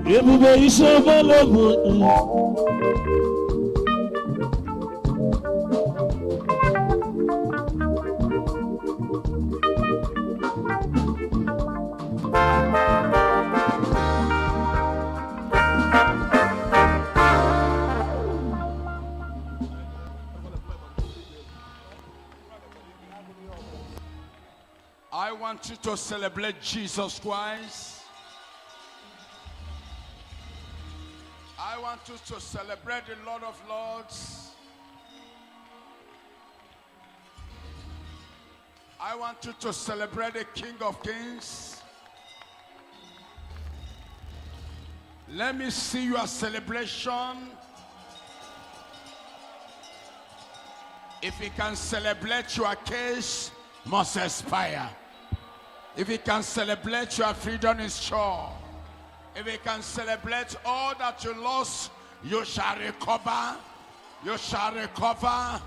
Everybody so balabu. I want you to celebrate Jesus Christ. I want you to celebrate the Lord of Lords. I want you to celebrate the King of Kings. Let me see your celebration. If you can celebrate, your case must expire. If you can celebrate, your freedom is sure. If you can celebrate all that you lost, you shall recover. You shall recover.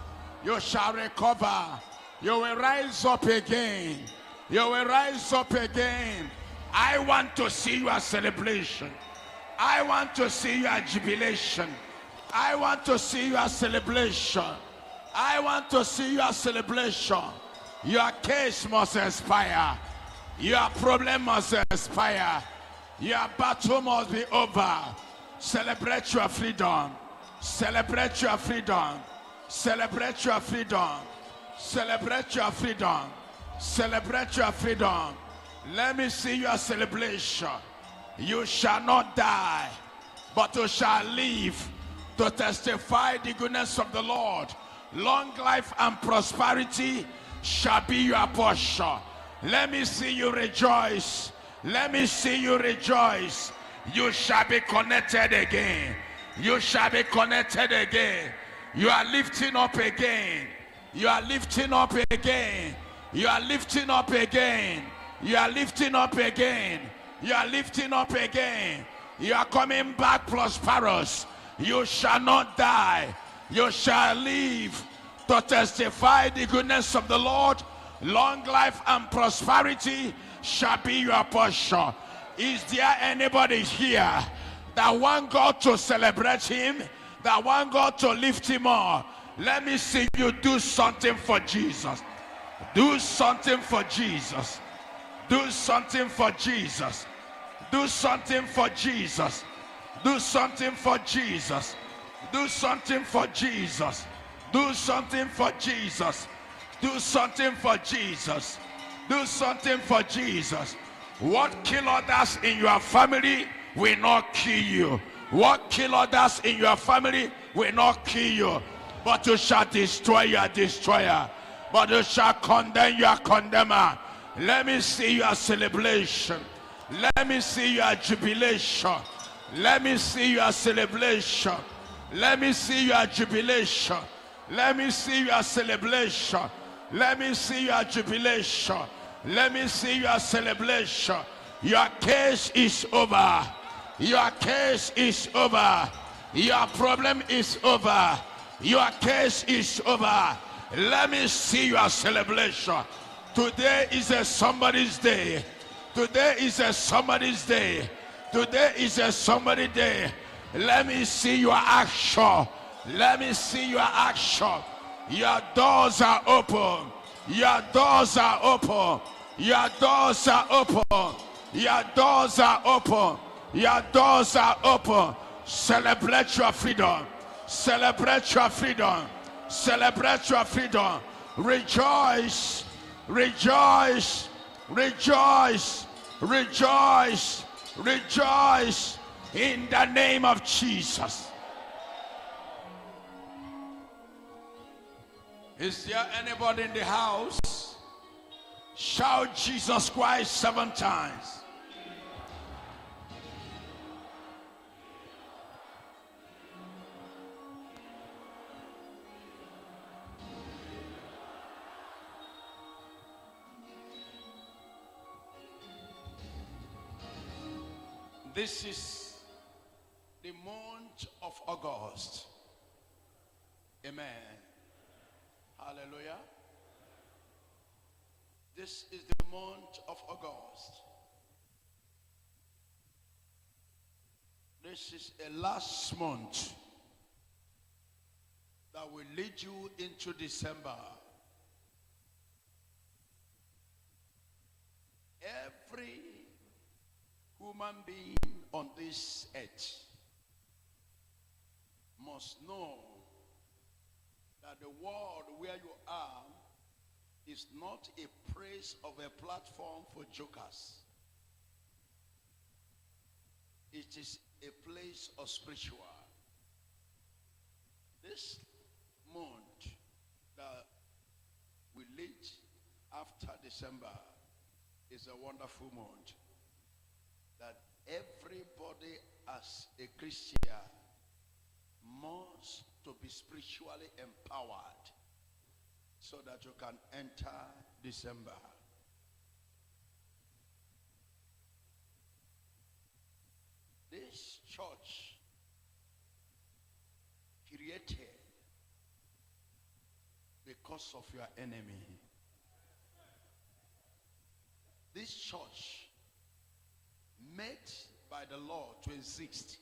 You shall recover. You will rise up again. You will rise up again. I want to see your celebration. I want to see your jubilation. I want to see your celebration. I want to see your celebration. Your case must expire. Your problem must expire. Your battle must be over. Celebrate your freedom. Celebrate your freedom. Celebrate your freedom. Celebrate your freedom. Celebrate your freedom. Let me see your celebration. You shall not die, but you shall live to testify the goodness of the Lord. Long life and prosperity shall be your portion. Let me see you rejoice. Let me see you rejoice. You shall be connected again. You shall be connected again. You are lifting up again. You are lifting up again. You are lifting up again. You are lifting up again. You are lifting up again. You are coming back prosperous. You shall not die. You shall live to testify the goodness of the Lord. Long life and prosperity shall be your portion. Is there anybody here that want God to celebrate him, that want God to lift him up? Let me see you do something for Jesus. Do something for Jesus. Do something for Jesus. Do something for Jesus. Do something for Jesus. Do something for Jesus. Do something for Jesus. Do something for Jesus. Do something for Jesus. What kill others in your family will not kill you. What kill others in your family will not kill you. But you shall destroy your destroyer. But you shall condemn your condemner. Let me see your celebration. Let me see your jubilation. Let me see your celebration. Let me see your jubilation. Let me see your celebration. Let me see your jubilation. Let me see your celebration. Your case is over. Your case is over. Your problem is over. Your case is over. Let me see your celebration. Today is a somebody's day. Today is a somebody's day. Today is a somebody day. Let me see your action. Let me see your action. Your doors are open. Your doors are open. Your doors are open. Your doors are open. Your doors are open. Celebrate your freedom. Celebrate your freedom. Celebrate your freedom. Rejoice. Rejoice. Rejoice. Rejoice. Rejoice in the name of Jesus. Is there anybody in the house? Shout Jesus Christ 7 times. This is the month of August. Amen. Hallelujah. This is the month of August. This is a last month that will lead you into December. Every human being on this earth must know that the world where you are is not a place of a platform for jokers. It is a place of spiritual. This month that we lead after December is a wonderful month that everybody as a Christian must to be spiritually empowered so that you can enter December. This church created because of your enemy. This church made by the Lord to exist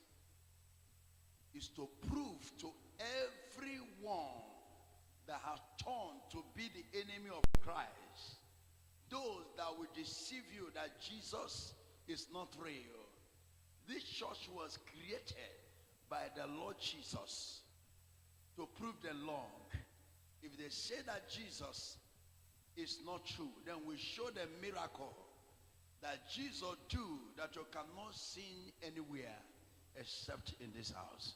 is to prove to everyone that has turned to be the enemy of Christ, those that will deceive you that Jesus is not real. This church was created by the Lord Jesus to prove them long. If they say that Jesus is not true, then we show them miracle that Jesus do that you cannot see anywhere except in this house.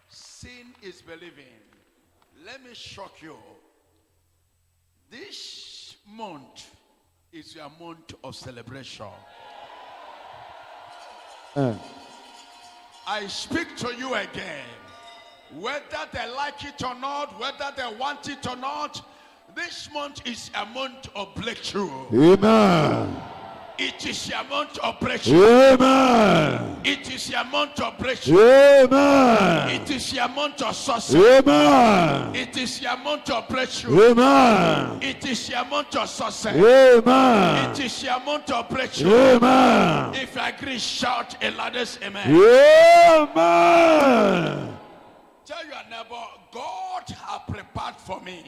Sin is believing. Let me shock you. This month is your month of celebration. I speak to you again. Whether they like it or not, whether they want it or not, this month is a month of breakthrough. Amen. It is your month of breakthrough. Amen. It is your month of breakthrough. Amen. It is your month of success. Amen. It is your month of breakthrough. Amen. It is your month of success. Amen. It is your month of breakthrough. Amen. If you agree, shout a loudest amen. Amen. Tell your neighbor, God has prepared for me.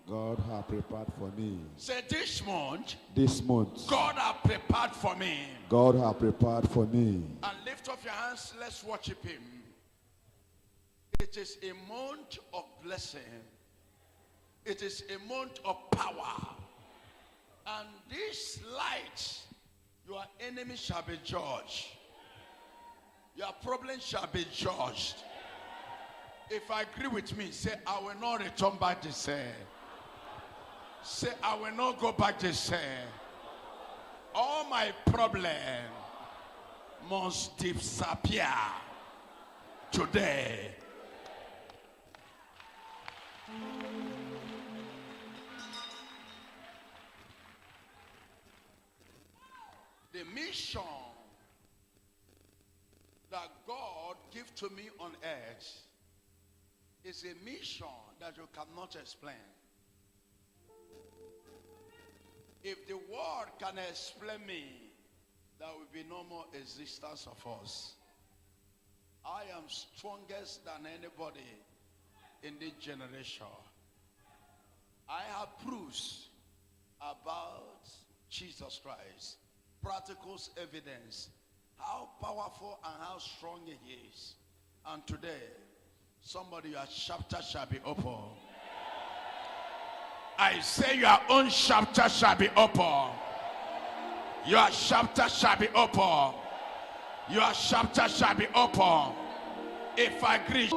God has prepared for me. Say this month, God has prepared for me. God has prepared for me. And lift up your hands, let's worship him. It is a month of blessing. It is a month of power. And this light, your enemy shall be judged. Your problem shall be judged. If I agree with me, say, I will not return back the same. Say, I will not go back the same. All my problems must disappear today. The mission that God gave to me on earth is a mission that you cannot explain. If the world can explain me, there will be no more existence of us. I am strongest than anybody in this generation. I have proofs about Jesus Christ, practical evidence, how powerful and how strong he is. And today, somebody, your chapter shall be open. I say your own chapter shall be open. Your chapter shall be open. Your chapter shall be open. If I agree.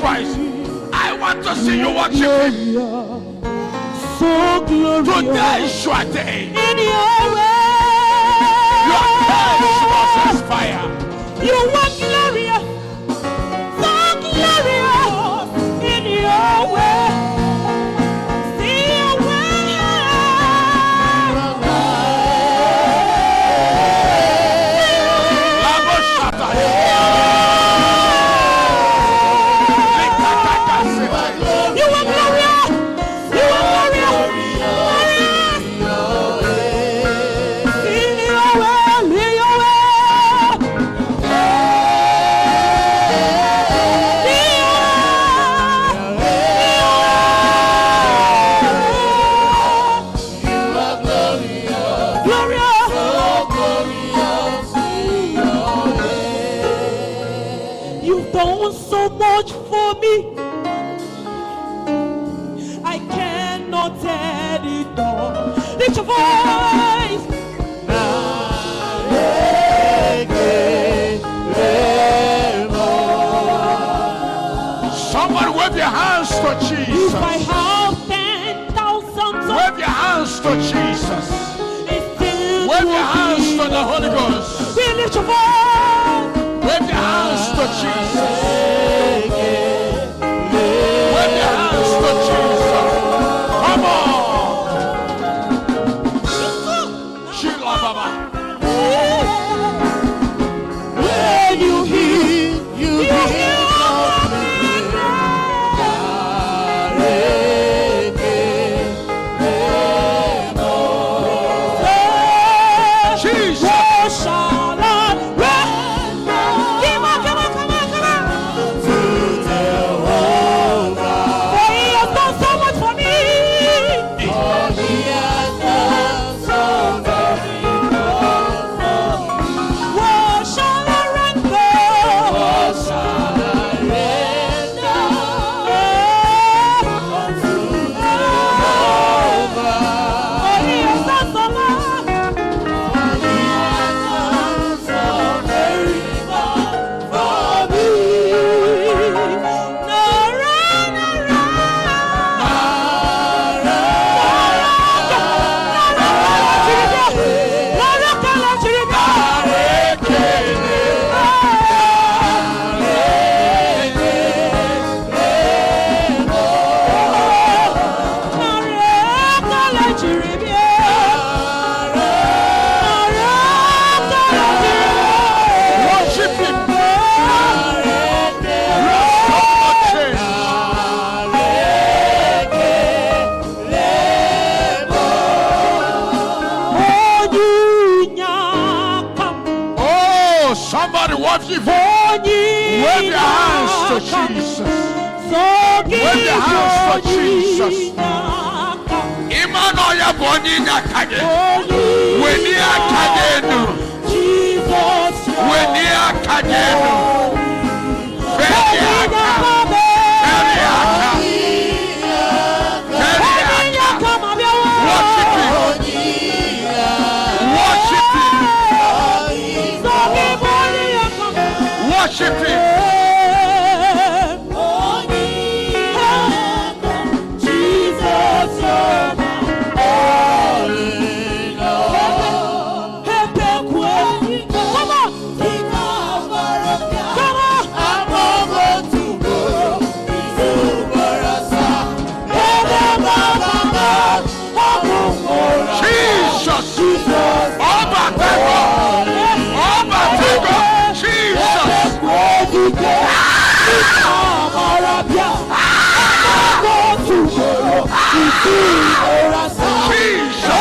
Christ. I want to see you worship him. So glorious. Today is your day. In your way. Your case must expire. You are glorious. So glorious. In your way. See your way. Labo Shata. You are glorious. You are glorious. In your way. In your way. You've done so much for me. I cannot tell it all. Lift your voice. Somebody wave your hands to If I Jesus. have 10,000 Wave your hands to Jesus. Wave your hands to the Holy Ghost. we lift your voice. Wave your hands to Jesus. Wave your hands to Jesus. Come on. Sheila Baba. When you heal, you heal. Jesus. What shall I render? Come on, come on, come on, come on. For he has done so much for me. What shall I render? For he has done so much. Worship him. Oh, somebody worship him. Wave your hands to Jesus. Wave your hands to Jesus. Imano ya boni nyakage. Weni akagenu. Weni akagenu. Feri aka. Feri aka. Feri aka. Worship him. Worship him. Worship him. Jesus. Oba tego. Oba tego. Jesus. Jesus.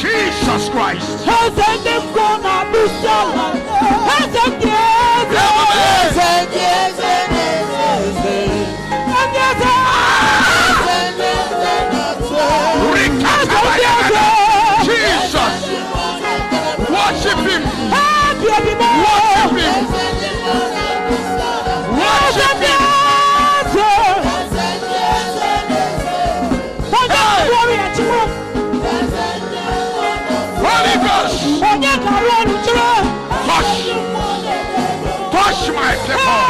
Jesus Christ. Jesus. Worship him. Worship him. Worship him. Holy Ghost. Touch my people.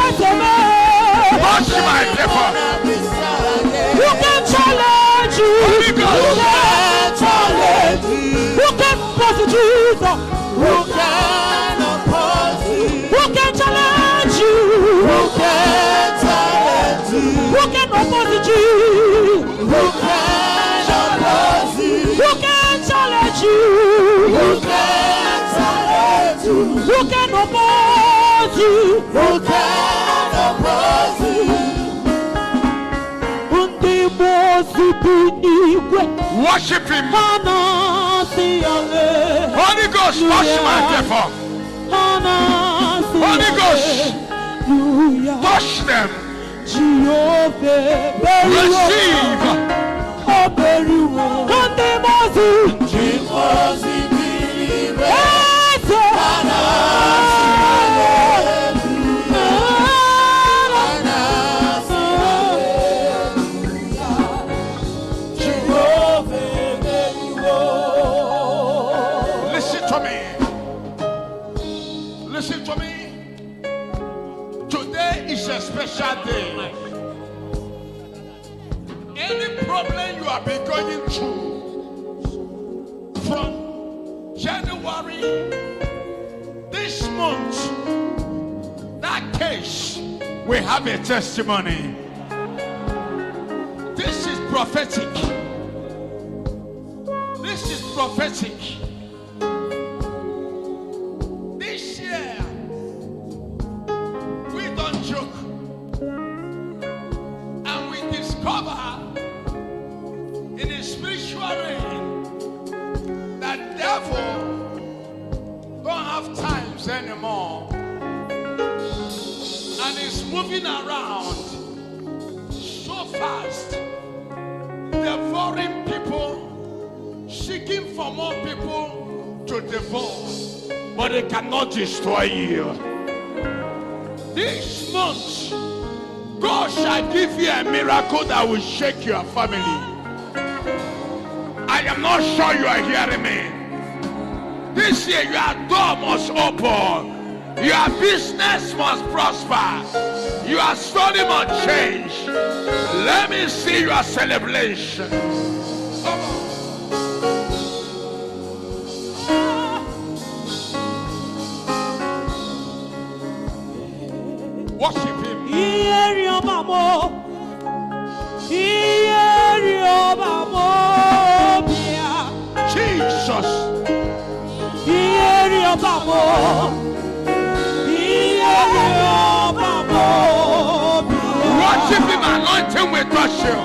Touch my people. Who can challenge you? Holy Ghost. Who can challenge you? Who can prosecute? Who can oppose you? Who can challenge you? Who can challenge you? Who can oppose you? Who can oppose you? Who can challenge you? Who can challenge you? Who can oppose you? Who can oppose you? Worship him. Holy Ghost, touch my people. Holy Ghost, touch them. Receive. Listen to me. Today is a special day. Any problem you have been going through from January this month, that case will have a testimony. This is prophetic. This is prophetic. This year, we don't joke. And we discover in the spiritual realm that devil don't have times anymore. And it's moving around so fast, devouring people, seeking for more people to devour, but they cannot destroy you. This month, God shall give you a miracle that will shake your family. I am not sure you are hearing me. This year, your door must open. Your business must prosper. Your story must change. Let me see your celebration. Come on. Worship him. Jesus. Worship him, anointing with worship.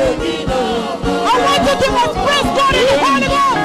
I want you to express God in the Holy Ghost.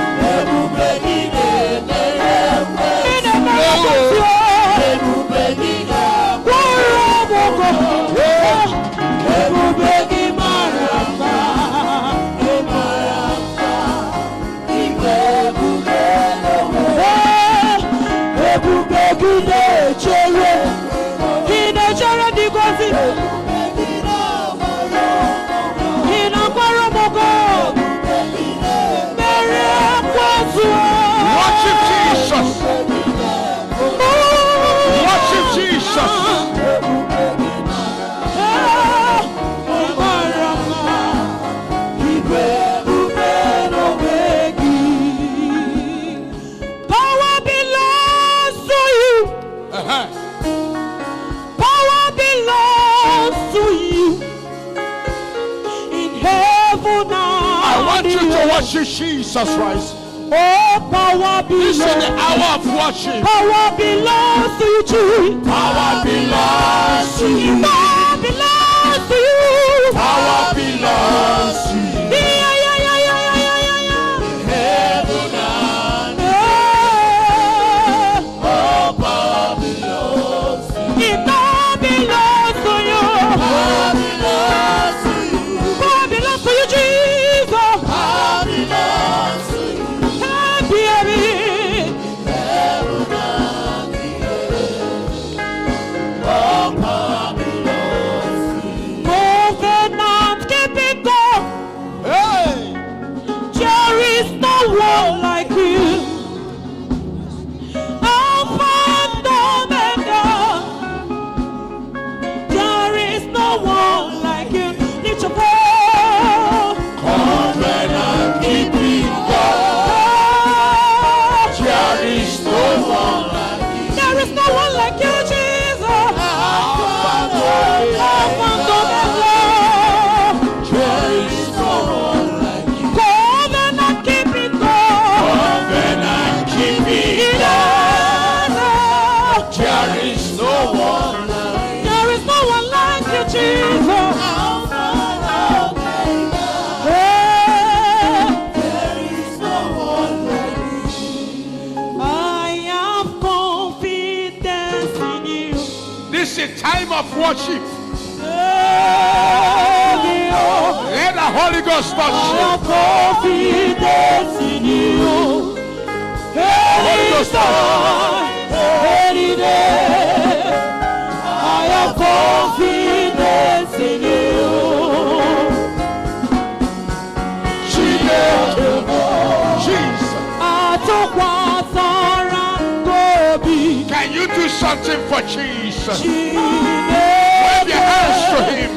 Worship Jesus. Worship Jesus. Power belongs to you. Power belongs to you. In heaven I want you to worship Jesus Christ. Oh, power This belongs. is the hour of worship. Power belongs to you, Jesus. Power belongs to you. Power belongs to you. Power belongs to you. Yeah, yeah, yeah, yeah, yeah, yeah, yeah. Heaven and Yeah. all power belongs to you. It all belongs to you. Power belongs to you. Power belongs to you, Jesus. Power belongs to you. Happy, happy. Heaven and all power belongs to you. Covenant keeping God. Hey! There is no one like you. Alpha and Omega. There is no one like you. Lift your voice. Covenant keeping God. There is no one like you. There is no one like you, Jesus. Alpha and Alpha and Omega. Omega. There is no one like you. Covenant keeping God. Covenant keeping God. There is no one like you. There is no one like you, Jesus. Alpha and Omega. Hey. There is no one like I have confidence in you. you. This is a time of worship. Let the Holy Ghost I touch have confidence in you. Holy Ghost Any day, I have confidence in you. Jesus. Can you do something for Jesus? Wave your hands to him.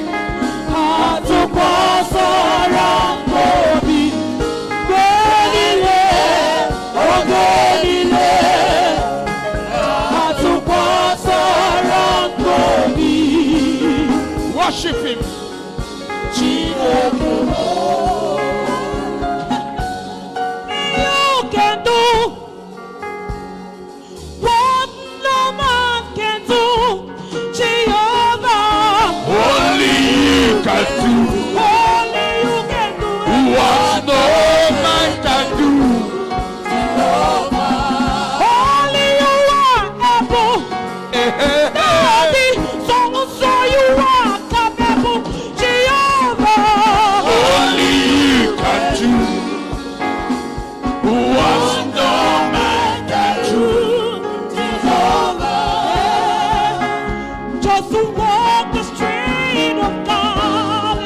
Worship him. You can do what no man can do, Jehovah. Only you can do Only you can do what no man can do. Only you are able. Daddy, so you are capable, Jehovah. Only you can do what no man can do. Just to walk the street of God.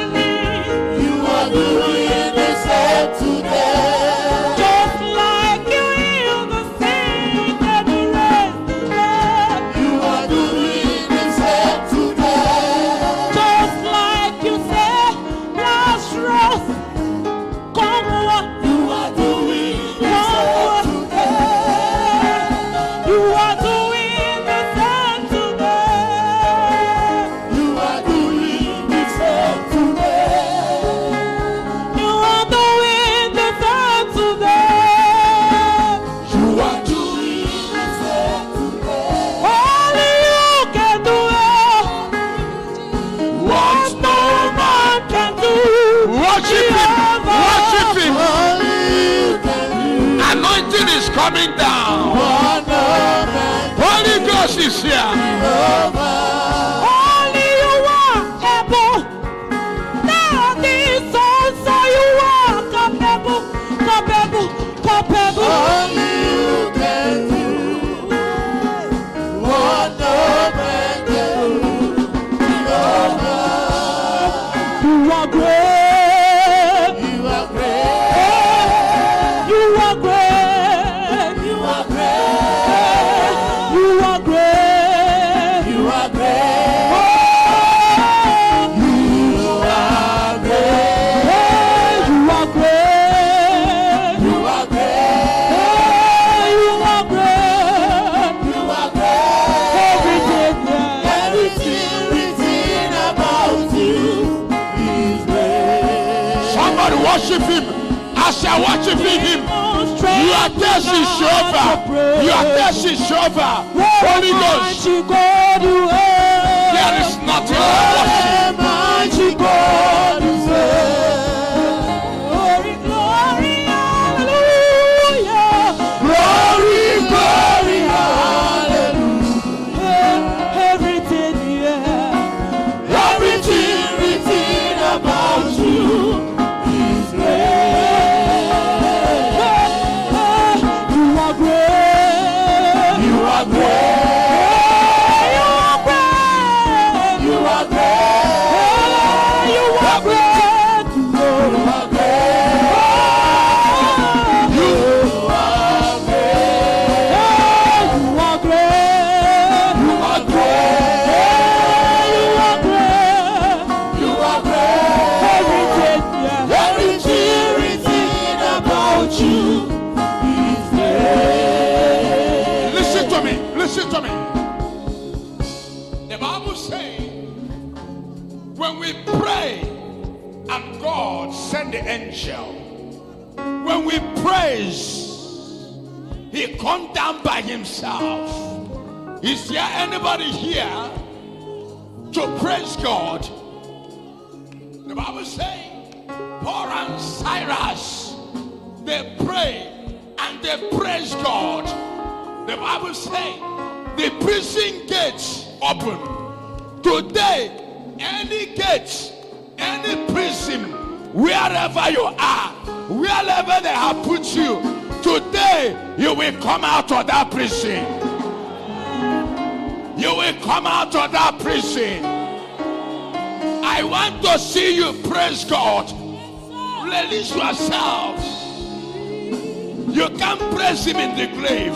coming down. Holy Ghost is here. Only you are able. Nothing so you are capable. Only you can do what no man can do. You are great. You are great. You are great. You are great. You are great. You are great. You are great. You are great. You are great. You are great. You are great. Everything. Everything about you is great. Somebody worship him. As you're worshiping him, your test is over. Your test is over. Holy Ghost, there is nothing like worship. Mighty God is Glory, glory, hallelujah. glory, glory, hallelujah. Everything, yeah. Everything about you is great. You are great. You are great. You are great. You are great. You are great. You are great. You are great. You are great. You are great. You are great. You are great. Everything, yeah. Everything about you is great. Listen to me. Listen to me. The Bible says, when we pray and God send the angel, when we praise, he come down by himself. Is there anybody here to praise God? The Bible says, Paul and Cyrus, they pray and they praise God. The Bible says the prison gates open. Today, any gate, any prison, wherever you are, wherever they have put you, today you will come out of that prison. You will come out of that prison. I want to see you praise God. Release yourself. You can't praise him in the grave.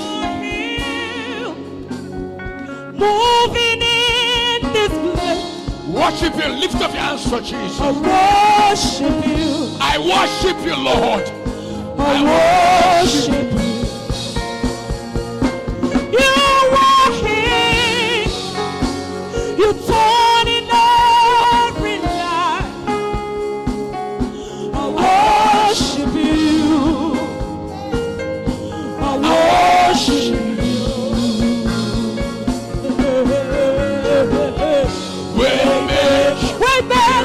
Moving in this place. Worship you. Lift up your hands for Jesus. I worship you. I worship you, Lord. I worship you. You are here. You turn in every life. I worship you. I worship you.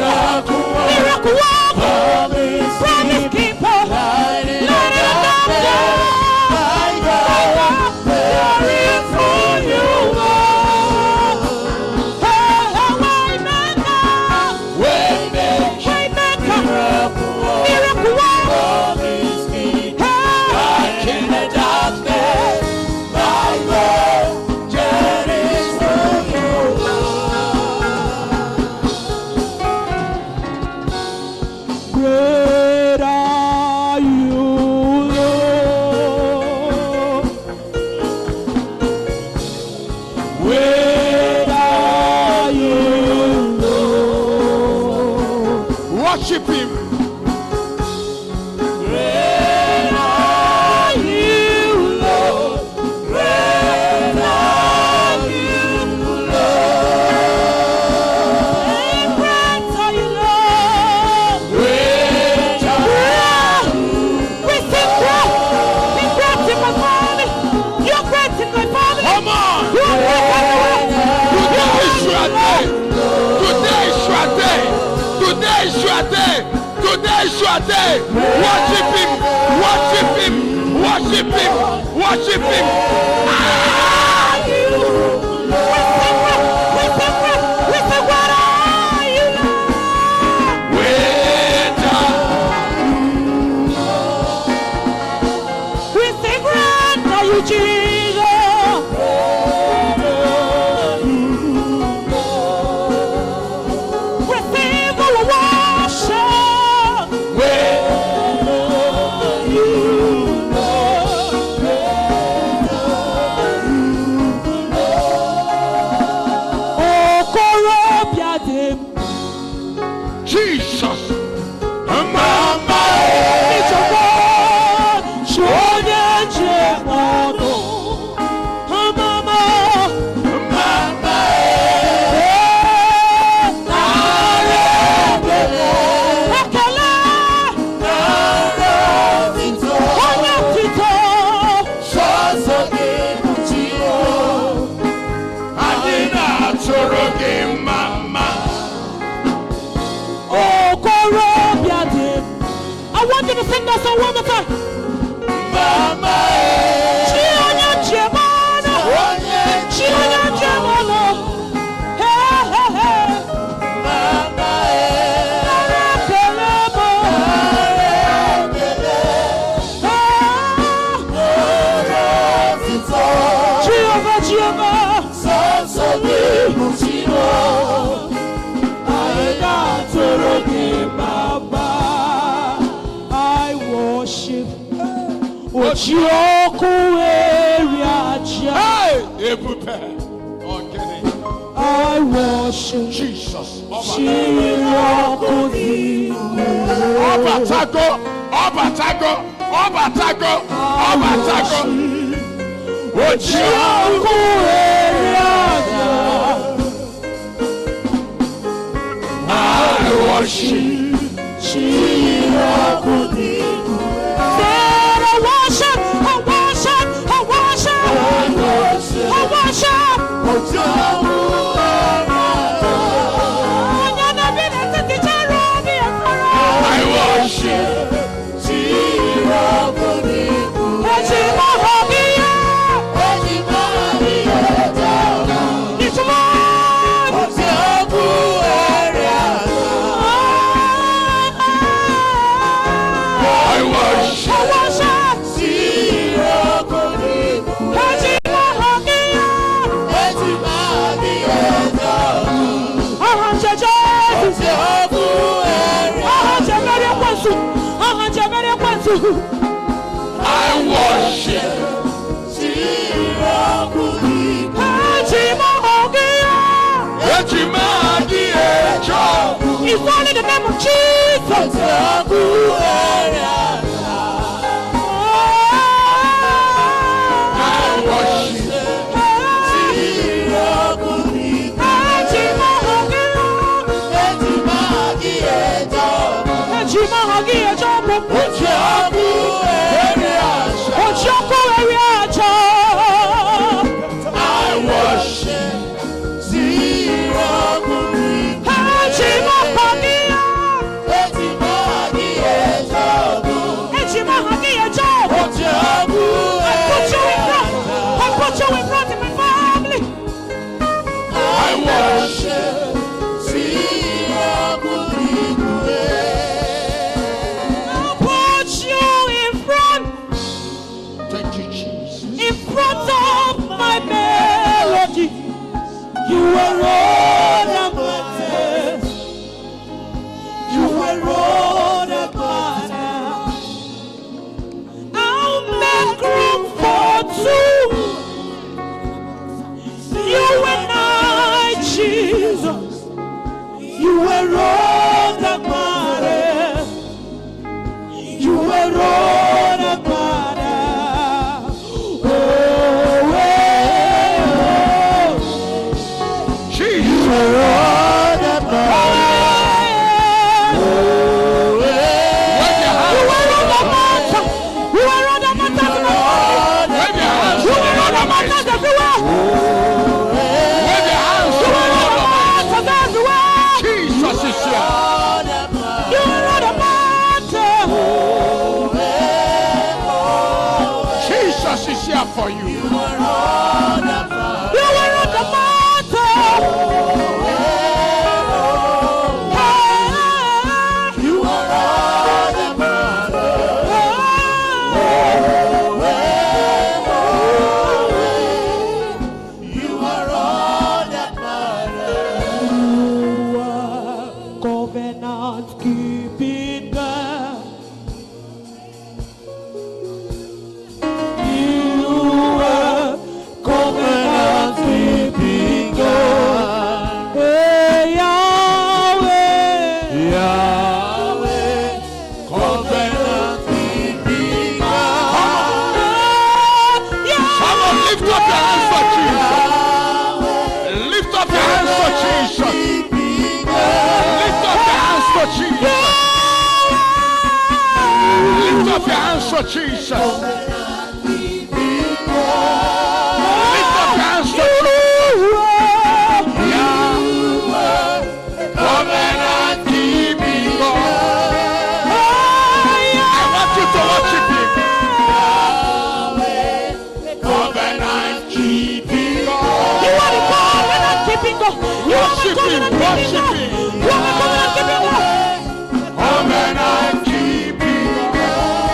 Miracle worker, promise keeper, light in the darkness. My God, glory for you, Lord. Waymaker, miracle worker, Promise keeper, light in the darkness. My God, there is for you, great are you, Lord. Great are you, Lord. Worship him. Great are you, Lord. Great are you, Lord. Great are you, Lord. great We sing great. Be great in my family. You're great in my family. Come on. You're great everywhere. Today is your day. Today is your day. Today is your day. Today is your day. Worship him. Worship him. Worship him. Worship him. I worship Jesus. Obatago. I worship. It's only the name of Jesus. keeping God. You are covenant keeping God. Hey, Yahweh, Yahweh, covenant keeping God. Someone lift up your hands for Jesus. Lift up your hands for Jesus. Lift up your hands for Jesus. Lift up your hands for Jesus. Lift up your hands for Covenant keeping God. I want you to worship him. Covenant keeping God. You are the covenant keeping God. You are the Worship him. covenant keeping Worship God. him. You are the covenant keeping God. Covenant keeping God.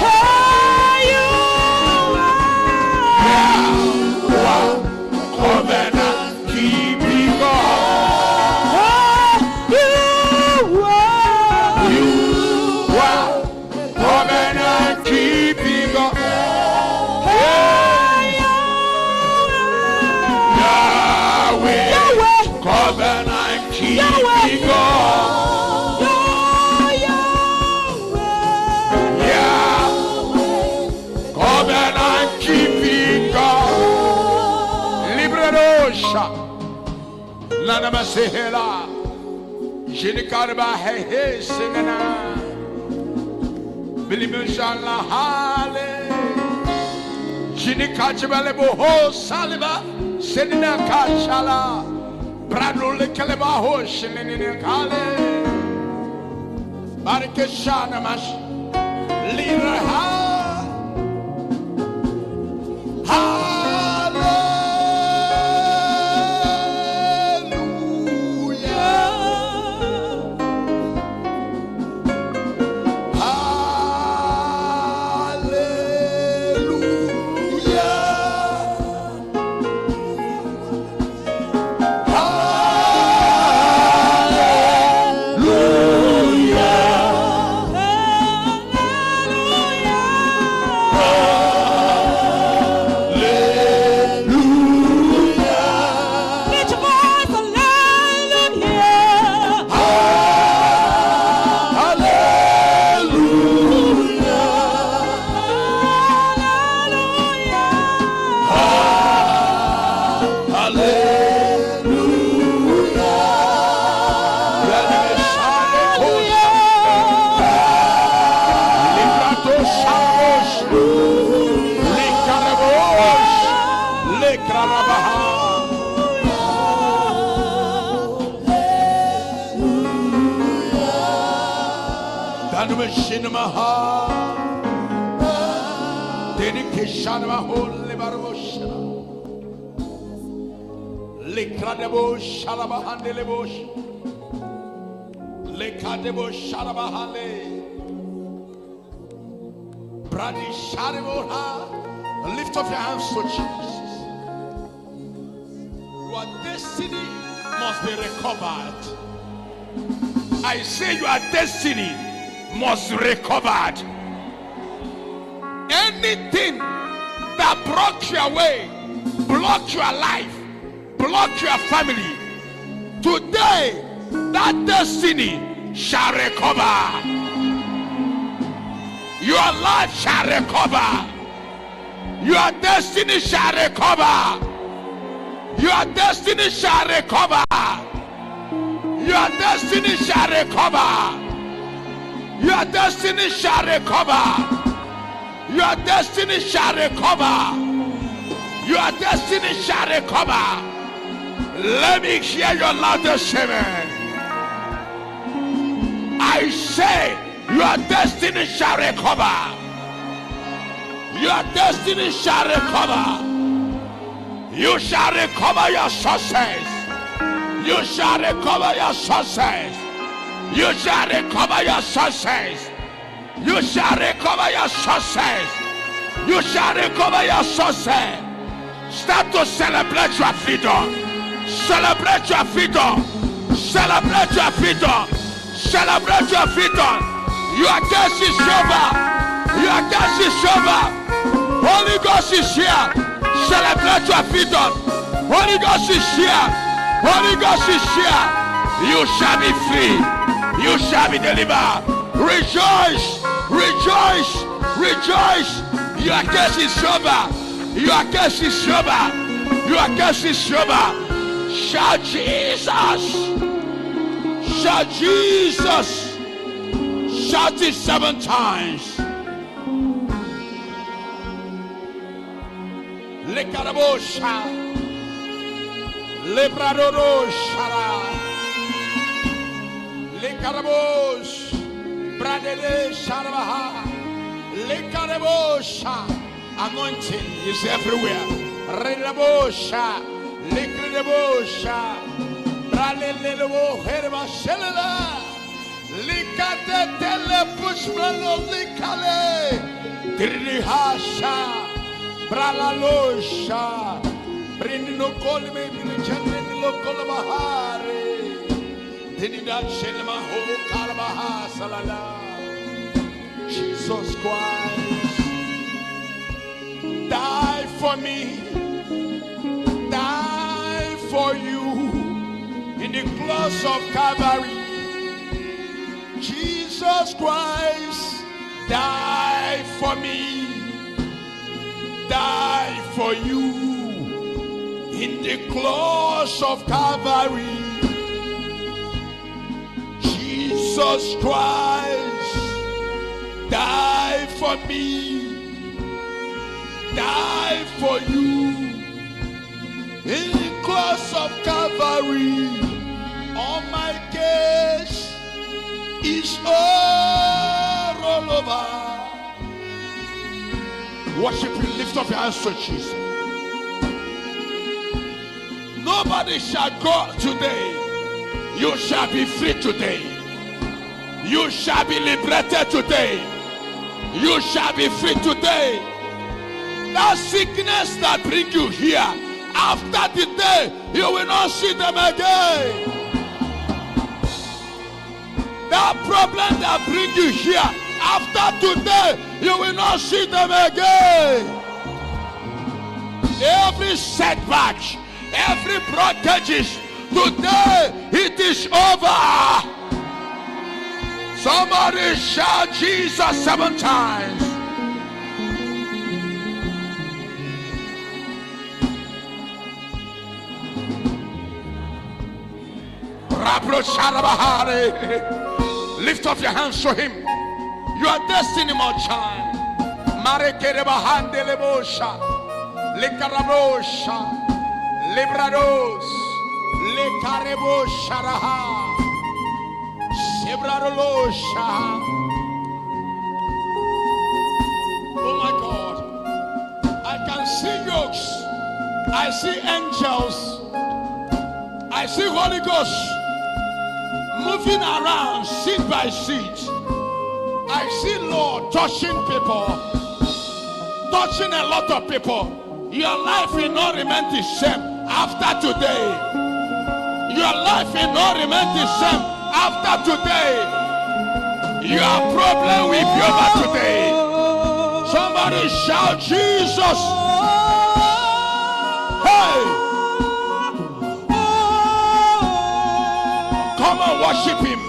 Hey, you are. Covenant keeping God. You are. Covenant keeping God. Yahweh. Yahweh. Covenant keeping Yahweh. God. Yahweh. Covenant keeping God. Libradosha. Nana Masehela. Jinikarba Hehe Sinana. Bilimushala Hale. Jinikajabale Boho Saliba. Senina Kachala. Bradule Kalebaho Shinina Kale. Barikeshana Mash. Lira Ha. Dedication of holy Barabosha. Likradebo Shalabahandelebush. Lekadebo Shalabahale. Brady Shariboha. Lift up your hands to Jesus. Your destiny must be recovered. I say your destiny must be recovered. Anything that blocked your way, blocked your life, blocked your family, today that destiny shall recover. Your life shall recover. Your destiny shall recover. Your destiny shall recover. Your destiny shall recover. Your destiny shall recover. Your destiny shall recover. Your destiny shall recover. Let me hear your loudest amen. I say your destiny shall recover. Your destiny shall recover. You shall recover your success. You shall recover your success. You shall recover your success. You shall recover your success. You shall recover your success. Start to celebrate your freedom. Celebrate your freedom. Celebrate your freedom. Celebrate your freedom. Your case is over. Your case is over. Holy Ghost is here. Celebrate your freedom. Holy Ghost is here. Holy Ghost is here. You shall be free. You shall be delivered. Rejoice. Rejoice. Rejoice. Your case is over. Your case is over. Your case is over. Shout Jesus. Shout Jesus. Shout it 7 times. Lekarabosha. Lebradorosha. Lekarabos. Bradele Sharabaha. Lekarabosha. Anointing is everywhere. Redabosha. Lekredabosha. Bralelebo Herba Shelela. Likate tele pushmano likale. Dirihasha. Bralalosha. Brindino kolme bilichanelo kolabahare. Dinida shelma ho kalabaha salala. Jesus Christ. Die for me. Die for you. In the cross of Calvary. Jesus Christ, die for me, die for you, in the cross of Calvary. Jesus Christ, die for me, die for you, in the cross of Calvary. All my case is all over. Worship you, lift up your hands to Jesus. Nobody shall go today. You shall be free today. You shall be liberated today. You shall be free today. That sickness that brings you here, after the day, you will not see them again. That problem that brings you here, after today, you will not see them again. Every setback, every blockage, today it is over. Somebody shout Jesus 7 times. Lift up your hands to him. Your destiny, my child. Marekerebahande lebosha. Likarabosha. Librados. Likarebosha raha. Sebrarolosha. Oh my God. I can see yokes. I see angels. I see Holy Ghost moving around seat by seat. I see Lord touching people, touching a lot of people. Your life will not remain the same after today. Your life will not remain the same after today. Your problem will be over today. Somebody shout Jesus. Hey! Come on, worship him.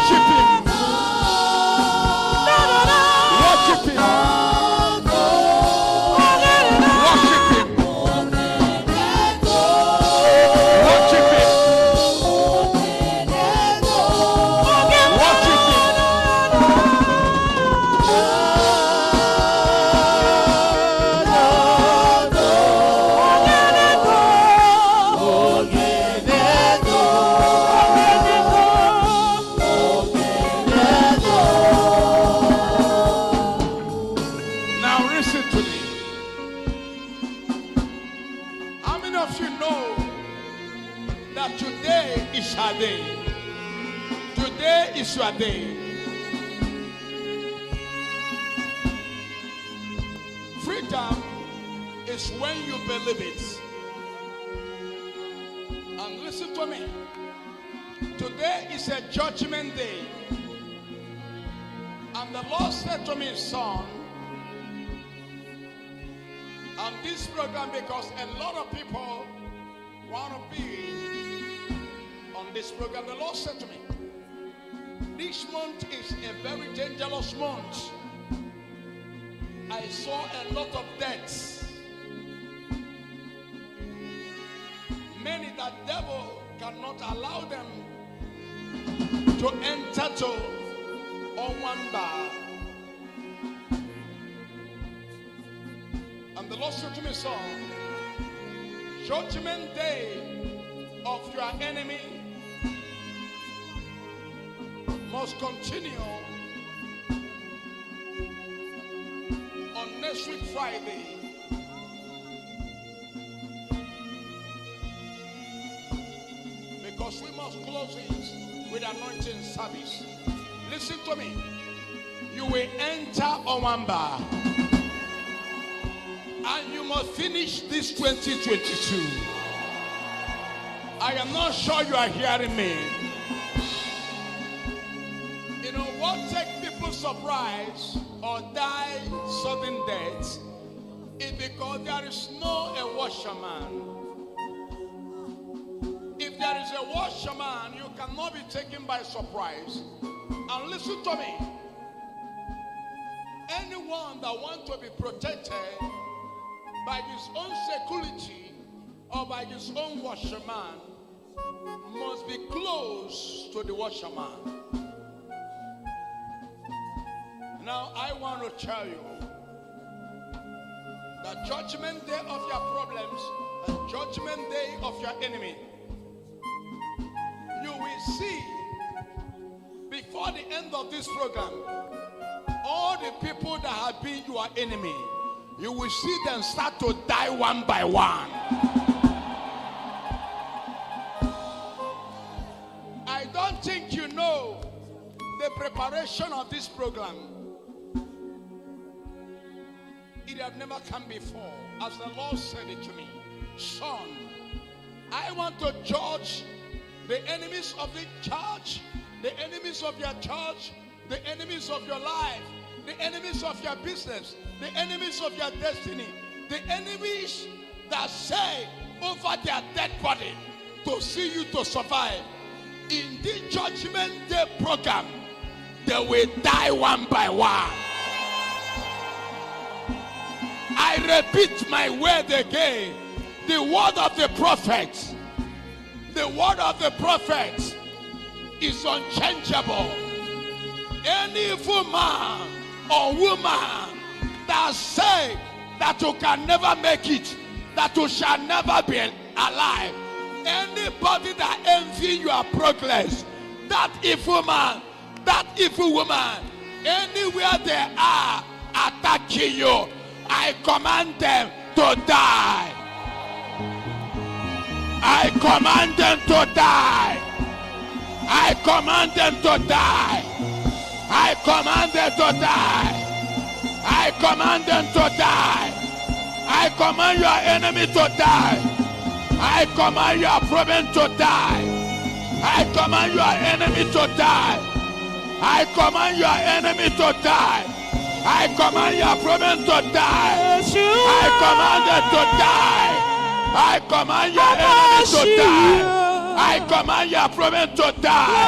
Worship him. Worship him. Worship him. Worship him. Worship him. Now listen to me. How many of you know that today is your day? Today is your day. Freedom is when you believe it. And listen to me. Today is a judgment day. And the Lord said to me, son, on this program, because a lot of people want to be on this program, the Lord said to me, this month is a very dangerous month. I saw a lot of deaths. Many that devil cannot allow them to enter to Onwamba. And the Lord said to me, son, judgment day of your enemy must continue on next week Friday. Because we must close it with anointing service. Listen to me. You will enter Onwamba. And you must finish this 2022. I am not sure you are hearing me. You know what takes people surprise or die sudden death is because there is no a washerman. If there is a washerman, you cannot be taken by surprise. And listen to me. Anyone that wants to be protected by his own security or by his own washerman must be close to the washerman. Now I want to tell you that judgment day of your problems and judgment day of your enemy, you will see before the end of this program all the people that have been your enemy. You will see them start to die one by one. I don't think you know the preparation of this program. It have never come before. As the Lord said it to me, son, I want to judge the enemies of the church, the enemies of your church, the enemies of your life, the enemies of your business, the enemies of your destiny, the enemies that say over their dead body to see you to survive. In this judgment day program, they will die one by one. I repeat my word again. The word of the prophet, the word of the prophet is unchangeable. Any evil man or woman that say that you can never make it, that you shall never be alive, anybody that envy your progress, that evil man, that evil woman, anywhere they are attacking you, I command them to die. I command them to die. I command them to die. I command them to die. I command them to die. I command your enemy to die. I command your problem to die. I command your enemy to die. I command your enemy to die. I command your problem to die. I command them to die. I command your enemy to die. I command your problem to die.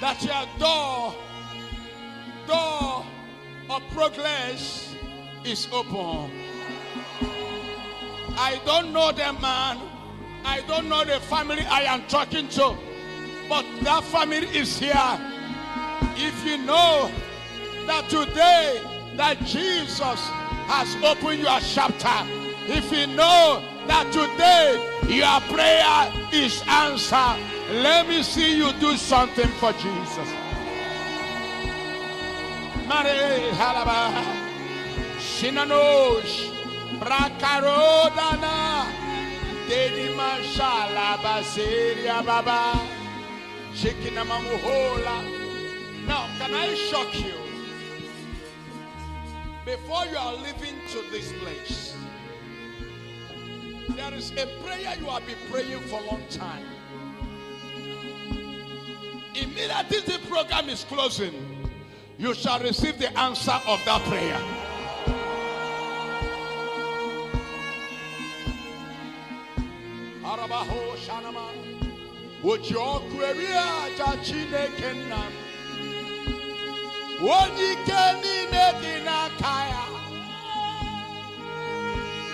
that your door of progress is open. I don't know the man, I don't know the family I am talking to, but that family is here. If you know that today that Jesus has opened your chapter, if you know that today your prayer is answered, let me see you do something for Jesus. Mare halaba shinanosh brakarodana dedi mashala baseria baba shikina mamuhola. Now, can I shock you? Before you are leaving to this place, there is a prayer you have been praying for a long time. Immediately the program is closing, you shall receive the answer of that prayer. Arabaho Shanama, would your query Jachine Kenam? Woni keni nedina kaya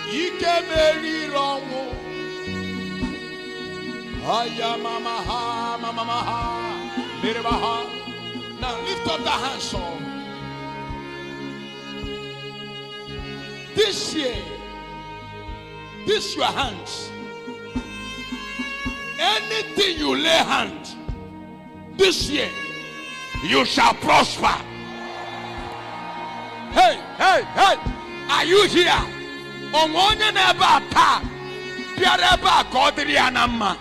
ike meri rongo aya mama ha meribaha. Now lift up the hands on. This year, this your hands. Anything you lay hand this year, you shall prosper. Hey, are you here? Omonye neba ta biareba kodri anama.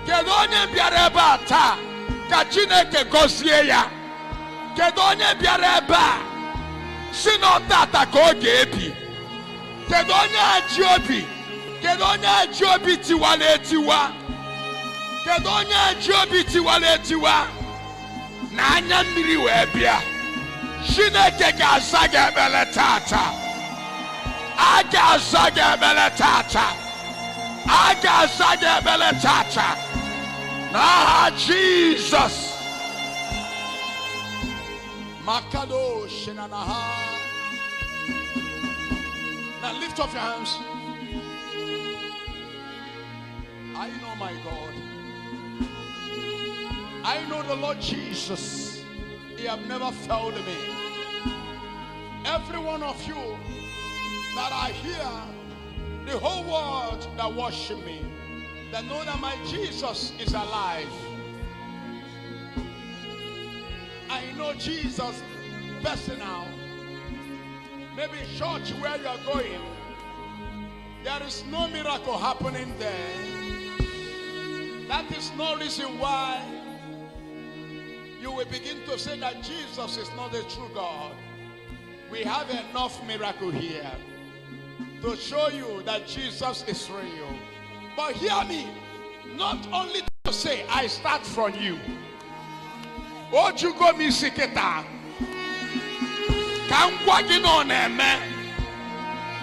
Kedonye biareba ta kachine ke gosie ya. Kedonye biareba sinota ta koge ebi. Kedonye ajiobi tiwale tiwa. Kedonye ajiobi tiwale tiwa. Na anya mmiri we bia. Shineke gazaga beletata. Agazaga beletata. Agazaga beletata. Ah, Jesus. Makado shinanaha. Now lift up your hands. I know my God. I know the Lord Jesus. He have never failed me. Every one of you that are here, the whole world that worship me, that know that my Jesus is alive. I know Jesus personal. Maybe church where you are going, there is no miracle happening there. That is no reason why you will begin to say that Jesus is not the true God. We have enough miracle here to show you that Jesus is real. But hear me, not only to say I start from you. Ojugo mi siketa. Kangwagi no neme.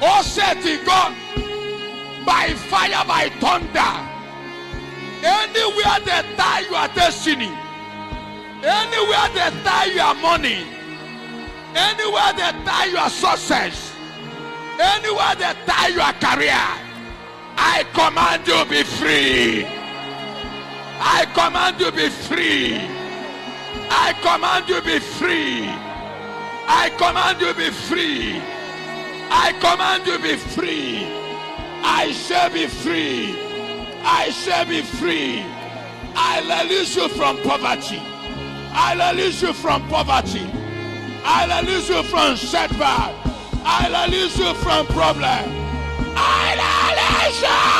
O seti go by fire, by thunder. Anywhere they tie your destiny, anywhere they tie your money, anywhere they tie your success, anywhere they tie your career, I command you be free. I command you be free. I command you be free. I command you be free. I command you be free. I shall be free. I shall be free. I release you from poverty. I release you from poverty. I release you from setback. I release you from problem. I release you.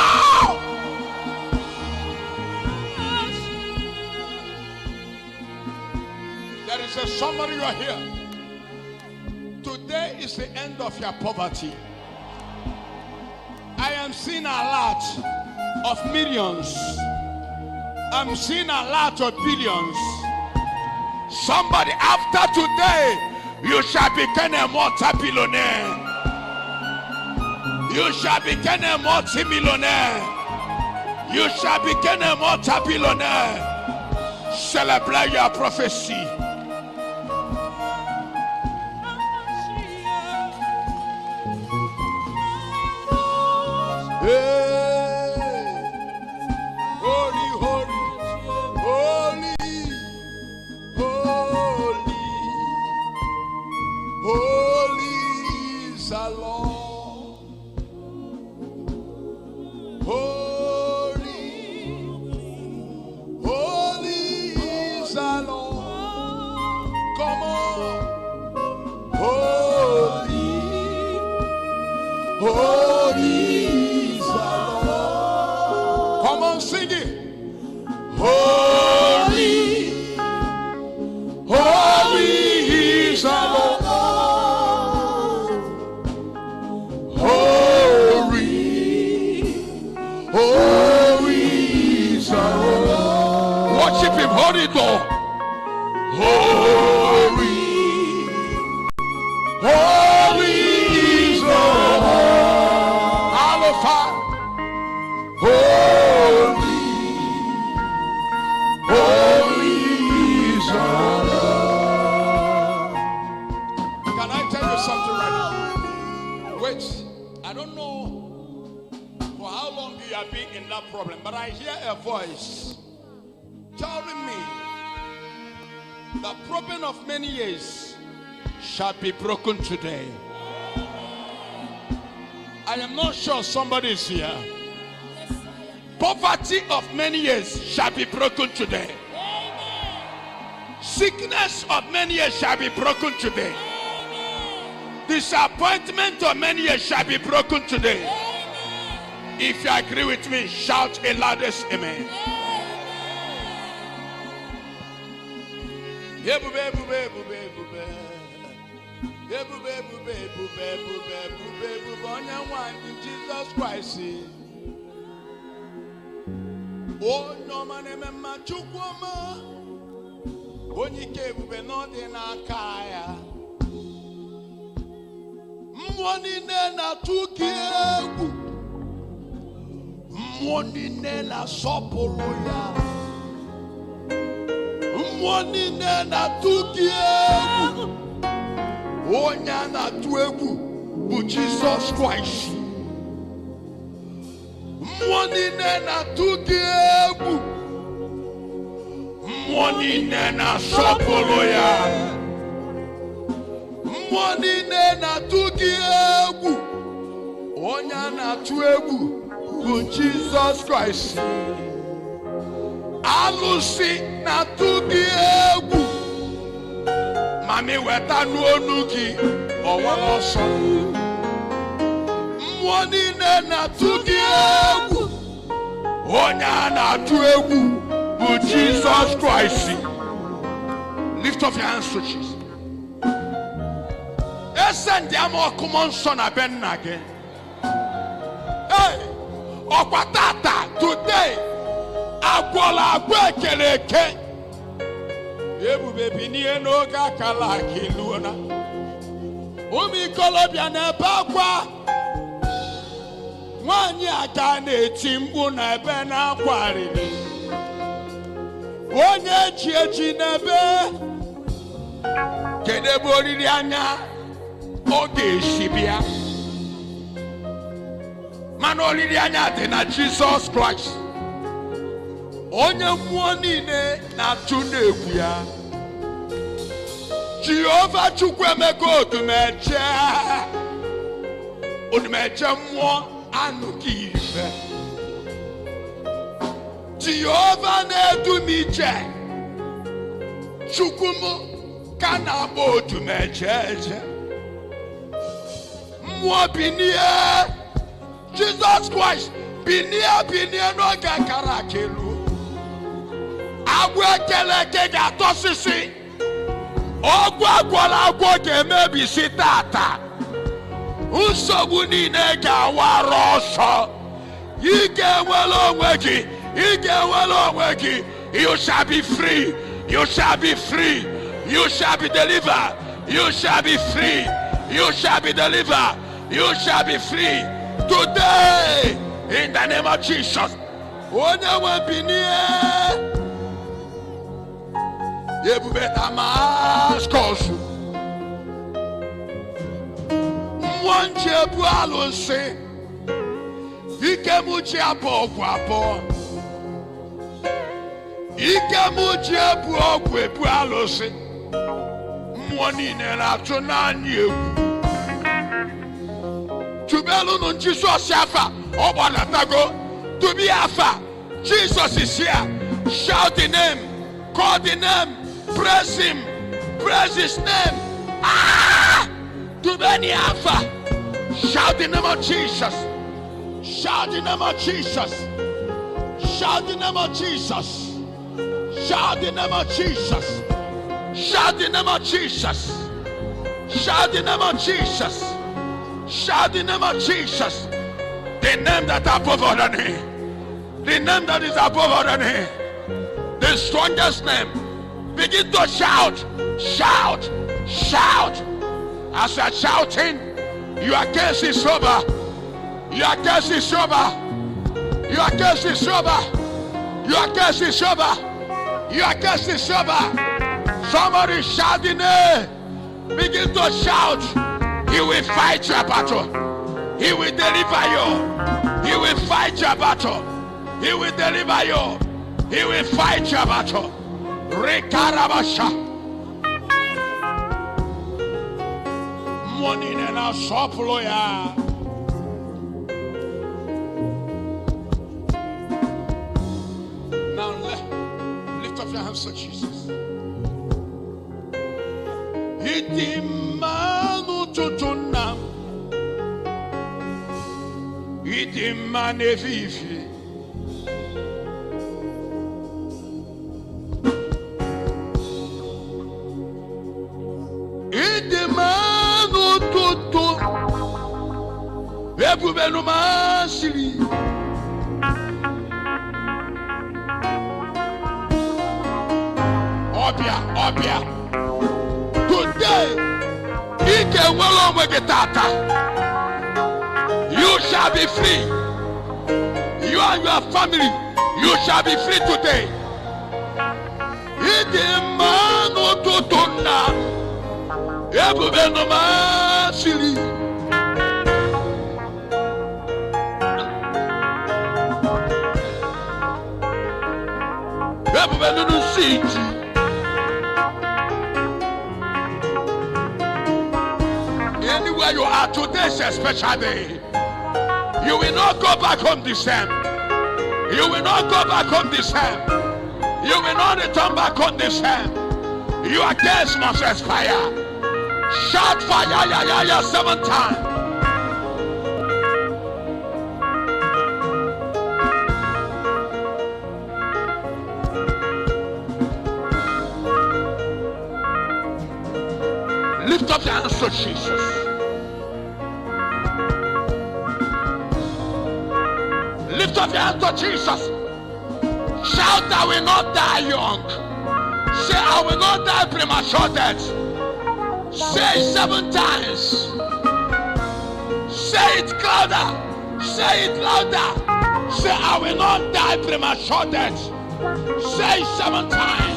There is a somebody you are here. Today is the end of your poverty. I am seeing a lot of millions. I'm seeing a lot of billions. Somebody after today, you shall become a multi-billionaire. You shall become a multi-millionaire. You shall become a multi-billionaire. Celebrate your prophecy. Holy, holy, holy, holy, holy is the Lord. Holy, holy is the Lord. Come on. Holy, holy is the Lord. Come on, sing it. Holy, holy is the Lord. Holy, holy is the Lord. Worship him, holy door. Holy, holy is the Lord. Alpha, holy, holy is the Lord. Can I tell you something right now? Wait, I don't know for how long you have been in that problem, but I hear a voice telling me the problem of many years shall be broken today. I am not sure somebody is here. Poverty of many years shall be broken today. Sickness of many years shall be broken today. Disappointment of many years shall be broken today. If you agree with me, shout a loudest amen. Jesus Christ. Oh no man emma chukwoma. Onye ke ebube no dị n'aka ya. Mmụọ niile na-atụ gị egwu. Mmụọ niile na-asọpụrụ ya. Mmụọ niile na-atụ gị egwu. Onye a na-atụ egwu bụ Jizọs Kraịst. Mmụọ niile na-atụ gị egwu. Mmụọ niile na-asọpụrụ ya. Mmụọ niile na-atụ gị egwu. Onye a na-atụ egwu bụ Jizọs Kraịst. Alụsị na-atụ gị egwu. Mami weta n'onu gị ọwa ọsọ. Mmụọ niile na-atụ gị egwu. Onye a na-atụ egwu bụ Jizọs Kraịst. Lift up your hands to Jesus. Esend ya ma ọkụmọ nsọ na be nna gị. Hey, ọkwa tata today agwọla agwọ ekele eke. Ebube bi n'ihe n'oge akala aka iluo na. Ụmụ ikolobịa na-ebe akwa. Nwaanyị aka na-eti mkpu na ebe na-akwa arịrị. Onye eji eji n'ebe. Kedu ebe oriri anya ọ ga-esi bịa? Mana oriri anya dị na Jizọs Kraịst. Onye mmụọ niile na-atụ n'egwu ya. Jehova Chukwu emego Odumeje. Odumeje mmụọ anụghị ife. Jehova na-edu m ije. Chukwu m ka na-agba Odumeje eje. Mmụọ binie. Jizọs Kraịst binie n'oge akara aka elu. Agwọ ekele eke ga-atọsịsị. Ọgwụ agwọla agwọ ga-emebisi tata. Nsogbu niile ga-awara ọsọ. Ị ga-enwere onwe gị. You shall be free. You shall be free. You shall be delivered. You shall be free. You shall be delivered. You shall be free. Today, in the name of Jesus. Onye nwe binie. Ebube Damascus. Mwanche bualo se. Ike muchi apo kwapo. Ike muchi bualo se. Mwani nela tonani ewu. Tubelu nun Jesus yafa. Obana tago. To be afa. Jesus is here. Shout the name. Call the name. Praise him. Praise his name. Ah! To be afa. Shout the name of Jesus. Shout the name of Jesus. Shout the name of Jesus. Shout the name of Jesus. Shout the name of Jesus. Shout the name of Jesus. Shout the name of Jesus. The name that above other name. The name that is above other name. The strongest name. Begin to shout. Shout. Shout. As you are shouting, your case is over. Your case is over. Your case is over. Your case is over. Your case is over. Somebody shout the name. Begin to shout. He will fight your battle. He will deliver you. He will fight your battle. He will deliver you. He will fight your battle. Rekarabasha. Morning and our soploya. Now lift up your hands to Jesus. Idimanu tutunam. Idimane vivi. Idimanu tutu. Ebubenu masiri. Obia. Today, you shall be free. You and your family, you shall be free today. Anywhere you are, today is a special day. You will not go back home the same. You will not go back home the same. You will not return back home the same. Your case must expire. Shout fire, ya, 7 times. Lift up your hands to Jesus. Lift up your hands to Jesus. Shout, I will not die young. Say, I will not die premature death. Say it 7 times. Say it louder. Say it louder. Say, I will not die premature death. Say it 7 times.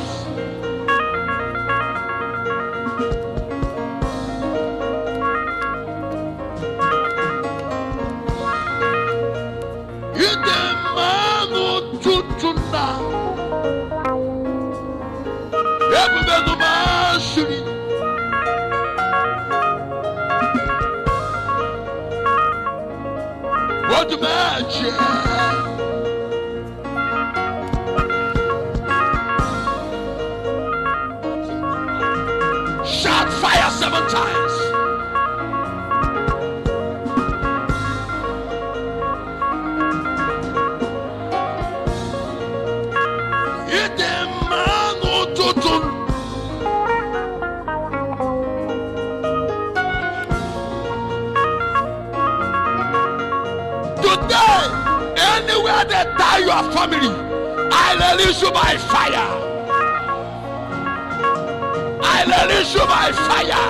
Odumeje. Shout fire 7 times. Today, anywhere they tie your family, I release you by fire. I release you by fire.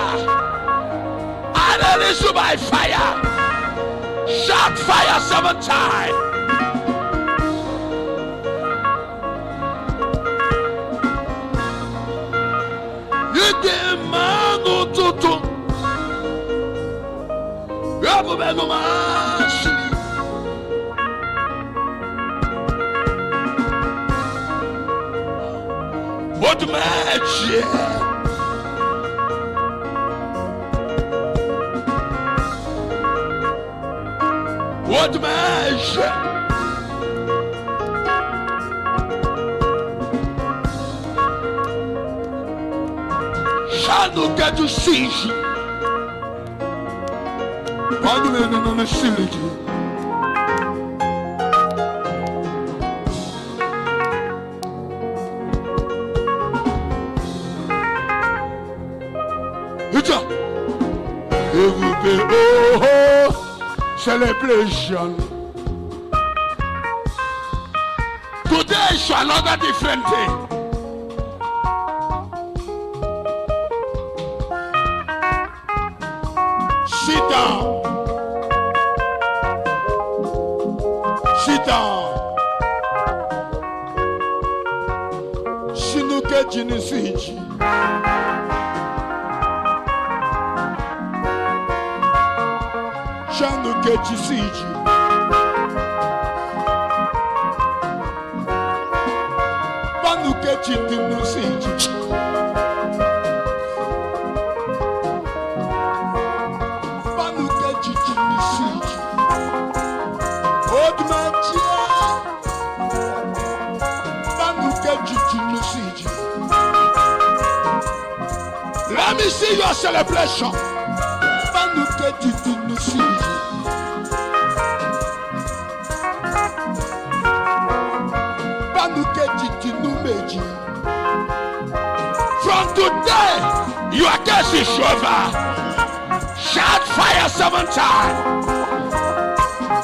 I release you by fire. Shout fire 7 times. Odumeje. Odumeje. Shall not get to see you. Odumeje no sility. It will be celebration. Today is another different day. Sit down. Sit down. Sinuke jinisiji. Shanu kechi siji. Banu kechi dinu siji. Banu kechi dinu siji. Odumeje. Banu kechi dinu siji. Let me see your celebration. Banu kechi dinu siji. From today, your case is over. Shout fire 7 times.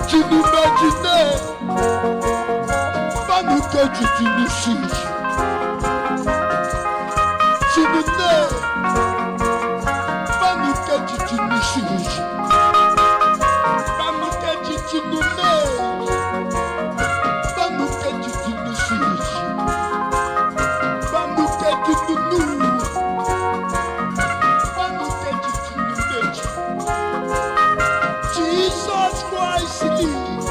Judgement. Banukeji Judgement. Judgement. Banukeji Judgement. Banukeji Judgement. Banukeji Judgement. Jesus Christ lives.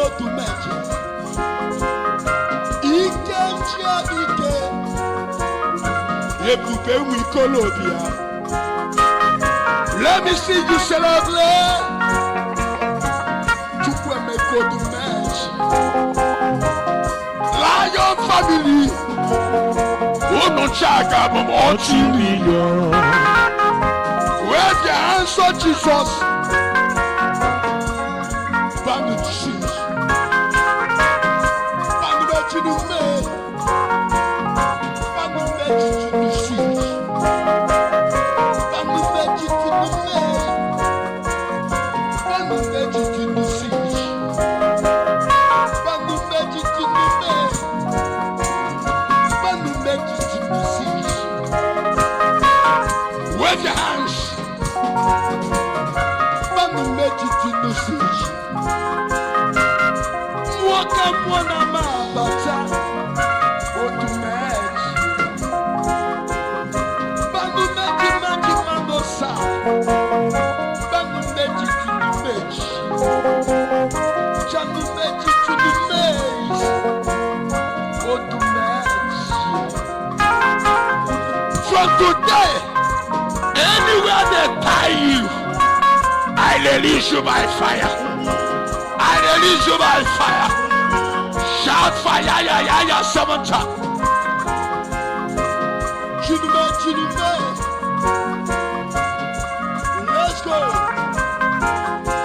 Odumeje. Ike. Ebube Wikolobia. Let me see you celebrate. Odumeje. Lion family. Unochaga Momochiliyo. Wave your hands for Jesus. Banuchi. Banuchi no me. Banuchi no see. Banuchi no me. Banuchi no see. Banuchi no me. Banuchi no see. Wave your hands. Banuchi no see. Mwana mabata. Odumeje. Banumeji mamosa. Banumeji Judgement. Janumeji Judgement. Odumeje. From today, anywhere they tie you, I release you by fire. I release you by fire. Shout fire, yeah, 7 times. Judgement. Let's go.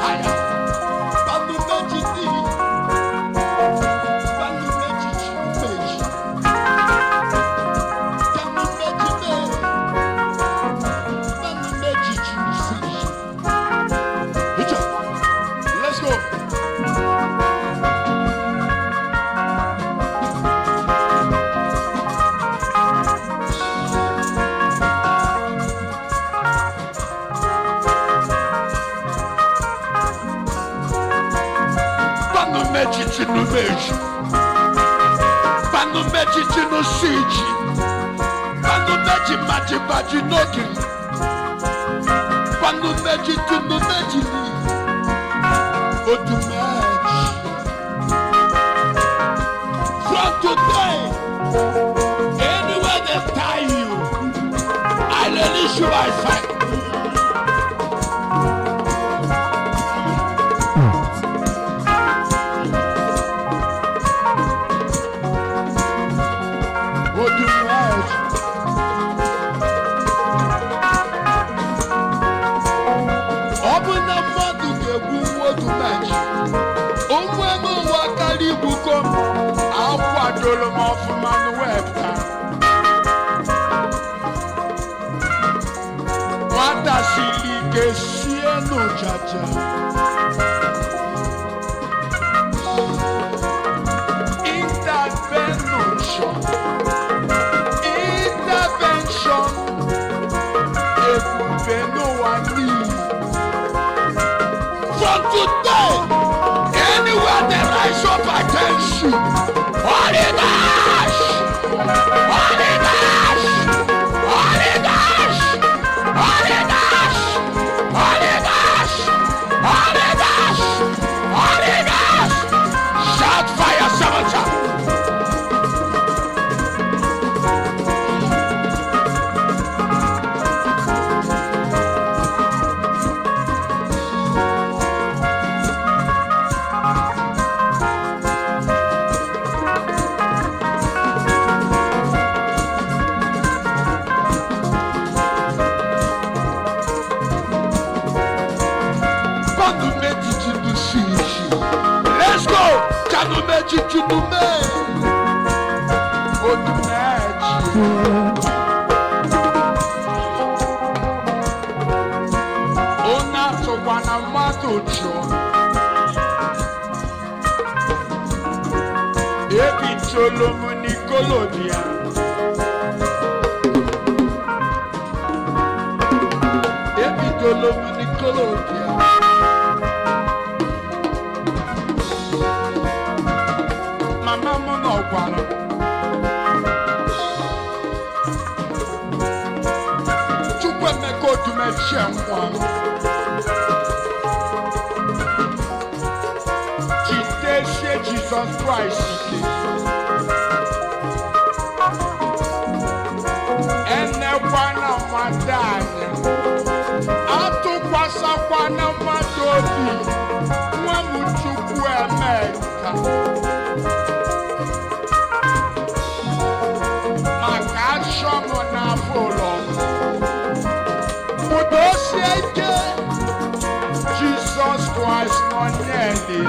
Higher. Banumeji Judgement. Banumeji Judgement. Banumeji Judgement. Let's go. Banumeji Judgement. Banumeji Judgement. Banumeji Judgement. Odumeje, Odumeje. From today, anywhere they tie you, I release you by fire. Odumeje. Obuna mmadụ ga-egbu nwa Odumeje. Ụmụ eme ụwa karịa igbuko m. Akwadoro m ọfụma n'webta. Nwata siri ike sie n'ụjaja. Intervention. Ebube n'ụwa niile. From today, anywhere they rise up against you, Holy Ghost, Holy Ghost, Holy Ghost, Holy Ghost, Holy Ghost, Holy Ghost, Holy Ghost. Shout fire 7 times. Let's go! Odumeje. Ona sokwa na mmadụ chụọ. Ebitolo m n'ikolobia. Ebitolo m n'ikolobia. Mama m n'ọkwara. Chukwu emeka Odumeje nwa. Jitesie Jesus Christ ike. Enekwana mmadụ anya. Atụkwasakwana mmadụ obi. Nwa m Chukwu Emeka. Maka achọ m n'afọ ụlọ. Udosie ike. Jesus Christ nọ n'eli.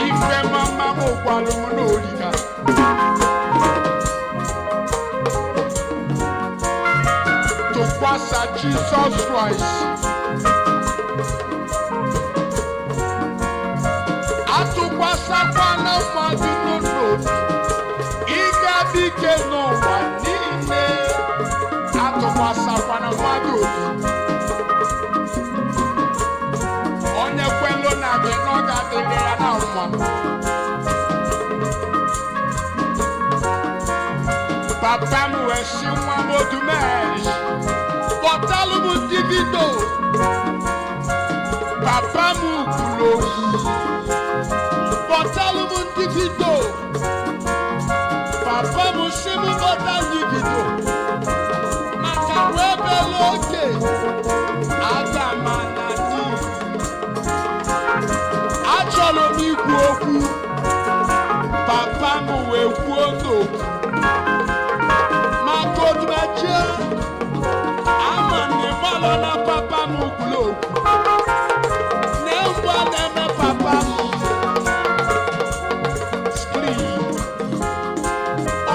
Ife mama m gwara m n'orika. Tụkwasa Jesus Christ. Atụkwasakwana mmadụ n'obi. Ịga dike n'ụwa niile. Atụkwasakwana mmadụ obi. Onye kwelu na gị na ọ ga-adịrị ya na mma. Papa m wee sị nwa m Odumeje, kpọtalụ m Davido. Papa m kwuru okwu. Kpọtalụ m Davido. Papa m sị m kpọta Davido. Maka wee belu oge. Aga m ana n'iyi. Achọrọ m ikwu okwu. Papa m wee kwuo n'okwu. Maka Odumeje, ama m ịmalụ na papa m kwuru okwu. Na-engwa na-eme papa m.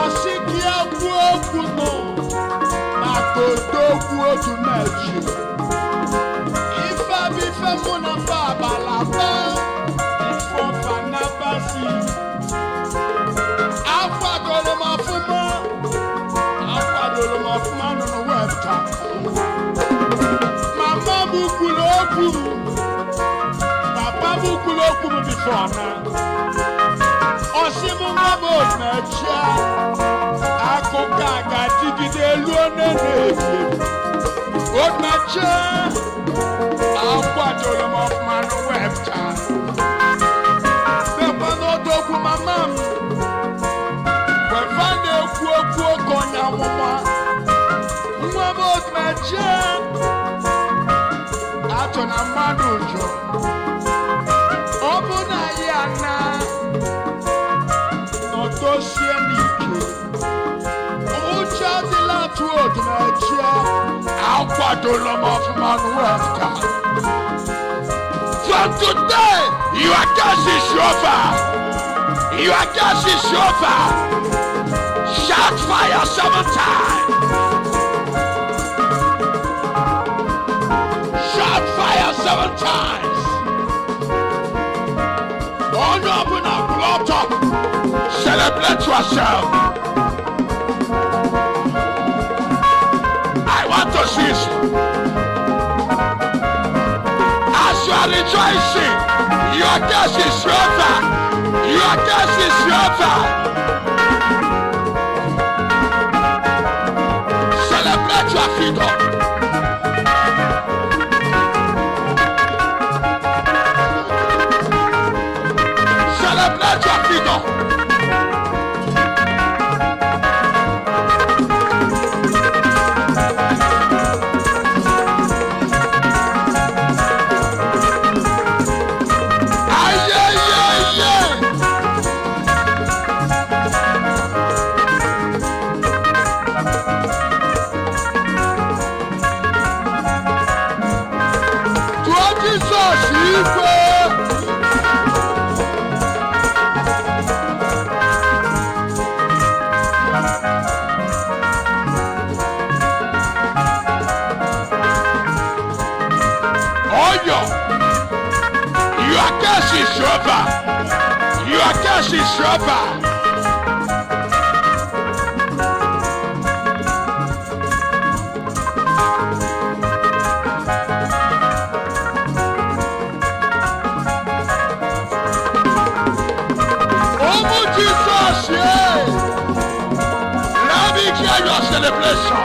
Ọ sị gị ekwu okwu nọ. Maka odogwu Odumeje. Ife bụ ife mụ na mba abalaba. Ifo fanabasi. Akwadoro m ọfụma. Akwadoro m ọfụma nọ n'webta. Mama m kwuru okwu. Papa m kwuru okwu m bifo na. Ọ sị m nwa m Odumeje. Akụkọ a ga-adịgide elu one na-ebi. From today, your curse is over. Your curse is over. Shout fire 7 times. Shout fire 7 times. Don't open up, blood up. Celebrate yourself. I want to see you. As you are rejoicing, your curse is over. Your curse is over. Celebrate your freedom. Celebrate your freedom. Your curse is over. Oh Jesus, yeah. Let me hear your celebration.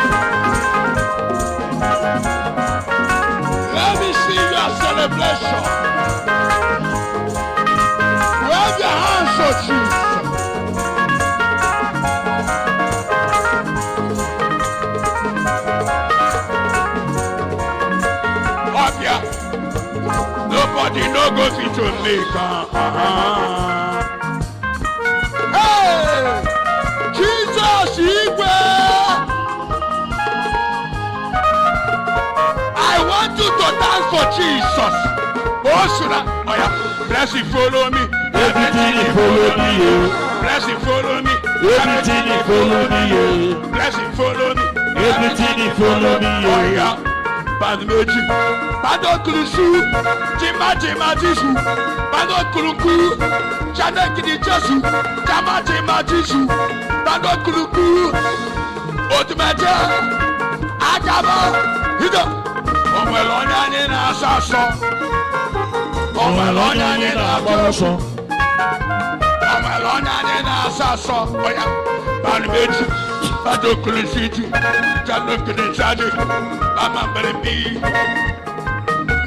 Let me see your celebration. Wave your hands, oh Jesus. Up here. Nobody no go fit to make. Hey, Jesus, I want you to dance for Jesus. Oh, yeah. Blessing follow me. Everything you follow me, Blessing follow me. everything you follow me, Blessing follow me. everything you follow me, Oh yeah. Badmeji. Bado kulusu. Jima jisu. Bado kuluku. Jana kidi jesu. Jama jima jisu. Bado kuluku. Odumeje. Agaba. Hido. Omelonya ni na saso. Omelonya ni na boso. Omelonya ni na saso. Oya. Badmeji. Bado kulusiti. Jana kidi jadi.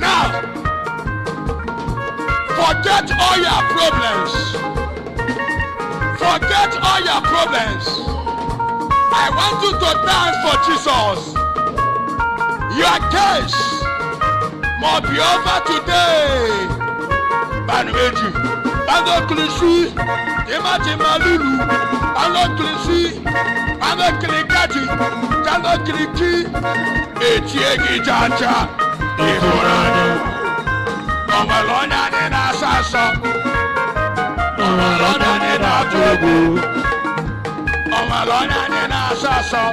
Now, forget all your problems. Forget all your problems. I want you to dance for Jesus. Your case must be over today. Banweji, Bano Klisi, Jima Lulu, Bano Klisi, Bano Klikati, Bano Kliki. Etiegi jaja, Iforani. Omelonya ni na saso. Omelonya ni na tubu. Omelonya ni na saso.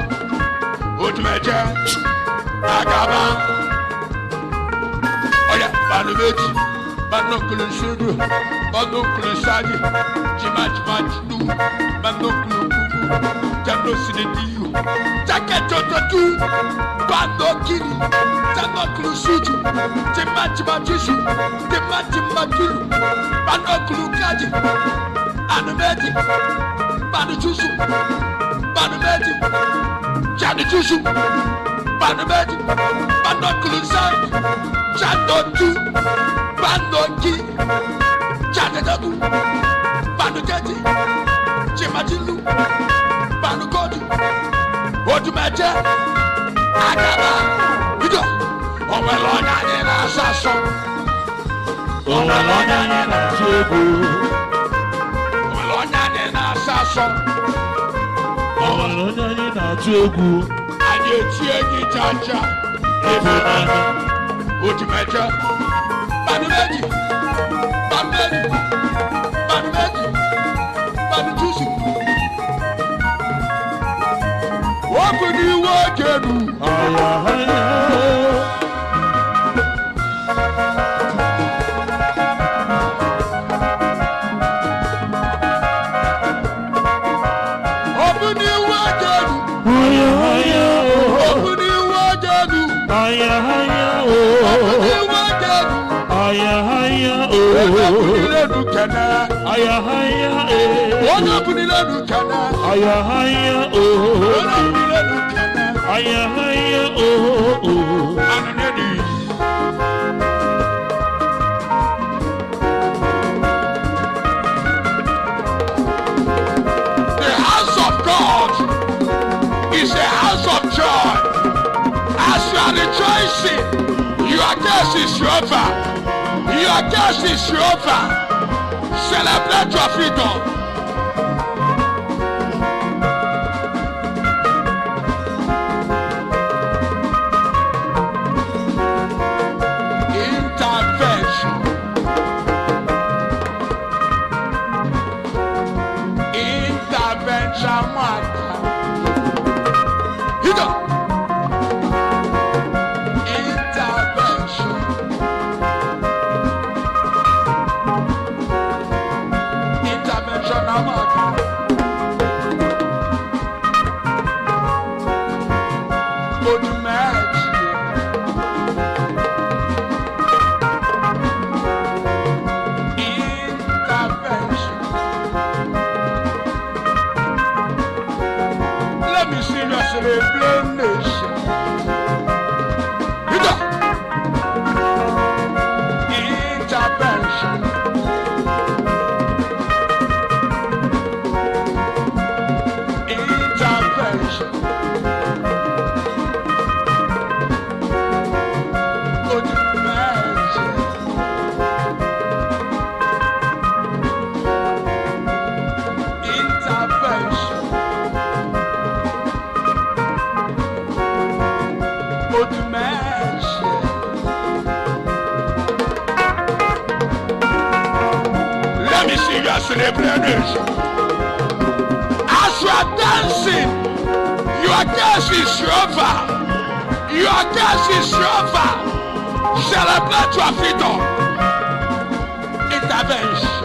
Odumeje, Agaba. Oya, Banumeji, Bano Kulusudu, Bano Kulusadi, Jima Jidu, Bano Kulukubu, Jano Sidiyu, Jaketototu. Bando kiri, Jano Kulusuju, Jima Jisu, Jima Jilu, Bando Kulukadi, Odumeje, Bando Jusu, Banumeji, Jano Jusu, Banubedi, Banokulusan, Chanotu, Banoki, Chanetaku, Banuketi, Chimatilu, Banukodu, Odumeje, Agaba, Ido, Omelonya Nina Sasso, Omelonya Nina Chibu, Omelonya Nina Sasso, Omelonya Nina Chibu, Ayetieni Jaja, Ebenana, Odumeje, Banubedi, Banubedi, Banubedi, Banutusi. Open you again. Open you again. Open you again. The house of God is a house of joy. As you are rejoicing, your guest is over. Your guest is over. Celebrate your freedom. Intervention. Intervention matter. Intervention. Intervention matter. Odumeje. Intervention. Let me seriously blame nation. Intervention. Intervention. Odumeje. Intervention. Odumeje. Let me see your celebration. As you are dancing, your guest is over. Your guest is over. Celebrate your freedom. Intervention.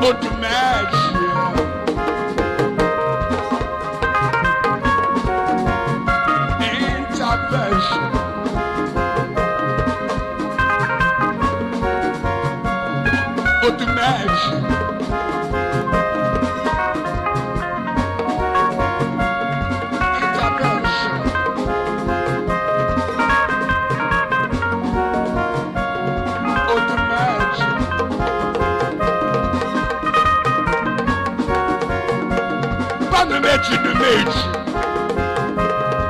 Odumeje. Intervention. Odumeje. Intervention. Odumeje. Banumeje no meji.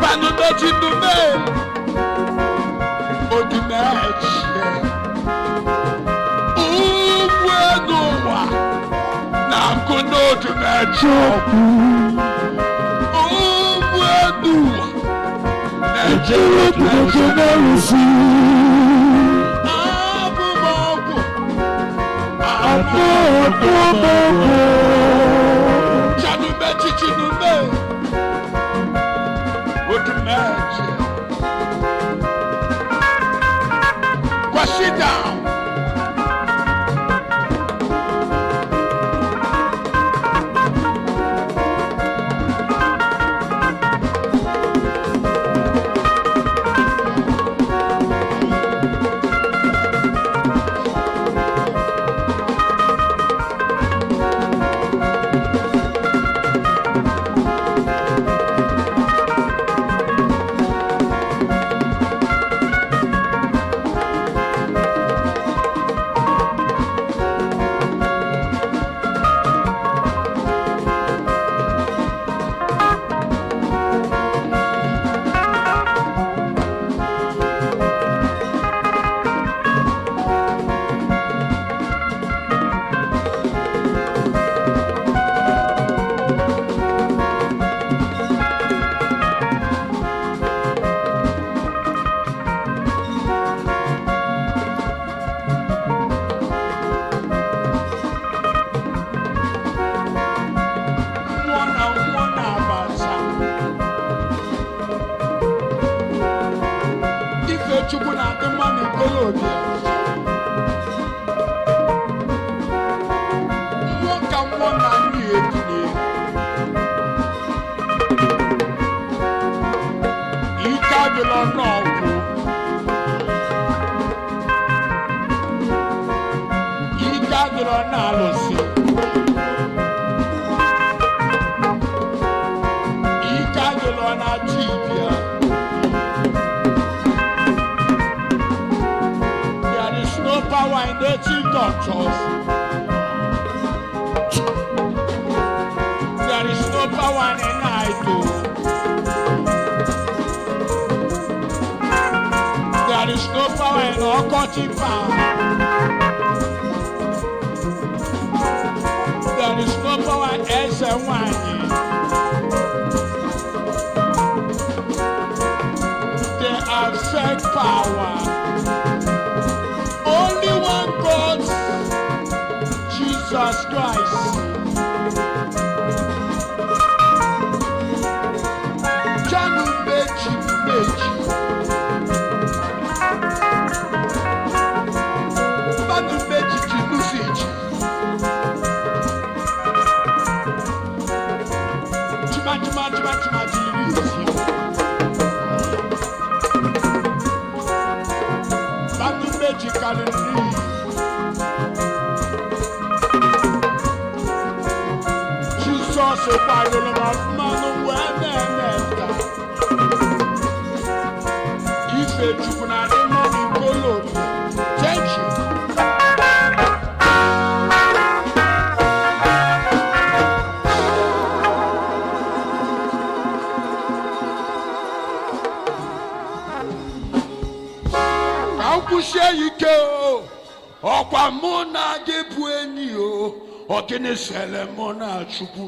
Banumeje no meji. Odumeje. Uwenuwa na nkono Odumeje. Uwenuwa na Odumeje. Abumogu. Abumogu. Chanumeje chinume. Odumeje. Go sit down. adịrọ n'alụsị. Ike adịrọ na dibịa. There is no power in native doctors. There is no power in idol. There is no power in occult power. There is no power in Ezewanye. They are fake power. Only one God, Jesus Christ. Janu meji meji. Banu meji jinuseji. Jima jirisi. Banu meji kalori. Jesus ekwarele manu wene neta. Ife chukwu na imo ikolobi. Thank you. Kankwusie ike o, ọkwa mụ na gị bụ enyi o, ọ gịnị sele mụ na Chukwu.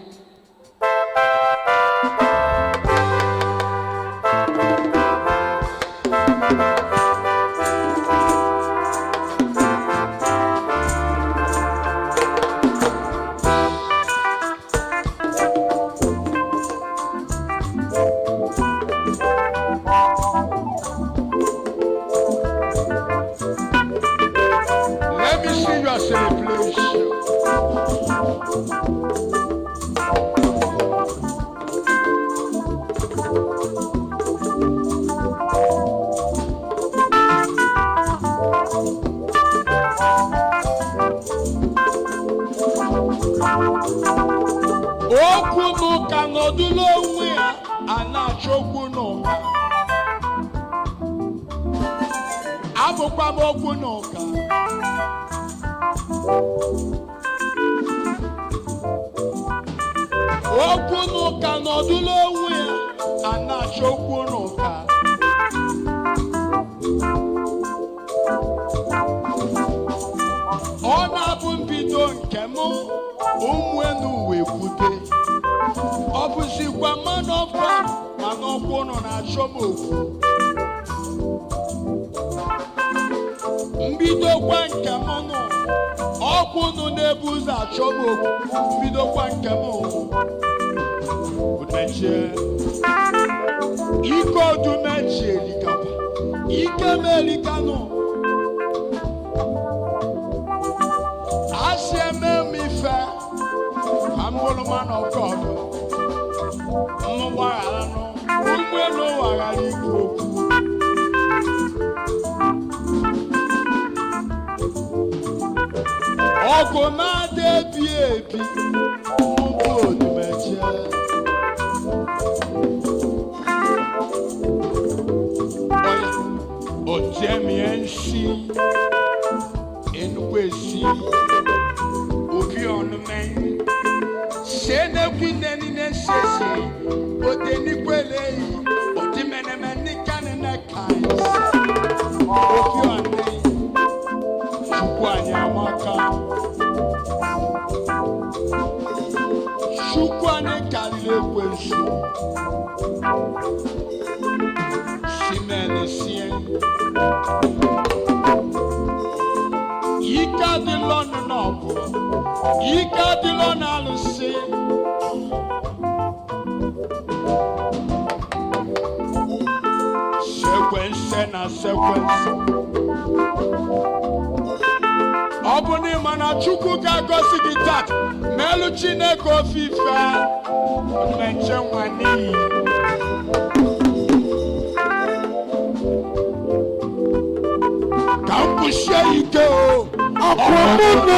Let me see your celebration. Okwu n'ụka nọdụlụ onwe ya a na-achọ okwu n'ụka. Abụkwa m okwu n'ụka. Okwu n'ụka nọdụlụ onwe ya a na-achọ okwu n'ụka. Ọ na-abụ mbido nke m ụmụ enu wee kwute. Ọ bụzikwa man of God mana ọkwa ụnụ na-achọ m okwu. Mbidokwa nke m nụ ọkwa ụnụ na-ebu ụzọ achọ m okwu. Mbidokwa nke m Odumeje. Ike Odumeje elikapa. Ike m elikanụ. Asị eme m ife. I'm going man of God. I'm waghara nụ. Ụgbọelu waghara ikwu okwu. Ọgụ na-adị ebi ebi. Mbụ Odumeje. Otiemie nsi. Enugwu esi. Obi ọnụme. Sene kwineni nesese. Odeni kwele. Odimeneme nikane nekai. Obi ọnụme. Chukwu anyị amaka. Chukwu anyị karịrị ekwensu. Simene sie. Ike adịlọ n'ọgụ. Ike adịlọ n'alụsị. Sekwense na sekwense. Ọ bụ n'ịma na Chukwu ga-agọzi gị taa, meelu Chineke ofufe. Odumeje nwa n'iyi. Ka m kwụsie ike o. Ọkwa mụ na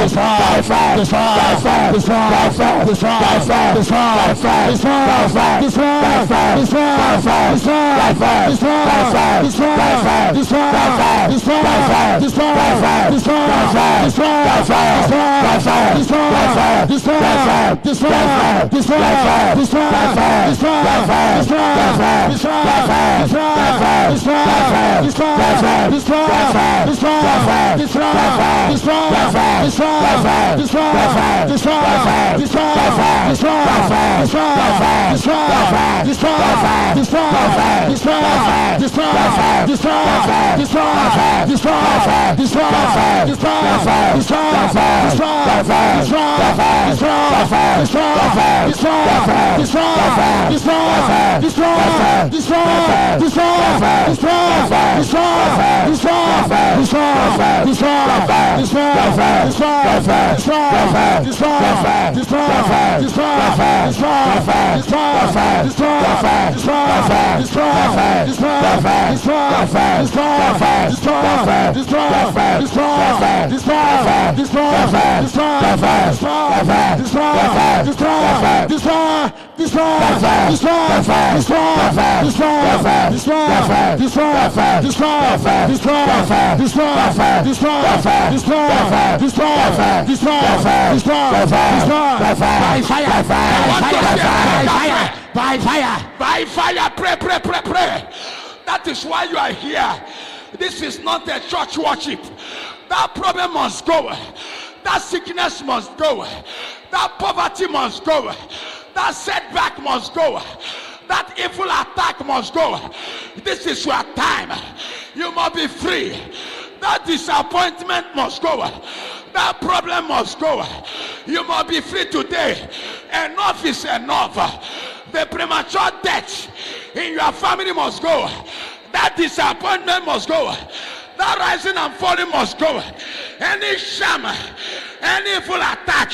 By fire. By fire. Pray, pray, pray, pray. That is why you are here. This is not a church worship. That problem must go. That sickness must go. That poverty must go. That setback must go. That evil attack must go. This is your time. You must be free. That disappointment must go. That problem must go. You must be free today. Enough is enough. The premature death in your family must go. That disappointment must go. That rising and falling must go. Any sham, any evil attack,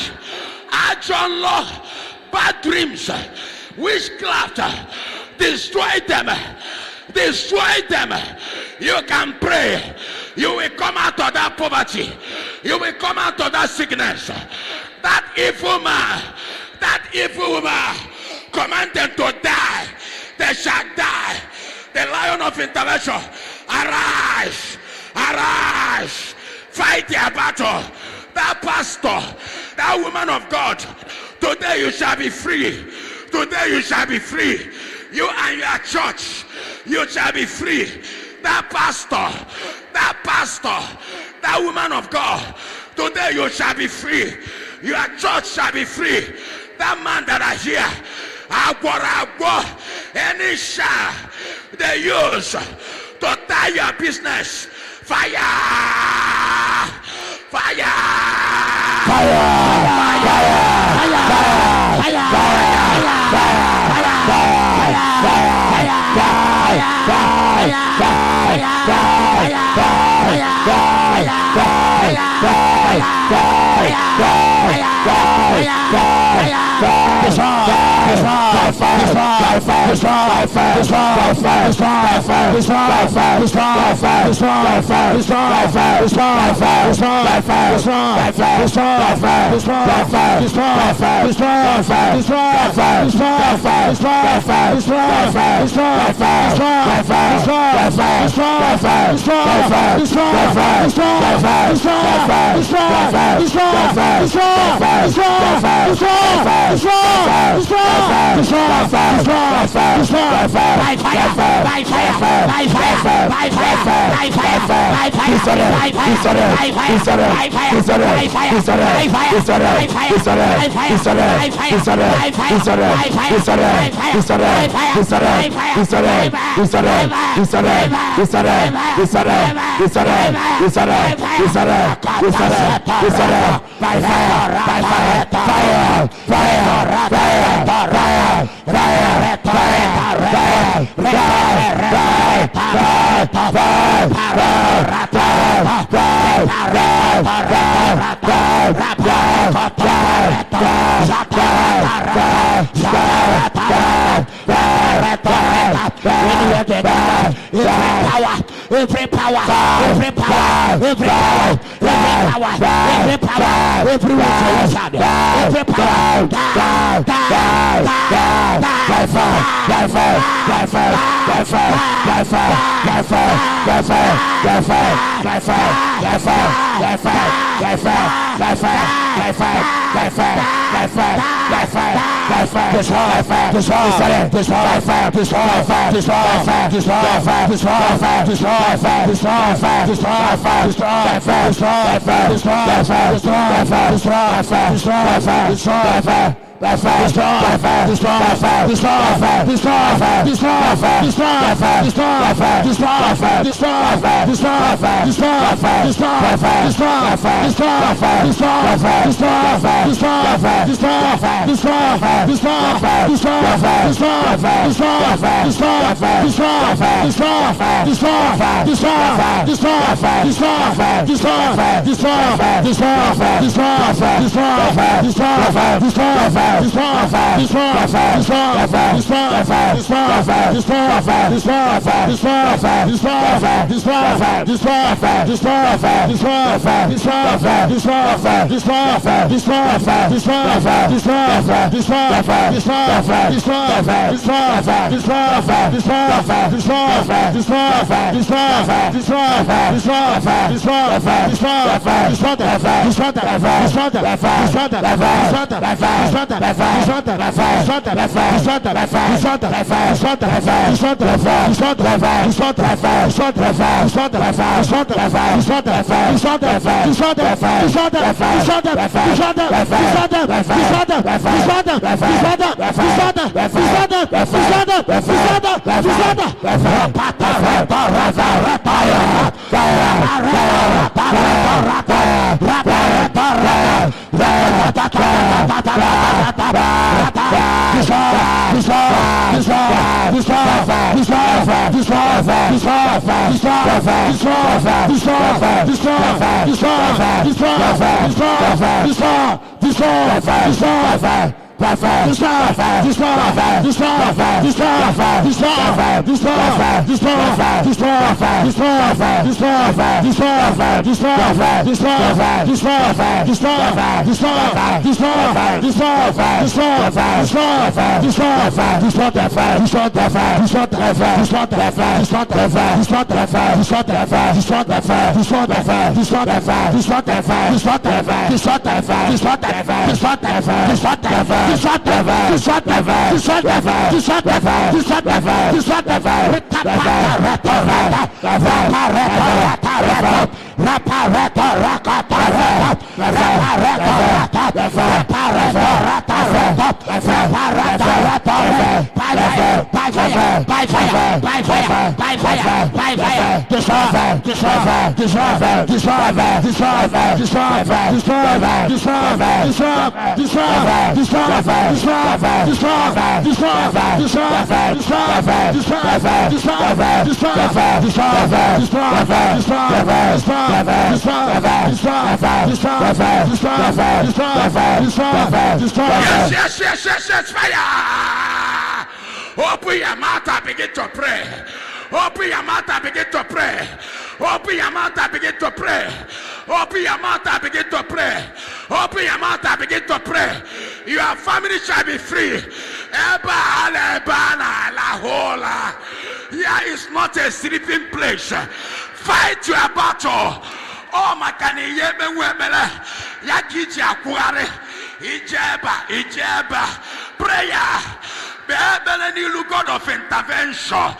action law, bad dreams, witchcraft, destroy them. Destroy them. You can pray. You will come out of that poverty. You will come out of that sickness. That evil man, that evil woman, command them to die. They shall die. The Lion of Intervention, arise, arise, fight their battle. That pastor, that woman of God, today you shall be free. Today you shall be free. You and your church, you shall be free. That pastor, that woman of God, today you shall be free. Your church shall be free. That man that are here, any shall they use to tie your business. Fire! Fire! Every power, Yes, fire. Open your mouth and begin to pray. Open your mouth and begin to pray. Open your mouth and begin to pray. Open your mouth and begin to pray. Open your mouth and begin to pray. Your family shall be free. Here is not a sleeping place. Fight your battle. Oh my God, Ijeba, prayer. God of intervention,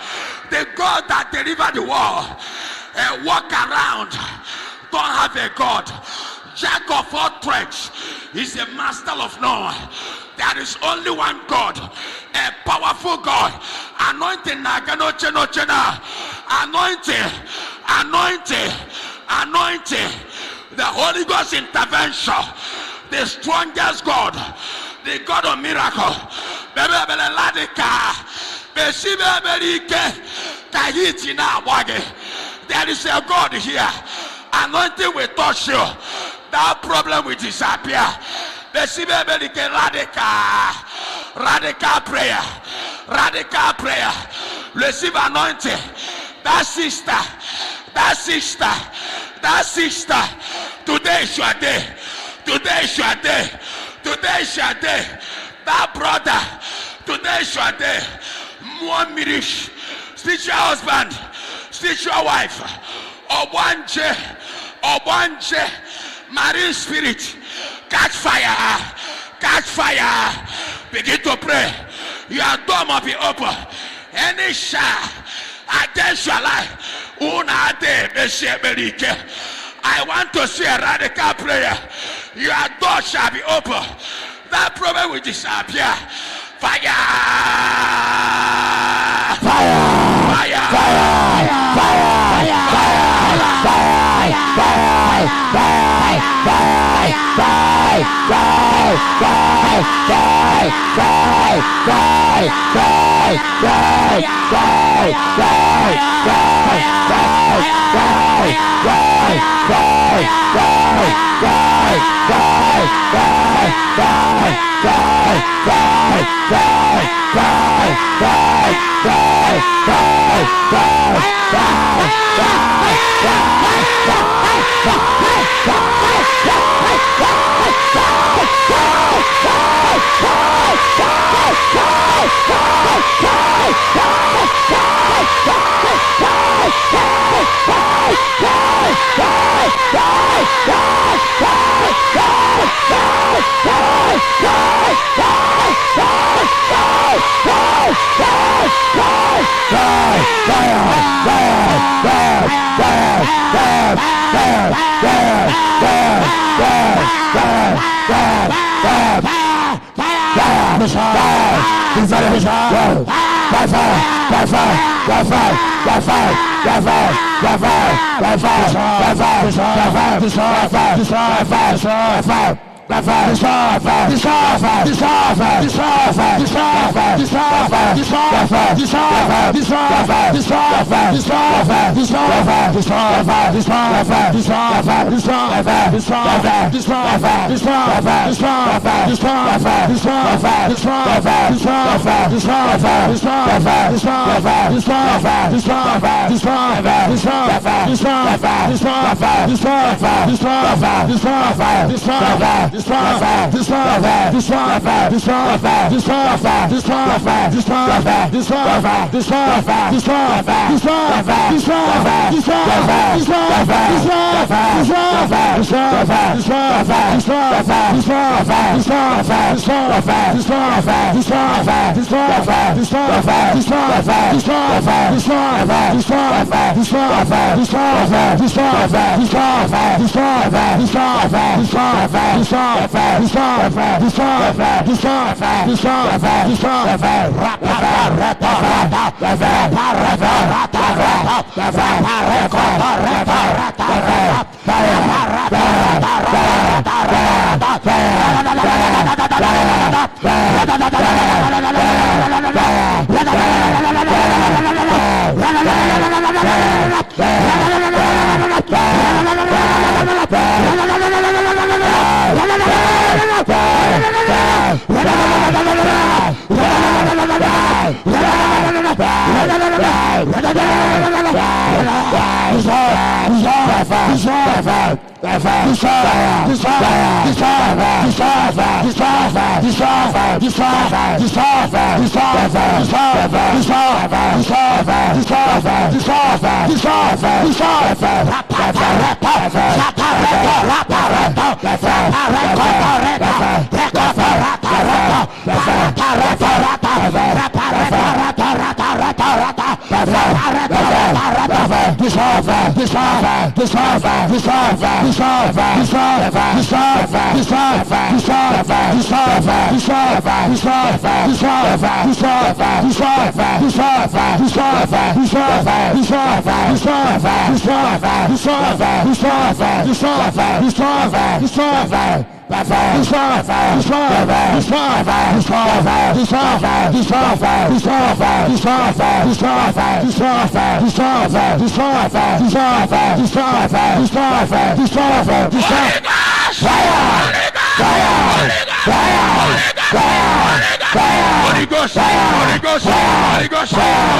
the God that delivered the world. Walk around, don't have a God. Jack of all trades is a master of none. There is only one God, a powerful God. Anointing, anointing. The Holy Ghost intervention, the strongest God, the God of miracle. There is a God here. Anointing will touch you. That problem will disappear. Radical prayer. Receive anointing. That sister Today is your day. Today is your day. Today is your day. That brother, today is your day. More mirish, spiritual husband, spiritual wife, Obanje, marine spirit, catch fire, catch fire. Begin to pray. Your door must be open. Any shot against your life, I want to see a radical prayer. Your door shall be open. That problem will disappear. Fire! Fire! Fire!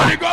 Holy Ghost,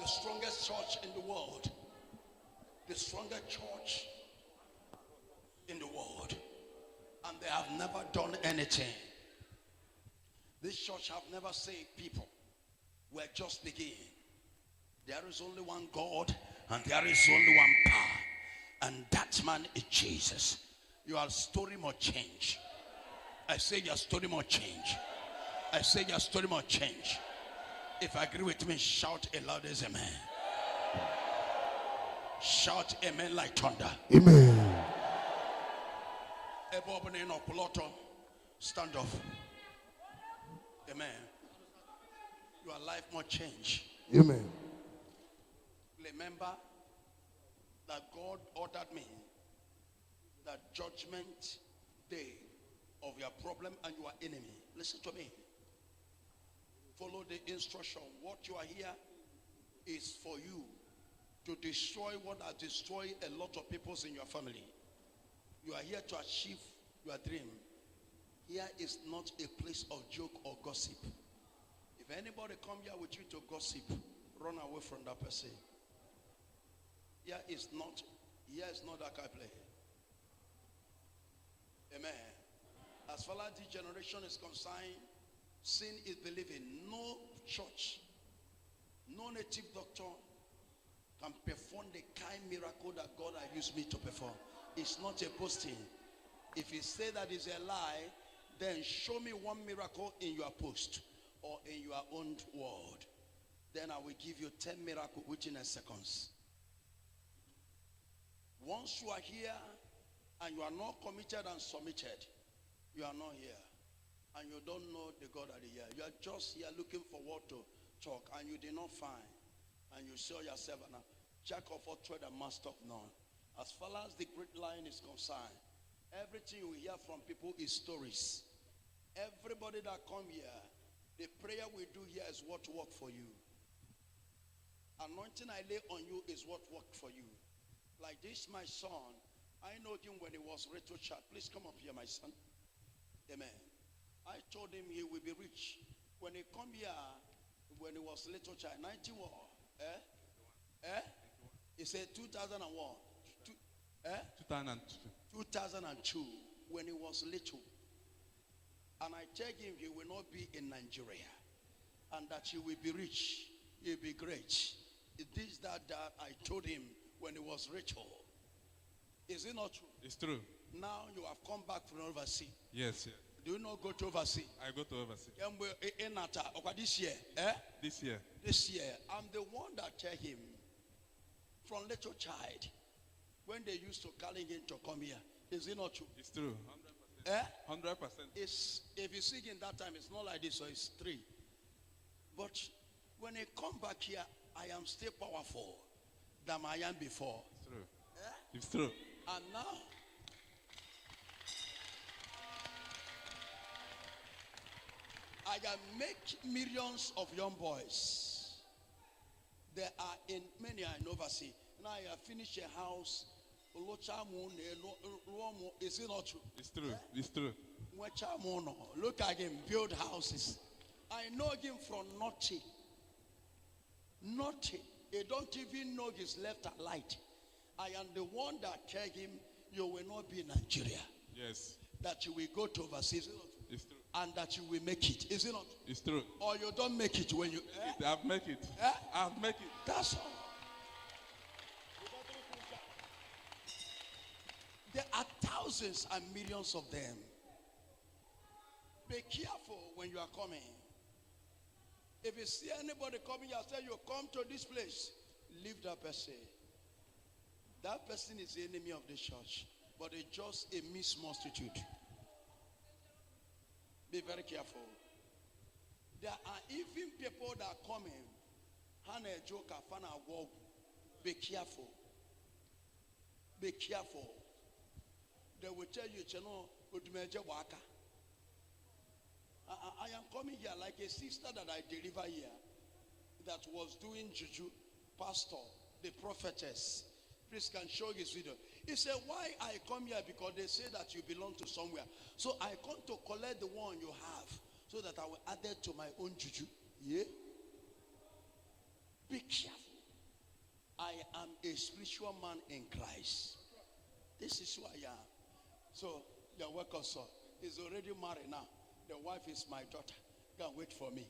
strongest church in the world. The strongest church in the world. And they have never done anything. This church have never saved people. We're just beginning. There is only one God and there is only one power. And that man is Jesus. Your story must change. I say your story must change. I say your story must change. If you agree with me, shout a loud as amen. Shout amen like thunder. Amen. Stand up. Amen. Your life must change. Amen. Remember that God ordered me that judgment day of your problem and your enemy. Listen to me. Follow the instruction. What you are here is for you to destroy what has destroyed a lot of people in your family. You are here to achieve your dream. Here is not a place of joke or gossip. If anybody come here with you to gossip, run away from that person. Here is not that kind of place. Amen. As far as this generation is concerned, sin is believing. No church, no native doctor can perform the kind miracle that God has used me to perform. It's not a posting. If you say that is a lie, then show me one miracle in your post or in your own word. Then I will give you 10 miracles within a seconds. Once you are here and you are not committed and submitted, you are not here. And you don't know the God of the year. You are just here looking for what to talk and you did not find. And you show yourself now, jack of all trade and master of none. As far as the great line is concerned, everything you hear from people is stories. Everybody that come here, the prayer we do here is what work for you. Anointing I lay on you is what worked for you. Like this, my son, I know him when he was little child. Please come up here, my son. Amen. I told him he will be rich. When he come here, when he was little child, 91. He said 2001. 2002, when he was little. And I tell him he will not be in Nigeria. And that he will be rich. He will be great. It is that I told him when he was little. Is it not true? It's true. Now you have come back from overseas. Yes, sir. Do you not go to overseas? I go to overseas. This year, This year. This year, I'm the one that tell him from little child, when they used to call him to come here, Is it not true? It's true. 100%. Eh? 100%. It's, if you sing in that time, it's not like this, so it's 3. But when I come back here, I am still powerful than I am before. It's true. Eh? It's true. And now, I can make millions of young boys. There are in many I oversee. Now I have finished a house. Is it not true? It's true. It's true. Look at him build houses. I know him from nothing. Nothing. He don't even know his left and right. I am the one that tell him you will not be in Nigeria. Yes. That you will go to overseas. It's true. And that you will make it. Is it not? It's true. Or you don't make it when you... I've make it. Eh? I've make it. That's all. There are thousands and millions of them. Be careful when you are coming. If you see anybody coming, you say you come to this place, leave that person. That person is the enemy of the church, but it's just a mixed multitude. Be very careful. There are even people that are coming. Hana Joka, Fana Wog. Be careful. Be careful. They will tell you, Odumeje waka. I am coming here like a sister that I deliver here that was doing juju, pastor, the prophetess. Please can show his video. He said, why I come here? Because they say that you belong to somewhere. So I come to collect the one you have so that I will add it to my own juju. Yeah? Be careful. I am a spiritual man in Christ. This is who I am. So, you're welcome, sir. He's already married now. The wife is my daughter. Go and wait for me.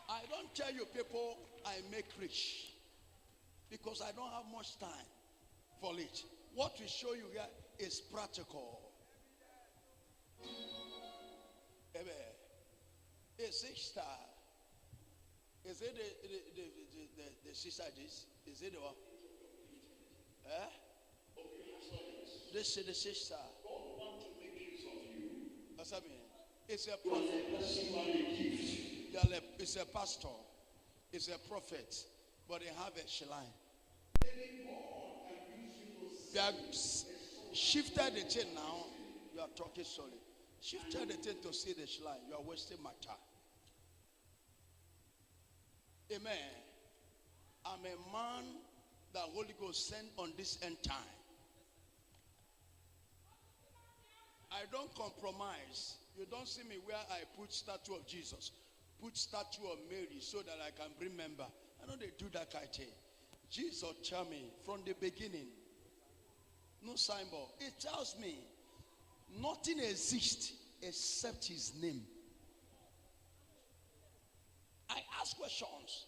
I don't tell you people I make rich because I don't have much time for it. What we show you here is practical. A sister. Is it the sister this? Is it the one? Eh? This is the sister. God wants to make use of you. What's that mean? It's a prophet. It's a pastor. It's a prophet. But they have a shrine. They have shifted the thing now. You are talking solid. Shifted the thing to see the shrine. You are wasting my time. Amen. I'm a man that Holy Ghost sent on this end time. I don't compromise. You don't see me where I put statue of Jesus, put statue of Mary so that I can remember. I know they do that kind of thing. Jesus tell me from the beginning, no symbol. It tells me nothing exists except his name. I ask questions,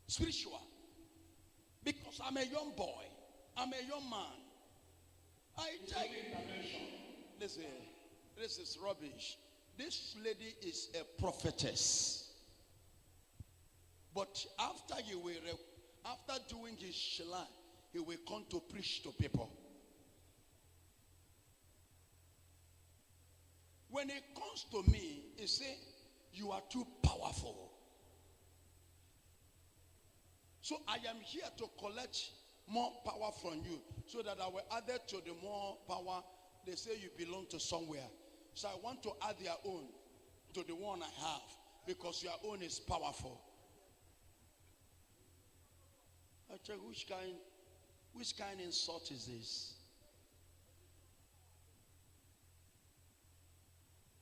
spiritual, because I'm a young boy, I'm a young man. I tell you, listen, this is rubbish. This lady is a prophetess. But after doing his shalom, he will come to preach to people. When it comes to me, he say, you are too powerful. So I am here to collect more power from you so that I will add it to the more power. They say you belong to somewhere. So I want to add their own to the one I have because your own is powerful. I tell you, which kind of insult is this?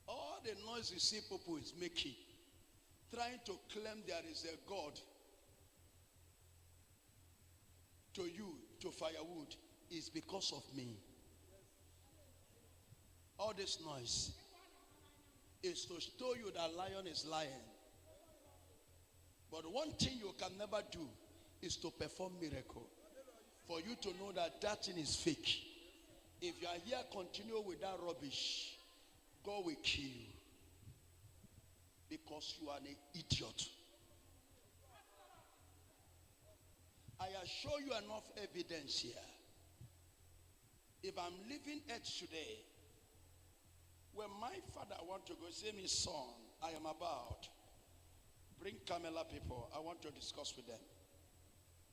All the noise you see people is making, trying to claim there is a God to you, to firewood, is because of me. All this noise is to show you that lion is lying. But one thing you can never do is to perform miracle. For you to know that that thing is fake. If you are here, continue with that rubbish, God will kill you. Because you are an idiot. I show you enough evidence here. If I'm leaving earth today, when my father want to go, say, me son, I am about. Bring Camela people. I want to discuss with them.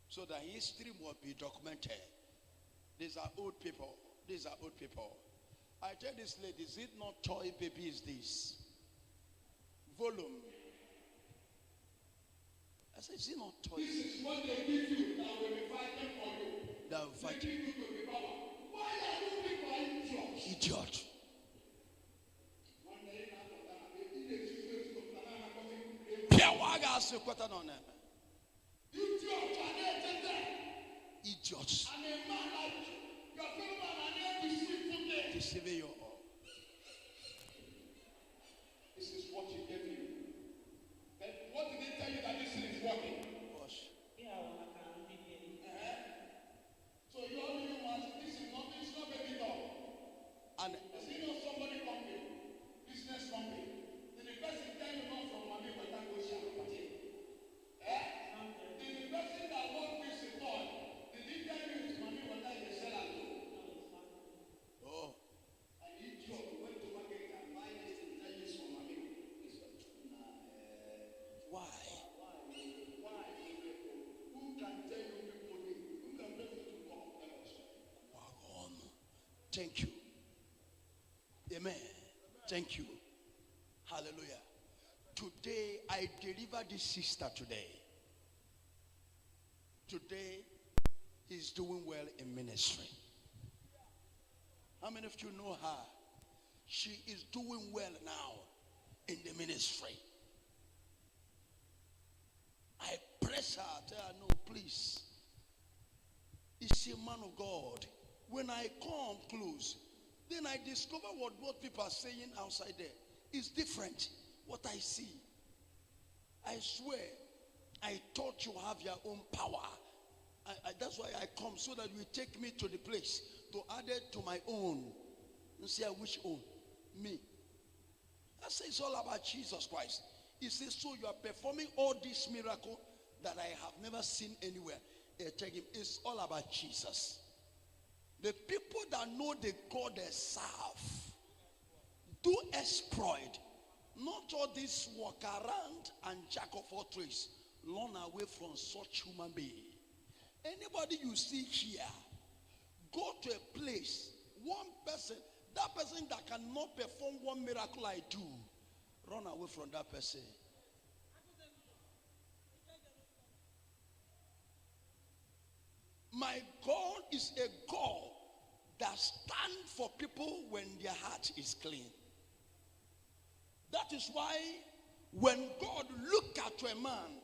So that history will be documented. These are old people. These are old people. I tell this lady, is it not toy baby is this? Volume. I said, is it not toy? This is what they give you that will be fighting for you. That will fight you. Why are you people idiots? Idiot. Idiots. Deceiving you all. This is what you gave you. But what did they tell you that this thing is working? Gosh. So you only want this is not baby doll. And is it not somebody company? Business company. Did the person tell you not from mommy but that goes share party? Did the person that won't fix the toy? Did he tell you it's mommy but that you sell it? Oh. And each of you went to market and buy this and tell you it's for mommy. Why? Why? Who can tell you people who can tell you to come? Thank you. Amen. Thank you. Hallelujah. Today, I deliver this sister today. Today, he's doing well in ministry. How many of you know her? She is doing well now in the ministry. I press her, tell her, no, please. Is she a man of God? When I come close, then I discover what people are saying outside there is different. What I see. I swear, I thought you have your own power. That's why I come, so that you take me to the place to add it to my own. You see, which own? Me. I say it's all about Jesus Christ. He says, so you are performing all this miracle that I have never seen anywhere. Check him. It's all about Jesus. The people that know the God they serve do exploit. Not all this walk around and jack of all trades. Run away from such human being. Anybody you see here, go to a place, one person, that person that cannot perform one miracle I do, run away from that person. My God is a God that stands for people when their heart is clean. That is why when God look at a man,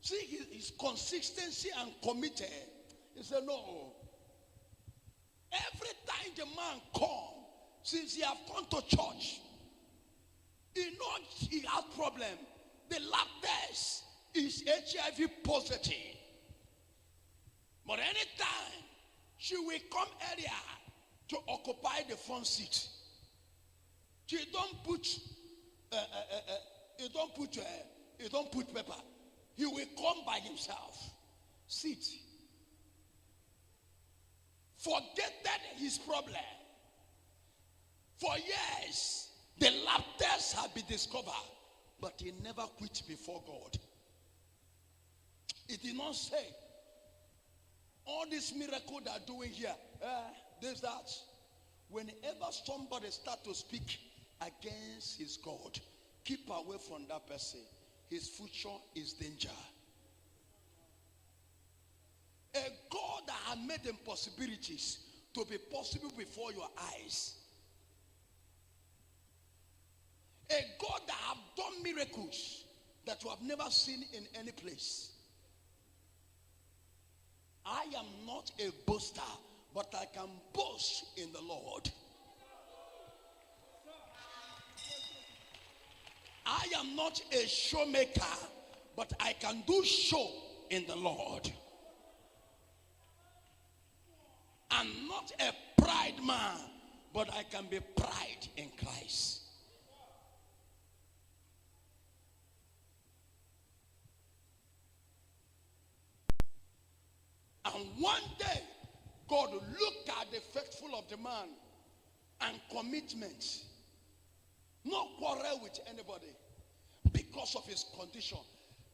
see his consistency and committed, he said, no. Every time the man come, since he have gone to church, he knows he has problem. The last is HIV positive. But anytime she will come earlier to occupy the front seat, she don't put pepper. He will come by himself. Sit. Forgetted his problem. For years, the lab tests have been discovered, but he never quit before God. He did not say, all this miracle they are doing here, there's that. Whenever somebody start to speak against his God, keep away from that person. His future is danger. A God that has made impossibilities to be possible before your eyes. A God that has done miracles that you have never seen in any place. I am not a boaster, but I can boast in the Lord. I am not a showmaker, but I can do show in the Lord. I'm not a pride man, but I can be pride in Christ. one day, God looked at the faithful of the man and commitment. No quarrel with anybody because of his condition.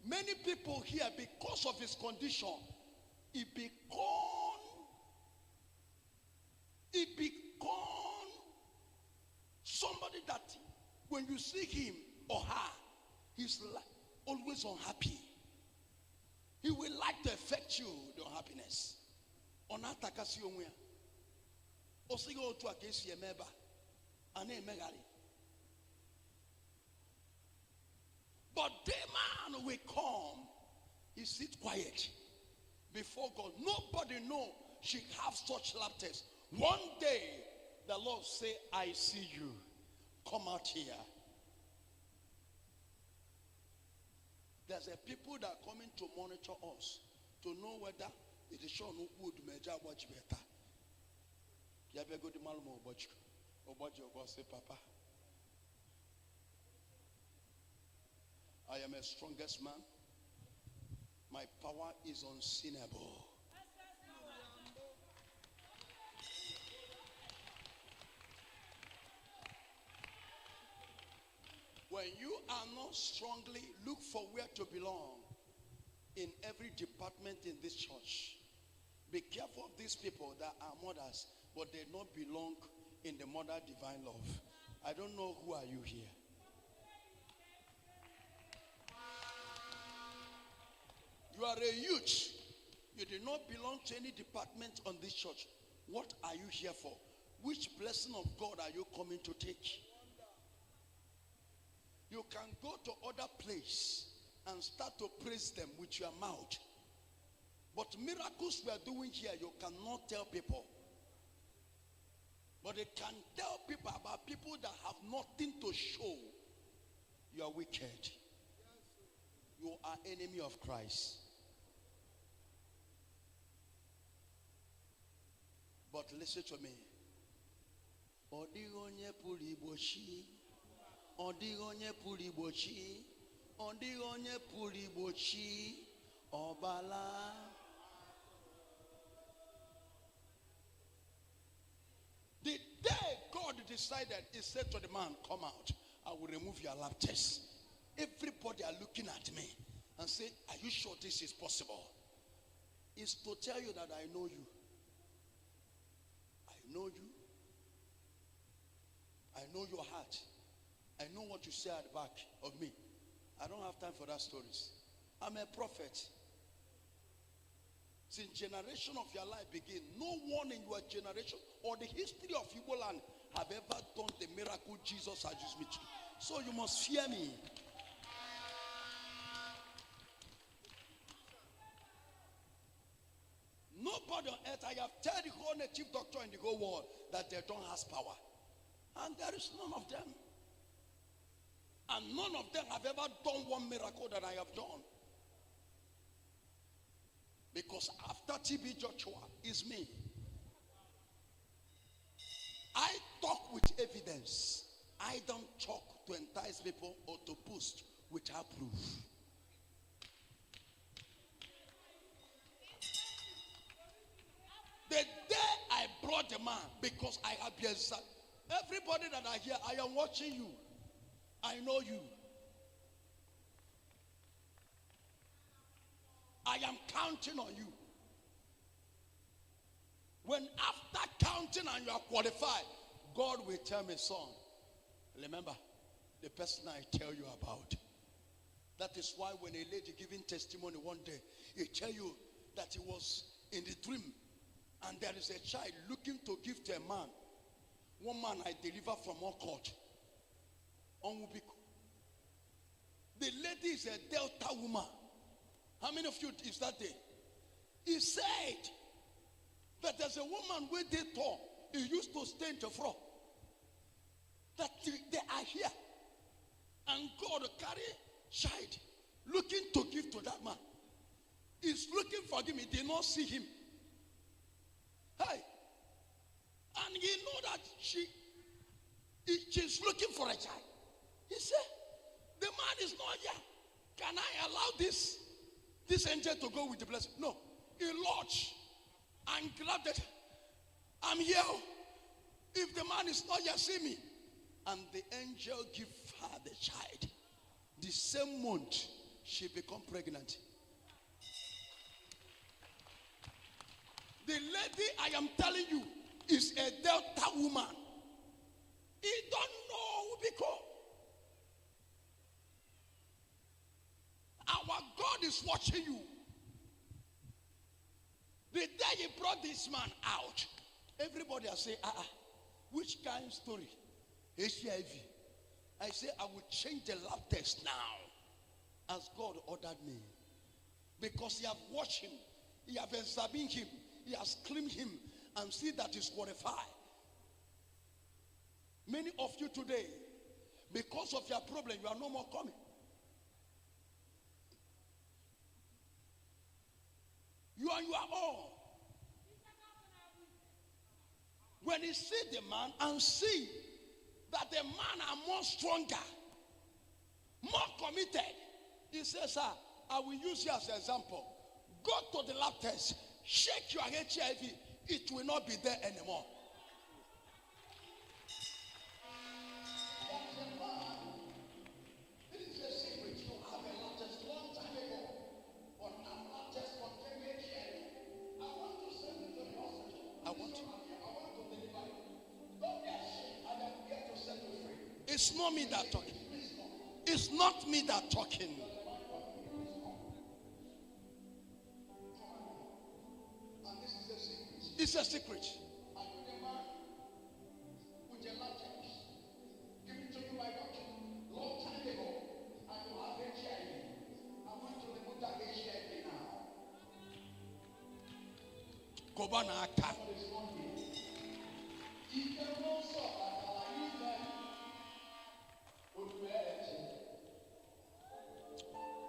Many people here, because of his condition, he become somebody that when you see him or her, he's like always unhappy. He will like to affect you, the unhappiness. Onatakasi onwe. Osigo otu akesi emeba. Ane emegari. But the man will come, he sit quiet before God. Nobody know she have such laughters. One day, the Lord say, I see you. Come out here. There's a people that are coming to monitor us to know whether it is sure no Odumeje watch better. You ever go to Malmo watch or watch your boss say, Papa, I am a strongest man. My power is unseenable. When you are not strongly, look for where to belong in every department in this church. Be careful of these people that are mothers, but they don't belong in the mother divine love. I don't know who are you here. You are a youth. You do not belong to any department on this church. What are you here for? Which blessing of God are you coming to take? You can go to other place and start to praise them with your mouth. But miracles we are doing here, you cannot tell people. But they can tell people about people that have nothing to show. You are wicked. You are enemy of Christ. But listen to me. Odigonye puliboshi. Odigonye puliboshi. Odigonye puliboshi. Obala. The day God decided, he said to the man, come out. I will remove your lab test. Everybody are looking at me and say, are you sure this is possible? It's to tell you that I know you. I know you. I know your heart. I know what you say at the back of me. I don't have time for that stories. I'm a prophet. Since generation of your life begin, no one in your generation or the history of Igbo land have ever done the miracle Jesus has used me to. So you must fear me. Nobody on earth, I have told the whole native doctor in the whole world that they don't have power. And there is none of them. And none of them have ever done one miracle that I have done. Because after TB Joshua is me. I talk with evidence. I don't talk to entice people or to boost without proof. The day I brought the man, because I have been sad. Everybody that are here, I am watching you. I know you. I am counting on you. When after counting and you are qualified, God will tell me, son, remember the person I tell you about. That is why when a lady giving testimony one day, he tell you that he was in the dream and there is a child looking to give to a man. One man I deliver from one court. The lady is a Delta woman. How many of you is that day? He said that there's a woman with the tall. He used to stay in the front. That they are here. And God carry child looking to give to that man. He's looking for him. He did not see him. Hey. And he know that she's looking for a child. He said, the man is not here. Can I allow this angel to go with the blessing? No. He lodged And grabbed it. I'm here. If the man is not here, see me. And the angel give her the child. The same month, she become pregnant. The lady I am telling you is a Delta woman. He don't know who become. Our God is watching you. The day he brought this man out, everybody will say, which kind of story? HIV. I say, I will change the lab test now, as God ordered me. Because he have watched him, he have examined him, he has cleaned him, and see that he's qualified. Many of you today, because of your problem, you are no more coming. You are all. When he see the man and see that the man are more stronger, more committed, he says, sir, I will use you as an example. Go to the lab test, shake your HIV, it will not be there anymore. It's not me that talking. It's not me that talking. It's a secret.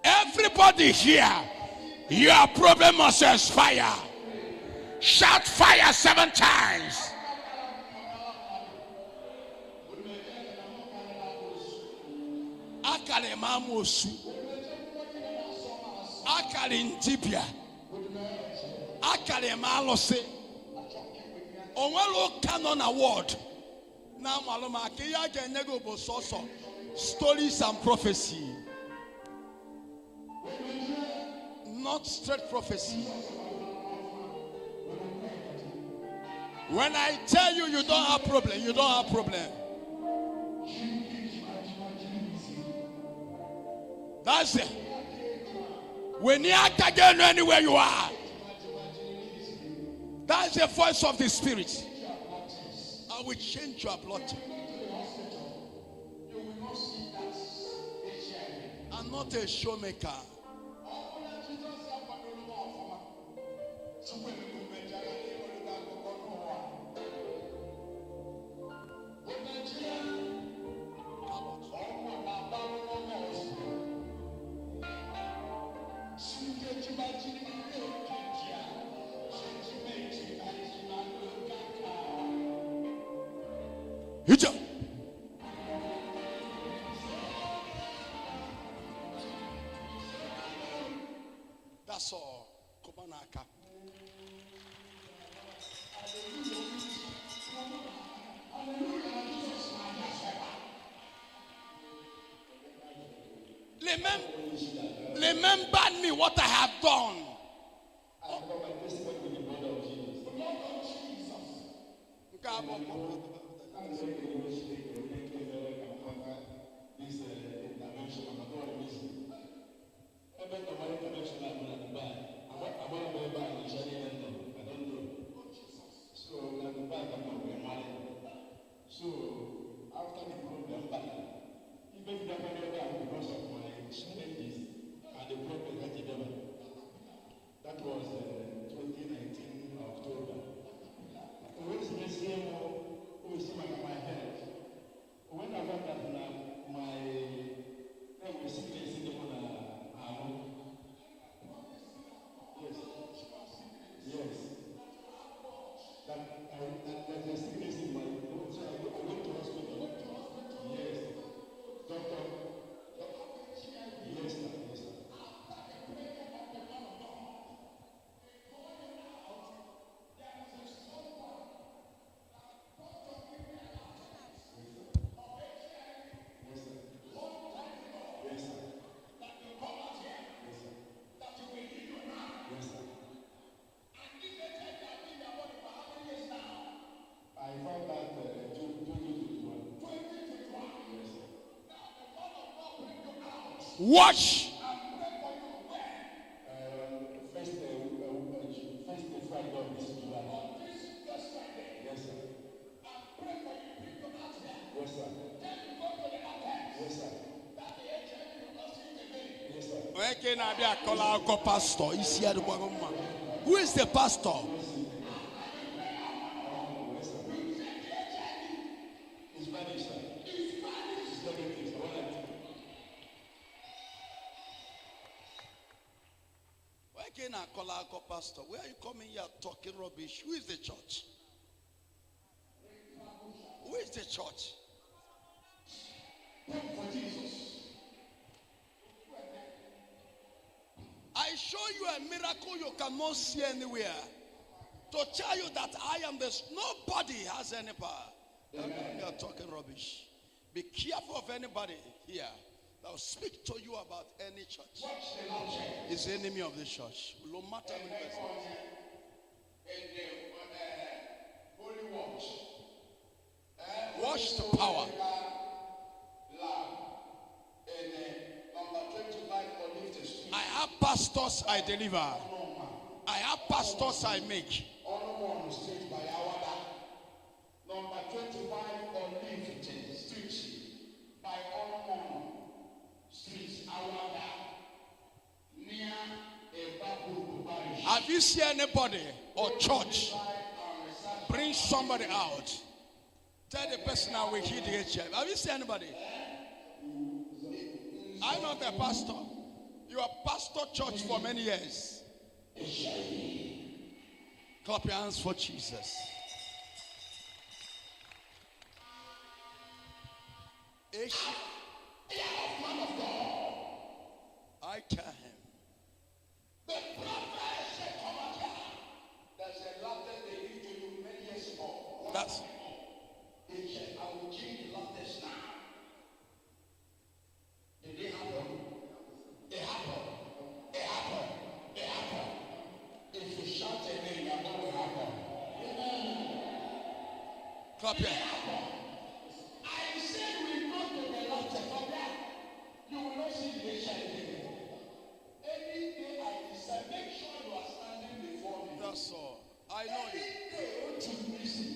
Everybody here, your problem must expire. Shout fire 7 times. Akale mamosu. Akale ntibia. Akale malose. Onwelo Canon Award. Now maloma keya genego bososo. Stories and prophecy. Not straight prophecy. When I tell you you don't have problem, you don't have problem. That's it. When you are again anywhere you are, that's the voice of the Spirit. I will change your blood. I'm not a showmaker. That's all. Kubanaka. Remember me what I have done. That was 2019 October. Who is my head? Watch. Pastor. Who is the pastor? Pastor, where are you coming here talking rubbish? Who is the church? Who is the church? I show you a miracle you cannot see anywhere. To tell you that I am this. Nobody has any power. You are talking rubbish. Be careful of anybody here that will speak to you about any church. Is the enemy of the church. No matter how many persons. Watch the power. I have pastors I deliver. I have pastors I make. Number 25 on Leafton Street by Onomon Street, Awada, near a Babu parish. Have you seen anybody or church bring somebody out? Tell the person I will hear the HF. Have you seen anybody? I'm not a pastor. You are pastor church for many years. Clap your hands for Jesus. I tell him. The prophet said, there's a letter they gave to you many years ago. That's they said, I will change the letters now. Did it happen? It happened. It happened. It happened. If you shout amen, you know what happened. Clap your hands. You will not see the HIV. Any day I decide, make sure you are standing before me. That's all. I know you. Any day you want to listen,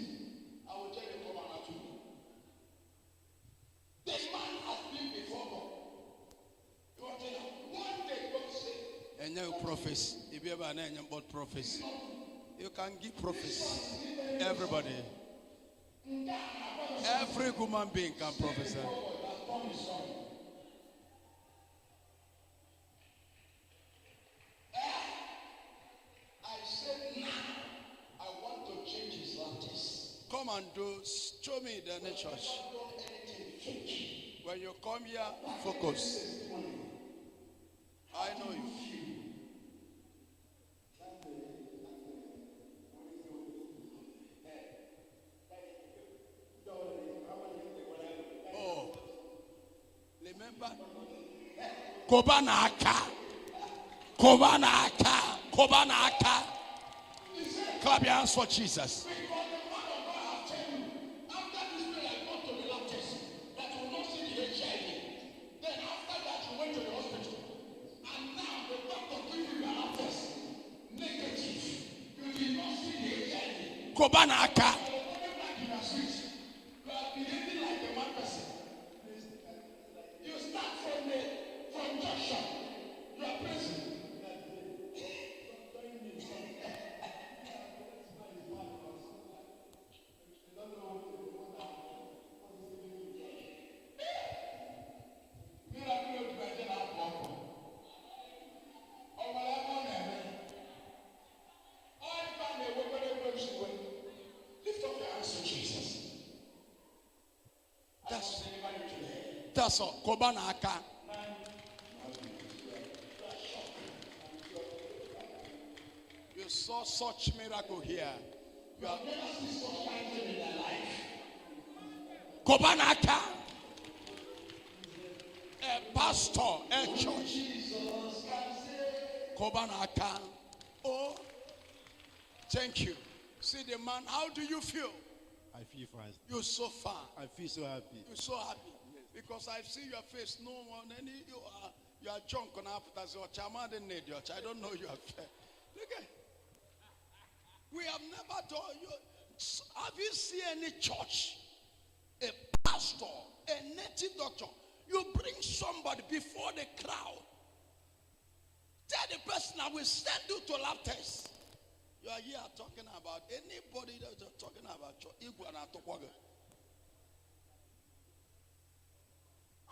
I will tell you come on to me. This man has been before God. You want to tell him, one day God said. And now prophecy. If you ever know about prophecy, you can give prophecy. Everybody. Every human being can prophesy. Come and show me the church. When you come here, focus. I know you. Oh, remember? Kobanaka. Clap your hands for Jesus. Kobanaka. You start from Joshua. You are present. That's all. Kobanaka. You saw such miracle here. You have never seen such kind in their life. Kobanaka. A pastor, a church. Kobanaka. Oh, thank you. See the man. How do you feel? I feel fine. You're so far. I feel so happy. You're so happy. Because I see your face, no one, any you are You are drunk on after so I don't know you are fair. Look at. We have never told you. Have you seen any church, a pastor, a native doctor? You bring somebody before the crowd. Tell the person I will send you to lab test. You are here talking about anybody that is talking about church.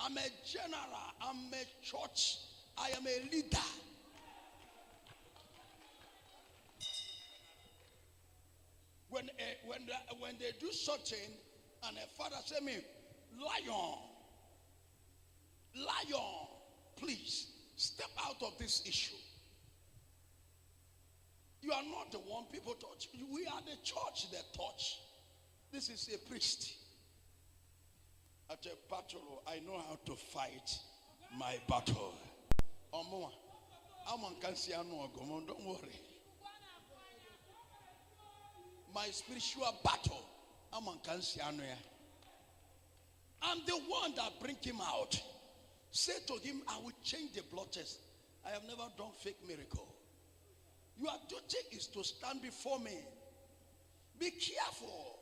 I'm a general. I'm a church. I am a leader. When they do something and a father say me, lion, please step out of this issue. You are not the one people touch. We are the church that touch. This is a priest. At a battle, I know how to fight my battle. Don't worry. My spiritual battle, I'm the one that bring him out. Say to him, I will change the blood test. I have never done fake miracle. Your duty is to stand before me. Be careful.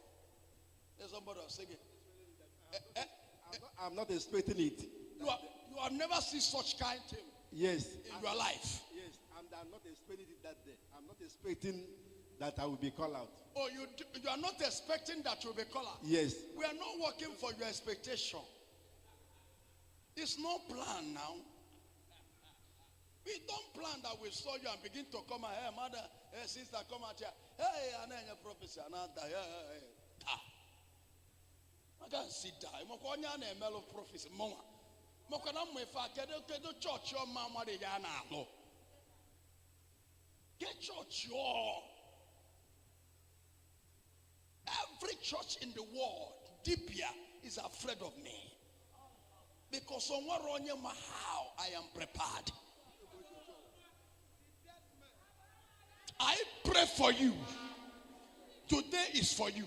There's somebody saying, I'm not expecting it. You have never seen such kind thing. Yes. In your life. Yes, and I'm not expecting it that day. I'm not expecting that I will be called out. Oh, you are not expecting that you'll be called out? Yes. We are not working for your expectation. It's no plan now. We don't plan that we saw you and begin to come out. Hey, mother, hey, sister, come out here. Hey, I know your prophecy. I can't sit down. I'm going to mellow prophecy. Mama. Church your mama de yana. Get church your. Every church in the world, deep here, is afraid of me. Because on what how I am prepared. I pray for you. Today is for you.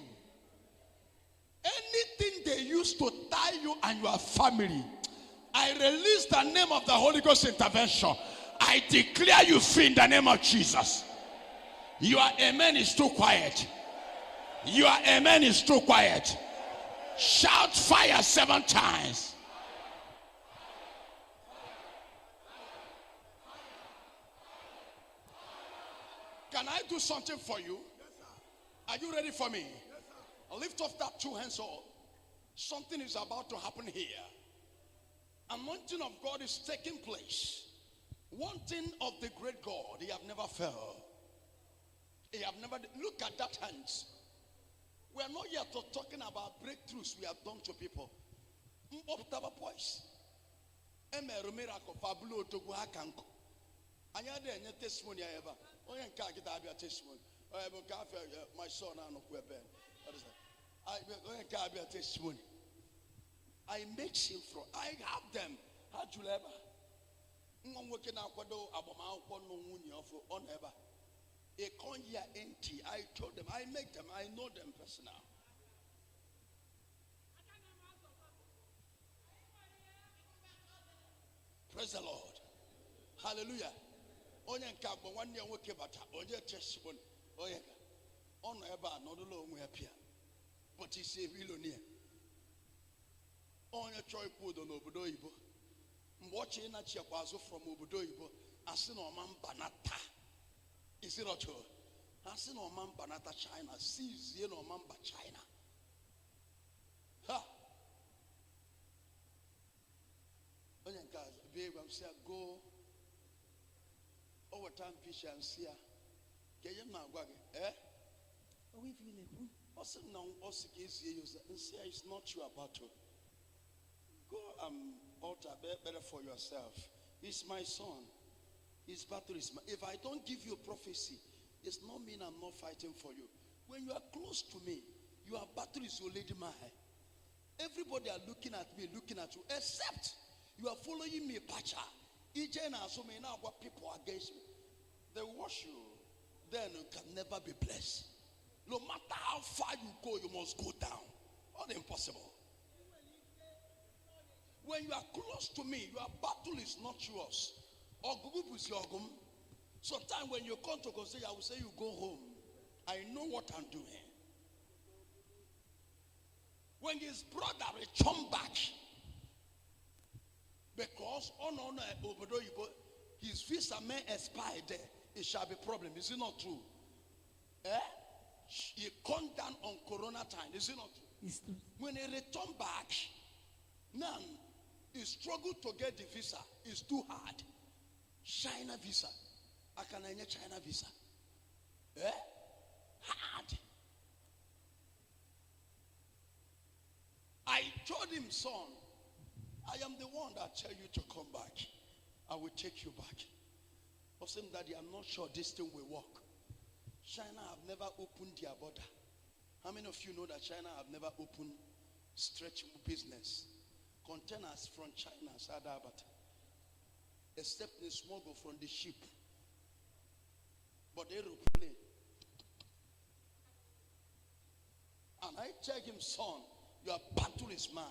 Anything they used to tie you and your family, I release the name of the Holy Ghost intervention. I declare you free in the name of Jesus. Your amen is too quiet. Your amen is too quiet. Shout fire 7 times. Can I do something for you? Are you ready for me? Lift up that 2 hands up. Something is about to happen here. Anointing of God is taking place. One thing of the great God, he have never failed. He have never, look at that hands. We are not yet talking about breakthroughs we have done to people. Boys. Miracle fabulo to go hakanko. Anya de any testimony ever. Onye nka kita abia testimony. My son no kweben. What is that? Onye nka abia testimony. I make him from. I have them. How do you ever? Working out aboma no wuni of on ever. A con year empty. I told them. I make them. I know them personal. Praise the Lord. Hallelujah. Onye nka agbo nwanne ya nwoke bata onye testimony onye ka ono eba no do lo onwe apia but he's a billionaire onye choi pudo no obodo oyibo mgbochi na chiakwazo from obodo oyibo asi na oma mbanata isi rocho asi na oma mbanata China sizie na oma mba China ha onye nka be gwam say go over time fish and see get na gwage we feel also now also is it's not your battle. Go altar better for yourself. It's my son. His battle is my, if I don't give you prophecy, it's not mean I'm not fighting for you. When you are close to me, your battle is already mine. Everybody are looking at me, looking at you, except you are following me, Pacha. So many now what people against me. They wash you, then you can never be blessed. No matter how far you go, you must go down. Not impossible. When you are close to me, your battle is not yours. Ogugub is your gum. Sometimes when you come to consider, I will say you go home. I know what I'm doing. When his brother returned back, because his visa may expire there, it shall be problem. Is it not true? He come down on Corona time. Is it not true? It's true. When he returned back, now he struggled to get the visa. It's too hard. China visa. I can get China visa. Hard. I told him, son, I am the one that tell you to come back. I will take you back. I said, Daddy, I'm not sure this thing will work. China have never opened their border. How many of you know that China have never opened stretch business? Containers from China, Sadabata, except the smuggle from the ship. But aeroplane. And I tell him, son, your battle is mine.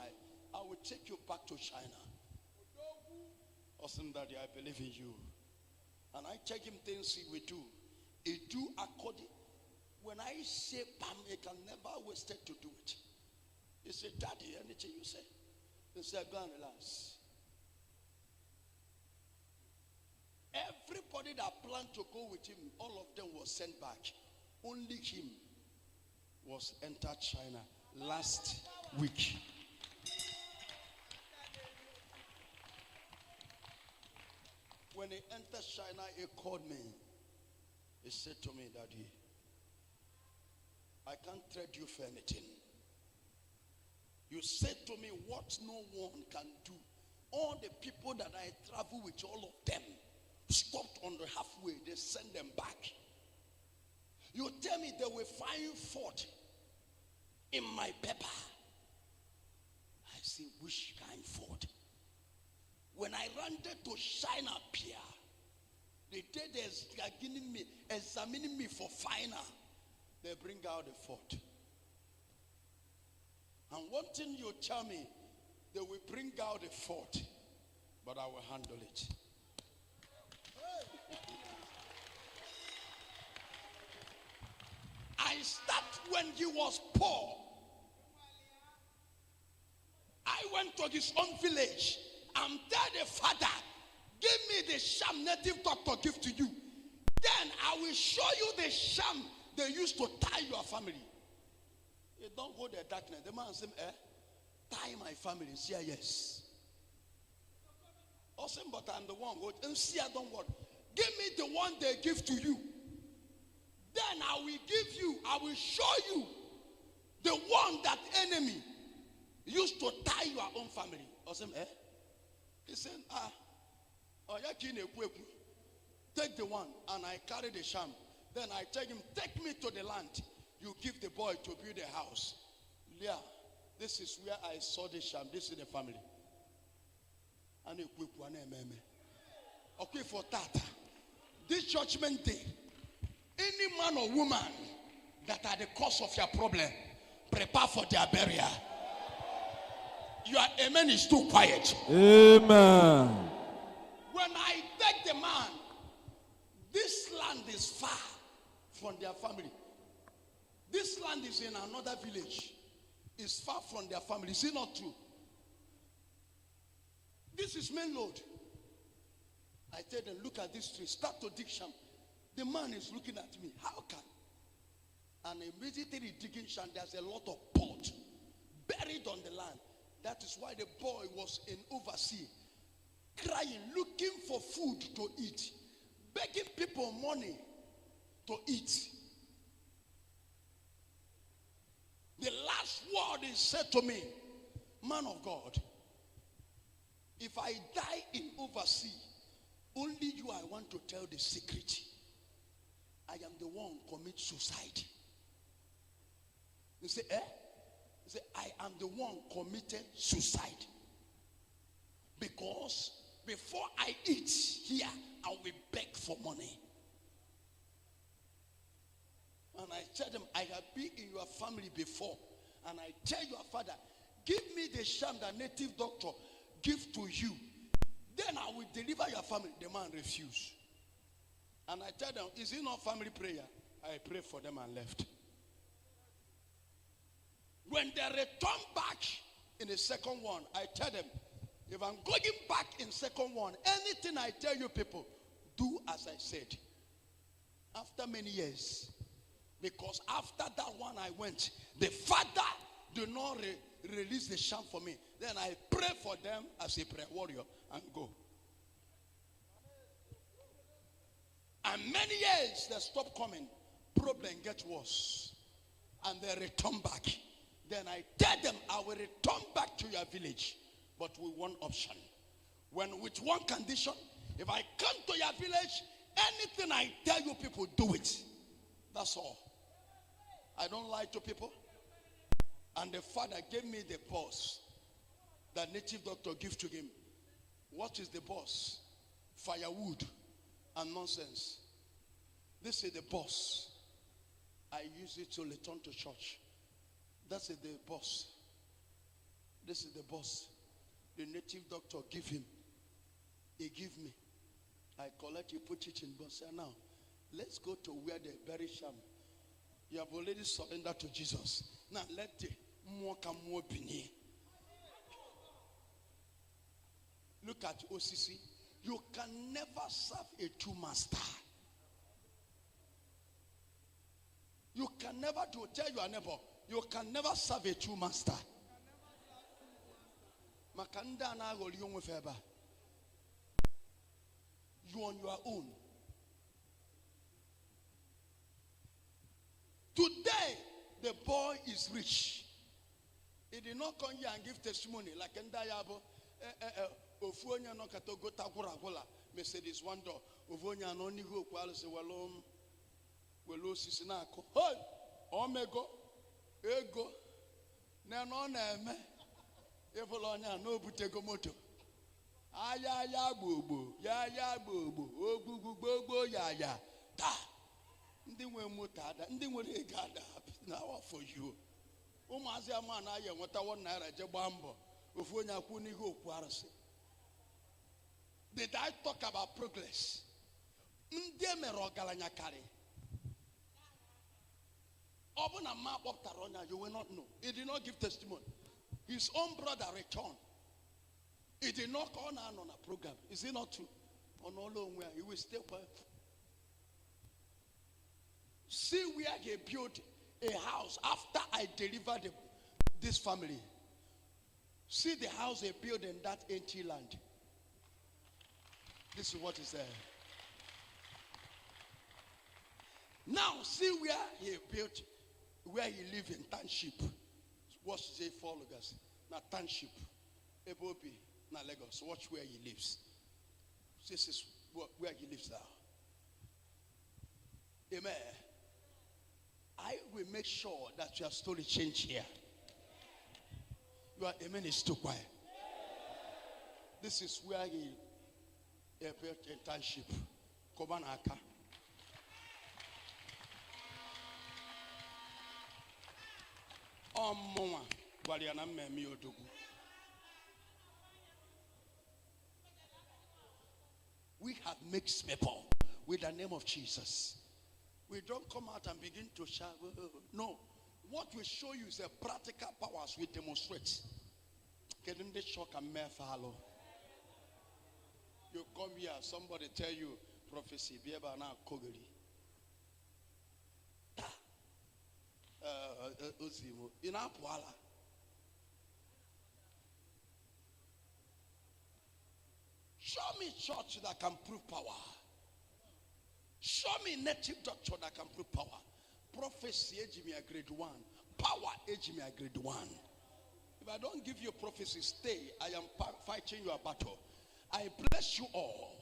I will take you back to China. Awesome, Daddy, I believe in you. And I tell him things he will do. He do according. When I say Pam, he can never waste it to do it. He said, Daddy, anything you say. He said, go and relax. Everybody that planned to go with him, all of them was sent back. Only him was entered China last week. When he entered China, he called me. He said to me, Daddy, I can't trade you for anything. You said to me what no one can do. All the people that I travel with, all of them, stopped on the halfway. They send them back. You tell me they will find fault in my paper. I say, which kind fault? When I landed to China Pier, the day they are giving me, examining me for final, they bring out the fault. And one thing you tell me, they will bring out the fault, but I will handle it. I start when he was poor. I went to his own village and tell the father, give me the sham native doctor give to you. Then I will show you the sham they used to tie your family. You don't go the darkness. The man said, tie my family. Say yes. Awesome, but I'm the one. And see, I don't want. Give me the one they give to you. Then I will give you, I will show you the one that enemy used to tie your own family. Awesome, He said, take the one, and I carry the sham. Then I tell him, take me to the land. You give the boy to build a house. Yeah, this is where I saw the sham. This is the family. And okay, for that, this judgment day, any man or woman that are the cause of your problem, prepare for their burial. Your amen is too quiet. Amen. When I take the man, this land is far from their family. This land is in another village. It's far from their family. Is it not true? This is main road. I tell them, look at this tree. Start to dig sham. The man is looking at me. How can? And immediately digging sham, there's a lot of pot buried on the land. That is why the boy was in overseas, crying, looking for food to eat, begging people money to eat. The last word he said to me, man of God, if I die in overseas, only you I want to tell the secret. I am the one commit suicide. You say, He said, I am the one committed suicide. Because before I eat here, I will beg for money. And I tell them, I have been in your family before. And I tell your father, give me the sham, the native doctor. give to you, then I will deliver your family. The man refused. And I tell them, is it not family prayer? I prayed for them and left. When they return back in the second one, I tell them, if I'm going back in second one, anything I tell you people, do as I said. After many years, because after that one I went, the father did not release the sham for me. Then I pray for them as a prayer warrior and go. And many years they stop coming. Problem gets worse. And they return back. Then I tell them I will return back to your village. But with one option. With one condition. If I come to your village, anything I tell you people, do it. That's all. I don't lie to people. And the father gave me the boss that native doctor gave to him. What is the boss? Firewood and nonsense. This is the boss. I use it to return to church. That's the boss. This is the boss. The native doctor give him. He give me. I collect it, put it in boss. And now, let's go to where they bury sham. You have already surrendered to Jesus. Now let the more come more beneath. Look at OCC. You can never serve a true master. You can never do. Tell your neighbor, you can never serve a true master. You on your own. Today, the boy is rich. He did not come here and give testimony like Ndayabo. Ofuonya no katogo takura Mercedes one door. Ofuonya no ni go kwalo se welo sisi na ako. Hey, omego, ego, na no na eme. Evolonya no butego moto. Aya gbogbo, ya gbogbo, ogbugbo ya. Ta. Ndị nwe moto ada, ndị nwere ego ada. Now for you. Ụmụazị ama na ya nweta 1 naira je gba mbọ. Ofuonya akwu n'ihe okwu arụsị. Did I talk about progress? Ndị mere ọgaranya karị. Ọ bụ na mma kpọpụtara ọnya, you will not know. He did not give testimony. His own brother returned. He did not call on a program. Is it not true? On all where he will stay quiet. See where he built a house after I delivered this family. See the house he built in that empty land. This is what is there. Now see where he built, where he lived in township. What's the 4 Lagos? Now township. Ebobi. Now Lagos. Watch where he lives. This is where he lives now. Amen. I will make sure that your story change here. Your amen is too quiet. This is where he built a township. Kobanaka. Mama, Waliana Memi Odugu. We have mixed people with the name of Jesus. We don't come out and begin to shout. No. What we show you is a practical powers we demonstrate. Getting the shock and mere follow. You come here, somebody tell you prophecy. Be able now kogeri. In Apwala. Show me church that can prove power. Show me native doctor that can prove power. Prophecy age me a grade 1. Power age me a grade 1. If I don't give you prophecy, stay. I am fighting your battle. I bless you all.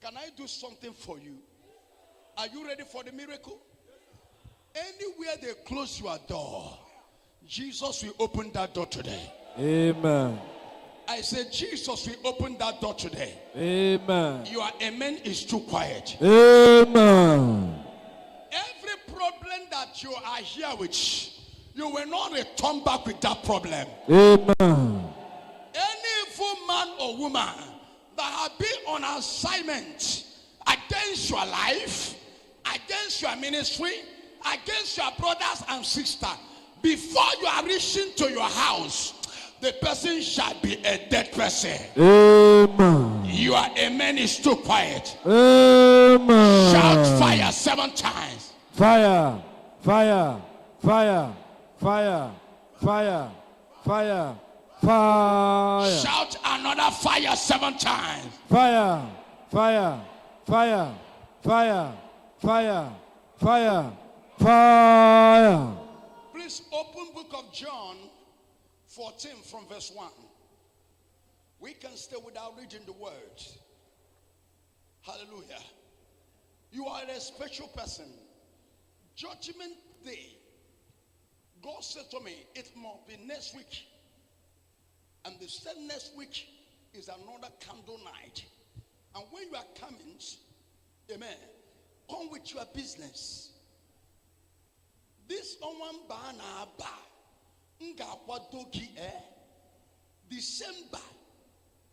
Can I do something for you? Are you ready for the miracle? Anywhere they close your door, Jesus will open that door today. Amen. I said Jesus will open that door today. Amen. Your amen is too quiet. Amen. Every problem that you are here with, you will not return back with that problem. Amen. Any or woman that have been on assignment against your life, against your ministry, against your brothers and sisters, before you are reaching to your house, the person shall be a dead person. Amen. Your amen is too quiet. Amen. Shout fire 7 times. Fire, fire, fire, fire, fire, fire, fire. Shout another fire 7 times. Fire, fire, fire, fire, fire, fire, fire. Please open book of John 14 from verse 1. We can stay without reading the words. Hallelujah. You are a special person. Judgment day. God said to me, it must be next week. And they said next week is another candle night. And when you are coming, amen, come with your business. This one bana ba nga wadogi December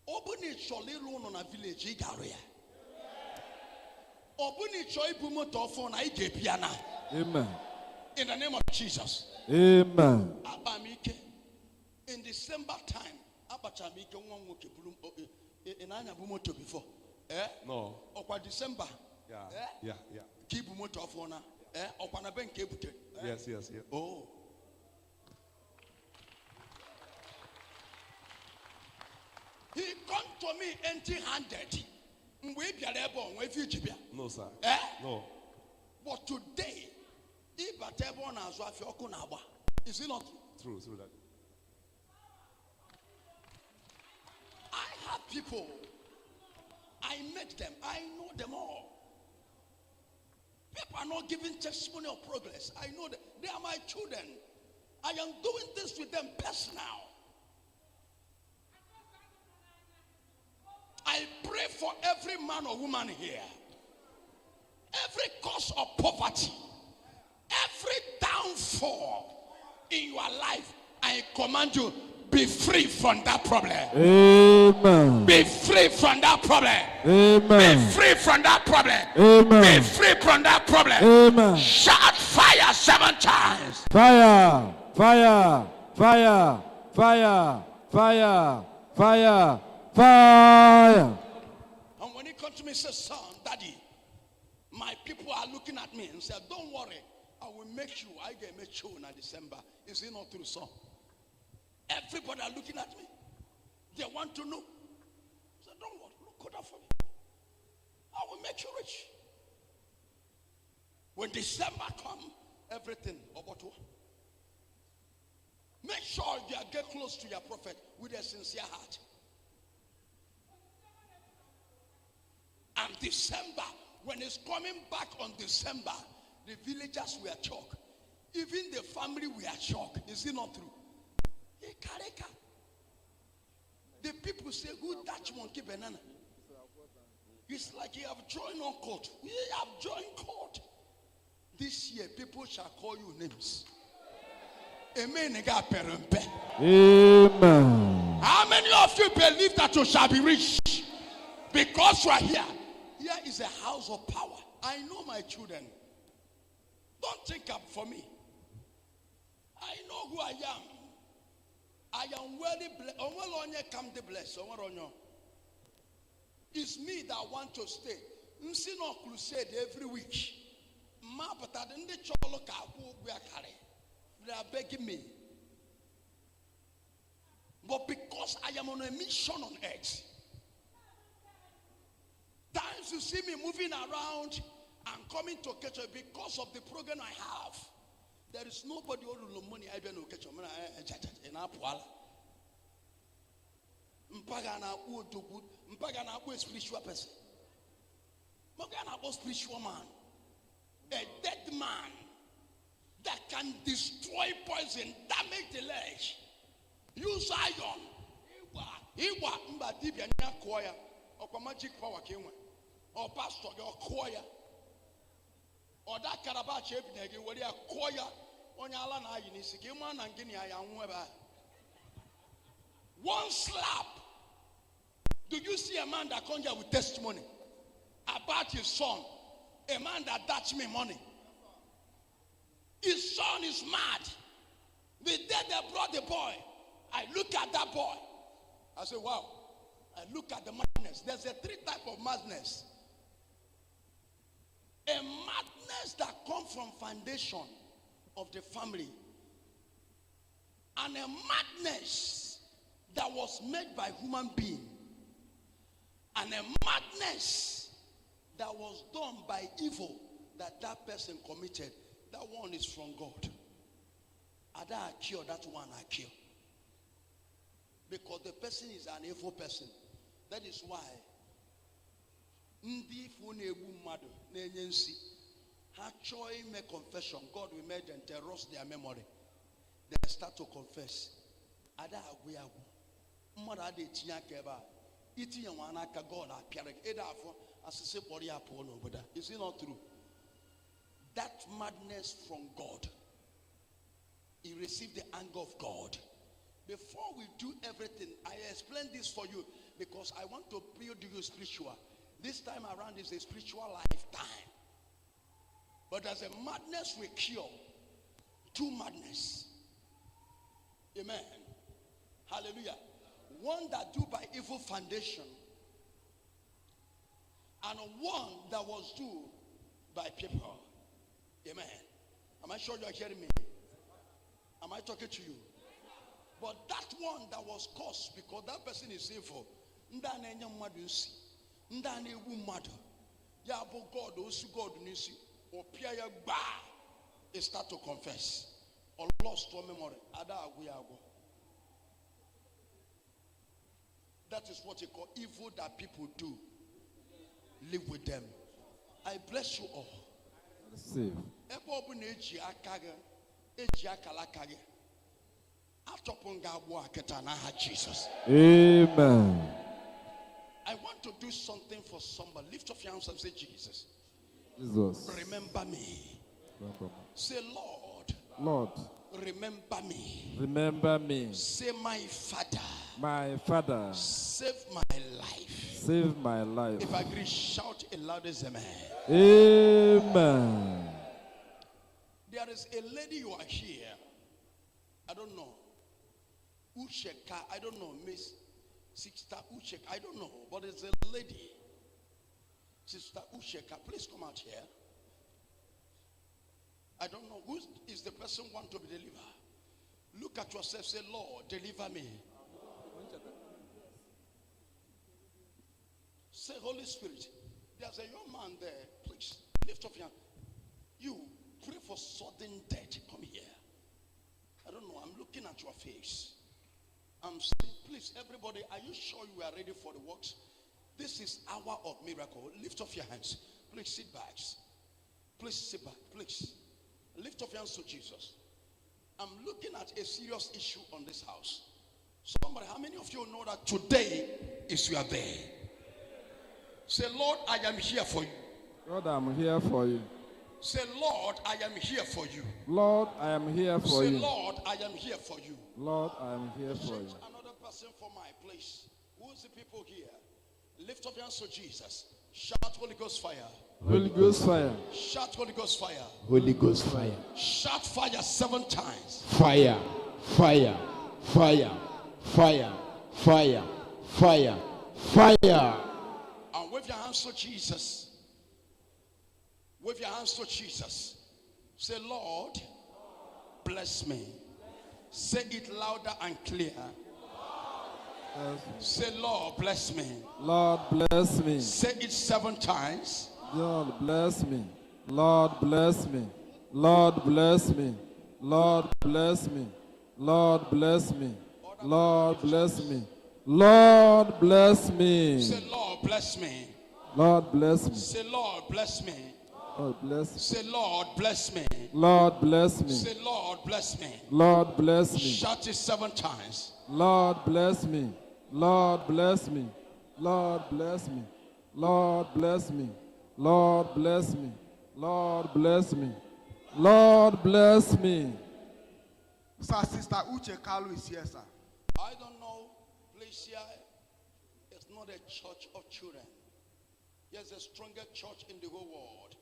obuni chole loan on a village igaria obuni choi bumoto for na ige piana. Amen. In the name of Jesus. Amen. Abamike in December time abachamike one woke bulum in anya bumoto before No. okwa December Yeah. keep bumoto for na okwa na ben kebute. Yes. Oh. He come to me empty-handed. No, sir. No. But today, is it not true? True that. I have people. I met them. I know them all. People are not giving testimony of progress. I know that they are my children. I am doing this with them personal. I pray for every man or woman here. Every cause of poverty, every downfall in your life, I command you, be free from that problem. Amen. Be free from that problem. Amen. Be free from that problem. Amen. Be free from that problem. Amen. Shout fire 7 times. Fire, fire, fire, fire, fire, fire, fire. And when he comes to me, he says, son, daddy, my people are looking at me and said, don't worry, I will make you. I get make you in December. Is it not true, son? Everybody are looking at me. They want to know. So don't worry, look good for me. I will make you rich. When December comes, everything about what? Make sure you get close to your prophet with a sincere heart. And December, when it's coming back on December, the villagers were shocked. Even the family were shocked. Is it not true? The people say, who touch monkey banana? It's like you have joined on court. We have joined court. This year, people shall call you names. Amen. Amen. How many of you believe that you shall be rich? Because you are here. Here is a house of power. I know my children. Don't think up for me. I know who I am. I am really blessed. It's me that want to stay. I'm seeing a crusade every week. They are begging me. But because I am on a mission on earth, times you see me moving around and coming to catch up because of the program I have. There is nobody who will money I don't know catch up. Mpagana a spiritual person. Mpagana a spiritual man. A dead man that can destroy poison, damage the leg. Use iron. Iwa mba dibia nya koya. Or magic power came or pastor your choir. Or that carabache ebinegi where you choir on your land I is a man and guinea I am weber. One slap Do you see a man that comes here with testimony about his son? A man that touched me money. His son is mad. The day they brought the boy, I look at that boy. I say, wow. I look at the madness. There's a 3 types of madness. A madness that comes from foundation of the family. And a madness that was made by human being. And a madness that was done by evil that person committed. That one is from God. Ada I cure, that one I cure. Because the person is an evil person. That is why Ndi funebu madu nenyensi actually make confession. God will make them terrorize their memory. They start to confess. Ada agwiagu. Mada de tinya keba. Iti yanwana ka God appear. Eda afo asise body upon over there. Is it not true? That madness from God. He received the anger of God. Before we do everything, I explain this for you because I want to build you spiritual. This time around is a spiritual lifetime. But as a madness we cure, two madness. Amen. Hallelujah. One that do by evil foundation, and one that was do by people. Amen. Am I sure you are hearing me? Am I talking to you? But that one that was caused because that person is evil. Ndane mmadunsi. Ndane ewu mmadu. Ya bo God osu God nisi. Opia ya ba. He start to confess. Or lost to memory. Ada agwe. That is what you call evil that people do. Live with them. I bless you all. Receive. Jesus. Amen. I want to do something for somebody. Lift up your hands and say, Jesus. Jesus. Remember me. Say, Lord. Lord. Remember me. Remember me. Say, my Father. My Father. Save my life. Save my life. If I agree, shout a loudest amen. Amen. There is a lady you are here. I don't know. Ucheka, I don't know. Miss Sister Ucheka, I don't know. But it's a lady. Sister Ucheka, please come out here. I don't know. Who is the person want to be delivered? Look at yourself. Say, Lord, deliver me. Say, Holy Spirit. There's a young man there. Please, lift up your hand. You pray for sudden death. Come here. I don't know. I'm looking at your face. I'm saying, please, everybody, are you sure you are ready for the works? This is hour of miracle. Lift up your hands. Please sit back. Please sit back. Please. Lift up your hands to Jesus. I'm looking at a serious issue on this house. Somebody, how many of you know that today is your day? Say, Lord, I am here for you. Lord, I'm here for you. Say, Lord, I am here for you. Lord, I am here for Say, you. Lord, I am here for you. Lord, I am here for you. Another person for my place. Who's the people here? Lift up your hands to Jesus. Shout Holy Ghost fire. Holy Ghost fire. Shout Holy Ghost fire. Holy Ghost fire. Shout fire 7 times. Fire. Fire. Fire. Fire. Fire. Fire. Fire. And wave your hands to Jesus. Wave your hands to Jesus. Say, Lord, bless me. Say it louder and clear. Say, Lord, bless me. Lord, bless me. Say it 7 times. Lord, bless me. Lord, bless me. Lord, bless me. Lord, bless me. Lord, bless me. Lord, bless me. Lord, bless me. Say, Lord, bless me. Lord, bless me. Say, Lord, bless me. Lord, bless me. Say, Lord, bless me. Lord, bless me. Say, Lord, bless me. Lord, bless me. Shout it 7 times. Lord, bless me. Lord, bless me. Lord, bless me. Lord, bless me. Lord, bless me. Lord, bless me. Lord, bless me. Sir, Sister Uche Kalu is here, sir. I don't know. Please, here. It's not not a church of children. Here's the strongest church in the whole world.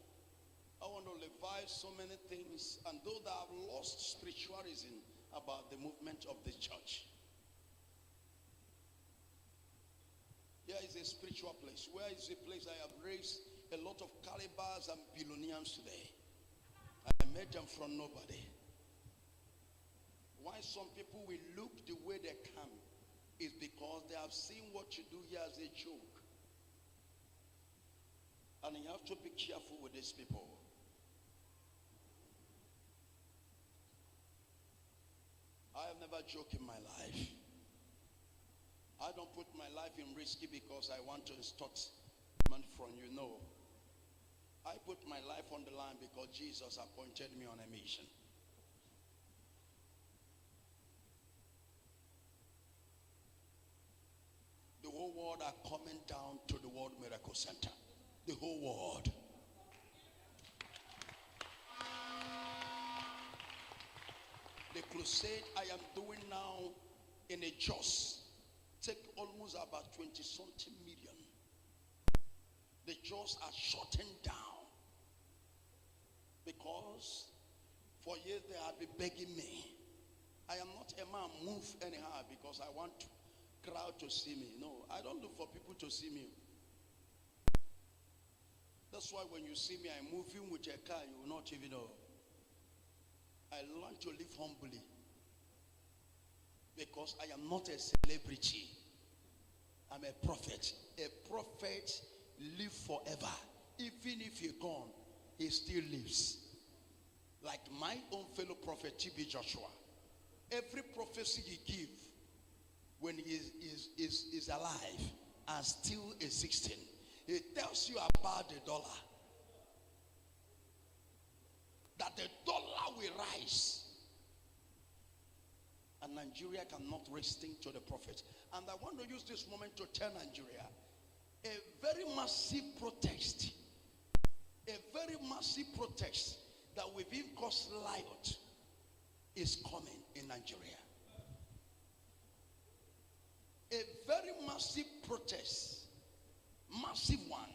I want to revive so many things, and those that have lost spiritualism about the movement of the church. Here is a spiritual place. Where is the place I have raised a lot of calibers and billionaires today? I made them from nobody. Why some people will look the way they come is because they have seen what you do here as a joke. And you have to be careful with these people. I have never joked in my life. I don't put my life in risky because I want to extort money from you. No. I put my life on the line because Jesus appointed me on a mission. The whole world are coming down to the World Miracle Center. The whole world. The crusade I am doing now in a Jos take almost about 20-something million. The Jos are shutting down because for years they have been begging me. I am not a man move anyhow because I want crowd to see me. No, I don't look for people to see me. That's why when you see me, I'm moving with a car, you will not even know. I learn to live humbly because I am not a celebrity. I'm a prophet. A prophet lives forever. Even if you're gone, he still lives. Like my own fellow prophet T.B. Joshua. Every prophecy he gives when he is alive and still existing, he tells you about the dollar. That the dollar will rise. And Nigeria cannot raise things to the prophet. And I want to use this moment to tell Nigeria, a very massive protest, that will even cause riot is coming in Nigeria. A very massive protest, massive one,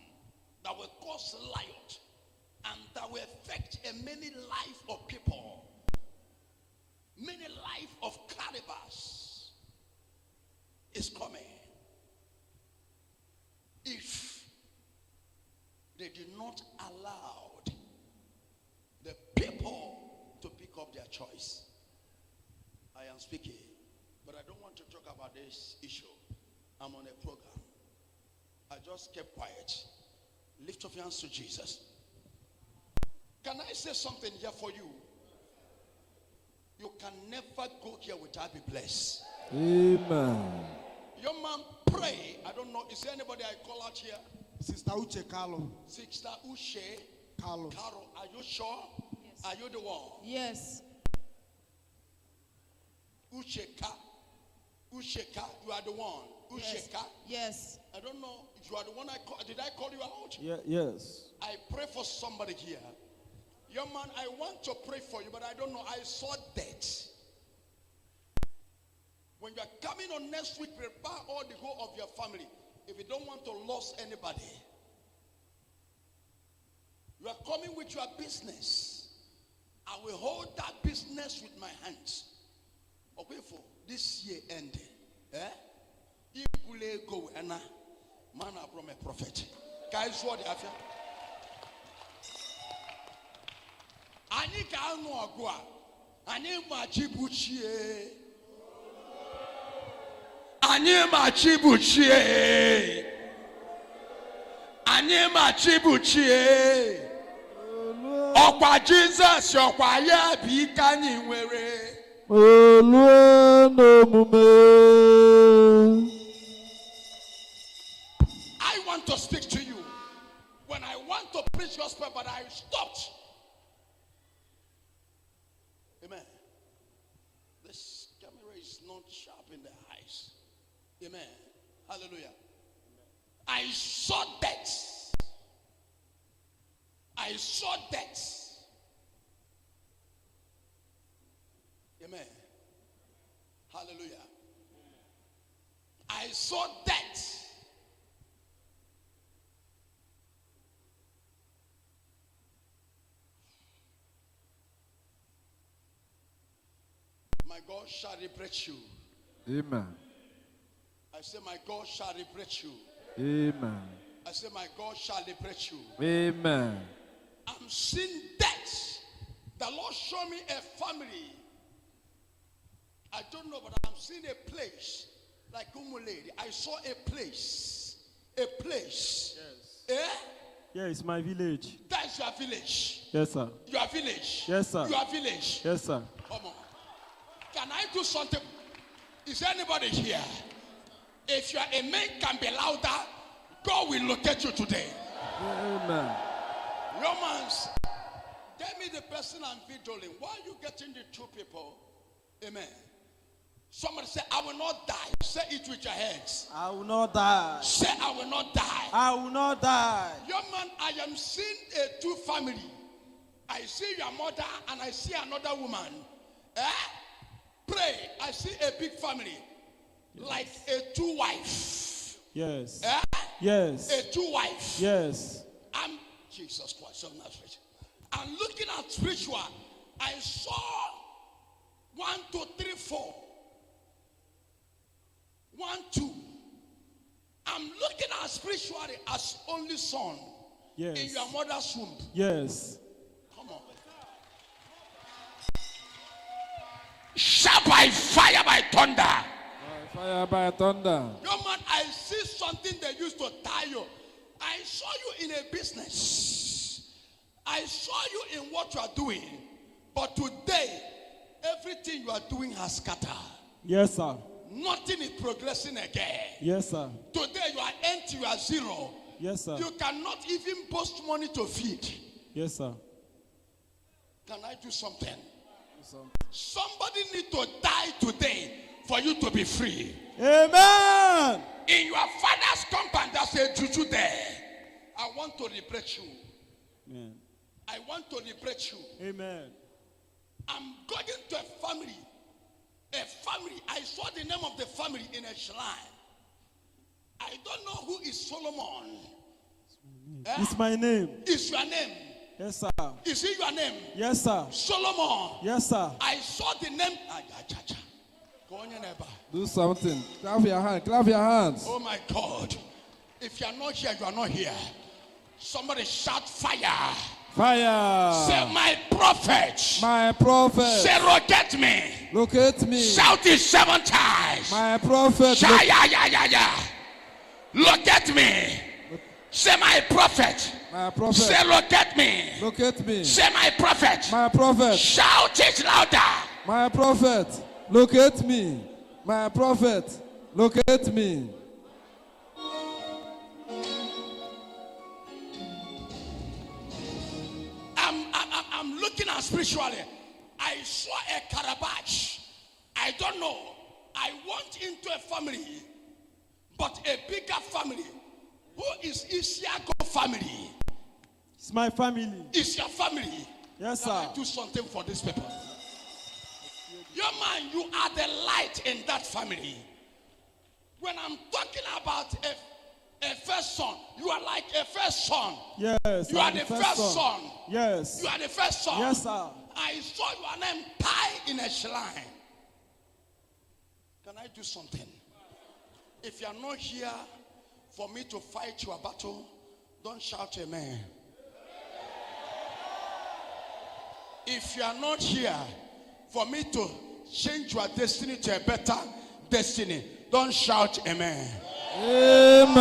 that will cause riot and that will affect a many life of people, many life of calibers is coming. If they did not allow the people to pick up their choice. I am speaking, but I don't want to talk about this issue. I'm on a program. I just kept quiet. Lift up your hands to Jesus. Can I say something here for you? You can never go here without be blessed. Amen. Your man pray. I don't know. Is there anybody I call out here? Sister Uche Carlo. Sister Uche Carlo. Carlo, are you sure? Yes. Are you the one? Yes. Usheka, you are the one. Usheka. Yes. I don't know if you are the one I call. Did I call you out? Yes. I pray for somebody here. Young man, I want to pray for you, but I don't know. I saw death. When you are coming on next week, prepare all the whole of your family. If you don't want to lose anybody, you are coming with your business. I will hold that business with my hands. Okay, for this year ending. If we go and man, I'm a prophet. Guys, what have you? Ani ka anu agua. Ani machibuchie. Ani machibuchie. Ani machibuchie. Okwa Jesus, okwa ya bi kanyi nwere. I want to speak to you. When I want to preach gospel, but I stopped. Amen. This camera is not sharp in the eyes. Amen. Hallelujah. I saw death. I saw death. Amen. Hallelujah. I saw death. My God shall liberate you. Amen. I say, my God shall liberate you. Amen. I say, my God shall liberate you. Amen. I'm seeing death. The Lord showed me a family. I don't know, but I'm seeing a place like Umuledi. I saw a place. A place. Yes. Eh? Yeah, it's my village. That's your village. Yes, sir. Your village. Yes, sir. Your village. Yes, sir. Come on. Can I do something? Is anybody here? If you are a man, can be louder. God will locate you today. Amen. Romans, tell me the person I'm videoing. Why are you getting the two people? Amen. Somebody say, I will not die. Say it with your hands. I will not die. Say, I will not die. I will not die. Young man, I am seeing a two family. I see your mother and I see another woman. Pray. I see a big family. Yes. Like a two wife. Yes. Yes. A two wife. Yes. I'm Jesus Christ of Nazareth. I'm looking at spiritual. I saw 1, 2, 3, 4. 1, 2. I'm looking at spiritually as only son. Yes. In your mother's womb. Yes. Come on. Shout by fire, by thunder. By fire, by thunder. Young man, I see something they used to tie you. I saw you in a business. I saw you in what you are doing. But today, everything you are doing has scattered. Yes, sir. Nothing is progressing again. Yes, sir. Today you are empty, you are zero. Yes, sir. You cannot even post money to feed. Yes, sir. Can I do something? Somebody need to die today for you to be free. Amen. In your father's compound, there's a juju there. I want to liberate you. Amen. I want to liberate you. Amen. I'm going to a family. A family. I saw the name of the family in a shrine. I don't know who is Solomon. It's my name. It's your name. Yes, sir. Is it your name? Yes, sir. Solomon. Yes, sir. I saw the name. Go on your neighbor. Do something. Clap your hands. Clap your hands. Oh my God. If you are not here, you are not here. Somebody shout fire. Fire. Say my prophet. My prophet. Say locate me. Locate me. Shout it 7 times. My prophet. Locate me. Say my prophet. My prophet. Say locate me. Locate me. Say my prophet. My prophet. Shout it louder. My prophet. Locate me. My prophet. Locate me. I'm looking at spiritually. I saw a carabash. I don't know. I went into a family, but a bigger family. Who is Isiago family? It's my family. It's your family. Yes, Can sir. I do something for these people? Your man, you are the light in that family. When I'm talking about a first son, you are like a first son. Yes. You are the first son. Yes. You are the first son. Yes, sir. I saw your name tied in a shrine. Can I do something? If you are not here for me to fight your battle, don't shout amen. If you are not here for me to change your destiny to a better destiny, don't shout amen. Amen.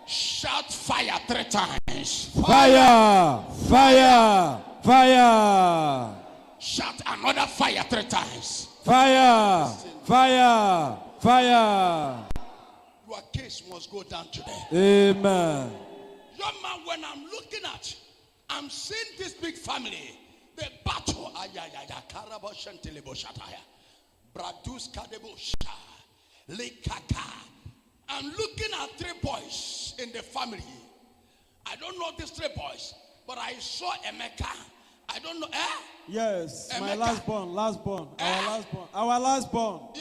Shout fire 3 times. Fire. Fire. Fire. Shout another fire 3 times. Fire. Fire. Fire. Your case must go down today. Amen. Young man, when I'm looking at, I'm seeing this big family. The battle. I'm looking at 3 boys in the family. I don't know these 3 boys, but I saw Emeka. I don't know. Yes, my Emeka. lastborn. Our lastborn.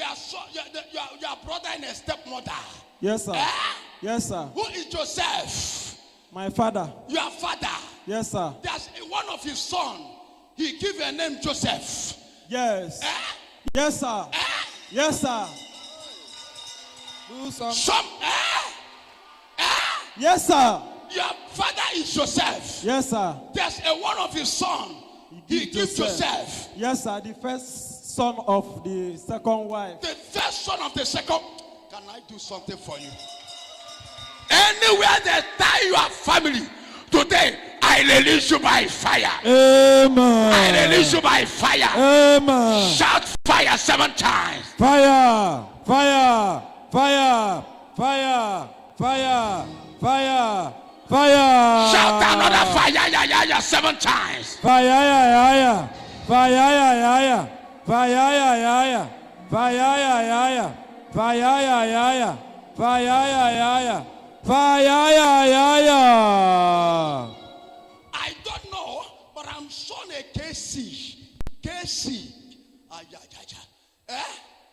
Your brother and a stepmother. Yes, sir. Yes, sir. Who is Joseph? My father. Your father. Yes, sir. There's one of his son. He gave a name Joseph. Yes. Yes, sir. Yes, sir. Do some. Yes, sir. Your father is Joseph. Yes, sir. There's a one of his son. He gives Joseph. Yes, sir. The first son of the second wife. The first son of the second. Can I do something for you? Anywhere they tie your family today, I release you by fire. Amen. I release you by fire. Amen. Shout fire 7 times. Fire. Fire. Fire. Fire. Fire. Fire. Fire. Shout another fire 7 times. Fire. Fire. Fire. Fire. Fire. Fire. Fire. I don't know, but I'm son a KC. KC.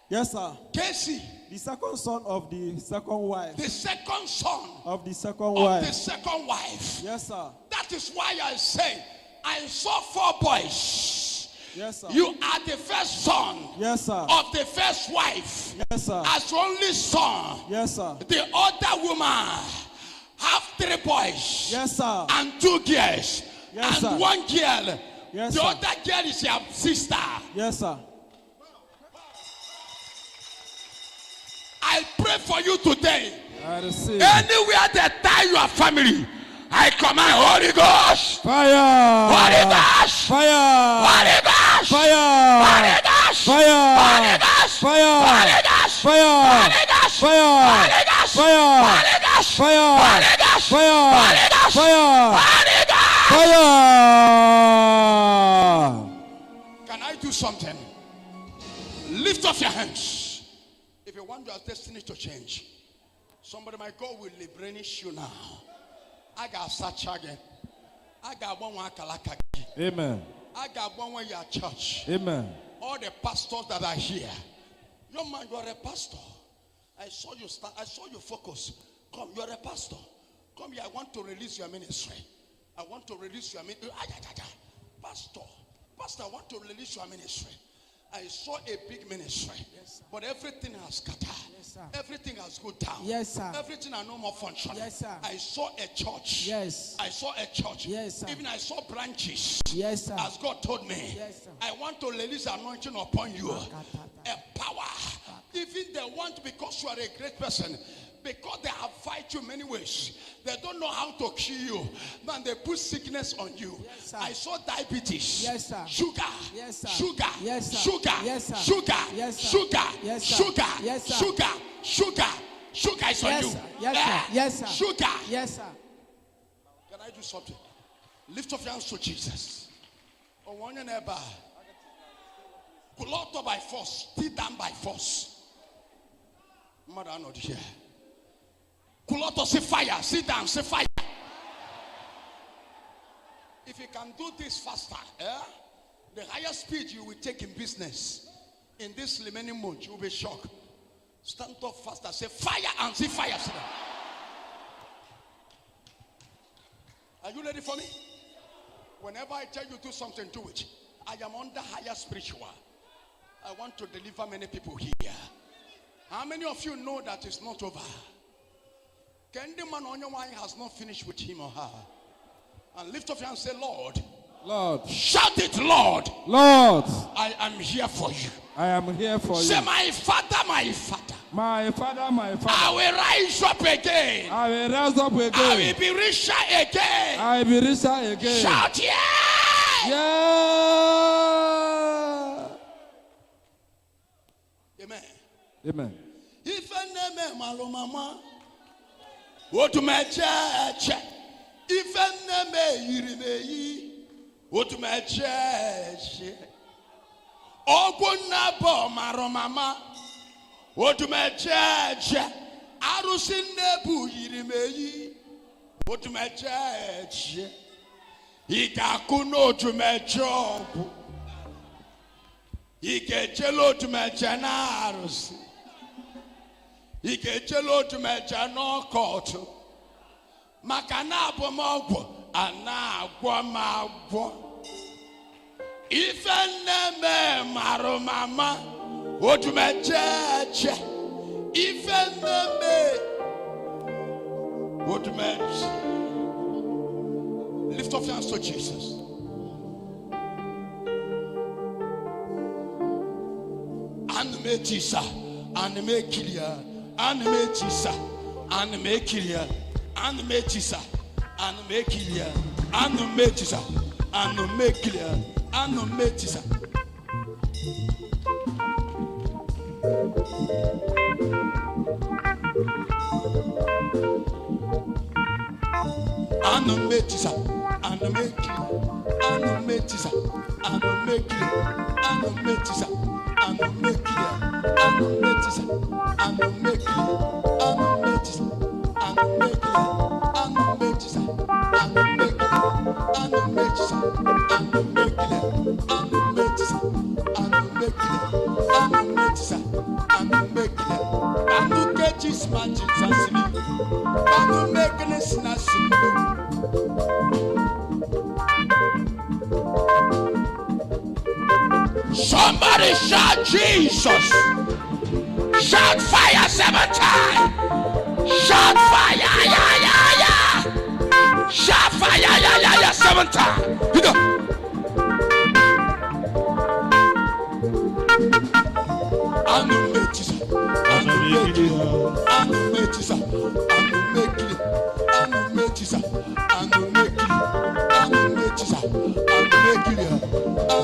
Yes, sir. KC. The second son of the second wife. The second son Of the second of wife. the second wife. Yes, sir. That is why I say, I saw 4 boys. Yes, sir. You are the first son Yes, sir. of the first wife. Yes, sir. As only son. Yes, sir. The other woman have 3 boys. Yes, sir. And 2 girls. Yes, and sir. 1 girl. Yes, The sir. other girl is your sister. Yes, sir. I pray for you today. I receive. Anywhere they tie your family, I command Holy Ghost. Fire. Holy Ghost. Fire. Holy Ghost. Fire. Holy Ghost. Fire. Holy Ghost. Fire. Holy Ghost. Fire. Holy Ghost. Fire. Holy Ghost. Fire. Holy Ghost. Fire. Holy Ghost. Fire. Holy Ghost. Fire. Holy Ghost. Fire. Can I do something? Lift up your hands. If you want your destiny to change, somebody, my God will liberate you now. I got such again. I got one kalaka. Amen. I got one way your church. Amen. All the pastors that are here. Young man, you are a pastor. I saw you start. I saw you focus. Come, you are a pastor. Come here. I want to release your ministry. I want to release your ministry. Pastor, I want to release your ministry. I saw a big ministry, yes, but everything has scattered. Yes, everything has gone down. Yes, sir. Everything are no more functioning. Yes, sir. I saw a church. Yes. I saw a church. Yes, sir. Even I saw branches. Yes, sir. As God told me. Yes, sir. I want to release anointing upon you. A power. Even they want, because you are a great person, because they have fight you many ways. They don't know how to kill you. Man, they put sickness on you. Yes, sir. I saw diabetes. Yes, sir. Sugar. Yes, sir. Sugar. Yes, sir. Sugar. Yes, sir. Sugar. Yes, sir. Sugar. Yes, sir. Sugar. Yes, sir. Sugar. Sugar. Sugar is on Yes, you. sir. Yes, sir. Yes, sir. Sugar. Yes, sir. Can I do something? Lift up your hands to Jesus. Oh, one neighbor. Pull out by force. Still down by force. Mother, not here. Kuloto, say fire. Sit down, say fire. If you can do this faster, the higher speed you will take in business, in this remaining month, you will be shocked. Stand up faster, say fire, and say fire. Sit down. Are you ready for me? Whenever I tell you to do something, do it. I am under higher spiritual. I want to deliver many people here. How many of you know that it's not over? Can the man on your mind has not finished with him or her? And lift up your hand and say, Lord. Lord. Shout it, Lord. Lord. I am here for you. I am here for you. Say, my father, my father. My father, my father. I will rise up again. I will rise up again. I will be richer again. I will be richer again. Shout yeah. Yeah. Amen. Amen. If I name Malumama, Odumeje, if I name Yirimeyi, Odumeje, Ogunabo Maromama, Odumeje, Arusinebu Yirimeyi, Odumeje, Ikakuno Odumeje, Ikechelo Odumeje na Arusi. Ikechelo Odumeje no koto. Makana abomogwo ana agwo ma agwo. Ifeneme marumama. Odumeje. Ifeneme. Odumeje. Lift up your hands to Jesus. Anime tisa, anime kilia, anime tisa, anime kilia, anime tisa, anime kilia, anime tisa, anime kilia, anime tisa. Anime tisa, anime kilia, anime tisa, anime kilia, anime tisa. I'm gonna make it. I'm gonna make it. I'm gonna make it. I'm gonna make it. I'm gonna make it. I'm gonna make it. I'm gonna make it. I'm gonna make it. I'm gonna make it. I'm gonna make it. I'm gonna make it. I'm gonna make it. I'm gonna make it. I'm gonna get this magic sassy. I'm gonna make it snazzy. Somebody shout Jesus. Shout fire 7 times. Shout fire, yeah. Shout fire, yeah, 7 times. You know. I'm gonna make it. I'm gonna make it. I'm gonna make it. I'm gonna make it. I'm gonna make it. I'm gonna make it. I'm gonna make it. I'm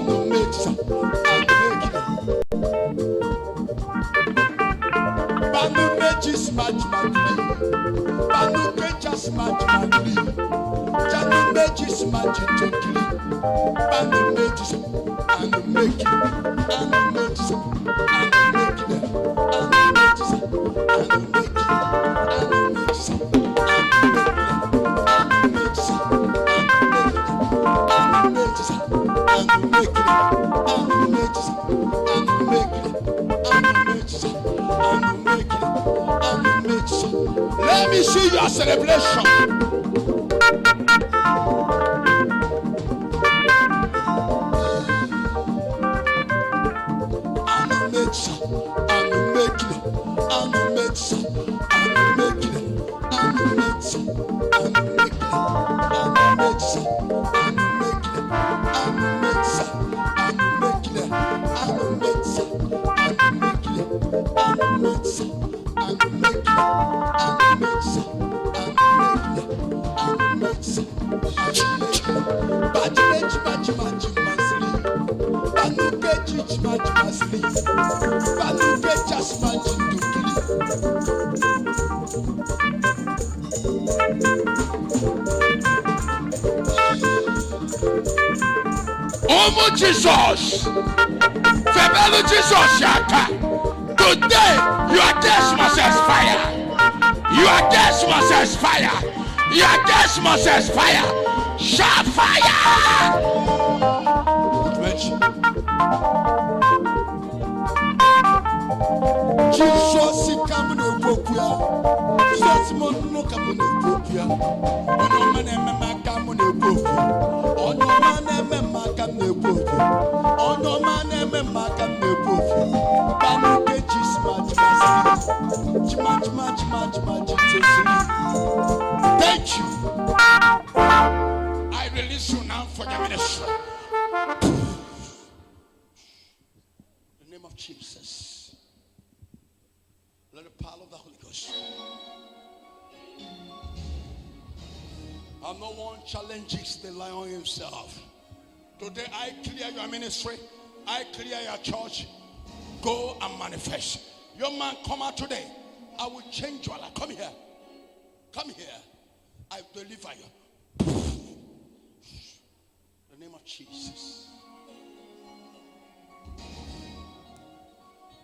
gonna make it. I'm gonna make it. Match Banu just match Janu Majis match gently. Banu Majis and make it. And make it. And make it. And make it. And make it. And make it. Let me see your celebration. Oh Jesus, Febelo Jesus, Shaka. Today your death must expire. Your death must expire. Your death must expire. Shout fire! Jesus is coming to Popia. Jesus is coming to Popia. Oh no man, coming to Popia. Oh no man, coming to Popia. Oh no man, coming to Popia. Banuke Thank you. I release you now for the ministry. In the name of Jesus. Let the power of the Holy Ghost. I'm no one challenges the lion himself. Today I clear your ministry. I clear your church. Go and manifest. Your man, come out today. I will change your life. Come here. Come here. I deliver you. In the name of Jesus.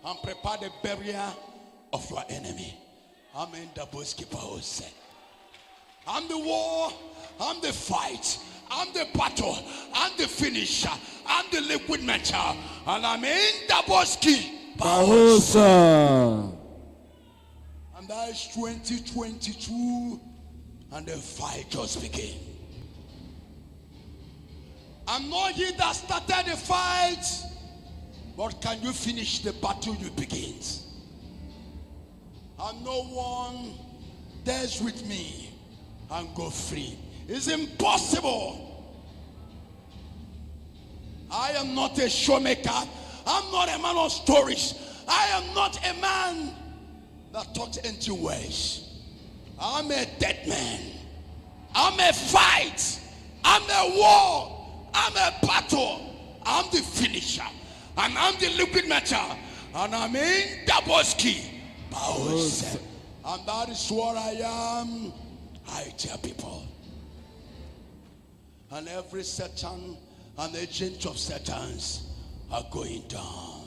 And prepare the burial of your enemy. Amen. I'm the war. I'm the fight. I'm the battle. I'm the finisher. I'm the liquid metal. And I'm in the Boski. And that is 2022. And the fight just began. I'm not he that started the fight, but can you finish the battle you begin? And no one dares with me and go free. It's impossible. I am not a showmaker. I'm not a man of stories. I am not a man that talks empty words. I'm a dead man. I'm a fight. I'm a war. I'm a battle. I'm the finisher. And I'm the liquid metal. And I'm in Daboski. And that is what I am. I tell people. And every Satan and the agent of Satans are going down.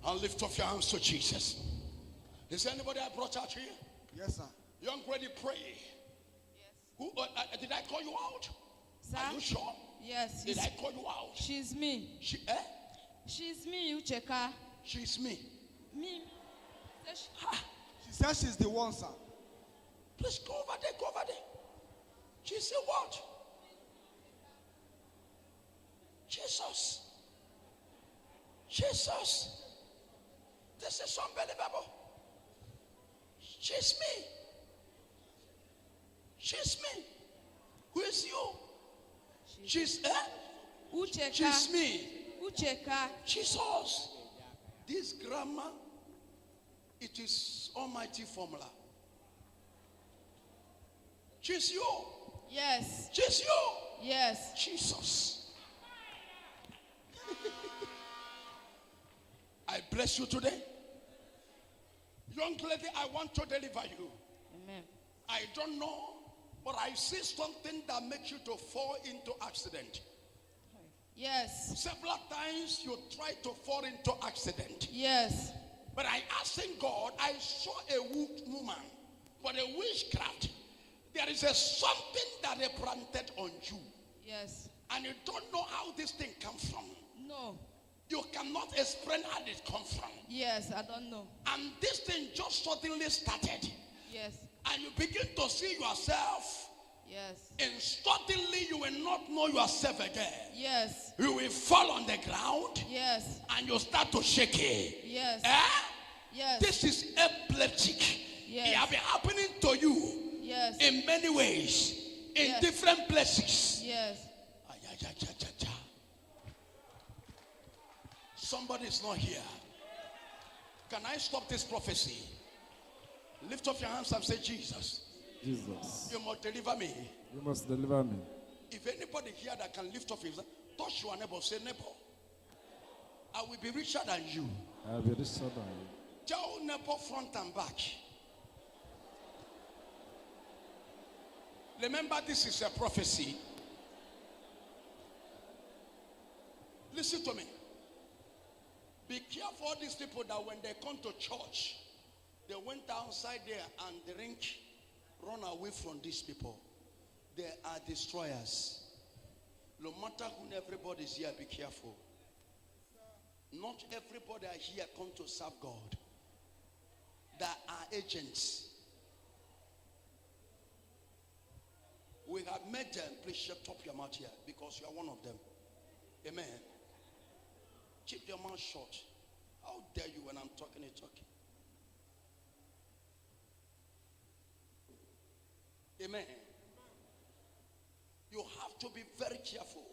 And lift up your hands to Jesus. Is there anybody I brought out here? Yes, sir. Young lady, pray. Yes. Who, did I call you out? Sir? Are you sure? Yes. Did I call you out? She's me. She's me, Ucheka. She's me. Me. She says she's the one, sir. Please go over there, go over there. She said what? Jesus. Jesus. This is unbelievable. She's me. She's me. Who is you? She's Ucheka. She's me. Ucheka. Jesus. This grammar, it is almighty formula. She's you. Yes. She's you. Yes. Jesus. I bless you today. Young lady, I want to deliver you. Amen. I don't know, but I see something that makes you to fall into accident. Yes. Several times you try to fall into accident. Yes. But I asking God, I saw a woman, but a witchcraft. There is a something that they planted on you. Yes. And you don't know how this thing comes from. No. You cannot explain how it comes from. Yes, I don't know. And this thing just suddenly started. Yes. And you begin to see yourself. Yes. And suddenly you will not know yourself again. Yes. You will fall on the ground. Yes. And you start to shake it. Yes. Yes. This is epileptic. Yes. It has been happening to you. Yes. In many ways. In Yes. different places. Yes. Somebody is not here. Can I stop this prophecy? Lift up your hands and say, Jesus. Jesus. You must deliver me. You must deliver me. If anybody here that can lift up his hand, touch your neighbor, say, neighbor, I will be richer than you. I will be richer than you. Tell neighbor front and back. Remember, this is a prophecy. Listen to me. Be careful of these people that when they come to church, they went outside there and run away from these people. They are destroyers. No matter who everybody is here, be careful. Not everybody are here come to serve God. There are agents. We have met them. Please shut up your mouth here because you are one of them. Amen. Keep your mouth shut. How dare you when I'm talking? Amen. You have to be very careful.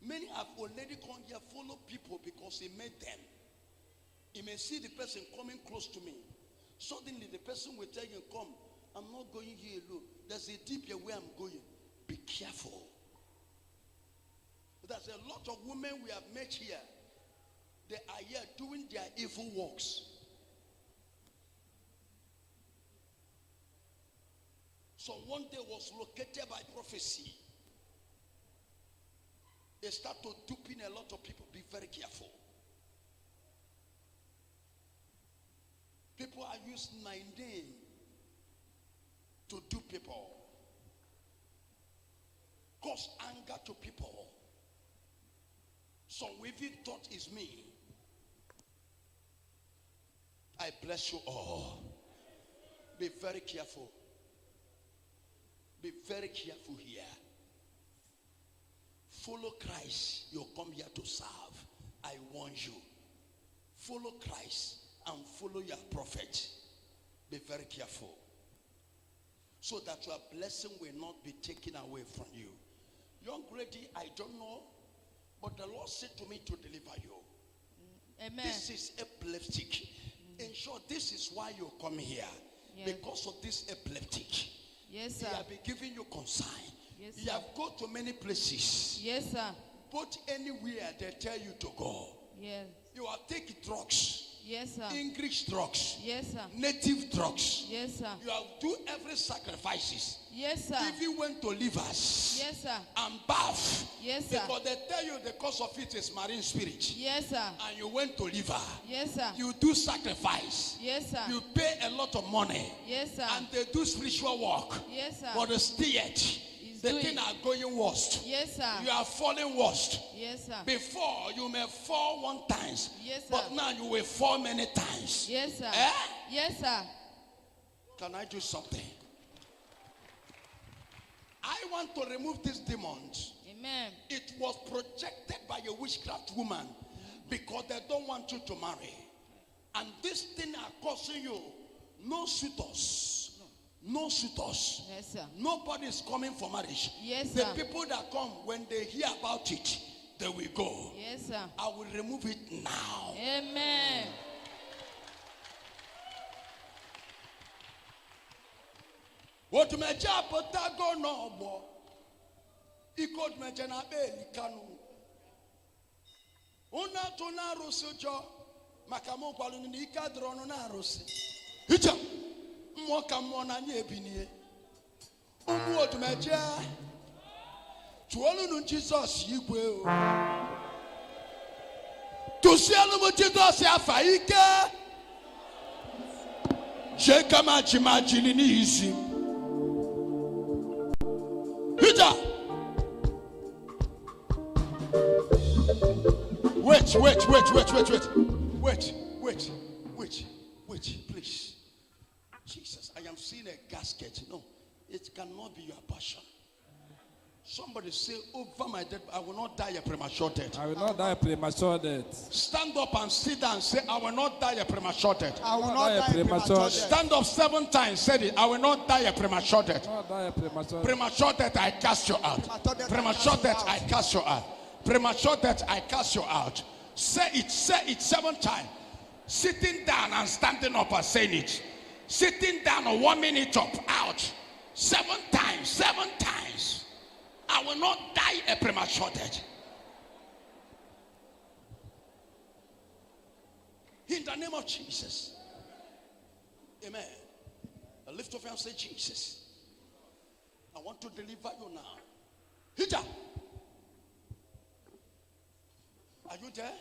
Many have already come here, follow people because he made them. He may see the person coming close to me. Suddenly the person will tell you, come, I'm not going here alone. There's a deep here where I'm going. Be careful. There's a lot of women we have met here. They are here doing their evil works. So one day was located by prophecy. They start to duping a lot of people. Be very careful. People are using my name to dupe people. Cause anger to people. Some even thought it's me. I bless you all. Be very careful. Be very careful here. Follow Christ. You come here to serve. I warn you. Follow Christ and follow your prophet. Be very careful, so that your blessing will not be taken away from you. Young lady, I don't know, but the Lord said to me to deliver you. Amen. This is epileptic. In short, this is why you come here. Yes. Because of this epileptic. Yes, sir. He have been giving you consign. Yes, You sir. have gone to many places. Yes, sir. But anywhere they tell you to go. Yes. You have taken drugs. Yes, sir. English drugs. Yes, sir. Native drugs. Yes, sir. You have do every sacrifices. Yes, sir. Even went to livers. Yes, sir. And bath. Yes, sir. Because they tell you the cause of it is marine spirit. Yes, sir. And you went to liver. Yes, sir. You do sacrifice. Yes, sir. You pay a lot of money. Yes, sir. And they do spiritual work. Yes, sir. But still, the doing- thing are going worst. Yes, sir. You are falling worst. Yes, sir. Before you may fall one times. Yes, sir. But now you will fall many times. Yes, sir. Eh? Yes, sir. Can I do something? I want to remove these demons. Amen. It was projected by a witchcraft woman because they don't want you to marry. And this thing are causing you no suitors. No suitors. Yes, sir. Nobody is coming for marriage. Yes, The sir. people that come, when they hear about it, they will go. Yes, sir. I will remove it now. Amen. Odumeje apotago n'ọgbọ. Ike Odumeje na-akpa elikanu. Unu atụ na-arụsị ụjọ maka mụ gwara unu na ike adịrị ọnụ na-arụsị. Hija mmụọ ka mmụọ na anyị ebinie. Ụmụ Odumeje tụọlụ unu Jizọs igwe o. Tụsielụ m Jizọs afa ike. Sheka machi n'isi. Hija. Wait, please. Jesus, I am seeing a gasket. No, it cannot be your passion. Somebody say, over my death, I will not die a premature death. I will not die a premature death. Stand up and sit down and say, I will not die a premature death. I will not die a premature death. Stand up 7 times, said it. I will not die a premature death. I will not die a premature death. Premature death, I cast you out. Premature death, I cast you out. Premature death, I cast you out. Say it 7 times. Sitting down and standing up and saying it. Sitting down and warming it up, out. 7 times, 7 times. I will not die a premature death. In the name of Jesus. Amen. Lift up your hand and say, Jesus, I want to deliver you now. Hija. Are you there?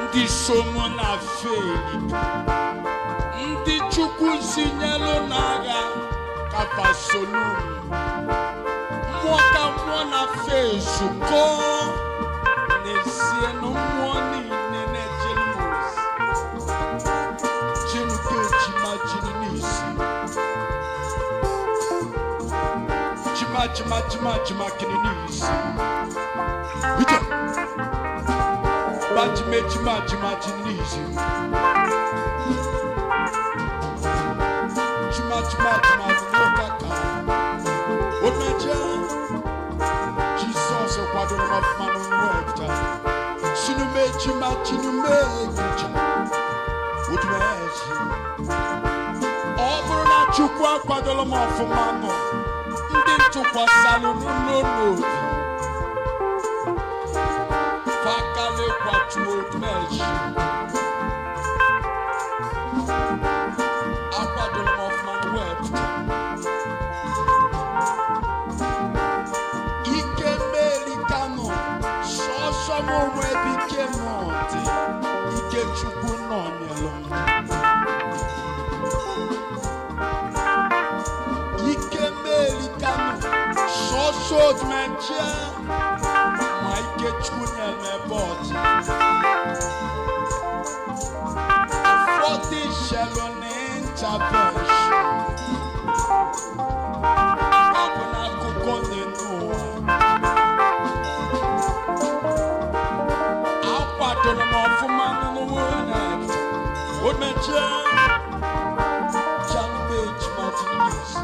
Ndi somo na feli ndi chukwu sinyelo naga kafa solum mwaka mwana fesu ko nesie no mwani nene jelmus jenuke chimajinisi chima kinisi Chima-chima-chima-chima-chinisi. Chima-chima-chima-chima-kaka. Odumeje. Jesus, your quadrant of man on webta. Shinume Chukwa kwadolo mafumano ndi chukwa salunu nono fakale kwa Odumeje akwadolo mafumano wept ike melikano shosho mo webike monte ike chukwu nonyelo Judgement, my get body. 40 shallow intervention. Abona kukone no. Akwato na mafuma no wona. Odumeje. Judgement martinez.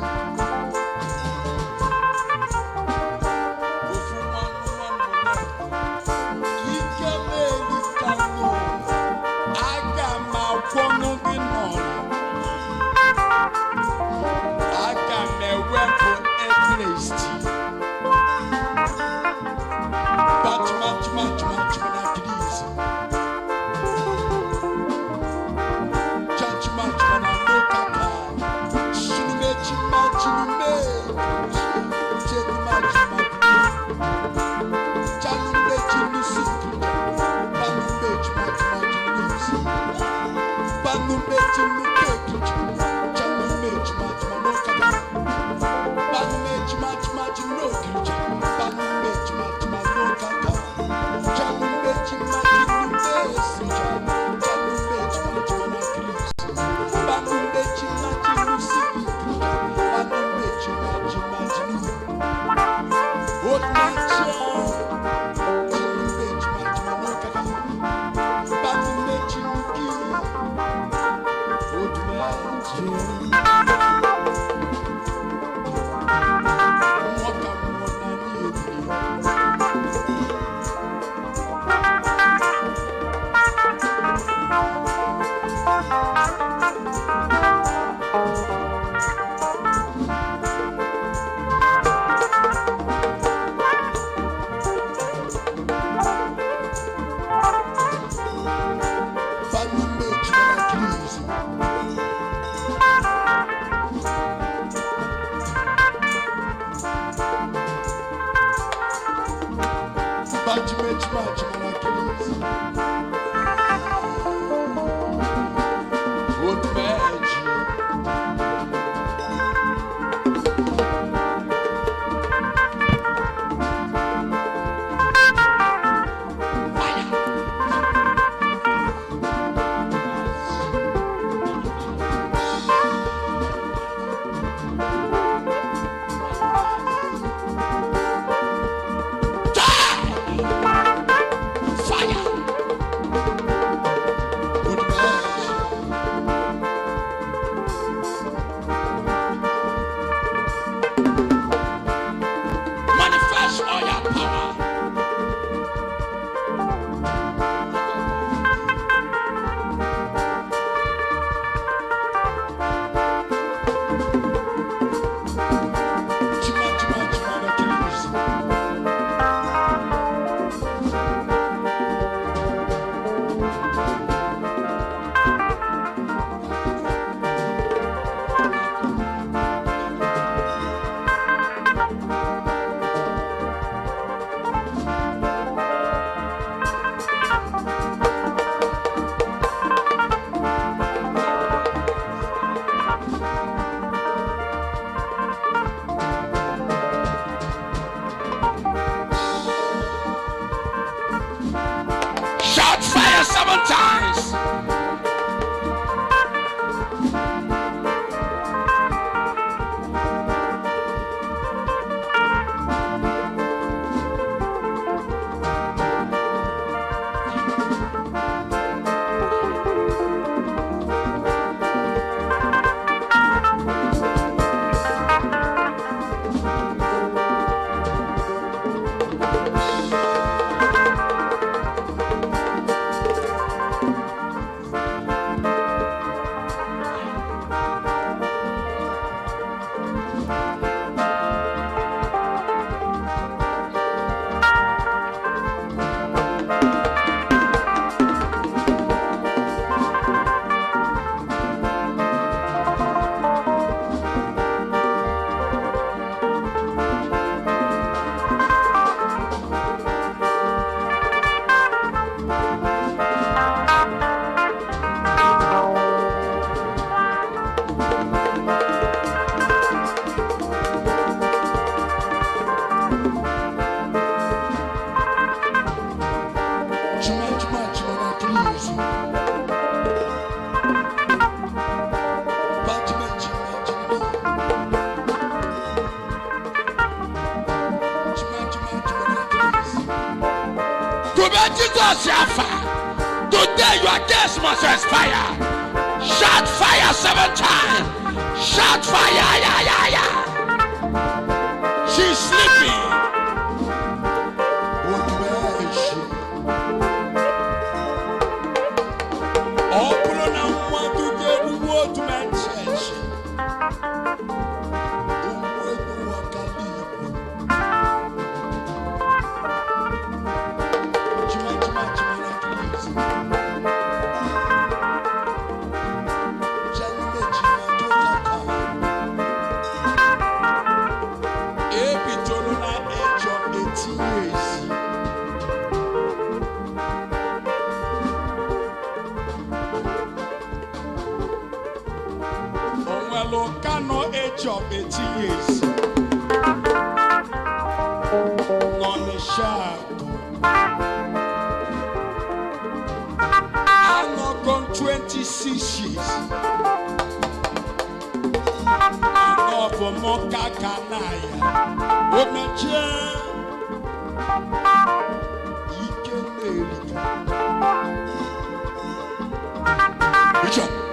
To be Jesus Yafa. Today your case must expire. Shout fire 7 times. Shout fire, yeah, yeah, yeah. She's sleeping. Age of 18 years. Non-shadow. I'm not gone 26 years. I'm not for Moka Kanaya. Odumeje.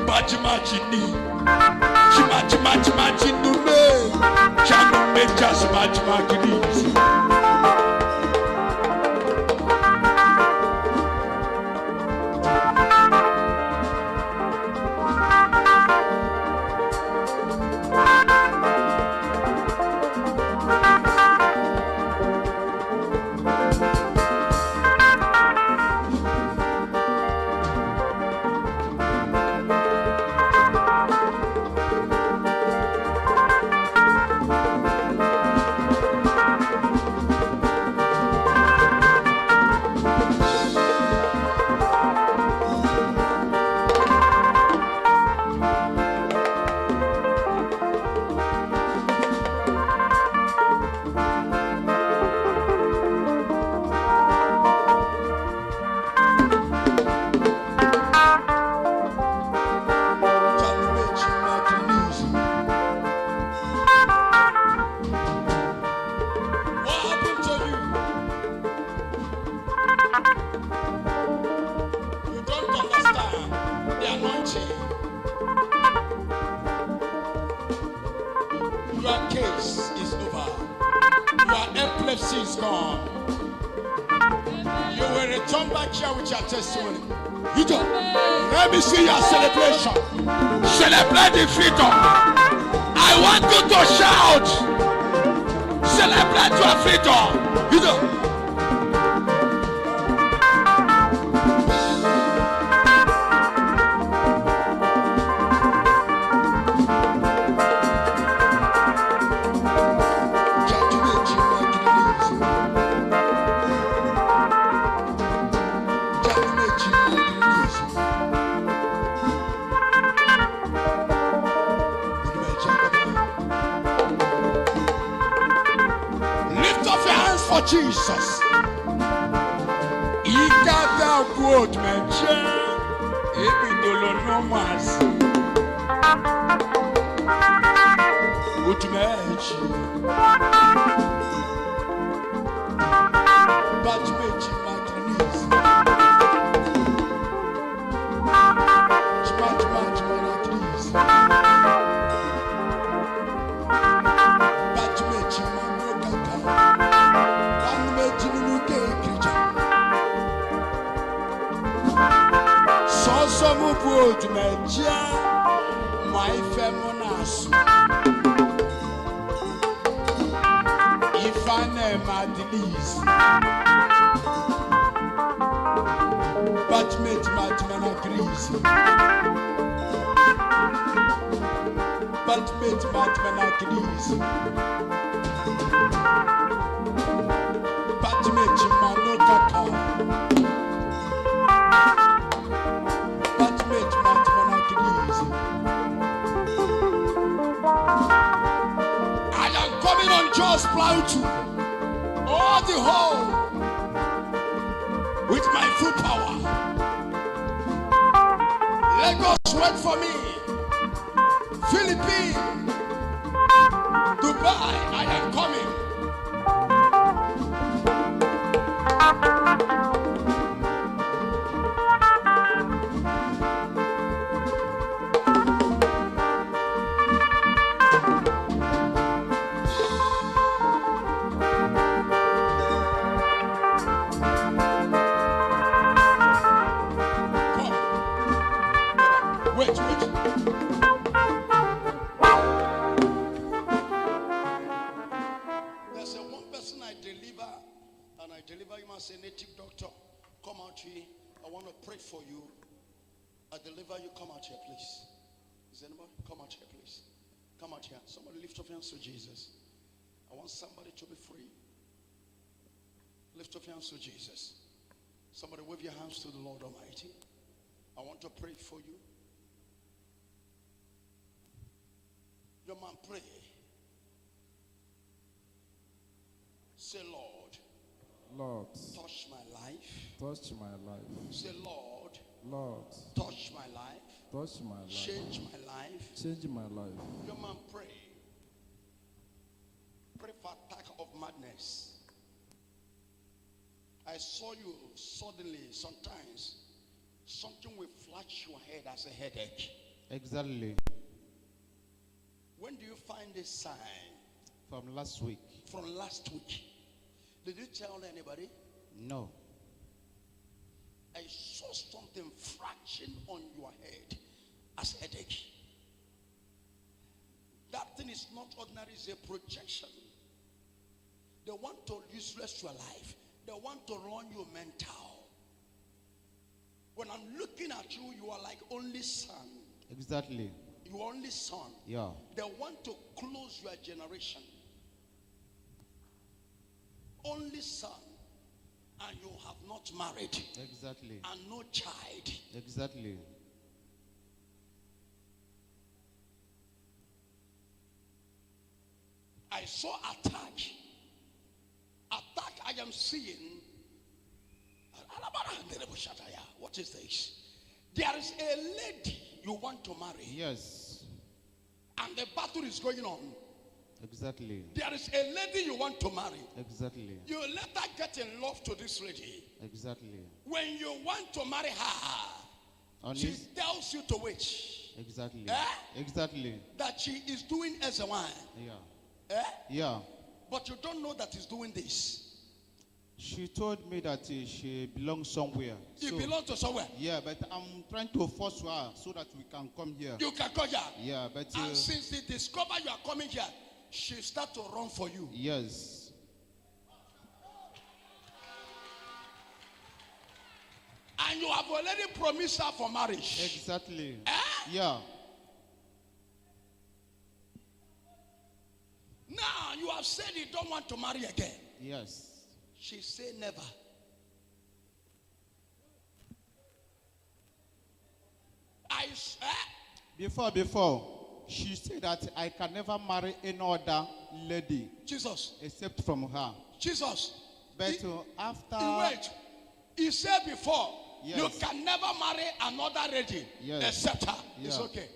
Bajimajini. Chimachimachimachindume. Chanume chasimachimachinis. Your case is over. Your epilepsy is gone. You will return back here with your testimony. You don't. Let me see your celebration. Celebrate the freedom. I want you to shout. Celebrate your freedom. You don't. For Jesus, he got that quote, man. Even though no mas, Odumeje, but Meji Magnis, Some put Odumeje, my femonas. If I name Adelis, but mate Matman agrees. But mate Matman agrees. But mate Manokaka. I am coming on Just Plateau, all the whole, with my full power. Lagos, wait for me. Philippines, Dubai, I am coming. as a native doctor, come out here. I want to pray for you. I deliver you. Come out here, please. Is anybody? Come out here, please. Come out here. Somebody lift up your hands to Jesus. I want somebody to be free. Lift up your hands to Jesus. Somebody wave your hands to the Lord Almighty. I want to pray for you. Your man, pray. Say, Lord. Lord, Touch my life. touch my life. Say, Lord. Lord, Touch my life. touch my life. Change my life. Change my life. Your man, pray. Pray for attack of madness. I saw you suddenly, sometimes, something will flash your head as a headache. Exactly. When do you find this sign? From last week. From last week. Did you tell anybody? No. I saw something fraction on your head as a headache. That thing is not ordinary, it's a projection. They want to useless your life. They want to run you mental. When I'm looking at you, you are like only son. Exactly. You are only son. Yeah. They want to close your generation. Only son. And you have not married. Exactly. And no child. Exactly. I saw attack. Attack I am seeing. What is this? There is a lady you want to marry. Yes. And the battle is going on. Exactly. There is a lady you want to marry. Exactly. You let her get in love to this lady. Exactly. When you want to marry her, she tells you to wait. Exactly. Eh? Exactly. That she is doing as a wine. Yeah. Eh? Yeah. But you don't know that he's doing this. She told me that she belongs somewhere. You belong to somewhere. Yeah, but I'm trying to force her so that we can come here. You can come here. Yeah, but and since they discover you are coming here, she start to run for you. Yes. And you have already promised her for marriage. Exactly. Eh? Yeah. Now you have said you don't want to marry again. Yes. She said never. Before, she said that I can never marry any other lady. Jesus. Except from her. Jesus. But after. Wait. He said before, yes, you can never marry another lady, yes, except her. Yeah. It's okay.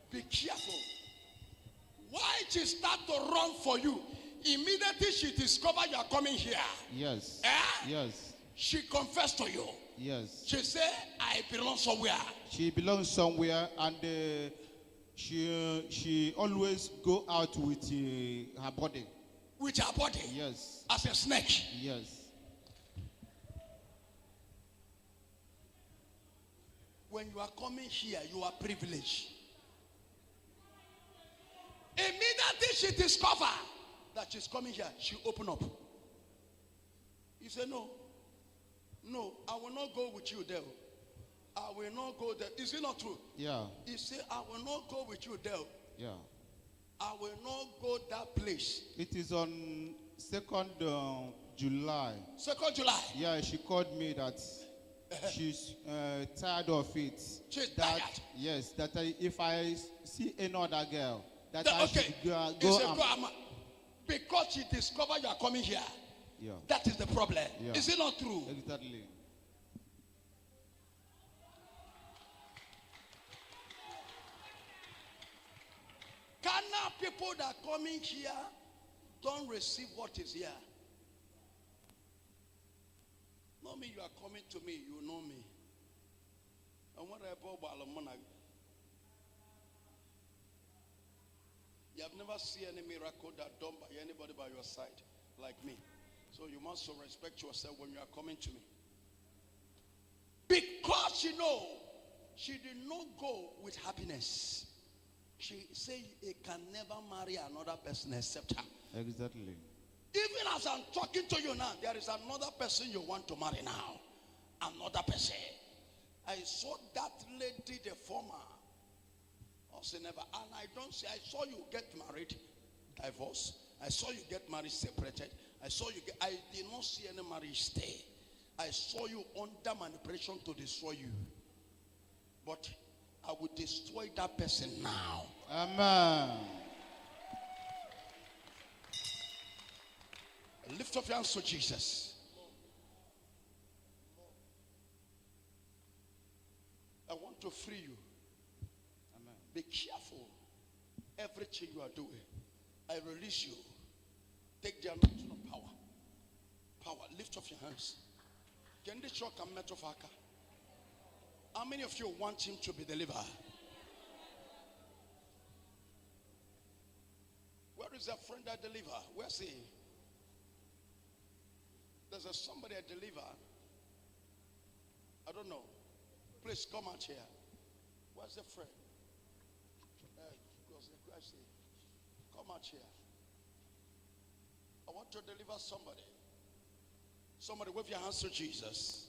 Be careful. Why she start to run for you? Immediately she discover you are coming here. Yes. Eh? Yes. She confessed to you. Yes. She said, I belong somewhere. She belongs somewhere, and she always go out with her body. With her body? Yes. As a snake? Yes. When you are coming here, you are privileged. Immediately she discovered that she's coming here, she opened up. He said, no, I will not go with you there. I will not go there. Is it not true? Yeah. He said, I will not go with you there. Yeah. I will not go that place. It is on 2nd July. 2nd July? Yeah, she called me that she's tired of it. She's tired? Yes, that if I see another girl, that I should go because she discovered you are coming here. Yeah. That is the problem. Yeah. Is it not true? Exactly. Carnal people that are coming here don't receive what is here. Know me, you are coming to me, you know me. And what I bought you have never seen any miracle that done by anybody by your side like me. So you must so respect yourself when you are coming to me. Because you know, she did not go with happiness. She said he can never marry another person except her. Exactly. as I'm talking to you now, there is another person you want to marry now. Another person. I saw that lady, the former. Also never. And I don't say, I saw you get married, divorce. I saw you get married, separated. I did not see any marriage stay. I saw you under manipulation to destroy you. But I will destroy that person now. Amen. Lift up your hands to Jesus. I want to free you. Amen. Be careful. Everything you are doing, I release you. Take the anointing of power. Power. Lift up your hands. Can this shock and metafaka? How many of you want him to be delivered? Where is that friend that deliver? Where's he? There's somebody that deliver. I don't know. Please come out here. Where's the friend? Come out here. I want to deliver somebody. Somebody wave your hands to Jesus.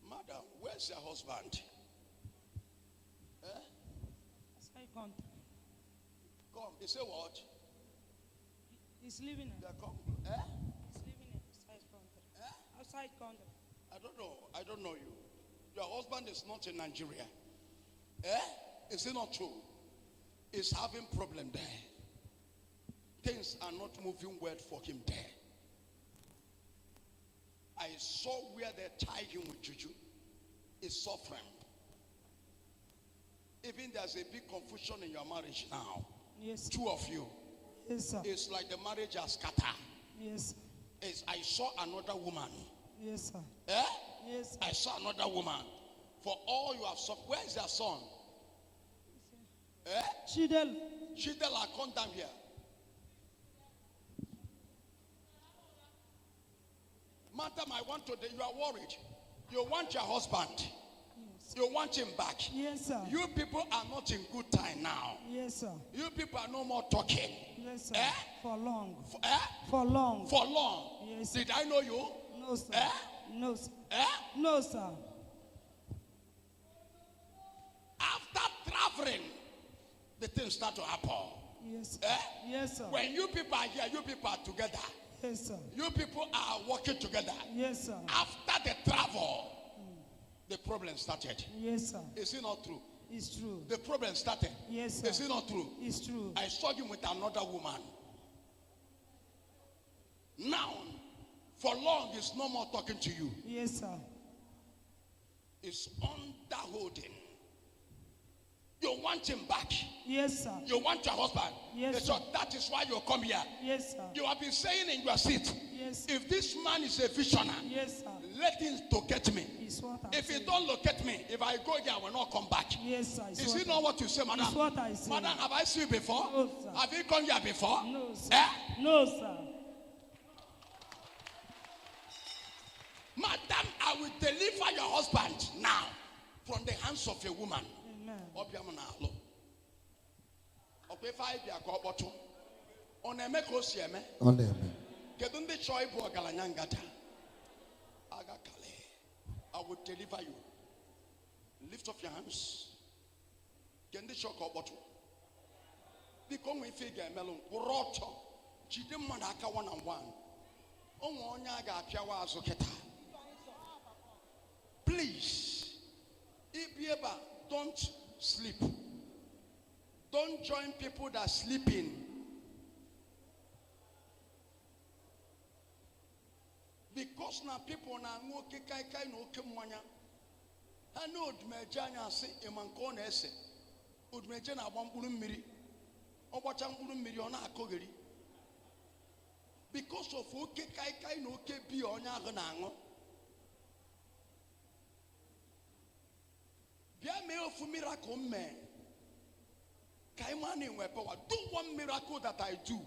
Madam, where's your husband? Come. Come. He say what? He's living in. Come. He's living in outside country. Outside country. I don't know. I don't know you. Your husband is not in Nigeria. Is it not true? He's having problem there. Things are not moving well for him there. I saw where they tied him with juju. He's suffering. Even there's a big confusion in your marriage now. Yes. Two of you. Yes, sir. It's like the marriage has scattered. Yes. I saw another woman. Yes, sir. Yes, sir. I saw another woman. For all you have suffered. Where is their son? Chidel. Chidel, come down here. Madam, I want to. You are worried. You want your husband. Yes. You want him back. Yes, sir. You people are not in good time now. Yes, sir. You people are no more talking. Yes, sir. For long. For long. For long. Yes, sir. Did I know you? No, sir. No, sir. No, sir. After traveling, the things start to happen. Yes. Yes, sir. When you people are here, you people are together. Yes, sir. You people are working together. Yes, sir. After the travel, the problem started. Yes, sir. Is it not true? It's true. The problem started. Yes, sir. Is it not true? It's true. I saw him with another woman. Now, for long, he's no more talking to you. Yes, sir. It's underholding. You want him back. Yes, sir. You want your husband. Yes, so sir. that is why you come here. Yes, sir. You have been saying in your seat, yes, if this man is a visionary, yes, sir, let him locate me. It's what if he don't locate me, if I go here, I will not come back. Yes, sir. Is it not what you say, madam? It's what I say. Madam, have I seen you before? No, sir. Have you come here before? No, sir. No, sir. Madam, I will deliver your husband now from the hands of a woman. Amen. I will deliver you. Lift up your hands. Can this shock or bottle? Become a figure melon. Roto. Chidem manaka 1-on-1. Please, if you ever don't sleep, don't join people that are sleeping. Because now people now no kai no kemwanya. I know Odumeje anya say emanko na ese. Odumeje na agbamburu mmiri. Ogbacha mburu mmiri ona akogeri. Because of oke kai no oke bi onya agu na anwo. Bia me ofu miracle man. Kai man in power. Do one miracle that I do.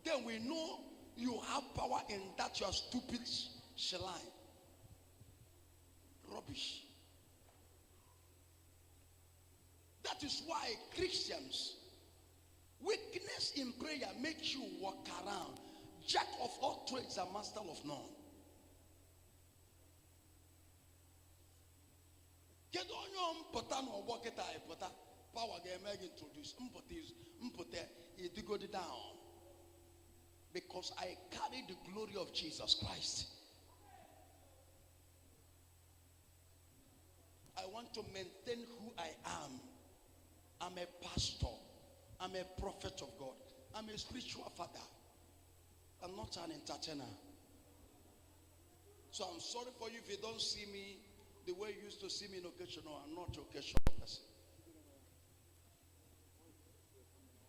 Then we know you have power in that your stupid lie. Rubbish. That is why Christians, prayer makes you walk around. Jack of all trades and master of none. Get on your potan or walk it out. Power game introduce. It go down. Because I carry the glory of Jesus Christ. I want to maintain who I am. I'm a pastor. I'm a prophet of God. I'm a spiritual father. I'm not an entertainer. So I'm sorry for you if you don't see me the way you used to see me in occasional. I'm not an occasional person.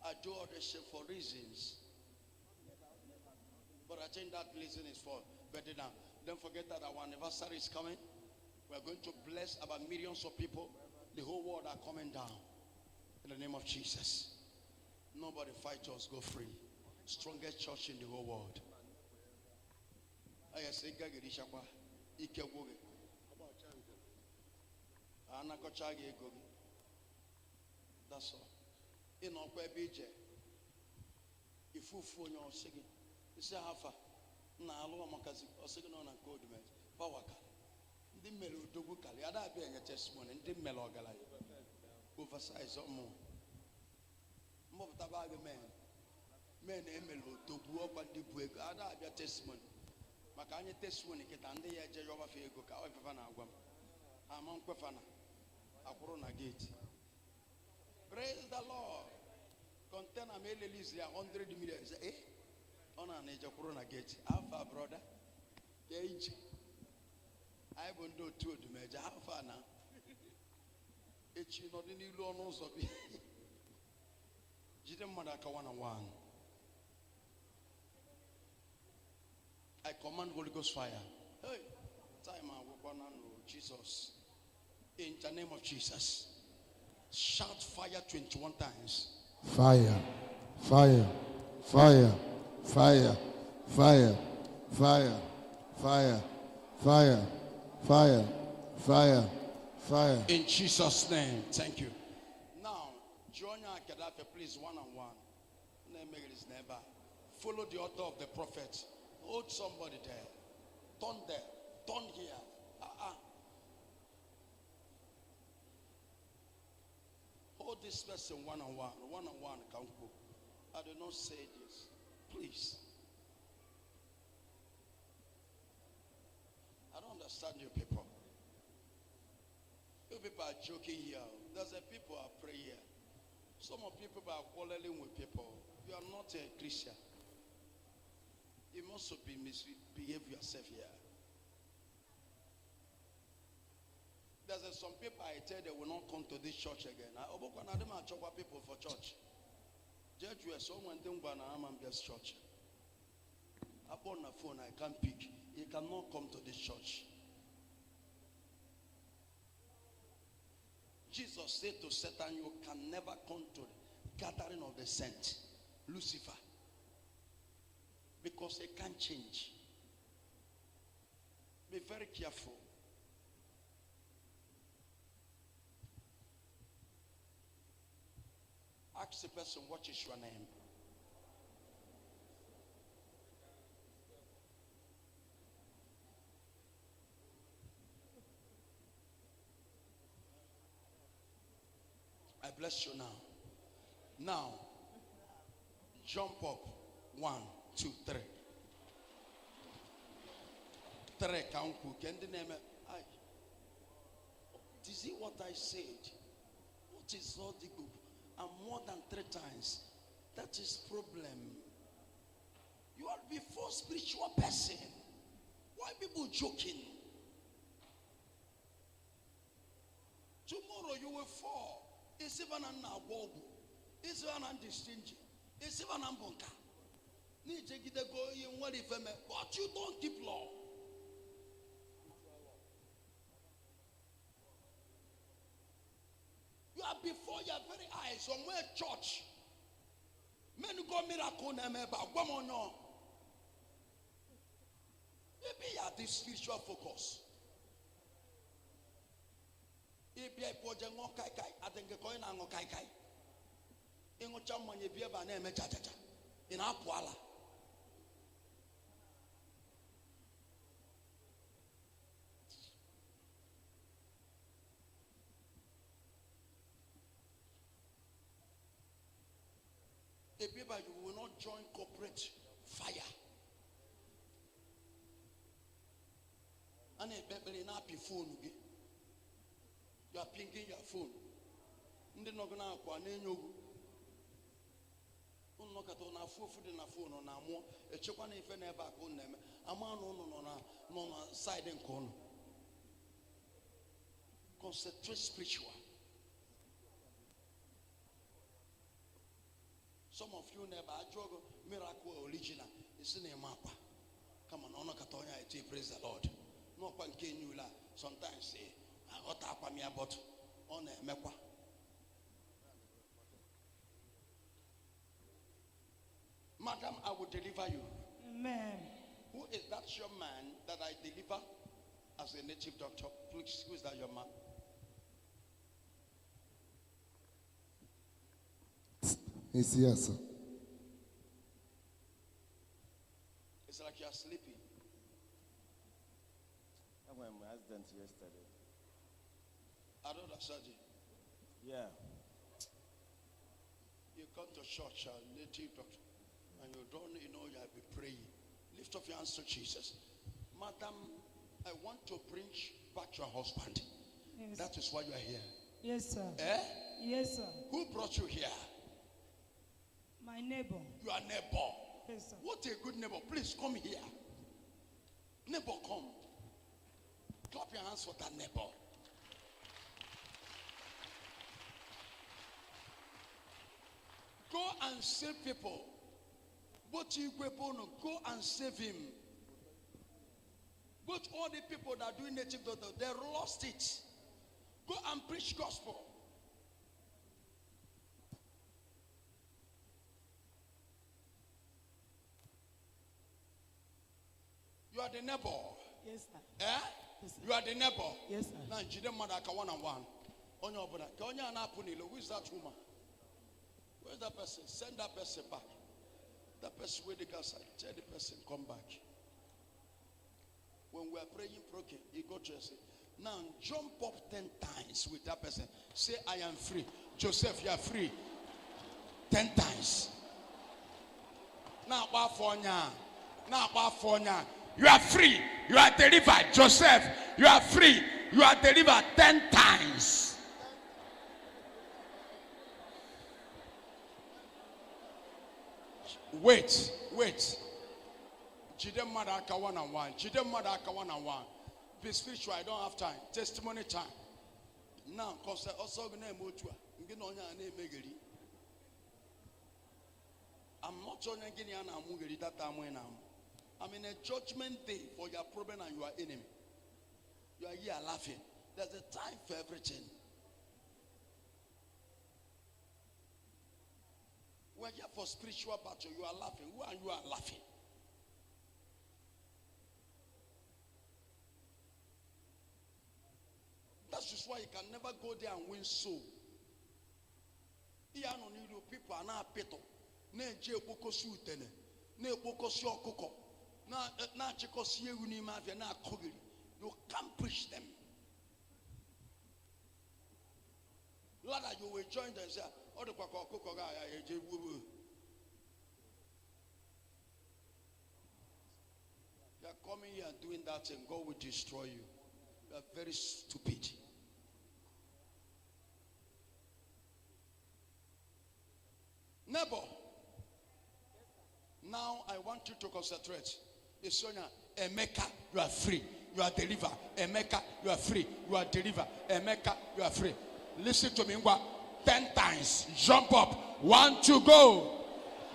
I do all this shit for reasons. But I think that reason is for better now. Don't forget that our anniversary is coming. We are going to bless about millions of people. The whole world are coming down. In the name of Jesus. Nobody fight us, go free. Strongest church in the whole world. That's all. In our BJ, if you phone your singing, you say, Hafa, Nalo Makazi, or singing on a Odumeje, Pawaka. The Melo Dogukali, I'd be a testimony, and the Melogala. Oversize or more. More tabaga men Emelo Dogu up and the Bueg, I'd be a testimony. Makanya testimony, get under the edge of a Figo, however, I'm on Kwafana, a Corona Gate. Praise the Lord. Container mail is 100 million. Eh? On an age of Corona Gate. Alpha, brother. Age. I won't do two to measure. Alpha now. It's not in the law, no, so be. Jidem Madaka 101. I command Holy Ghost fire. Hey, time I will Jesus. In the name of Jesus. Shout fire 21 times. Fire, fire, fire, fire, fire, fire, fire, fire, fire, fire, fire. In Jesus' name, thank you. Now, join our Gaddafi, please, one-on-one. His neighbor. Follow the order of the prophet. Hold somebody there. Turn there. Turn here. Hold this person one-on-one. One-on-one, Kanko. I do not say this. Please. I don't understand you people. You people are joking here. There's a people are praying here. Some of people are quarreling with people. You are not a Christian. You must be misbehave yourself here. There's some people I tell they will not come to this church again. I people for church. Judge you someone think I'm just church. Up on the phone, I can't pick. You cannot come to this church. Jesus said to Satan, you can never come to the gathering of the saints. Lucifer. Because they can't change. Be very careful. Ask the person, what is your name? I bless you now. Now, jump up. 1, 2, 3. 3, count. Can the name? Did you see what I said? What is all the group? And more than 3 times. That is problem. You are before spiritual person. Why people joking? Tomorrow you will fall. It's even an awogu. It's even an distinction. It's even an bunka. Need to get the go in what if but you don't keep law. You are before your very eyes somewhere church. Men go miracle name about woman no. Maybe you have this spiritual focus. If you are project no kai kai, I think you're going on kai kai. In what you want you be able to cha cha cha. in Apuala. You will not join corporate fire. And a phone. You are pinging your phone. Ndi no gonna kwa na enyogu. Unno kata na fofu de na phone na mo e chekwa na ife na eba ko na eme. Ama no na side nko no. Concentrate spiritual. Some of you never jog miracle original. It's in a map. Come on, honor Katonya, praise the Lord. No one can you la. Sometimes say, I got up on me about on a mepa. Madam, I will deliver you. Amen. Who is that your man that I deliver as a native doctor? Please, who is that your man? He's here, sir. It's like you're sleeping. I went my accident yesterday. I don't know, surgery. Yeah. You come to church, native doctor, and you don't know you have been praying. Lift up your hands to Jesus. Madam, I want to bring back your husband. Yes. That is why you are here. Yes, sir. Eh? Yes, sir. Who brought you here? My neighbor. Your neighbor. Yes, sir. What a good neighbor. Please come here. Neighbor, come. Clap your hands for that neighbor. Go and save people. Both you go and save him. Both all the people that are doing native doctor, they lost it. Go and preach gospel. You are the neighbor. Yes, sir. Eh? Yes, sir. You are the neighbor. Yes, sir. Now, Judgement one-on-one. On your brother. Who is that woman? Where is that person? Send that person back. That person with the gas, tell the person, come back. When we are praying, you go to say, now jump up 10 times with that person. Say, I am free. Joseph, you are free. 10 times. Now, you are free. You are delivered. Joseph, you are free. You are delivered 10 times. Wait. Judgement one-on-one. Be spiritual. I don't have time. Testimony time. Now, because also I'm not only getting that time when I'm in a judgment day for your problem and your enemy. You are here laughing. There's a time for everything. We're here for spiritual battle. You are laughing. Who are you are laughing? That's just why you can never go there and win soul. Here no need people are not peto. Ne je boko suitene. Ne boko si okoko. Na chikosi uni mafia na kogiri. You can't preach them. Lord, you will join them and say, oh, the koko guy, you are coming here and doing that and God will destroy you. You are very stupid. Neighbor, now I want you to concentrate. Isonya, Emeka, you are free. You are delivered. Emeka, you are free. You are delivered. Emeka, you are free. Listen to me. 10 times. Jump up. 1, 2, go.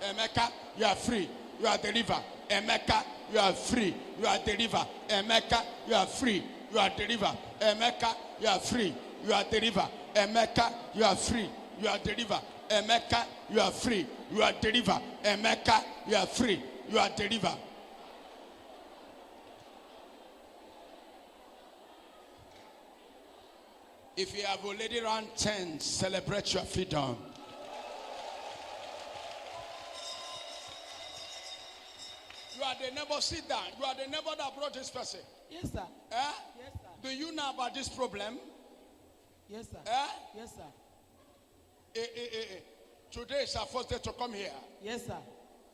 Emeka, you are free. You are delivered. Emeka, you are free. You are delivered. Emeka, you are free. You are delivered. Emeka, you are free. You are delivered. Emeka, you are free. You are delivered. Emeka, you are free. You are delivered. Emeka, you are free. You are delivered. If you have already run 10, celebrate your freedom. You are the neighbor. Sit down. You are the neighbor that brought this person. Yes, sir. Eh? Yes, sir. Do you know about this problem? Yes, sir. Eh? Yes, sir. Today is our first day to come here. Yes, sir.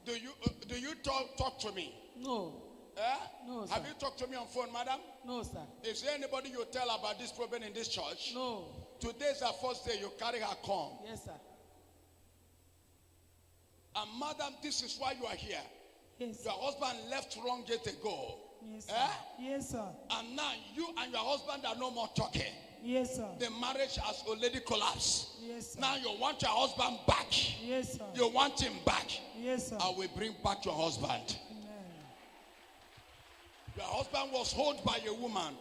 Do you talk to me? No. Eh? No, sir. Have you talked to me on phone, madam? No, sir. Is there anybody you tell about this problem in this church? No. Today is our first day. You carry her come. Yes, sir. And madam, this is why you are here. Yes. Your husband left long days ago. Yes, sir. Eh? Yes, sir. And now you and your husband are no more talking. Yes, sir. The marriage has already collapsed. Yes, sir. Now you want your husband back. Yes, sir. You want him back. Yes, sir. I will bring back your husband. Amen. Your husband was held by a woman.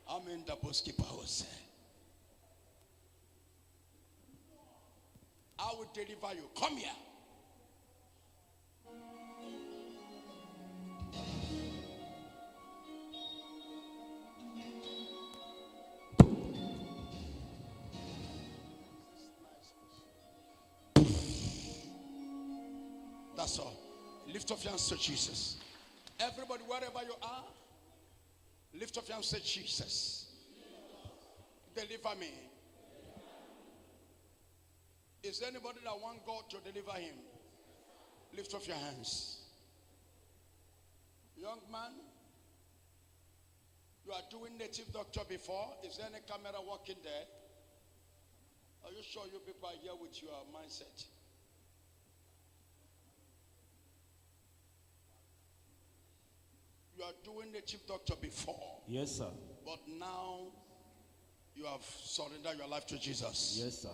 Amen. The bookkeeper will say, I will deliver you. Come here. That's all. Lift up your hands to Jesus. Everybody, wherever you are, lift up your hands to Jesus. Deliver me. Is there anybody that wants God to deliver him? Lift up your hands. Young man, you are doing native doctor before. Is there any camera working there? Are you sure you people are here with your mindset? You are doing native doctor before. Yes, sir. But now you have surrendered your life to Jesus. Yes, sir.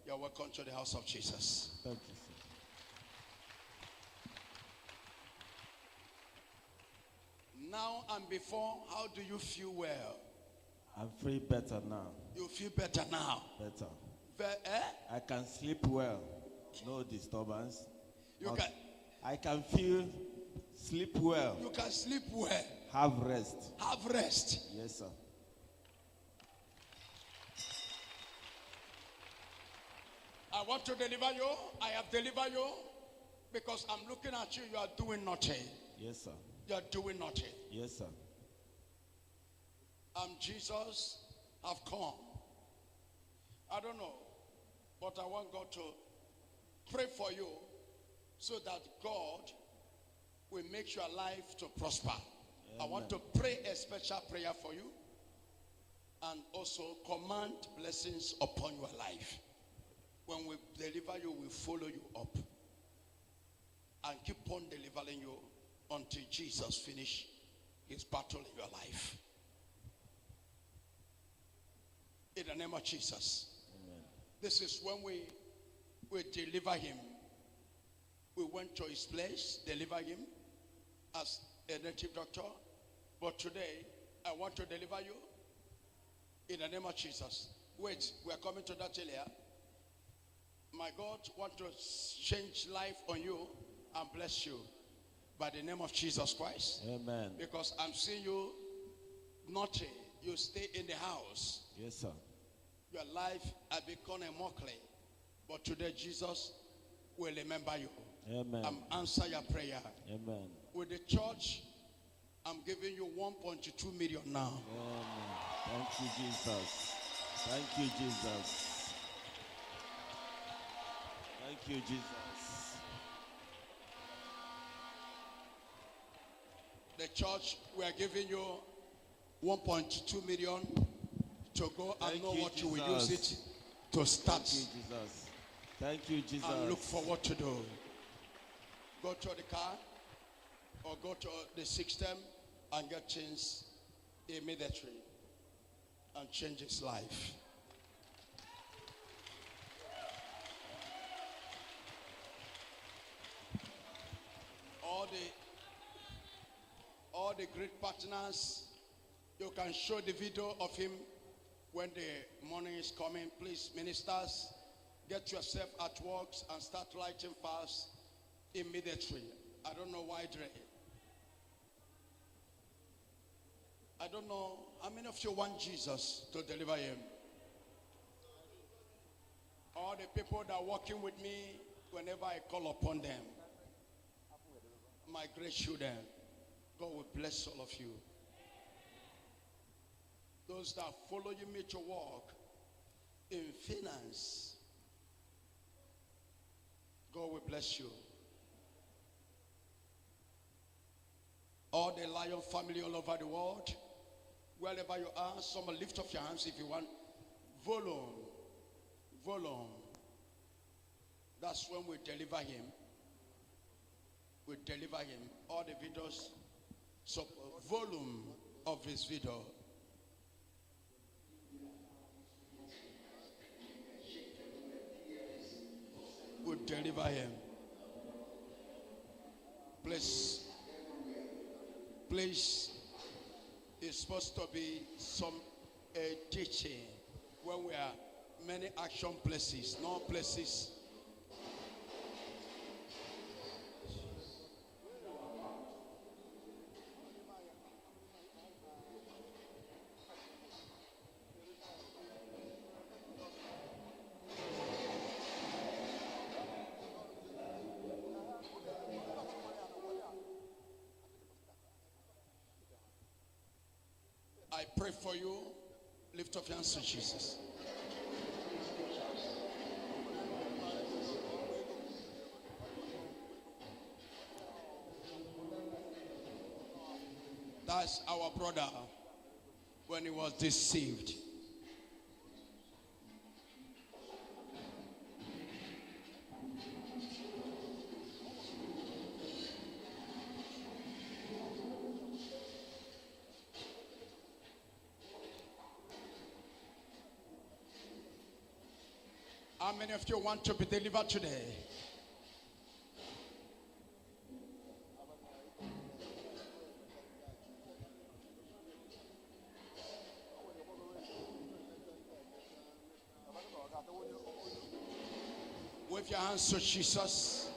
You are welcome to the house of Jesus. Thank you, sir. Now and before, how do you feel well? I feel better now. You feel better now. Better. Eh? I can sleep well. No disturbance. I can sleep well. You can sleep well. Have rest. Have rest. Yes, sir. I want to deliver you. I have delivered you because I'm looking at you. You are doing nothing. Yes, sir. You are doing nothing. Yes, sir. Jesus have come. I don't know, but I want God to pray for you so that God will make your life to prosper. Amen. I want to pray a special prayer for you and also command blessings upon your life. When we deliver you, we follow you up and keep on delivering you until Jesus finish his battle in your life. In the name of Jesus. Amen. This is when we deliver him. We went to his place, deliver him as a native doctor. But today, I want to deliver you in the name of Jesus. Wait, we are coming to that area. My God want to change life on you and bless you by the name of Jesus Christ. Amen. Because I'm seeing you naughty. You stay in the house. Yes, sir. Your life has become a mockery. But today Jesus will remember you. Amen. And answer your prayer. Amen. With the church, I'm giving you 1.2 million now. Amen. Thank you, Jesus. Thank you, Jesus. Thank you, Jesus. The church, we are giving you 1.2 million to go and know what you will use it to start. Thank you, Jesus. Thank you, Jesus. And look for what to do. Go to the car or go to the system and get changed immediately and change his life. All the great partners, you can show the video of him when the morning is coming. Please, ministers, get yourself at work and start lighting fast immediately. I don't know why, Dre. I don't know how many of you want Jesus to deliver him. All the people that are working with me whenever I call upon them. my great children, God will bless all of you. Those that follow you me to walk in finance, God will bless you. All the Lion family all over the world, wherever you are, someone lift up your hands if you want. Volume. That's when we deliver him. We deliver him. All the videos, so volume of his video. We deliver him. Please, it's supposed to be some teaching when we are many action places, no places. I pray for you. Lift up your hands to Jesus. That's our brother when he was deceived. How many of you want to be delivered today? Wave your hands to Jesus.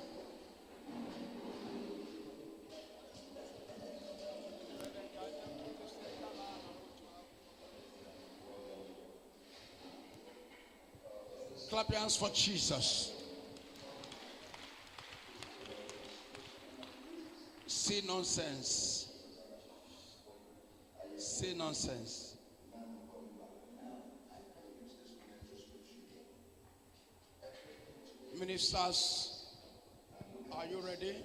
Clap your hands for Jesus. See nonsense. See nonsense. Ministers, are you ready?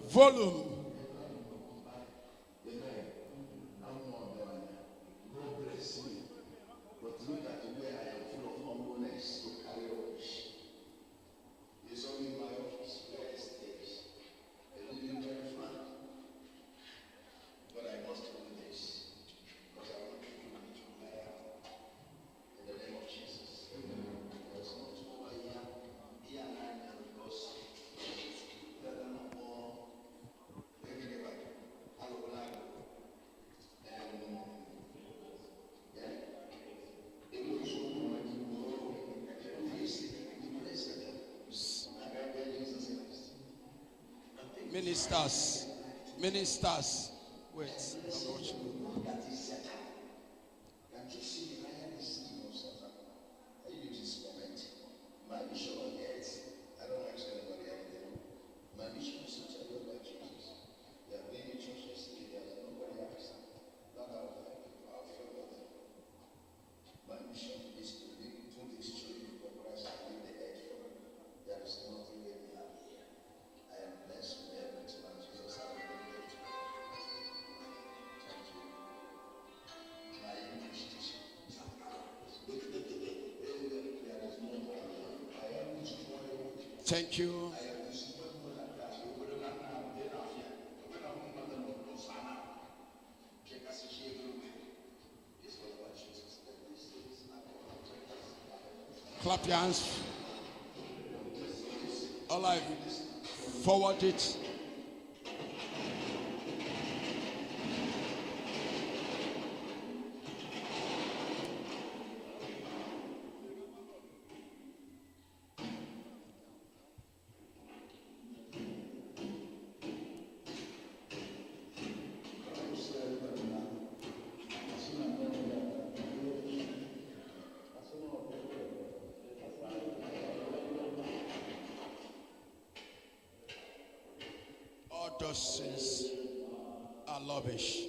Volume. Ministers, wait. Thank you. Clap your hands. All right. Forward it. All those things are rubbish.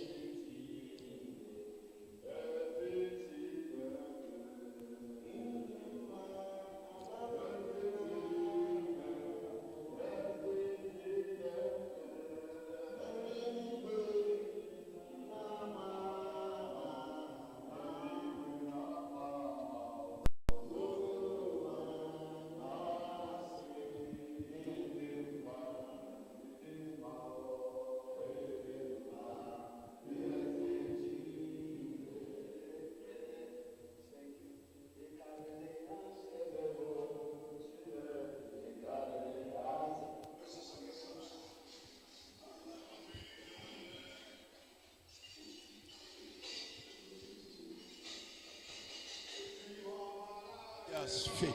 That's fake.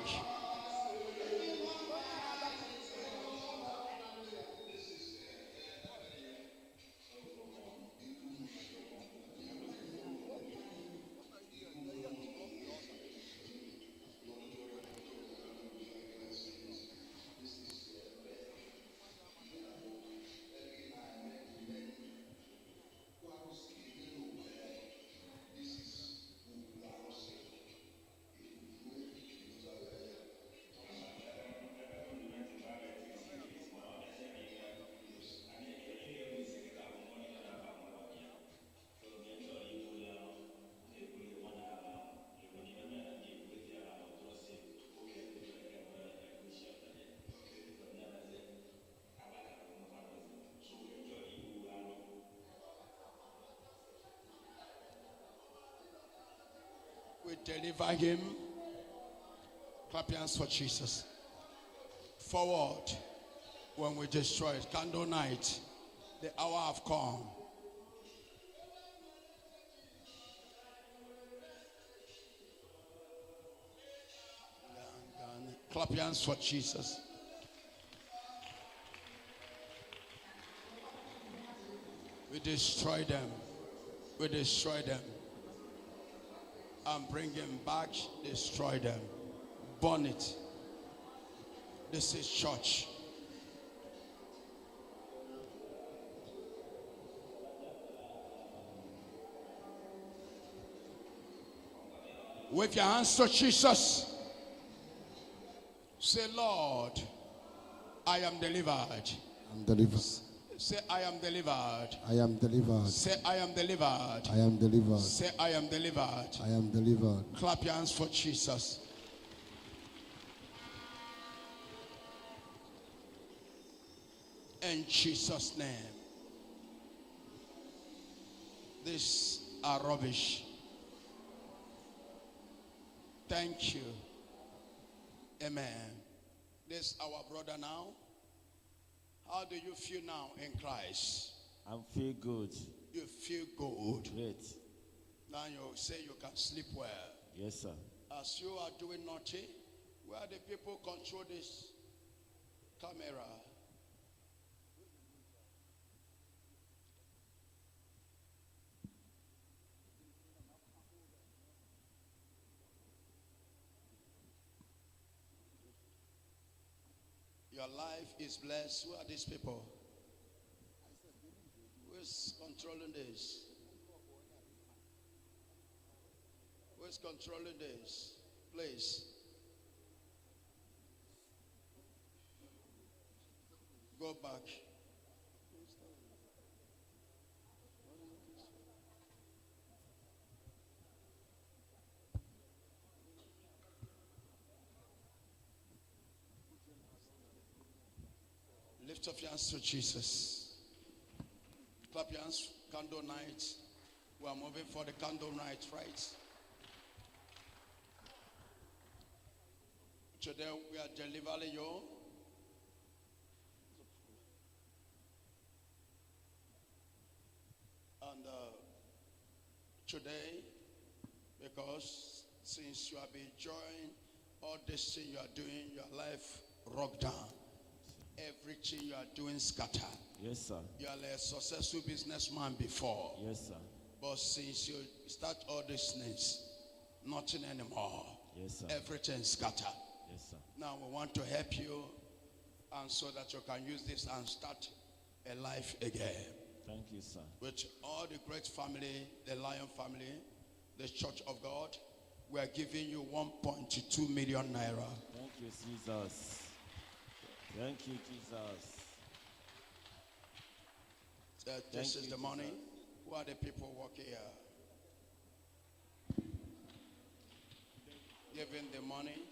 We deliver him. Clap your hands for Jesus. Forward when we destroy it. Candle night. The hour have come. Clap your hands for Jesus. We destroy them. We destroy them. And bring them back. Destroy them. Burn it. This is church. Wave your hands to Jesus. Say, Lord, I am delivered. I'm delivered. Say, I am delivered. I am delivered. Say, I am delivered. I am delivered. Say, I am delivered. I am delivered. Clap your hands for Jesus. In Jesus' name. These are rubbish. Thank you. Amen. This is our brother now. How do you feel now in Christ? I feel good. You feel good. Great. Now you say you can sleep well. Yes, sir. As you are doing nothing, where the people control this camera? Your life is blessed. Who are these people? Who is controlling this? Who is controlling this? Please. Go back. Lift up your hands to Jesus. Clap your hands. Candle night. We are moving for the candle night, right? Today we are delivering you. And today, because since you have been enjoying all this thing you are doing, your life rocked down. Everything you are doing scatter. Yes, sir. You are a successful businessman before. Yes, sir. But since you start all these things, nothing anymore. Yes, sir. Everything scatter. Yes, sir. Now we want to help you, and so that you can use this and start a life again. Thank you, sir. With all the great family, the Lion family, the Church of God, we are giving you 1.2 million naira. Thank you, Jesus. Thank you, Jesus. This is the money. Who are the people working here? Giving the money.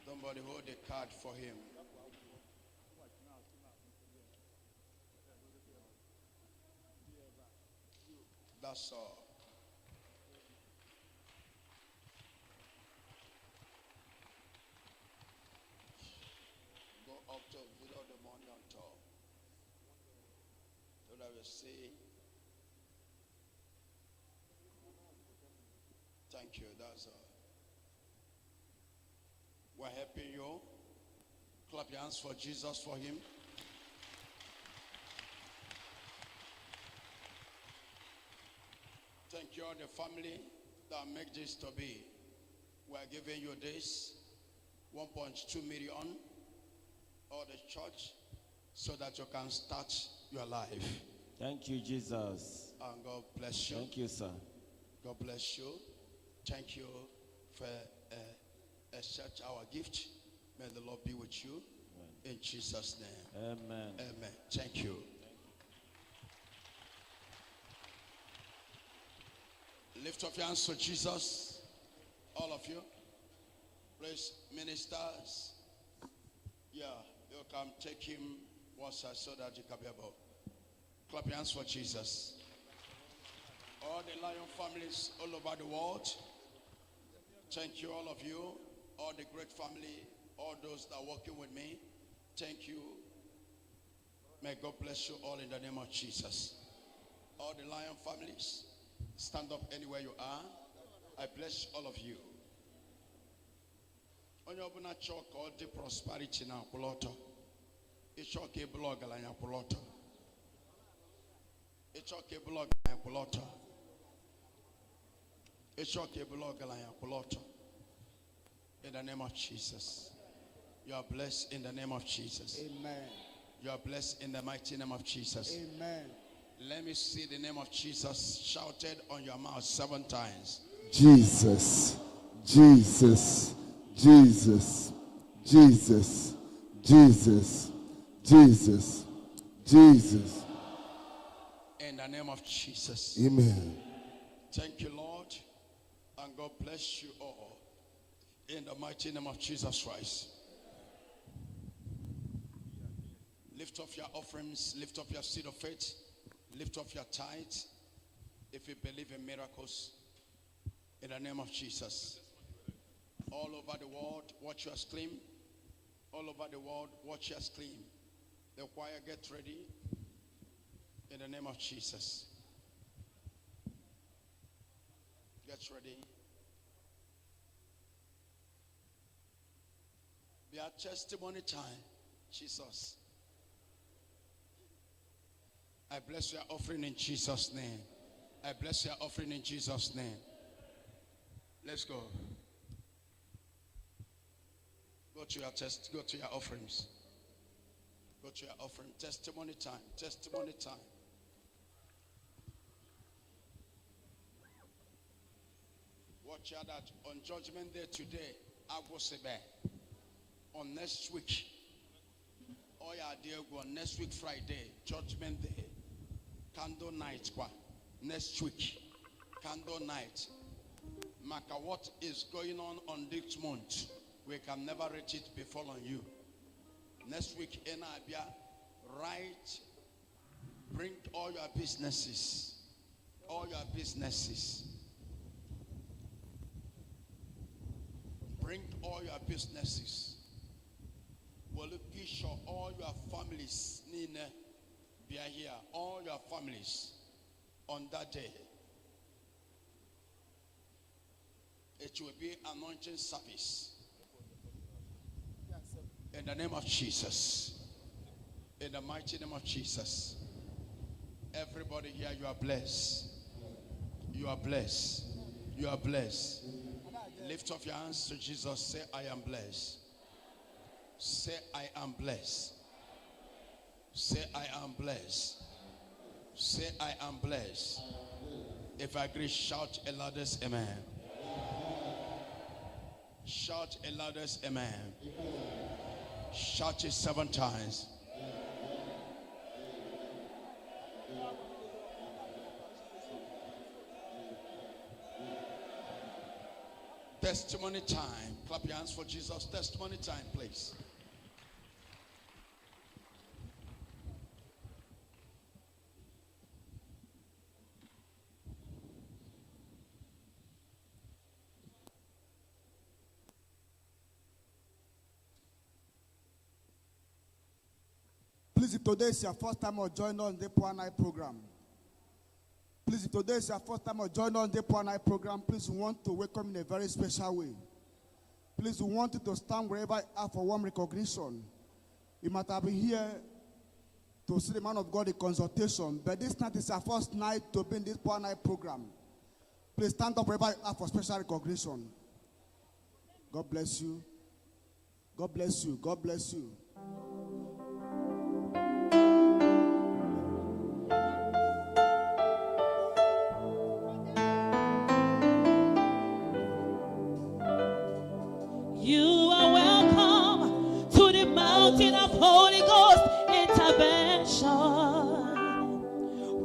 Somebody hold the card for him. That's all. Go up to below the money on top. So that we see. Thank you. That's all. We're helping you. Clap your hands for Jesus, for him. Thank you all the family that make this to be. We're giving you this 1.2 million, or the church, so that you can start your life. Thank you, Jesus. And God bless you. Thank you, sir. God bless you. Thank you for accept our gift. May the Lord be with you. In Jesus' name. Amen. Amen. Thank you. Lift up your hands to Jesus. All of you. Please, ministers. Yeah, you can take him one side so that you can be able. Clap your hands for Jesus. All the Lion families all over the world. Thank you, all of you. All the great family. All those that are working with me. Thank you. May God bless you all in the name of Jesus. All the Lion families. Stand up anywhere you are. I bless all of you. On your church called the prosperity now, Poloto. It's okay, blog, Alanya Poloto. It's okay, blog, Poloto. It's okay, blog, Alanya Poloto. In the name of Jesus. You are blessed in the name of Jesus. Amen. You are blessed in the mighty name of Jesus. Amen. Let me see the name of Jesus shouted on your mouth 7 times. Jesus, Jesus, Jesus, Jesus, Jesus, Jesus, Jesus. In the name of Jesus. Amen. Thank you, Lord. And God bless you all. In the mighty name of Jesus Christ. Lift up your offerings. Lift up your seed of faith. Lift up your tithe. If you believe in miracles. In the name of Jesus. All over the world, watch your stream. All over the world, watch your stream. The choir, get ready. In the name of Jesus. Get ready. Be a testimony time. Jesus. I bless your offering in Jesus' name. I bless your offering in Jesus' name. Let's go. Go to your offerings. Go to your offering. Testimony time. Testimony time. Watch out that on Judgment Day today, I go sebe. On next week, oh yeah, dear God, next week Friday, Judgment Day, candle night, next week, candle night. Maka, what is going on this month? We can never reach it before on you. Next week, in Abia, right? Bring all your businesses. All your businesses. Bring all your businesses. Will you be sure all your families, Nina, be here? All your families on that day. It will be anointing service. In the name of Jesus. In the mighty name of Jesus. Everybody here, you are blessed. You are blessed. You are blessed. Lift up your hands to Jesus. Say, I am blessed. Say, I am blessed. Say, I am blessed. Say, I am blessed. If I agree, shout a loudest amen. Shout a loudest amen. Shout it 7 times. Testimony time. Clap your hands for Jesus. Testimony time, please. Please, if today is your first time or join us on the Poor Night program. Please, if today is your first time or join us on the Poor Night program, please, we want to welcome in a very special way. Please, we want you to stand wherever you are for warm recognition. You might have been here to see the man of God in consultation, but this night is our first night to be in this Poor Night program. Please stand up wherever you are for special recognition. God bless you. God bless you. God bless you. You are welcome to the mountain of Holy Ghost intervention,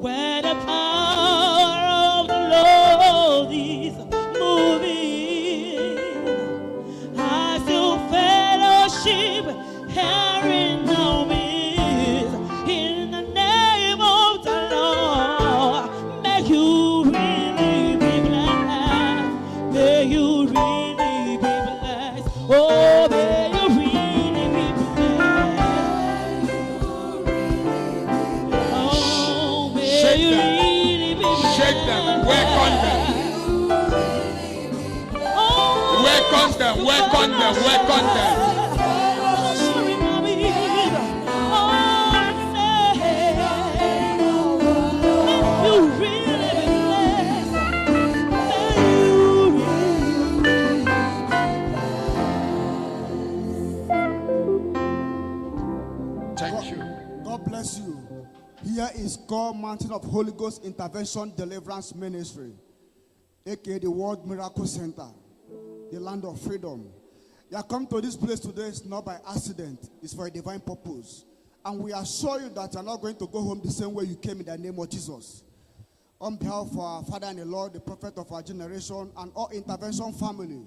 where the power of the Lord is moving. As you fellowship here in our midst, in the name of the Lord, may you really be blessed. May you really be blessed. Oh, may you really be blessed. Oh, may Shake you them. really be blessed. Shake them. Work on them. Oh, Work on them. Work on them. Work on them. you really be blessed. May you Thank you. God bless you. Here is called Mountain of Holy Ghost Intervention Deliverance Ministry, aka the World Miracle Center, the land of freedom. You have come to this place today is not by accident, it's for a divine purpose. And we assure you that you are not going to go home the same way you came in the name of Jesus. On behalf of our Father and the Lord, the prophet of our generation, and all intervention family,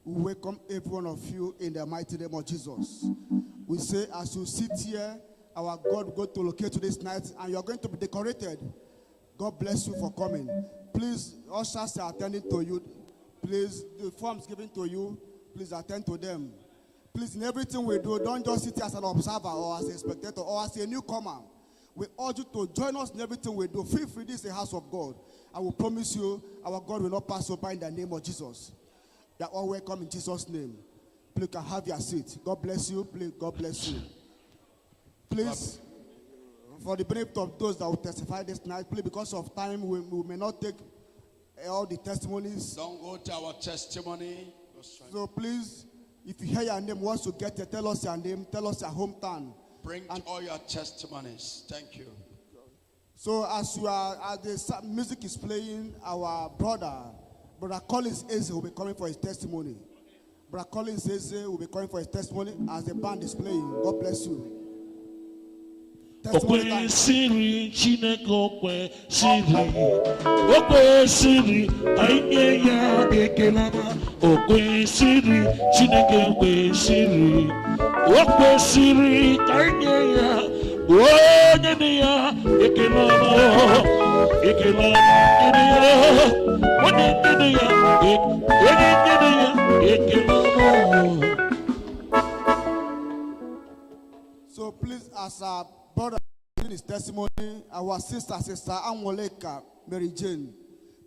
we welcome every one of you in the mighty name of Jesus. We say, as you sit here, our God will go to locate you this night, and you are going to be decorated. God bless you for coming. Please, ushers are attending to you. Please, the forms given to you, please attend to them. Please, in everything we do, don't just sit here as an observer or as a spectator or as a newcomer. We urge you to join us in everything we do. Feel free, this is the house of God. I will promise you, our God will not pass over in the name of Jesus. You are all welcome in Jesus' name. Please, you can have your seat. God bless you. Please, God bless you. Please, for the benefit of those that will testify this night, please, because of time, we may not take all the testimonies. Don't go to our testimony. So please, if you hear your name, once you get here, tell us your name, tell us your hometown. Bring all your testimonies. Thank you. So as the music is playing, our brother Collins Eze will be coming for his testimony. Brother Collins Eze will be coming for his testimony as the band is playing. God bless you. Okwe siri Chineke okwe siri ainye ya ekelama okwe siri Chineke okwe siri ainye ya onye ya ekelama So please, as our brother in his testimony, our sister Anwoleka Mary Jane,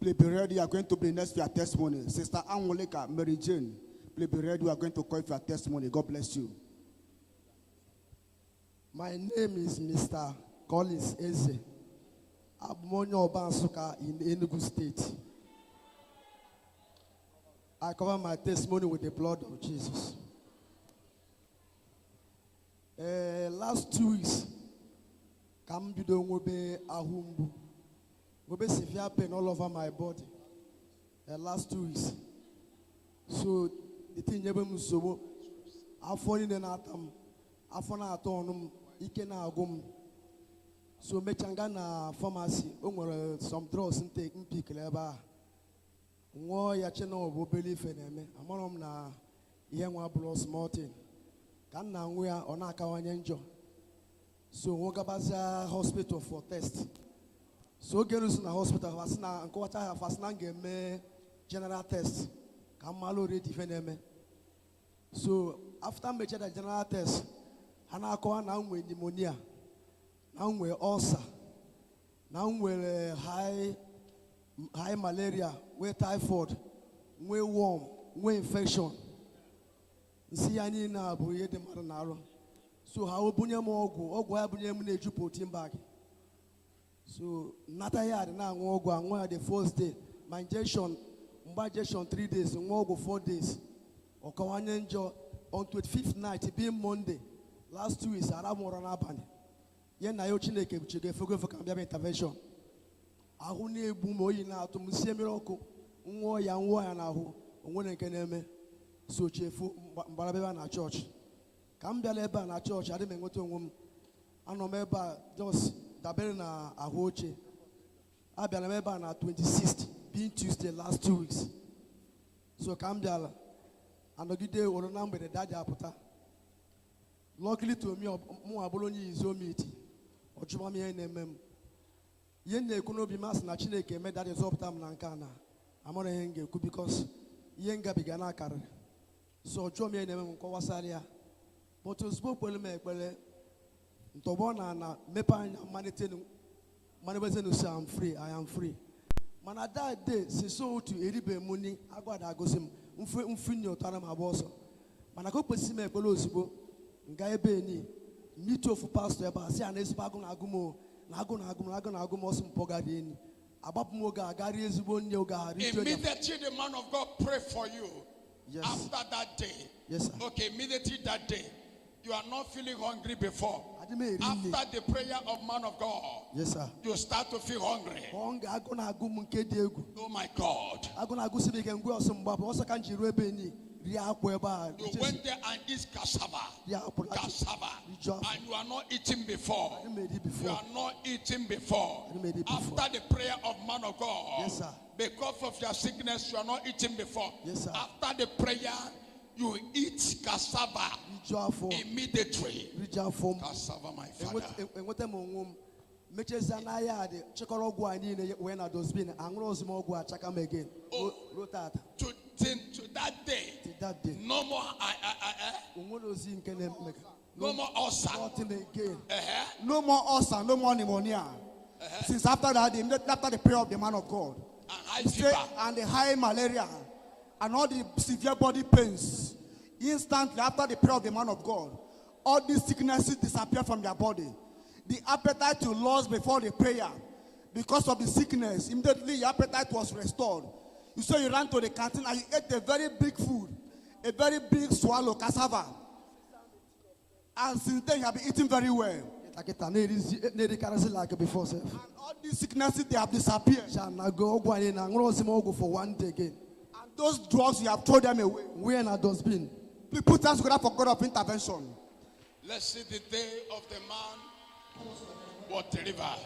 please be ready. You are going to be next for your testimony. Sister Anwoleka Mary Jane, please be ready. You are going to call for your testimony. God bless you. My name is Mr. Collins Eze. I'm Monyo Bansuka in Enugu State. I cover my testimony with the blood of Jesus. Last 2 weeks, Come bido ngobe ahumbu. Ngobe severe pain all over my body. The last 2 weeks. So the thing yebem so afoni ne natam afona atonum ike na agum. So mechanga na pharmacy onwere some drugs intake pick leba. Nwo ya chena obo belief eneme amarom na ihe nwa blood small thing. Kan na nwe ya ona akawanye njo. So we go back to hospital for test. So get us in the hospital. Fasina and go to fasina get general test. Come already defend. So after me the general test, hana ko na we pneumonia, na we ulcer, na we high malaria, we typhoid, we worm, we infection. See ani na boye de maranaro. So how bunye mo ogu ha bunye mu na eju protein bag. So nata yard na ogu anwa the first day. My injection 3 days, ogu 4 days. Okawanye njo on 25th night being Monday. Last 2 weeks ara mo rana bani. Ye na yo Chineke buchege fego for kambia intervention. Ahu na ebu mo yi na atum sie miracle. Nwo ya na ahu. Onwere nke na eme. So chefu mbara na church. Kambiala eba na church adi mengoto ngum anomeba just dabere na ahoche abiala meba na 26th being Tuesday last 2 weeks. So kambiala anogide oro na mgbede daddy aputa. Luckily to me mu abolonyi izo meet ojuma me enemem ye na ekonobi mas na Chineke me daddy zopta m na nka na amara henge ku because ye nga biga na akare. So ojuma me enemem ko wasaria. But to spoke well me ntobona na mepa manetenu say I am free. Man at that day se so to eribe muni agwada agosim mfini otara ma boso. Man akopesi me ekpele ozigbo nga ebe ni meet of pastor eba say an ezigbo agumo osim pogadi eni abapumo ga agari ezigbo nye oga. Immediately the man of God pray for you. Yes. After that day. Yes, sir. Okay, immediately that day. You are not feeling hungry before. After the prayer of man of God, yes, sir, you start to feel hungry. Oh my God. You went there and eat cassava. And you are not eating before. You are not eating before. After the prayer of man of God, yes, sir, because of your sickness, you are not eating before. Yes, sir. After the prayer, you eat cassava immediately. Cassava, my father. To that day, no more no more ulcer. No more ulcer, no more pneumonia. Since after that, after the prayer of the man of God, and the high malaria and all the severe body pains, instantly after the prayer of the man of God, all these sicknesses disappear from their body. The appetite you lost before the prayer because of the sickness, immediately your appetite was restored. You say you ran to the canteen and you ate a very big food, a very big swallow cassava. And since then you have been eating very well. Like before, and all these sicknesses, they have disappeared. And for one day again. And those drugs, you have thrown them away. Where are those been? Please put us together for God of intervention. Let's see the day of the man what deliver.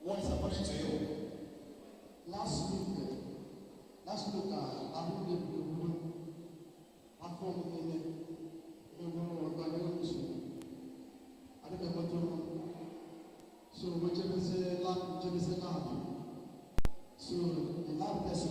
What is happening to you? Last week, I so the lab test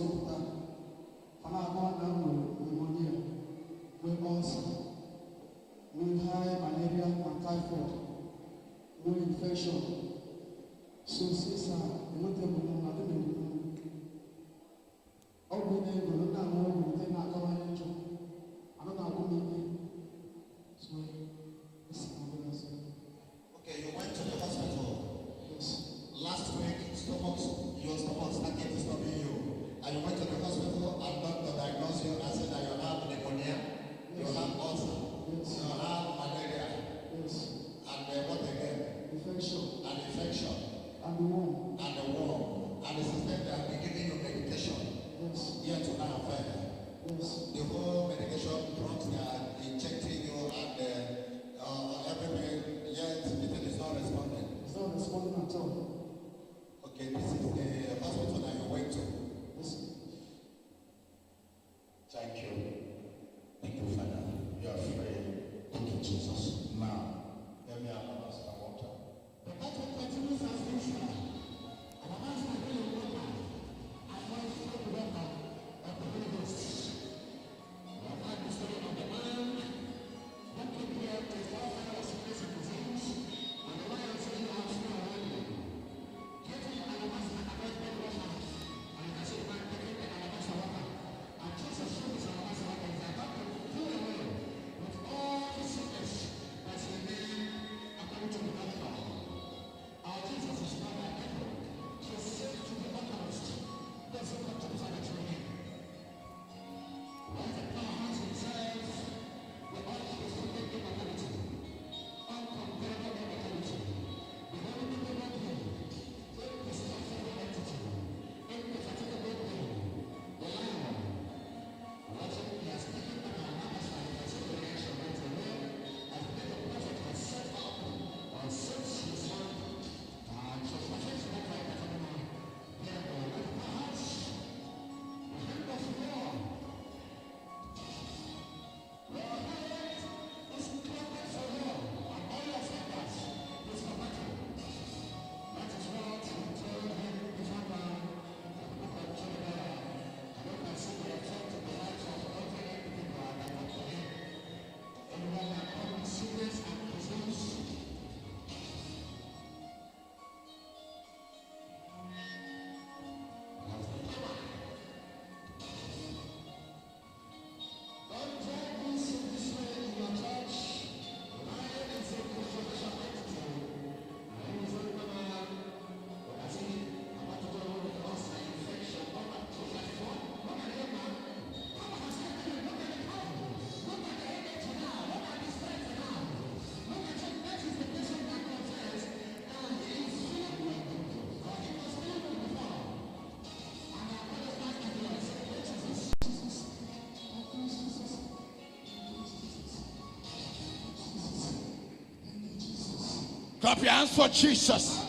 Clap your hands for Jesus.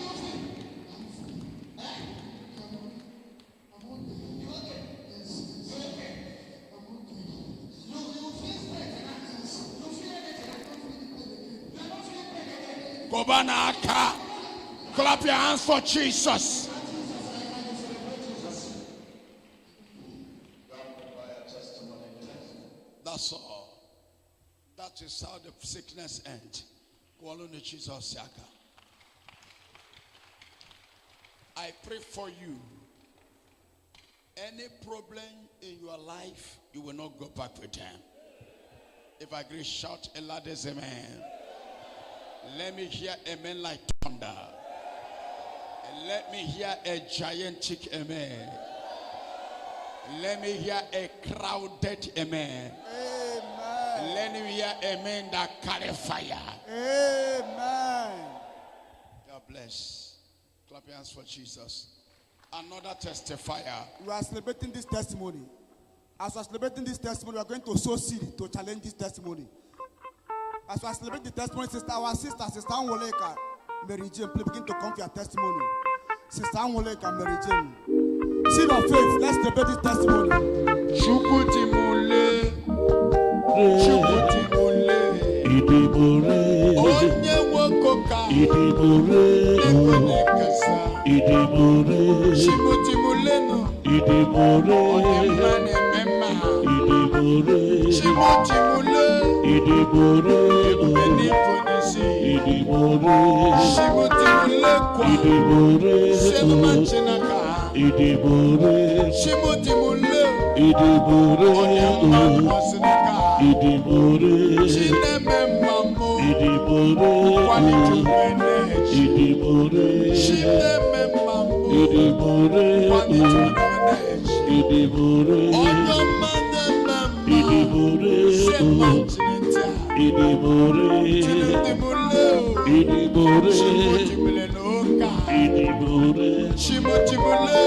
Kobanaka. Clap your hands for Jesus. That's all. That is how the sickness ends. Jesus. I pray for you. Any problem in your life, you will not go back with them. If I agree, shout a loud as amen. Let me hear amen like thunder. And let me hear a gigantic amen. Let me hear a crowded amen. Amen. Let me hear amen that carry fire. Amen. God bless. Clap your hands for Jesus. Another testifier. We are celebrating this testimony. As we are celebrating this testimony, we are going to sow seed to challenge this testimony. As we are celebrating the testimony, our sister Anwoleka, Mary Jane, please begin to come to your testimony. Sister Anwoleka, Mary Jane. Seed of faith, let's celebrate this testimony. Chukutimule. Chukutimule. Idibore. Onye wokoka. Idibore. Ekonekasa. Idibore. Chukutimule no. Idibore. Onye mane mema. Idibore. Chukutimule. Idibore. Benifonisi. Idibore. Chukutimule kwa. Idibore. Semachinaka. Idibore. Chukutimule. Idibore. Onye mane Idibore. Chinememamo. Idibore. Quality Idibore. Chinememamo. Idibore. Quality Idibore. Onyomanemamo. Idibore. Semachineta. Idibore. Chimutimule. Idibore. Chimutimulenoka. Idibore. Chimutimule.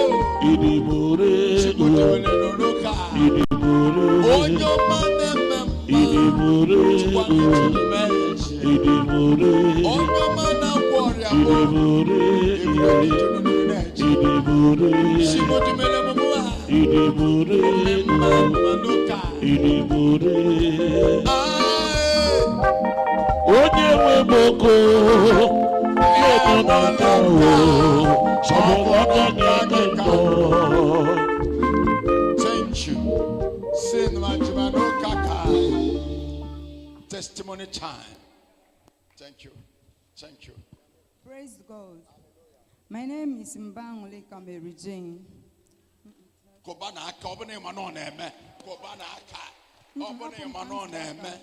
Idibore. Chimutimulenoka. Idibore. Onyomanemamo. Idibore. Idibore. Onyomana warrior. Idibore. Idibore. Chimutimulenoka. Idibore. Idibore. Onye nwe boko yemonaka o sabonaka nyeko. Thank you. Sin Majimanokaka. Testimony time. Thank you. Thank you. Praise God. My name is Mbangoleka Mary Jane. Kobana aka obone manon eme. Kobana aka obone manon eme.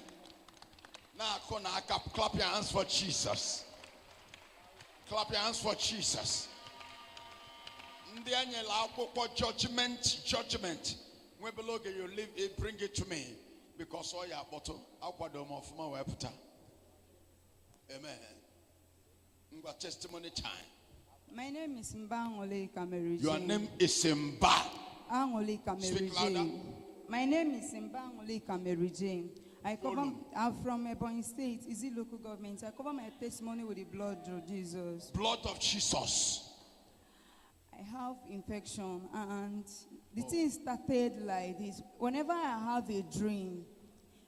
Na akona aka, clap your hands for Jesus. Clap your hands for Jesus. Ndi anyela akwụkwọ judgment. When below you leave it, bring it to me. Because all your bottle, aquadom of my weputa. Amen. Ngwa testimony time. My name is Mbangoleka Mary Jane. Your name is Mba. Angoleka Mary Speak louder. Jane. My name is Mbangoleka Mary Jane. I'm from Ebonyi State. Is it local government? I cover my testimony with the blood of Jesus. Blood of Jesus. I have infection, and the thing started like this. Whenever I have a dream,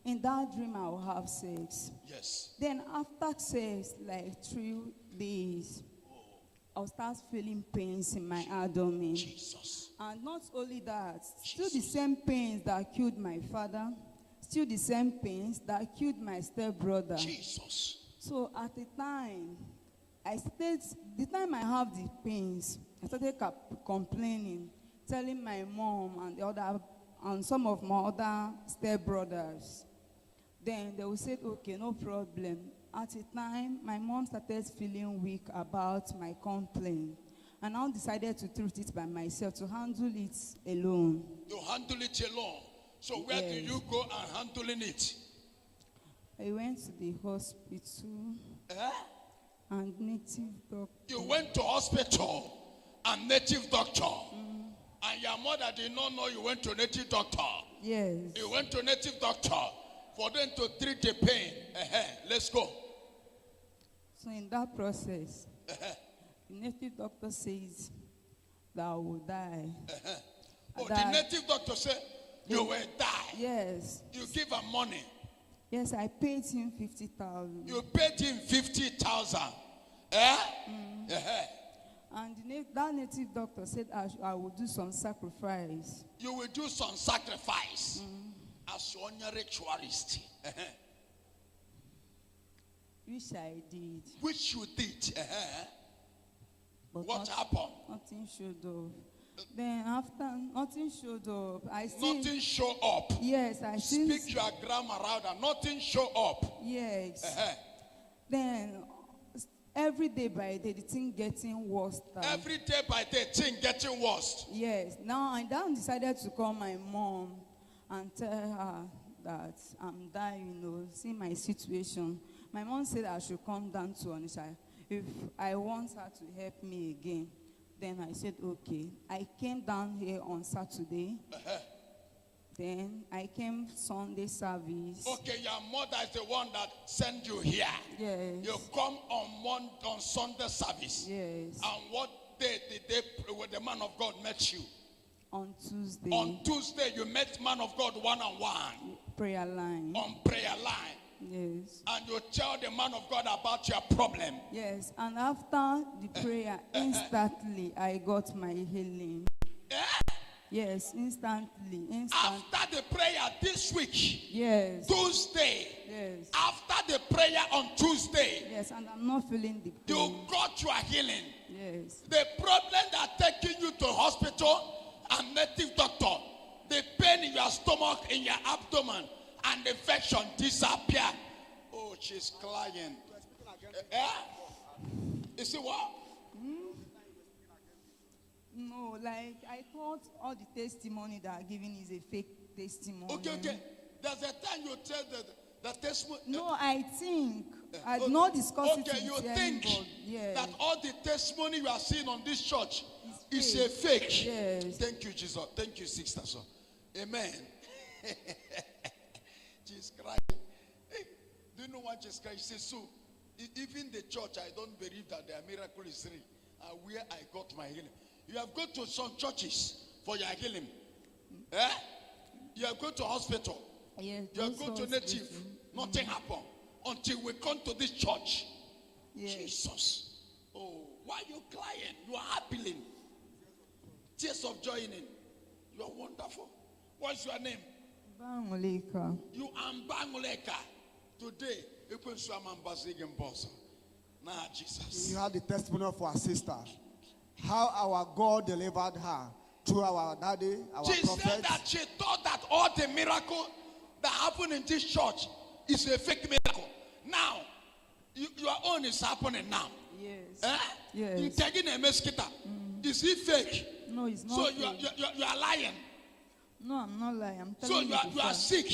in that dream I will have sex. Yes. Then after sex, like 3 days, I'll start feeling pains in my abdomen. Jesus. And not only that, still the same pains that killed my father, still the same pains that killed my stepbrother. Jesus. So at the time, the time I have the pains, I started complaining, telling my mom and some of my other stepbrothers. Then they will say, okay, no problem. At the time, my mom started feeling weak about my complaint. And I decided to treat it by myself, to handle it alone. To handle it alone. So where do you go and handling it? I went to the hospital and native doctor. You went to hospital and native doctor. And your mother did not know you went to native doctor. Yes. You went to native doctor for them to treat the pain. Let's go. So in that process, the native doctor says that I will die. Oh, the native doctor said you will die. Yes. You give her money. Yes, I paid him 50,000. You paid him 50,000. Eh? And that native doctor said I will do some sacrifice. You will do some sacrifice as your ritualist. Which I did. Which you did. But What happened? Nothing showed up. Then after nothing showed up, I see. Nothing show up. Yes, I see. Speak your grammar louder. Nothing show up. Yes. Then every day by day, the thing getting worse. Every day by day, thing getting worse. Yes. Now I then decided to call my mom and tell her that I'm dying, see my situation. My mom said I should come down to Onitsha if I want her to help me again. Then I said, okay. I came down here on Saturday. Then I came Sunday service. Okay, your mother is the one that sent you here. Yes. You come on Sunday service. Yes. And what day did the man of God met you? On Tuesday. On Tuesday, you met man of God one-on-one. Prayer line. On prayer line. Yes. And you tell the man of God about your problem. Yes. And after the prayer, instantly I got my healing. Yes, instantly. After the prayer this week. Yes. Tuesday. Yes. After the prayer on Tuesday. Yes, and I'm not feeling the pain. You got your healing. Yes. The problem that taking you to hospital and native doctor, the pain in your stomach, in your abdomen, and the infection disappear. Oh, she's crying. You see what? No, like I thought all the testimony that are given is a fake testimony. Okay. There's a time you tell the testimony. No, I think I've not discussed it with you think yes. that all the testimony you are seeing on this church is a fake. Yes. Thank you, Jesus. Thank you, sister. So, amen. She's crying. Hey, do you know what she's crying? She says, so, even the church, I don't believe that the miracle is real. Where I got my healing. You have gone to some churches for your healing. You have gone to hospital. Yes, you have gone to native. Nothing happened until we come to this church. Yes. Jesus. Oh, why are you crying? You are happy. Tears of joy in it. You are wonderful. What's your name? Banguleka. You are Banguleka. Today, you can swim and basing in Bosa. Nah, Jesus. You have the testimony of our sister. How our God delivered her through our daddy, our she prophet. Said that she thought that all the miracle that happened in this church is a fake miracle. Now, your own is happening now. Yes. Yes. You're taking a mosquito. Is it fake? No, it's not. So fake. you are lying. No, I'm not lying. I'm so telling you are sick.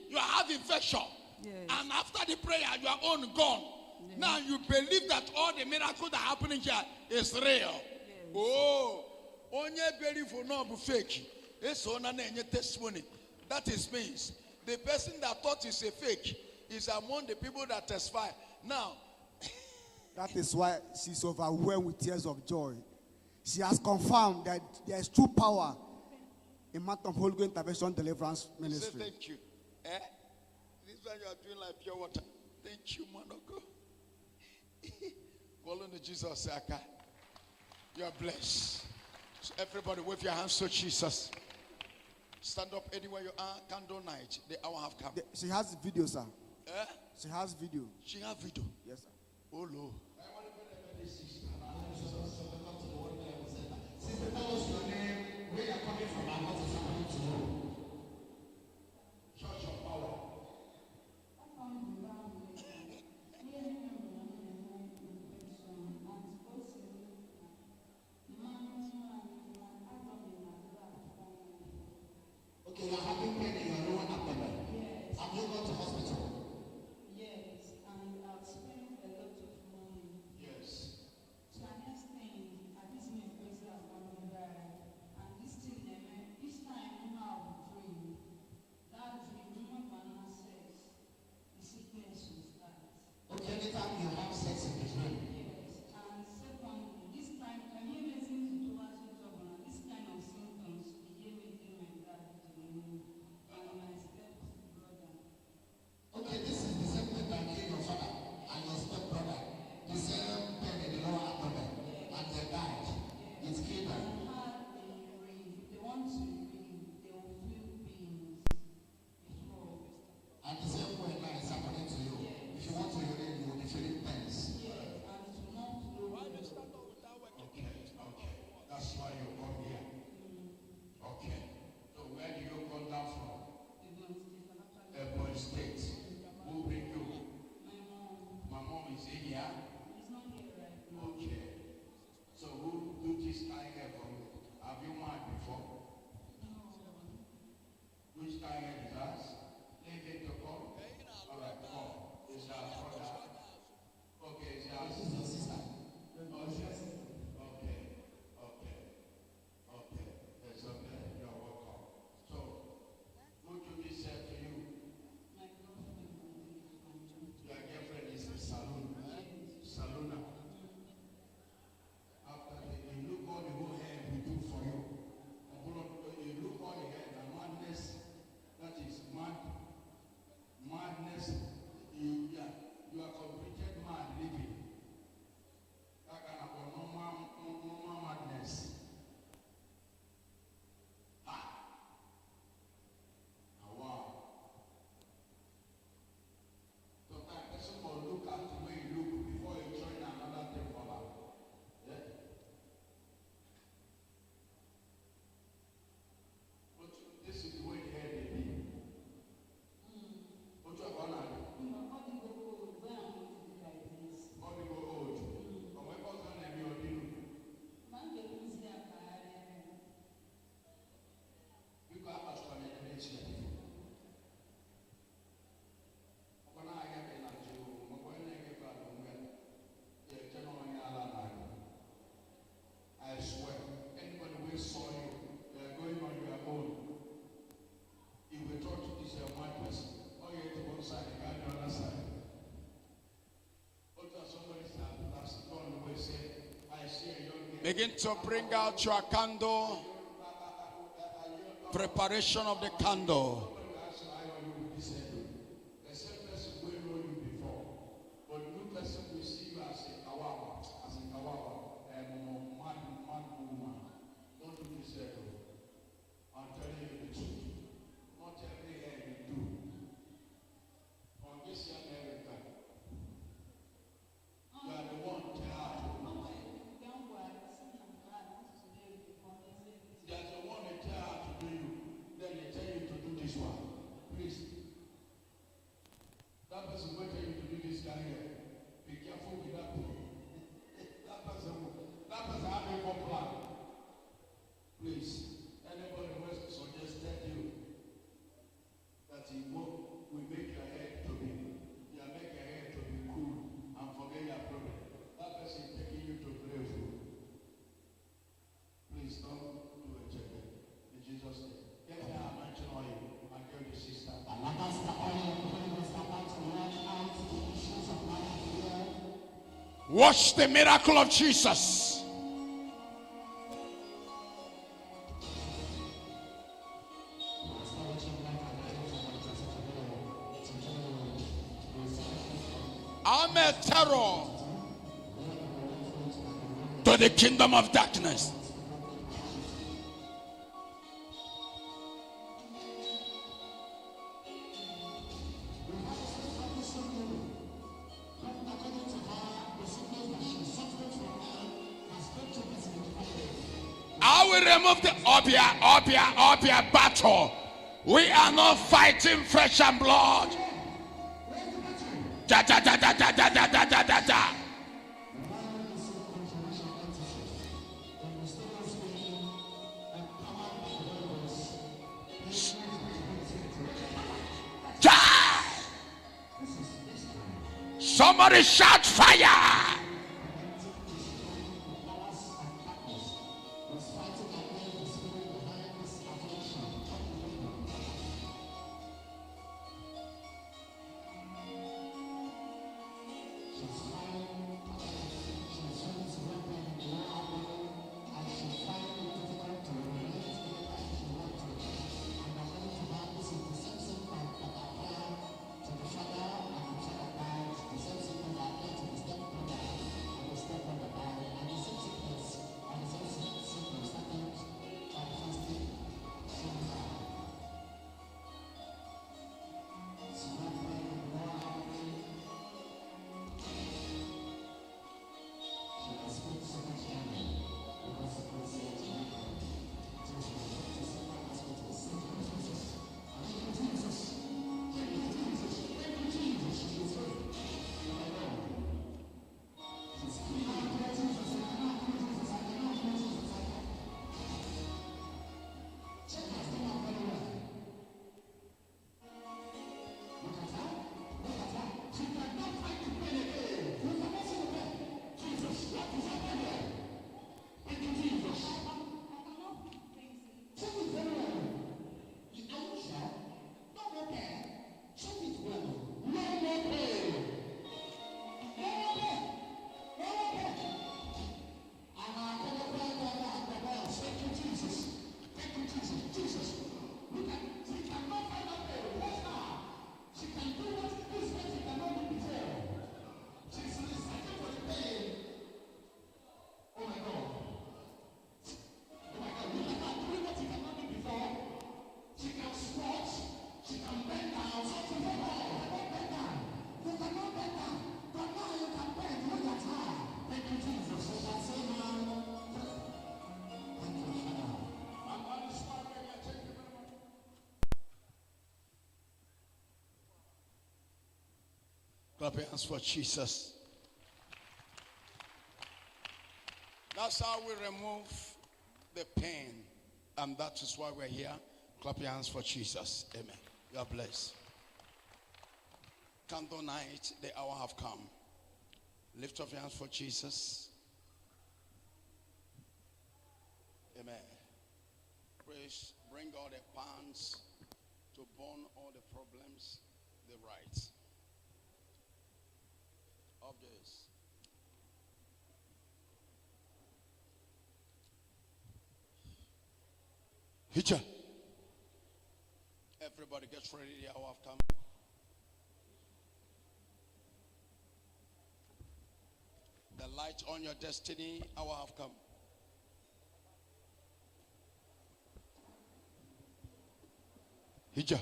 You have infection. Yes. And after the prayer, your own gone. Yes. Now you believe that all the miracle that happening here is real. Yes. Oh, only believe for no fake. It's on an testimony. That is means the person that thought it's a fake is among the people that testify. Now, that is why she's overwhelmed with tears of joy. She has confirmed that there is true power in matter of Holy Ghost Intervention Deliverance Ministry. Say thank you. This one you are doing like pure water. Thank you, man of God. Call on Jesus. You are blessed. So everybody wave your hands to Jesus. Stand up anywhere you are. Candle night. The hour have come. She has video, sir. She has video. She has video. Yes, sir. Oh, Lord. Sister, tell us your name, where you're coming from, and what is happening to you. Church of Power. Okay, you're having pain in your lower abdomen. Yes. Have you gone to hospital? Yes, and I've spent a lot of money. Yes. So the next thing, at this moment, person has gone to die. And this thing, each time now, Begin to bring out your candle. Preparation of the candle. Watch the miracle of Jesus. I'm a terror to the kingdom of darkness. I will remove the obia battle. We are not fighting flesh and blood. Da da da da da da da da da da da. Somebody shout fire. Clap your hands for Jesus. That's how we remove the pain. And that is why we're here. Clap your hands for Jesus. Amen. God bless. Candle night, the hour have come. Lift up your hands for Jesus. Amen. Praise. Bring all the pans to burn all the problems, the rights of this. Hitcher. Everybody gets ready. The hour have come. The light on your destiny, hour have come. Hitcher.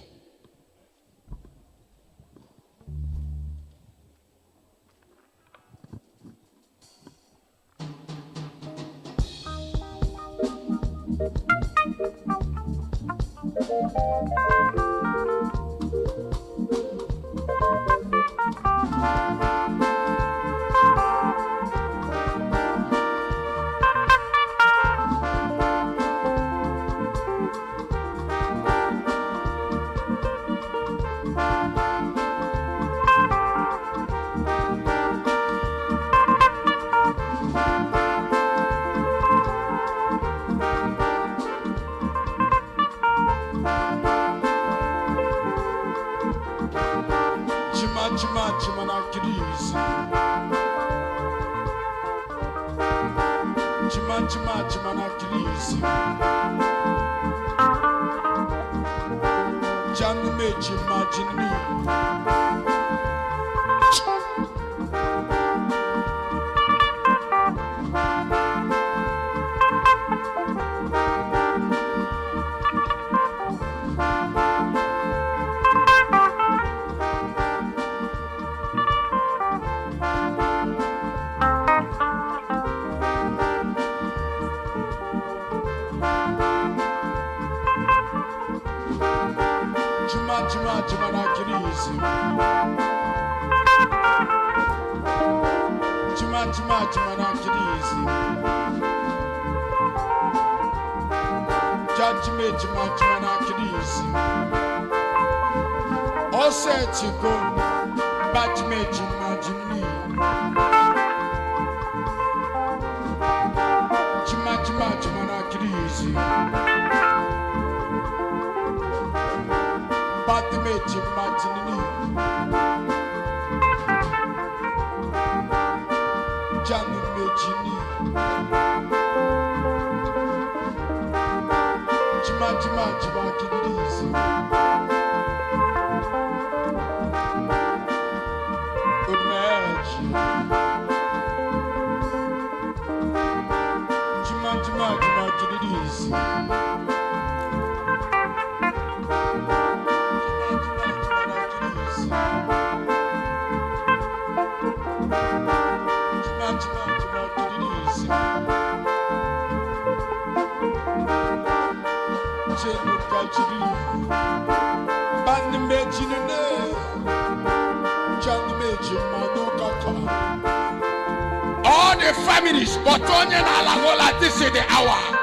All the families, but only Alagola, this is the hour.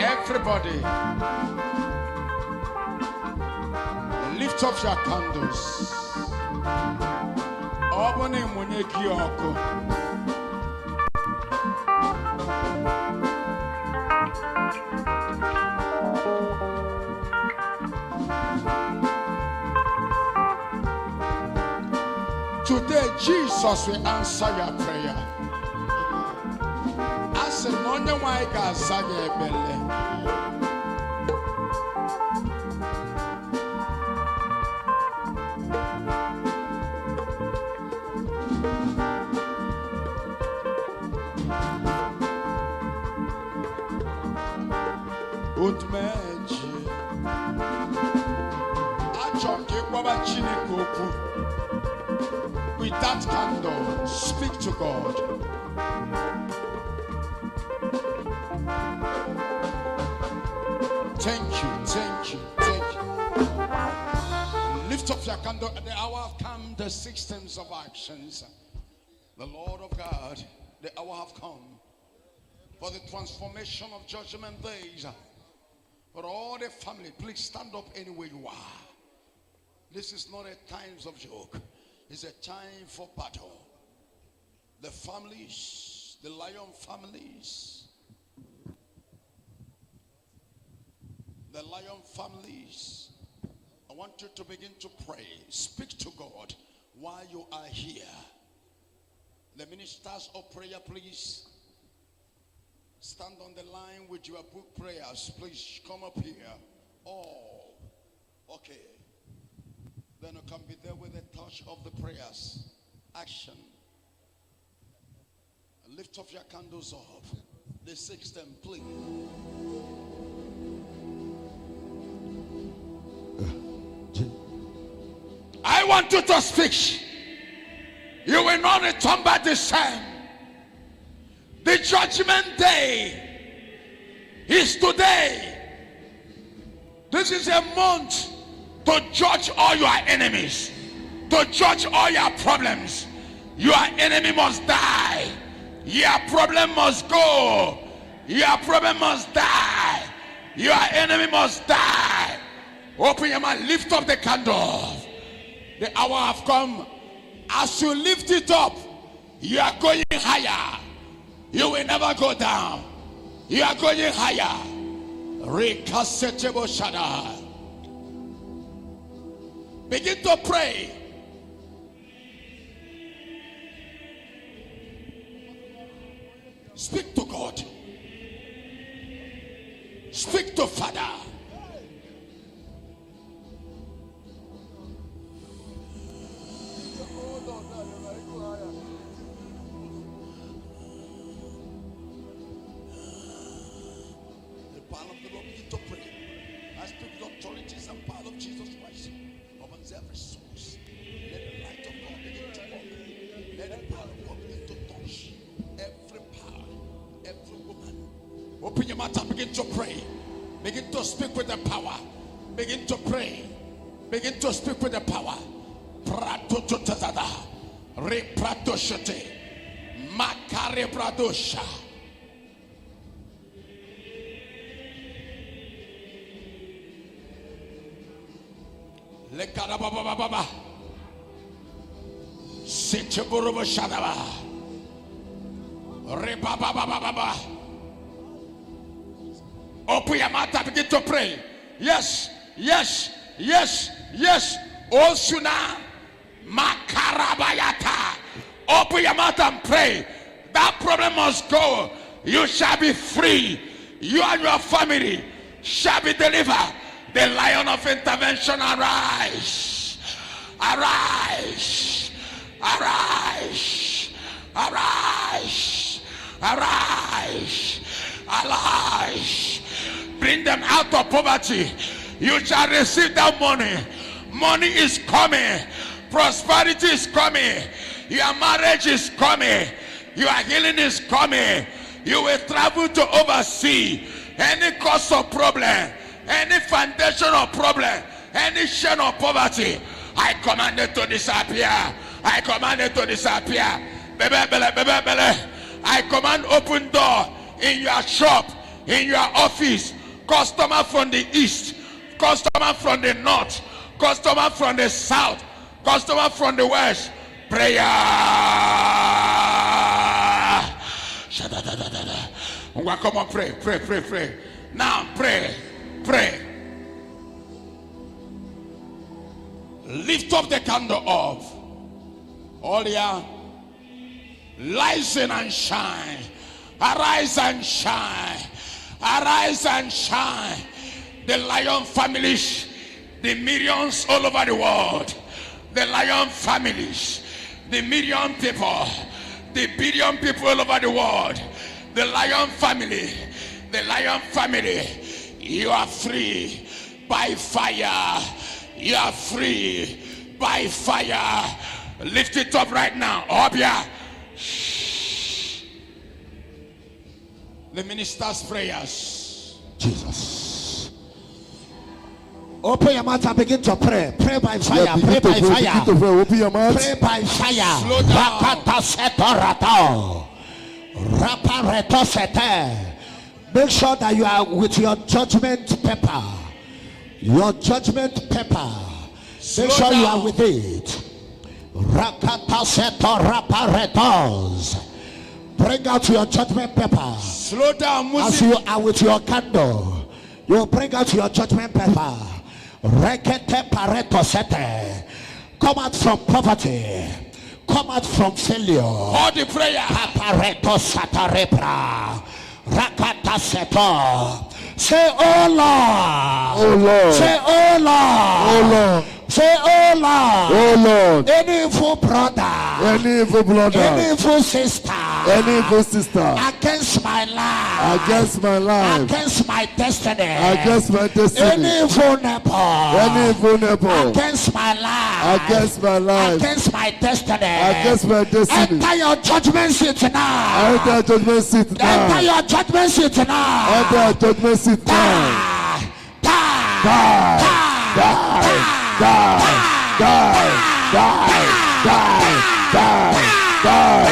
Everybody, lift up your candles. Opening Munyeki Oko. Today, Jesus will answer your prayer. I said, no one can say Odumeje, achọke kwaba Chineke okwu. With that candle, speak to God. Thank you, thank you, thank you. Lift up your candle. At the hour have come, the systems of actions. The Lord of God, the hour have come for the transformation of judgment days. For all the family, please stand up anywhere you are. This is not a time of joke. It's a time for battle. The families, the lion families, the lion families, I want you to begin to pray. Speak to God while you are here. The ministers of prayer, please stand on the line with your book prayers. Please come up here. Oh, okay. Then you can be there with the touch of the prayers. Action. Lift up your candles up. The system, please. I want you to speak. You will not return back the same. The judgment day is today. This is a month to judge all your enemies, to judge all your problems. Your enemy must die. Your problem must go. Your problem must die. Your enemy must die. Open your mouth, lift up the candle. The hour have come. As you lift it up, you are going higher. You will never go down. You are going higher. Rekasetebo shada. Begin to pray. Speak to God. Speak to Father. The power of the Lord, begin to pray. I speak with authorities and power of Jesus Christ. Opens every source. Let the light of God begin to walk. Let the power of God begin to touch every power, every woman. Open your mouth and begin to pray. Begin to speak with the power. Begin to pray. Begin to speak with the power. Prato totata. Re prato shete. Makare pradosha. Le karababa baba. Sitchuruba shadaba. Re baba baba baba. Open your mouth and begin to pray. Yes, yes, yes, yes. Osuna makarabayata. Open your mouth and pray. That problem must go. You shall be free. You and your family shall be delivered. The lion of intervention arise. Arise. Arise. Arise. Arise. Arise. Bring them out of poverty. You shall receive that money. Money is coming. Prosperity is coming. Your marriage is coming. Your healing is coming. You will travel to oversee any cause of problem, any foundation of problem, any chain of poverty. I command it to disappear. I command it to disappear. I command open door in your shop, in your office. Customer from the east, customer from the north, customer from the south, customer from the west. Prayer. Come on, pray, pray, pray, pray. Now pray, pray. Lift up the candle of All ya, rise and shine. Arise and shine. Arise and shine. The Lion families, the millions all over the world. The Lion families, the million people, the billion people all over the world. The Lion family, the Lion family. You are free by fire. You are free by fire. Lift it up right now. Obia. The minister's prayers. Jesus. Open your mouth and begin to pray. Pray by fire. Pray by fire. Open your mouth. Pray by fire. Slow down. Make sure that you are with your judgment paper. Your judgment paper. Make sure you are with it. Bring out your judgment paper. Slow down, music. As you are with your candle, you bring out your judgment paper. Come out from poverty. Come out from failure. All the prayer. Say, oh Lord. Oh Lord. Say, oh Lord. Oh Lord. Say, oh Lord. Oh Lord. Any evil brother. Any evil brother. Any evil sister. Any evil sister. Against my life. Against my life. Against my destiny. Against my destiny. Any evil neighbor. Any evil neighbor. Against my life. Against my life. Against my destiny. Against my destiny. Enter your judgment seat now. Enter your judgment seat now. Enter your judgment seat now. Enter your judgment seat now. Die. Die. Die. Die. Die. Die. Die. Die. Die.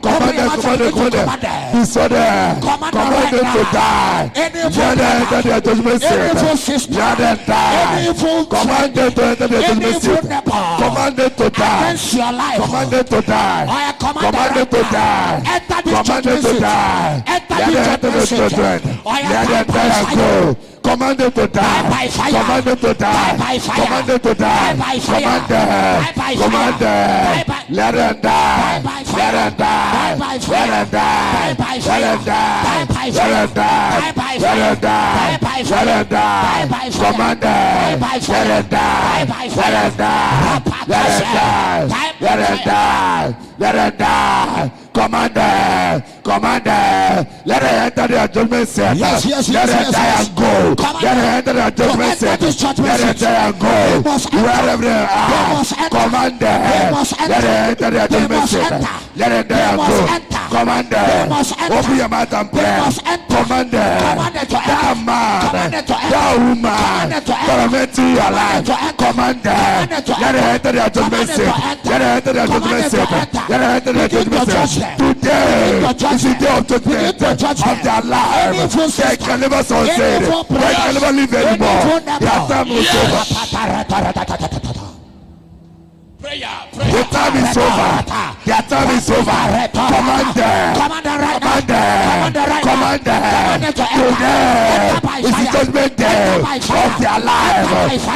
Command them. Disorder. Command them to die. Let them enter their judgment seat. Let them die. Command them to enter their judgment seat. Command them to die. Command them to die. Command them to die. Command them to die. Let them enter the children. Let them die and go. Command them to die. Command them to die. Command them to die. Command them. Command them. Let them die. Let them die. Let them die. Let them die. Let them die. Let them die. Let them die. Command them. Let them die. Let them die. Let them die. Let them die. Let them die. Command them. Command them. Let them enter their judgment seat. Let them die and go. Let them enter their judgment seat. Let them die and go. Wherever they are. Command them. Let them enter their judgment seat. Let them die and go. Command them. Open your mouth and pray. Command them. That man. That woman. Tormenting your life. Command them. Let them enter their judgment seat. Let them enter their judgment seat. Let them enter their judgment seat. Today is the day of judgment of their life. They can never succeed. They can never live anymore. Their time is over. The time is over. Their time is over. Command them. Command them. Command them. Today is the judgment day of their life.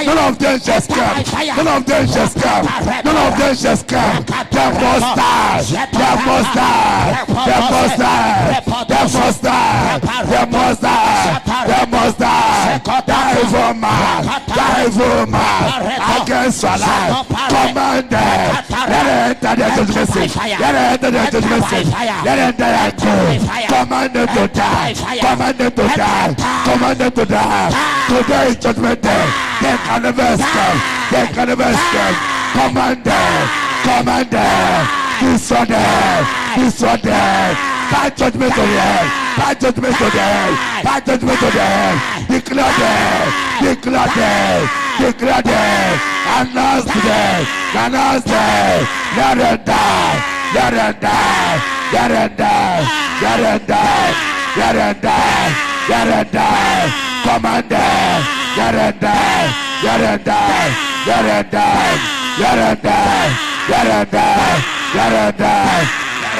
None of them shall come. None of them shall come. None of them shall come. They must die. They must die. They must die. They must die. They must die. They must die. Die evil man. Die evil man against your life. Command them. Let them enter their judgment seat. Let them enter their judgment seat. Let them die and go. Command them to die. Command them to die. Command them to die. Today is judgment day. They can never escape. They can never escape. Command them. Command them. Disorder. Disorder. Bad judgment of the hell. Bad judgment of the hell. Bad judgment of the hell. Declare them. Declare them. Declare them. Announce them. Announce them. Let them die. Let them die. Let them die. Let them die. Let them die. Let them die. Command them. Let them die. Let them die. Let them die. Let them die. Let them die. Let them die. Let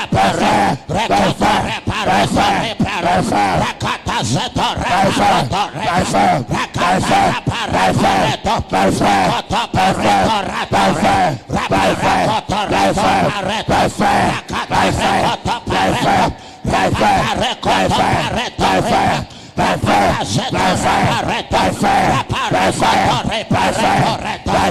By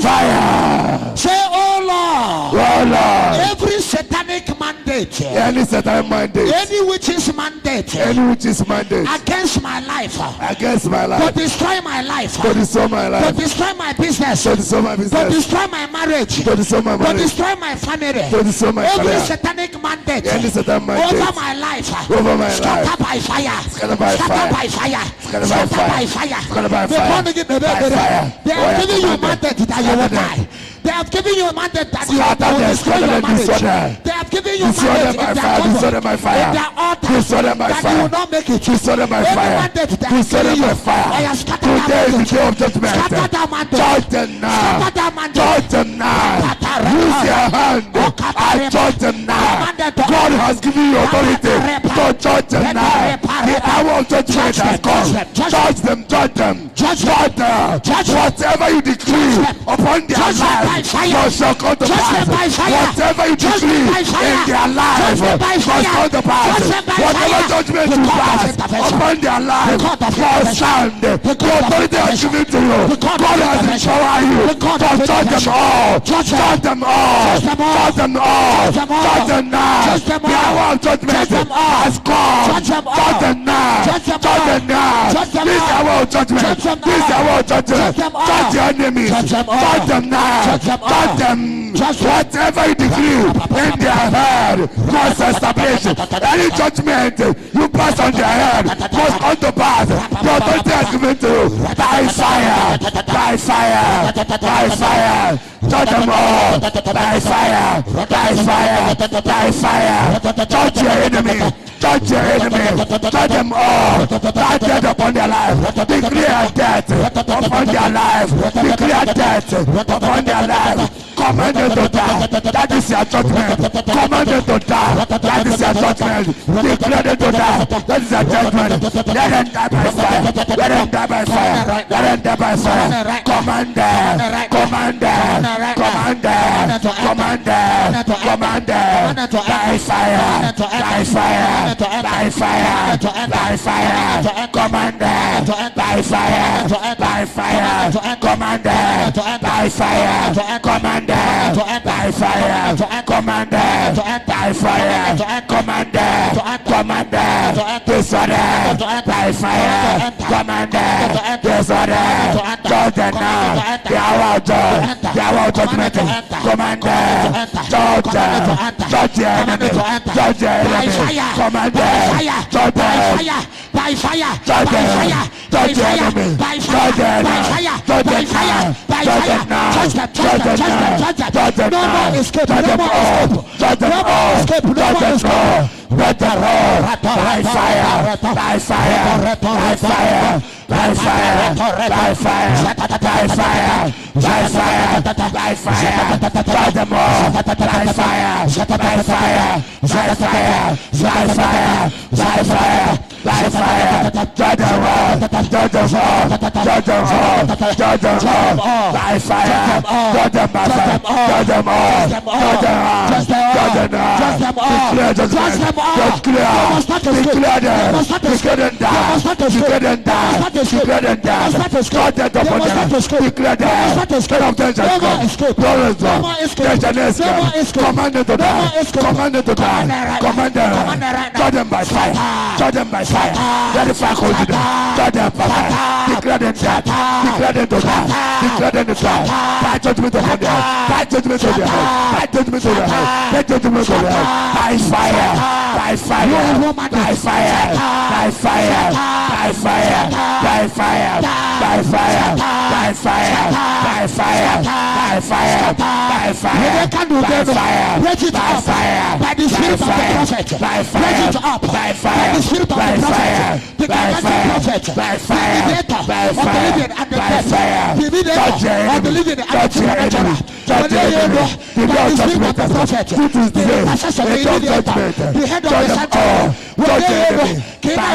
Fire. Say, oh Lord, every satanic mandate, any satanic mandate, any witch's mandate, against my life, to destroy my life, to destroy my life, to destroy my business, to destroy my business, to destroy my marriage, to destroy my marriage, to destroy my family, to destroy my every career, satanic mandate, over my life, over my scatter life, by fire, scatter by scatter fire, by fire, scatter by fire, scatter by fire, they have given you a mandate that you will die. They have given you a mandate that you will destroy your marriage. They have given you a mandate in their cover, in their altar, that you will not make it. Every mandate that is given you, I have scattered that mandate. Scatter that mandate. Judge them now. Scatter that mandate. Judge them now. Use your hand. I judge them now. God has given you authority to judge them now. The hour of judgment has come. Judge them. Judge them. Judge them. Whatever you decree upon their life, God shall come to pass. Whatever you decree in their life, God shall come to pass. Whatever judgment you pass upon their life, God stand. The authority has given to you. God has empowered you to judge them all. Judge them all. Judge them all. Judge them now. The hour of judgment has come. Judge them now. Judge them now. This hour of judgment. This hour of judgment. Judge the enemy. Judge them now. Judge them. Whatever you decree in their head must establish. Any judgment you pass on their head must come to pass. The authority has given to you. By fire. By fire. By fire. Judge them all. By fire. By fire. By fire. Judge your enemy. Judge your enemy. Judge them all. Bad death upon their life. Declare death upon their life. Declare death upon their life. Command them to die. That is your judgment. Command them to die. That is your judgment. Declare them to die. That is your judgment. Let them die by fire. Let them die by fire. Let them die by fire. Command them. Command them. Command them. Command them. Command them. By fire. By fire. By fire. By fire. Command them. By fire. By fire. Command them. By fire. Command them. By fire. Command them. By fire. Command them. Command them. Disorder. By fire. Command them. Disorder. Judge them now. The hour of judge. The hour of judgment. Command them. Judge them. Judge the enemy. Judge the enemy. Command them. Judge them. By fire. Judge them. Judge the enemy. Judge them. Judge them now. Judge them now. Judge them now. Judge them No now. more escape. Judge No them more all. escape. Judge them No more all. escape. No Judge more them escape. all. Let them all. By fire. By fire. By fire. By fire. By fire. By fire. By fire. By fire. Judge them all. By fire. By fire. By fire. By fire. By fire. By fire. Judge them all. Judge them all. Judge them all. Judge them all. By fire. Judge them by fire. Judge them all. Judge them all. Judge them all. Declare judgment. Declare. Declare them. Declare them die. Declare them die. Declare them die. Judge them upon them. Declare them. Get up there, just go. Command them to die. Command them to die. Command them. Judge them by fire. Judge them by fire. Let the fire hold you down. Judge them by fire. Declare them dead. Declare them to die. Declare them to die. By judgment upon them. By judgment on their head. By judgment on their head. By judgment on their head. By fire. By fire. By fire. By fire. By fire. By fire. By fire. By fire. By fire. By fire. By fire. By fire. Break it By up. fire. By the spirit of the prophet. By Break fire. it up. By fire. By the spirit of the By prophet. fire. The By commanding fire. prophet. By The fire. mediator By of the fire. living and the By dead. fire. The mediator Judge your of the enemy. living and the Judge your enemy. supernatural. Judge your enemy. The By day the of spirit of judgment. the prophet. This is the The day. intercessor, the The day of mediator, judgment. the head of Judge the them sanctuary. all. Judge your enemy. By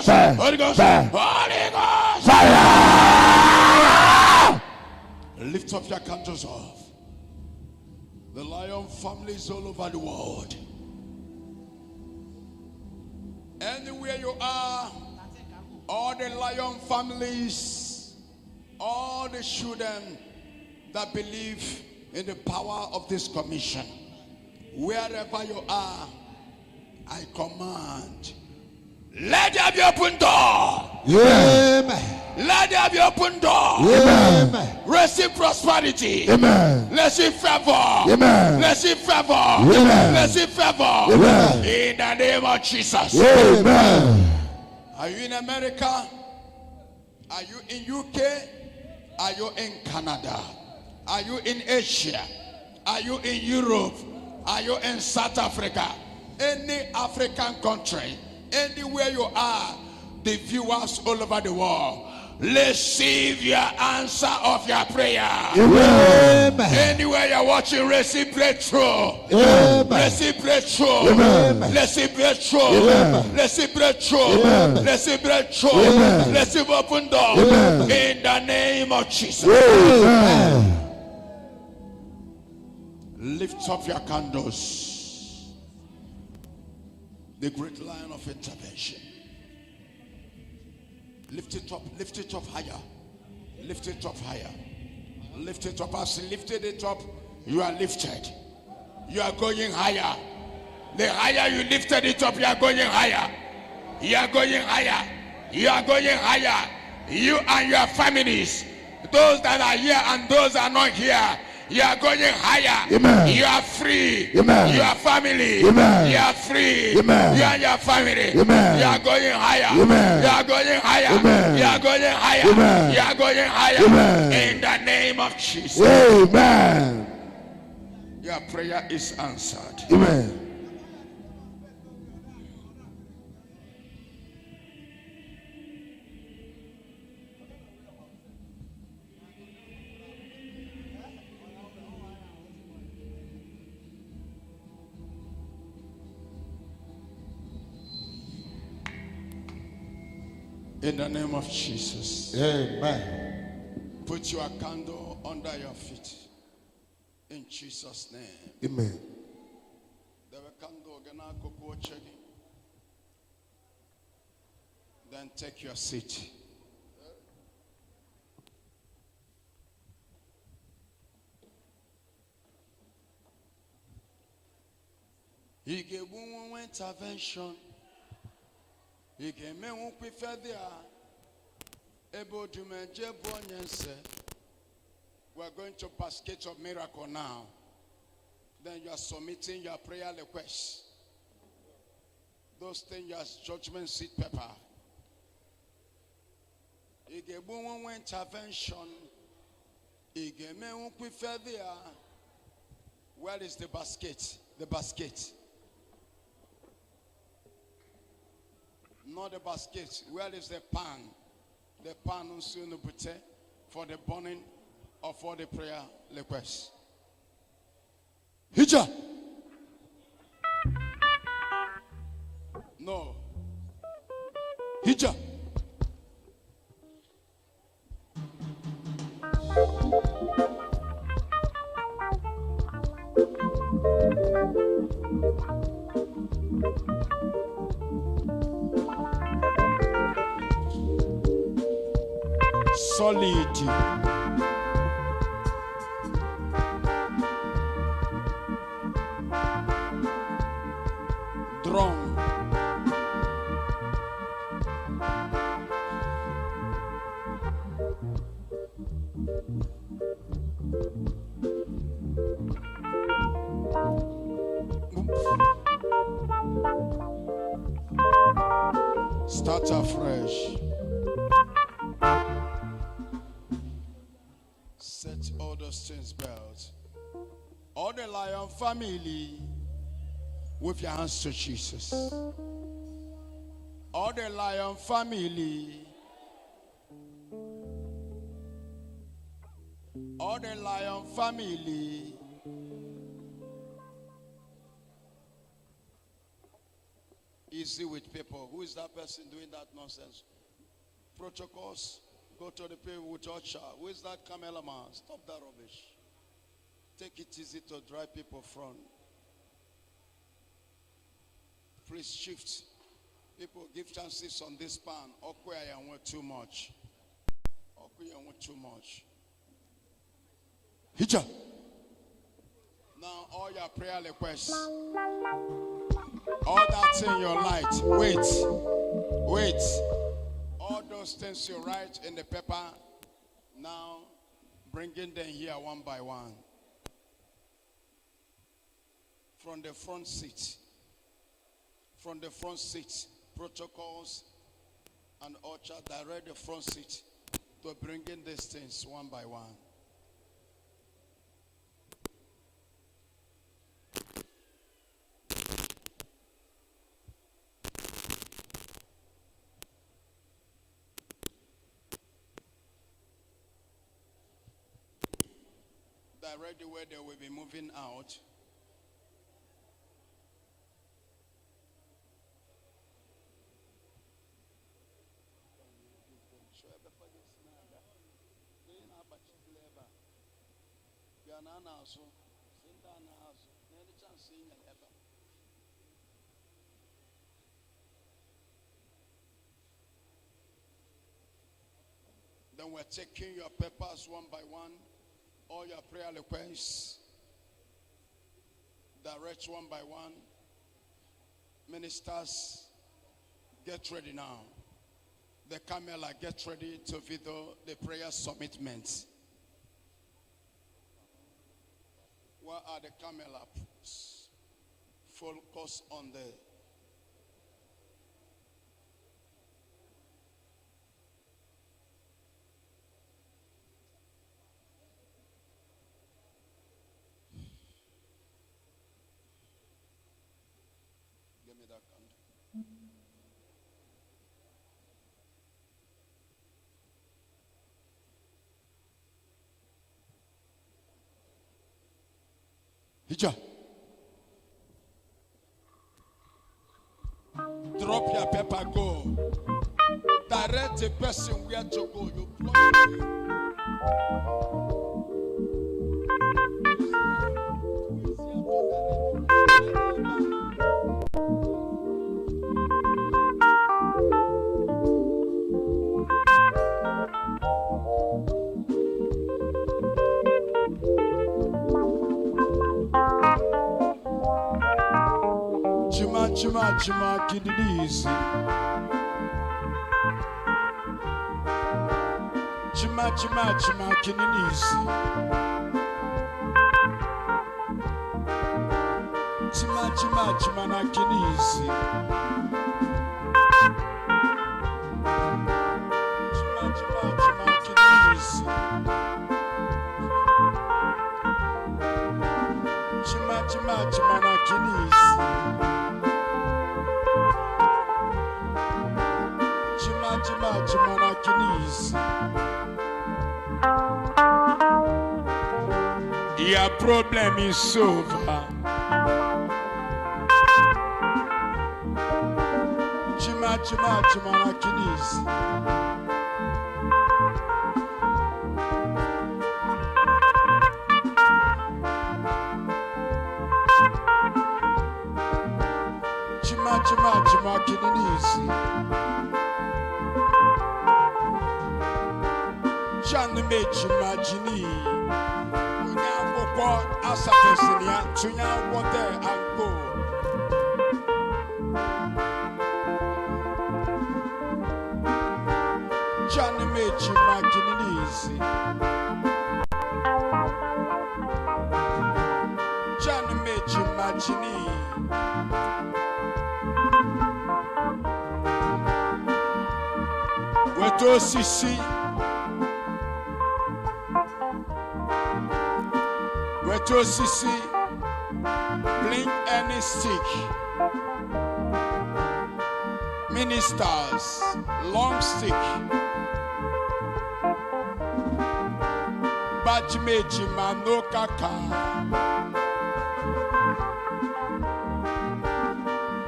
Ghost, fire, Holy Ghost, fire, Holy Ghost. fire. Lift up your candles off. The Lion family is all over the world. the lion families, all the children that believe in the power of this commission, wherever you are, I command, let there be open door. Amen. Let there be open door. Amen. Receive prosperity. Amen. Receive favor. Amen. Receive favor. Amen. Receive favor. Amen. In the name of Jesus. Amen. Are you in America? Are you in UK? Are you in Canada? Are you in Asia? Are you in Europe? Are you in South Africa? Any African country, anywhere you are, the viewers all over the world, receive your answer of your prayer. Amen. Anywhere you're watching, receive breakthrough. Amen. Receive breakthrough. Amen. Receive breakthrough. Amen. Receive breakthrough. Amen. Receive breakthrough. Amen. Receive open door. Amen. In the name of Jesus. Amen. Lift up your candles. The great lion of intervention. Lift it up higher. Lift it up higher. Lift it up. As you lifted it up, you are lifted. You are going higher. The higher you lifted it up, you are going higher. You are going higher. You are going higher. You and your families, those that are here and those that are not here, you are going higher. Amen. You are free. Amen. Your family. Amen. You are free. Amen. You and your family. Amen. You are going higher. Amen. You are going higher. Amen. You are going higher. Amen. You are going higher. Amen. In the name of Jesus. Amen. Your prayer is answered. Amen. In the name of Jesus. Amen. Put your candle under your feet. In Jesus' name. Amen. Then take your seat. He gave one intervention. He gave me one prefer there. Odumeje Bonyense. We're going to basket of miracle now. Then you are submitting your prayer requests. Those things as judgment seed paper. He gave one intervention. He gave me one prefer there. Where is the basket? The basket. Not the basket. Where is the pan? The pan for the burning or for the prayer request. Hija. No. Hija. Solid. Drum. Start afresh. Set all those things belts. All the lion family, with your hands to Jesus. All the lion family. All the lion family. Easy with people. Who is that person doing that nonsense? Protocols. Go to the people with usher. Who is that cameraman? Stop that rubbish. Take it easy to drive people front. Please shift. People give chances on this pan. Okay, I want too much. Okay, I want too much. Hija. Now all your prayer requests. All that's in your light. Wait. All those things you write in the paper. Now bringing them here one by one. From the front seat. Protocols and orchard, direct the front seat to bring in these things one by one. Direct the way they will be moving out. Then we're taking your papers one by one, all your prayer requests, direct one by one. Ministers, get ready now. The camera, get ready to video the prayer submitments. Where are the camera? Focus on the give me that candle. Hija. Drop your paper, go. Direct the person where to go. You plug Chima kidneys. Chima kidneys. Chima na kidneys. Chima kidneys. Chima na kidneys. Chima kidneys. Your problem is over. Chima na kidneys. Chima kidneys. Chanu meji majini. Unya woko asafesinia. Tunya wote ango. Chanu meji majini. Chanu meji majini. Weto sisi. Weto sisi. Blink any stick. Ministers, long stick. Bajimeji manokaka.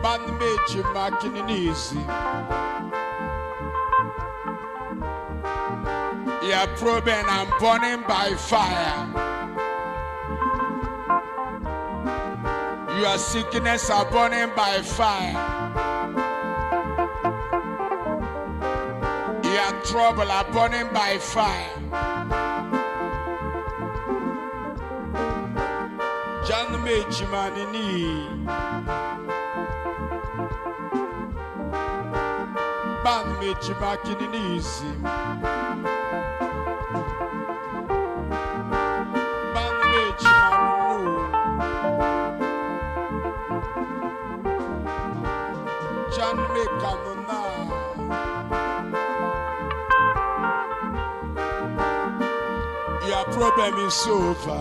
Banmeji makininizi. Your problem and burning by fire. Your sickness are burning by fire. Your trouble are burning by fire. John Mejimanini. Ban Mejimakinisi. Ban Mejimanu. John Mekanona. Your problem is over.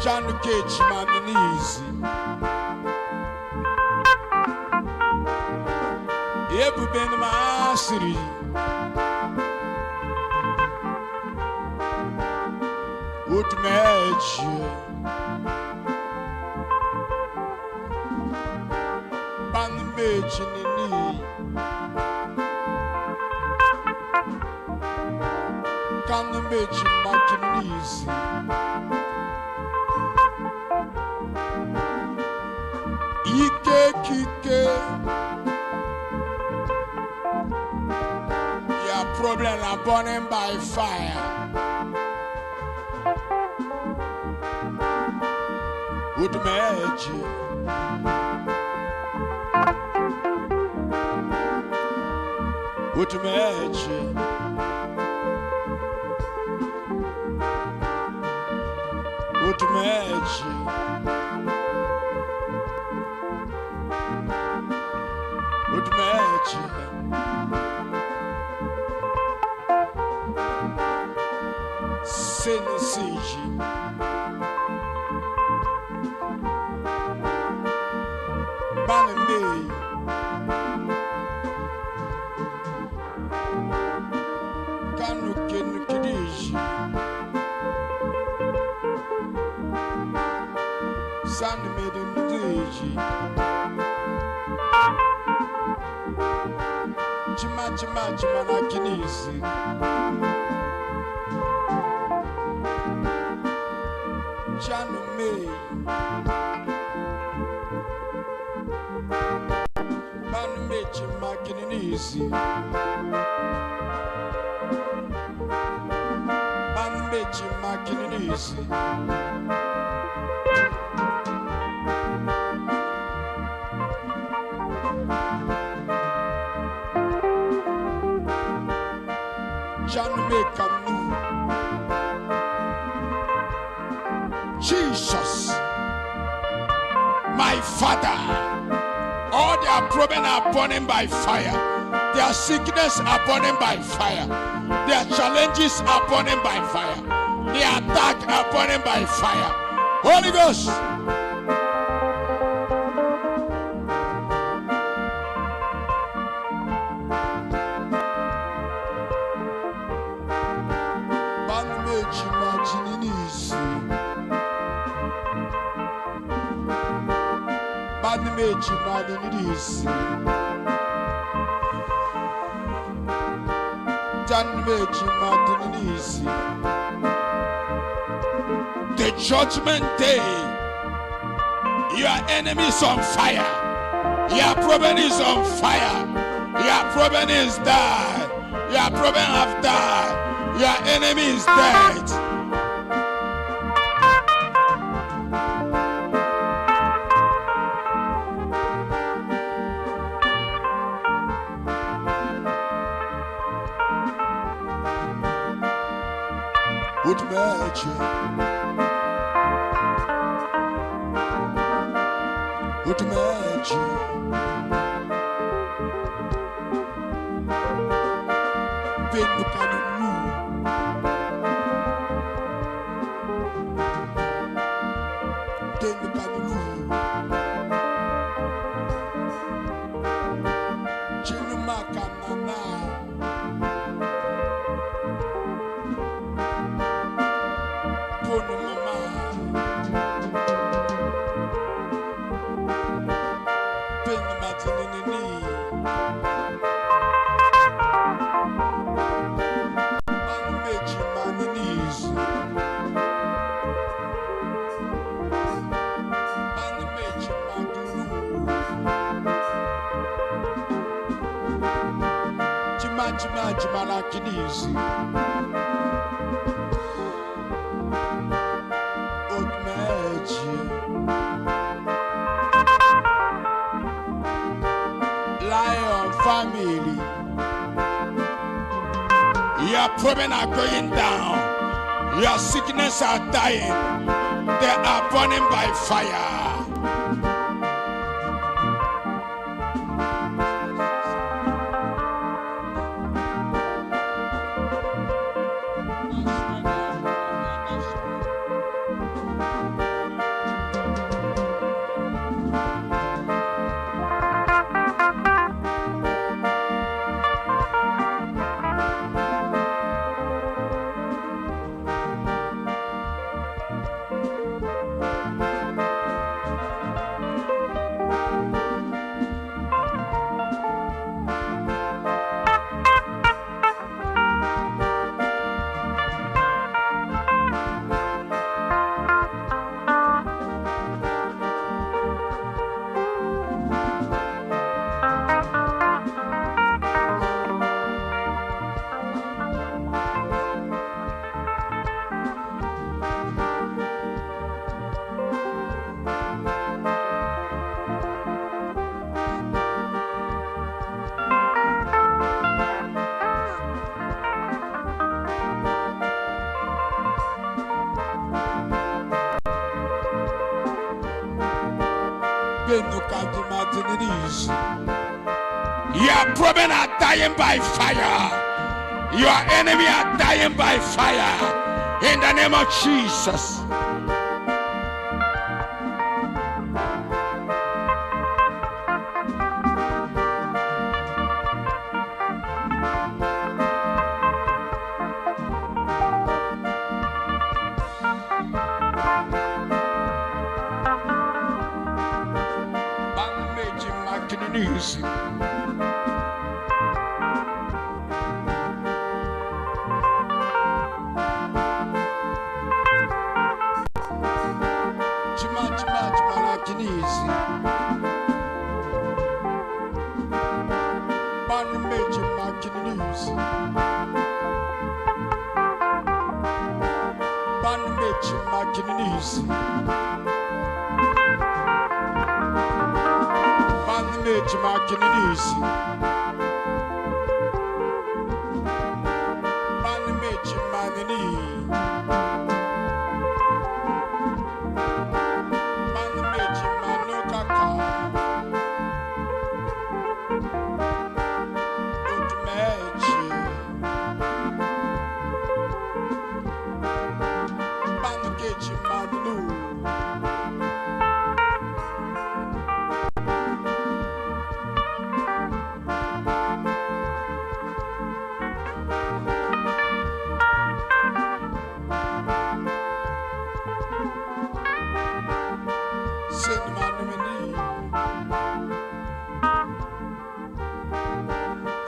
John Cage man easy. Ebu ben masiri. Odumeje. Ban meji nini. Kan meji makinizi. Ike kike. Your problem are burning by fire. Odumeje. Odumeje. Odumeje. Odumeje. Senseji. Baname. Kanu kenukidiji. Sand made in the Chima na kinisi. Chanu me. Banu me chima kinisi. Banu me chima kinisi. Jesus, my Father, all their problems are burning by fire. Their sickness are burning by fire. Their challenges are burning by fire. Their attack are burning by fire. Holy Ghost. The judgment day, your enemy is on fire. Your problem is on fire. Your problem is died. Your problem have died. Your enemy is dead. Odumeje. Odumeje. Penu kanunu. Penu kanunu. Chinu makanana. Odumeje. Lion family. Your problems are going down. Your sickness are dying. They are burning by fire. Your problems are dying by fire. Your enemy are dying by fire. In the name of Jesus.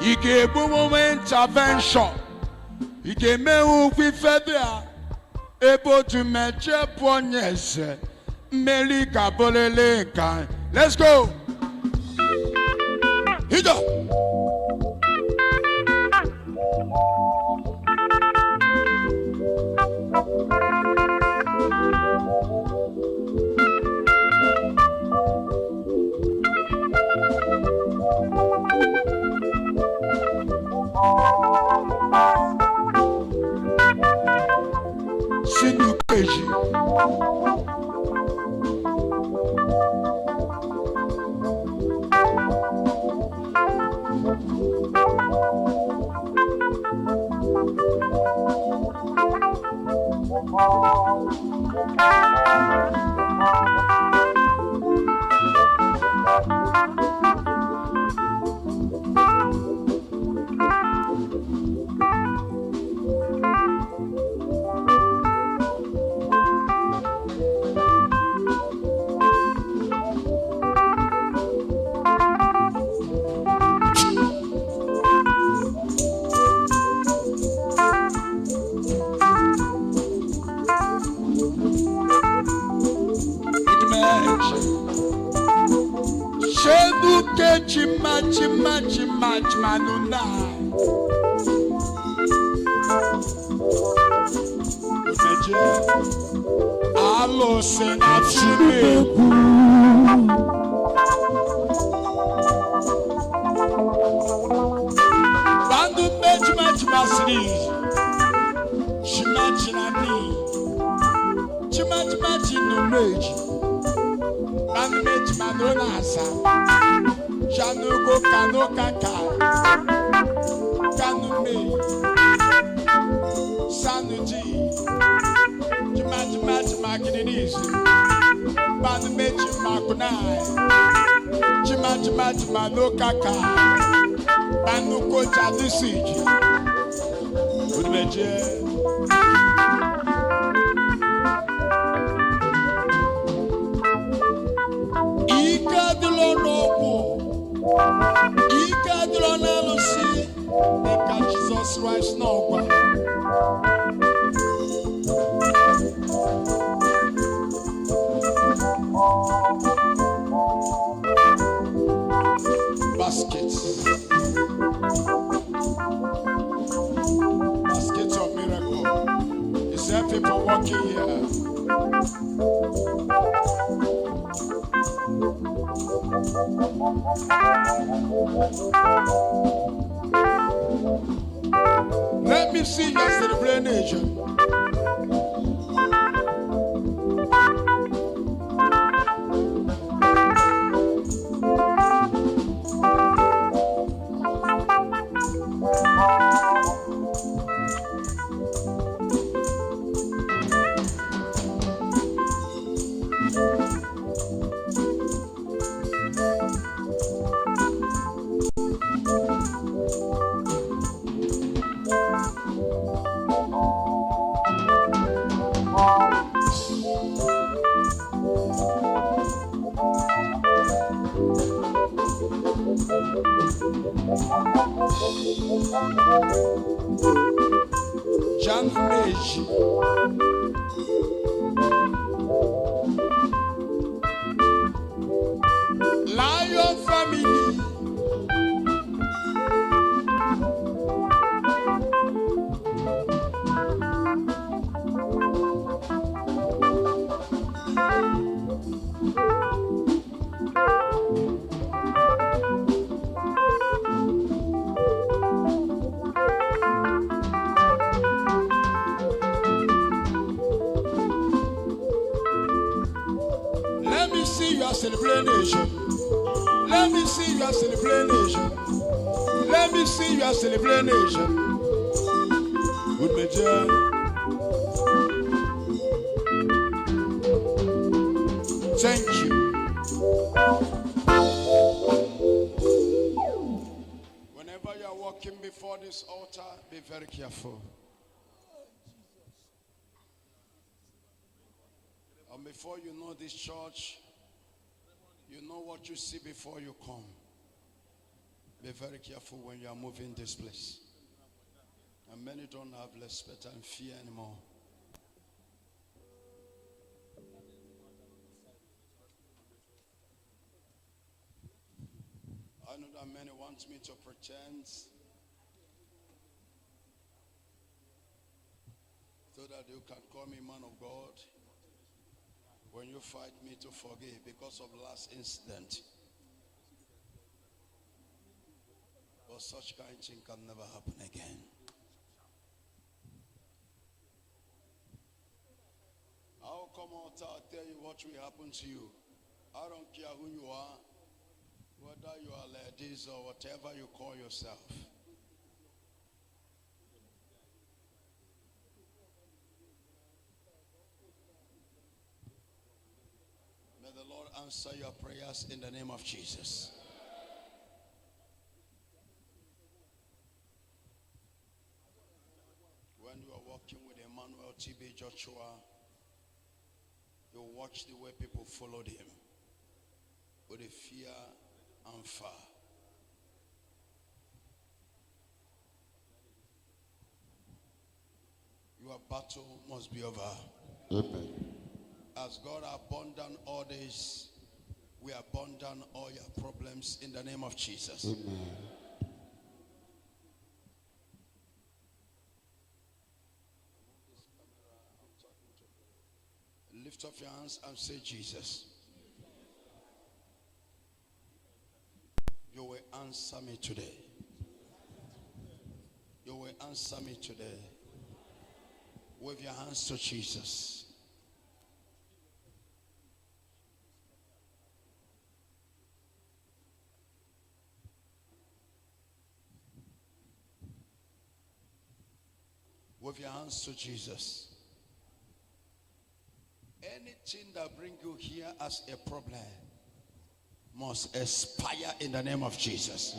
He gave a woman intervention. He gave me who we further able to match up one yes. Melika Boleleka. Let's go. Hit up. Alo senachimeku. Bandu mejimajimasi. Chimajinani. Chimajimajinomeji. Bandu mejimanonasa. Janugo kano kaka. Kanu me. Sanuji. Makinisi, Ban Mechi Makunai, Chimachimachima no Kaka, Banuko Chadisiji, Odumeje. Ika Dilonopo, Ika Dilonalosi, Ika Jesus Christ no. Baskets of miracle. Is there people walking here? Let me see your celebration. Judgement. Lion family. Let me see your celebration. Let me see your celebration. Let me see your celebration. Good major. Thank you. Whenever you are walking before this altar, be very careful. And before you know this church, you know what you see before you come. Be very careful when you are moving this place. And many don't have respect and fear anymore. I know that many want me to pretend so that you can call me man of God. When you fight me to forgive because of the last incident. But such kind of thing can never happen again. I'll come out, I'll tell you what will happen to you. I don't care who you are, whether you are ladies or whatever you call yourself. May the Lord answer your prayers in the name of Jesus. When you are walking with Emmanuel TB Joshua, you watch the way people followed him with a fear and fear. Your battle must be over. Amen. As God abandon all this, we abandon all your problems in the name of Jesus. Amen. hands and say, Jesus, you will answer me today. You will answer me today. Wave your hands to Jesus. Wave your hands to Jesus. Anything that brings you here as a problem must expire in the name of Jesus.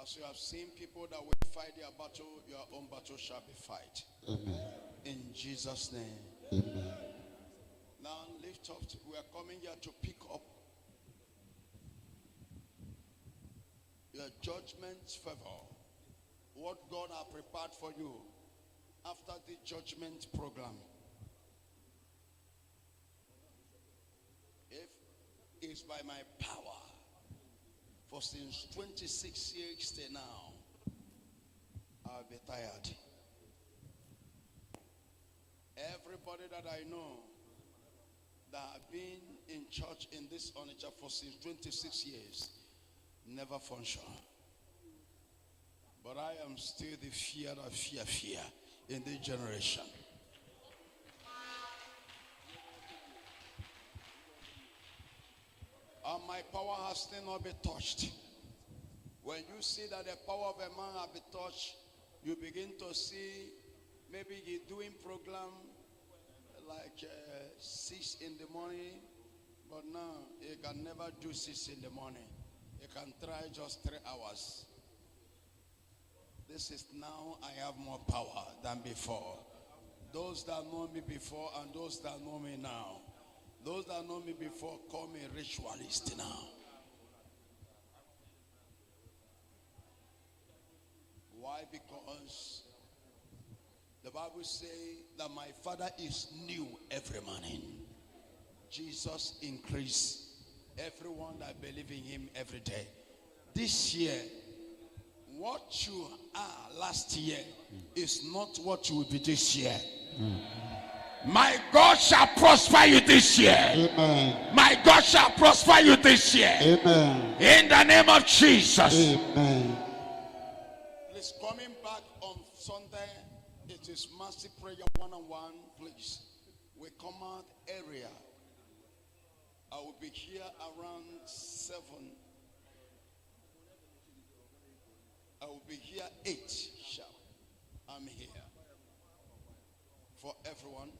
As you have seen people that will fight their battle, your own battle shall be fight. Amen. In Jesus' name. Amen. Now lift up. We are coming here to pick up your judgment favor. What God has prepared for you after the judgment program. If it's by my power, for since 26 years till now, I'll be tired. Everybody that I know that have been in church in this Onitsha for since 26 years never function. But I am still the fear of fear in this generation. And my power has still not been touched. When you see that the power of a man has been touched, you begin to see maybe he's doing program like 6 in the morning, but now he can never do 6 in the morning. He can try just 3 hours. This is now I have more power than before. Those that know me before and those that know me now. Those that know me before call me ritualist now. Why? Because the Bible says that my Father is new every morning. Jesus increased everyone that believe in him every day. This year, what you are last year is not what you will be this year. My God shall prosper you this year. Amen. My God shall prosper you this year. Amen. In the name of Jesus. Amen. Please, coming back on Sunday, it is Mercy Prayer 1-on-1. Please, we come out area. I will be here around 7. I will be here 8 sharp. I'm here for everyone.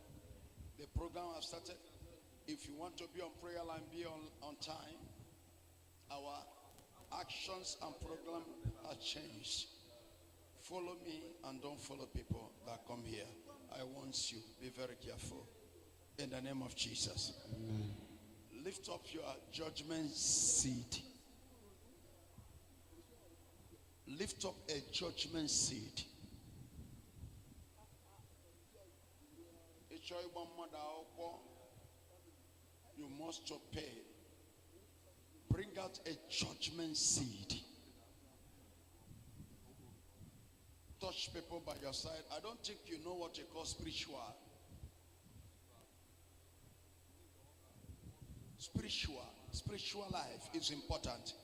The program has started. If you want to be on prayer line, be on time. Our actions and program are changed. Follow me and don't follow people that come here. I want you. Be very careful. In the name of Jesus. Amen. Lift up your judgment seed. Lift up a judgment seed. You must pay. Bring out a judgment seed. Touch people by your side. I don't think you know what you call spiritual. Spiritual life is important.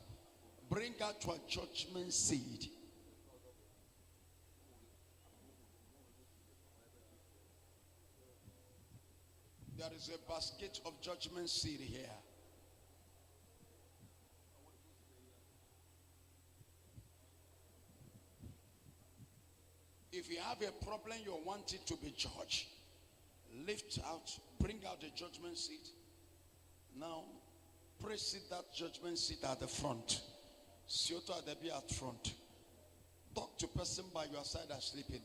Bring out your judgment seed. There is a basket of judgment seed here. If you have a problem you want it to be judged, lift out, bring out the judgment seed. Now, press it, that judgment seat at the front. Sioto at the be at front. Talk to person by your side that's sleeping.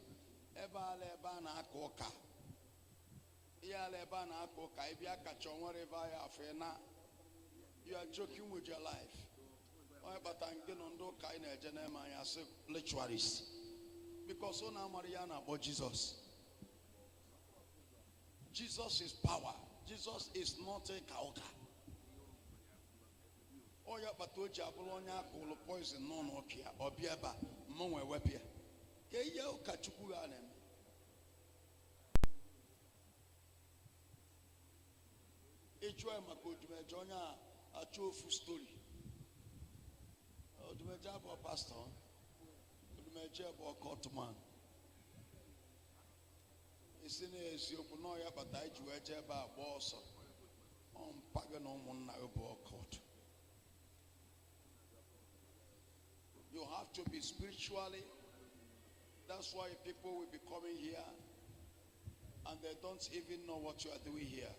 You are joking with your life. Because so now Mariana about Jesus. Jesus is power. Jesus is not a kauka. Oh yeah, but to Jabolonia call poison non okia or biaba monwe wepia. Keyo kachuku anem. Ichwa maka Odumeje onye a achọ ofu story. Odumeje bụ pastor. Odumeje bụ court man. Isi na esiokwu na ya bata iji wee jee ebe a gba ọsọ. Ọ mpaga na ụmụnna ya bụ court. You have to be spiritually. That's why people will be coming here and they don't even know what you are doing here.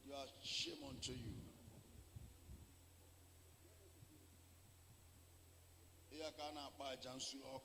You are shame unto you. Here can I buy Jansu up?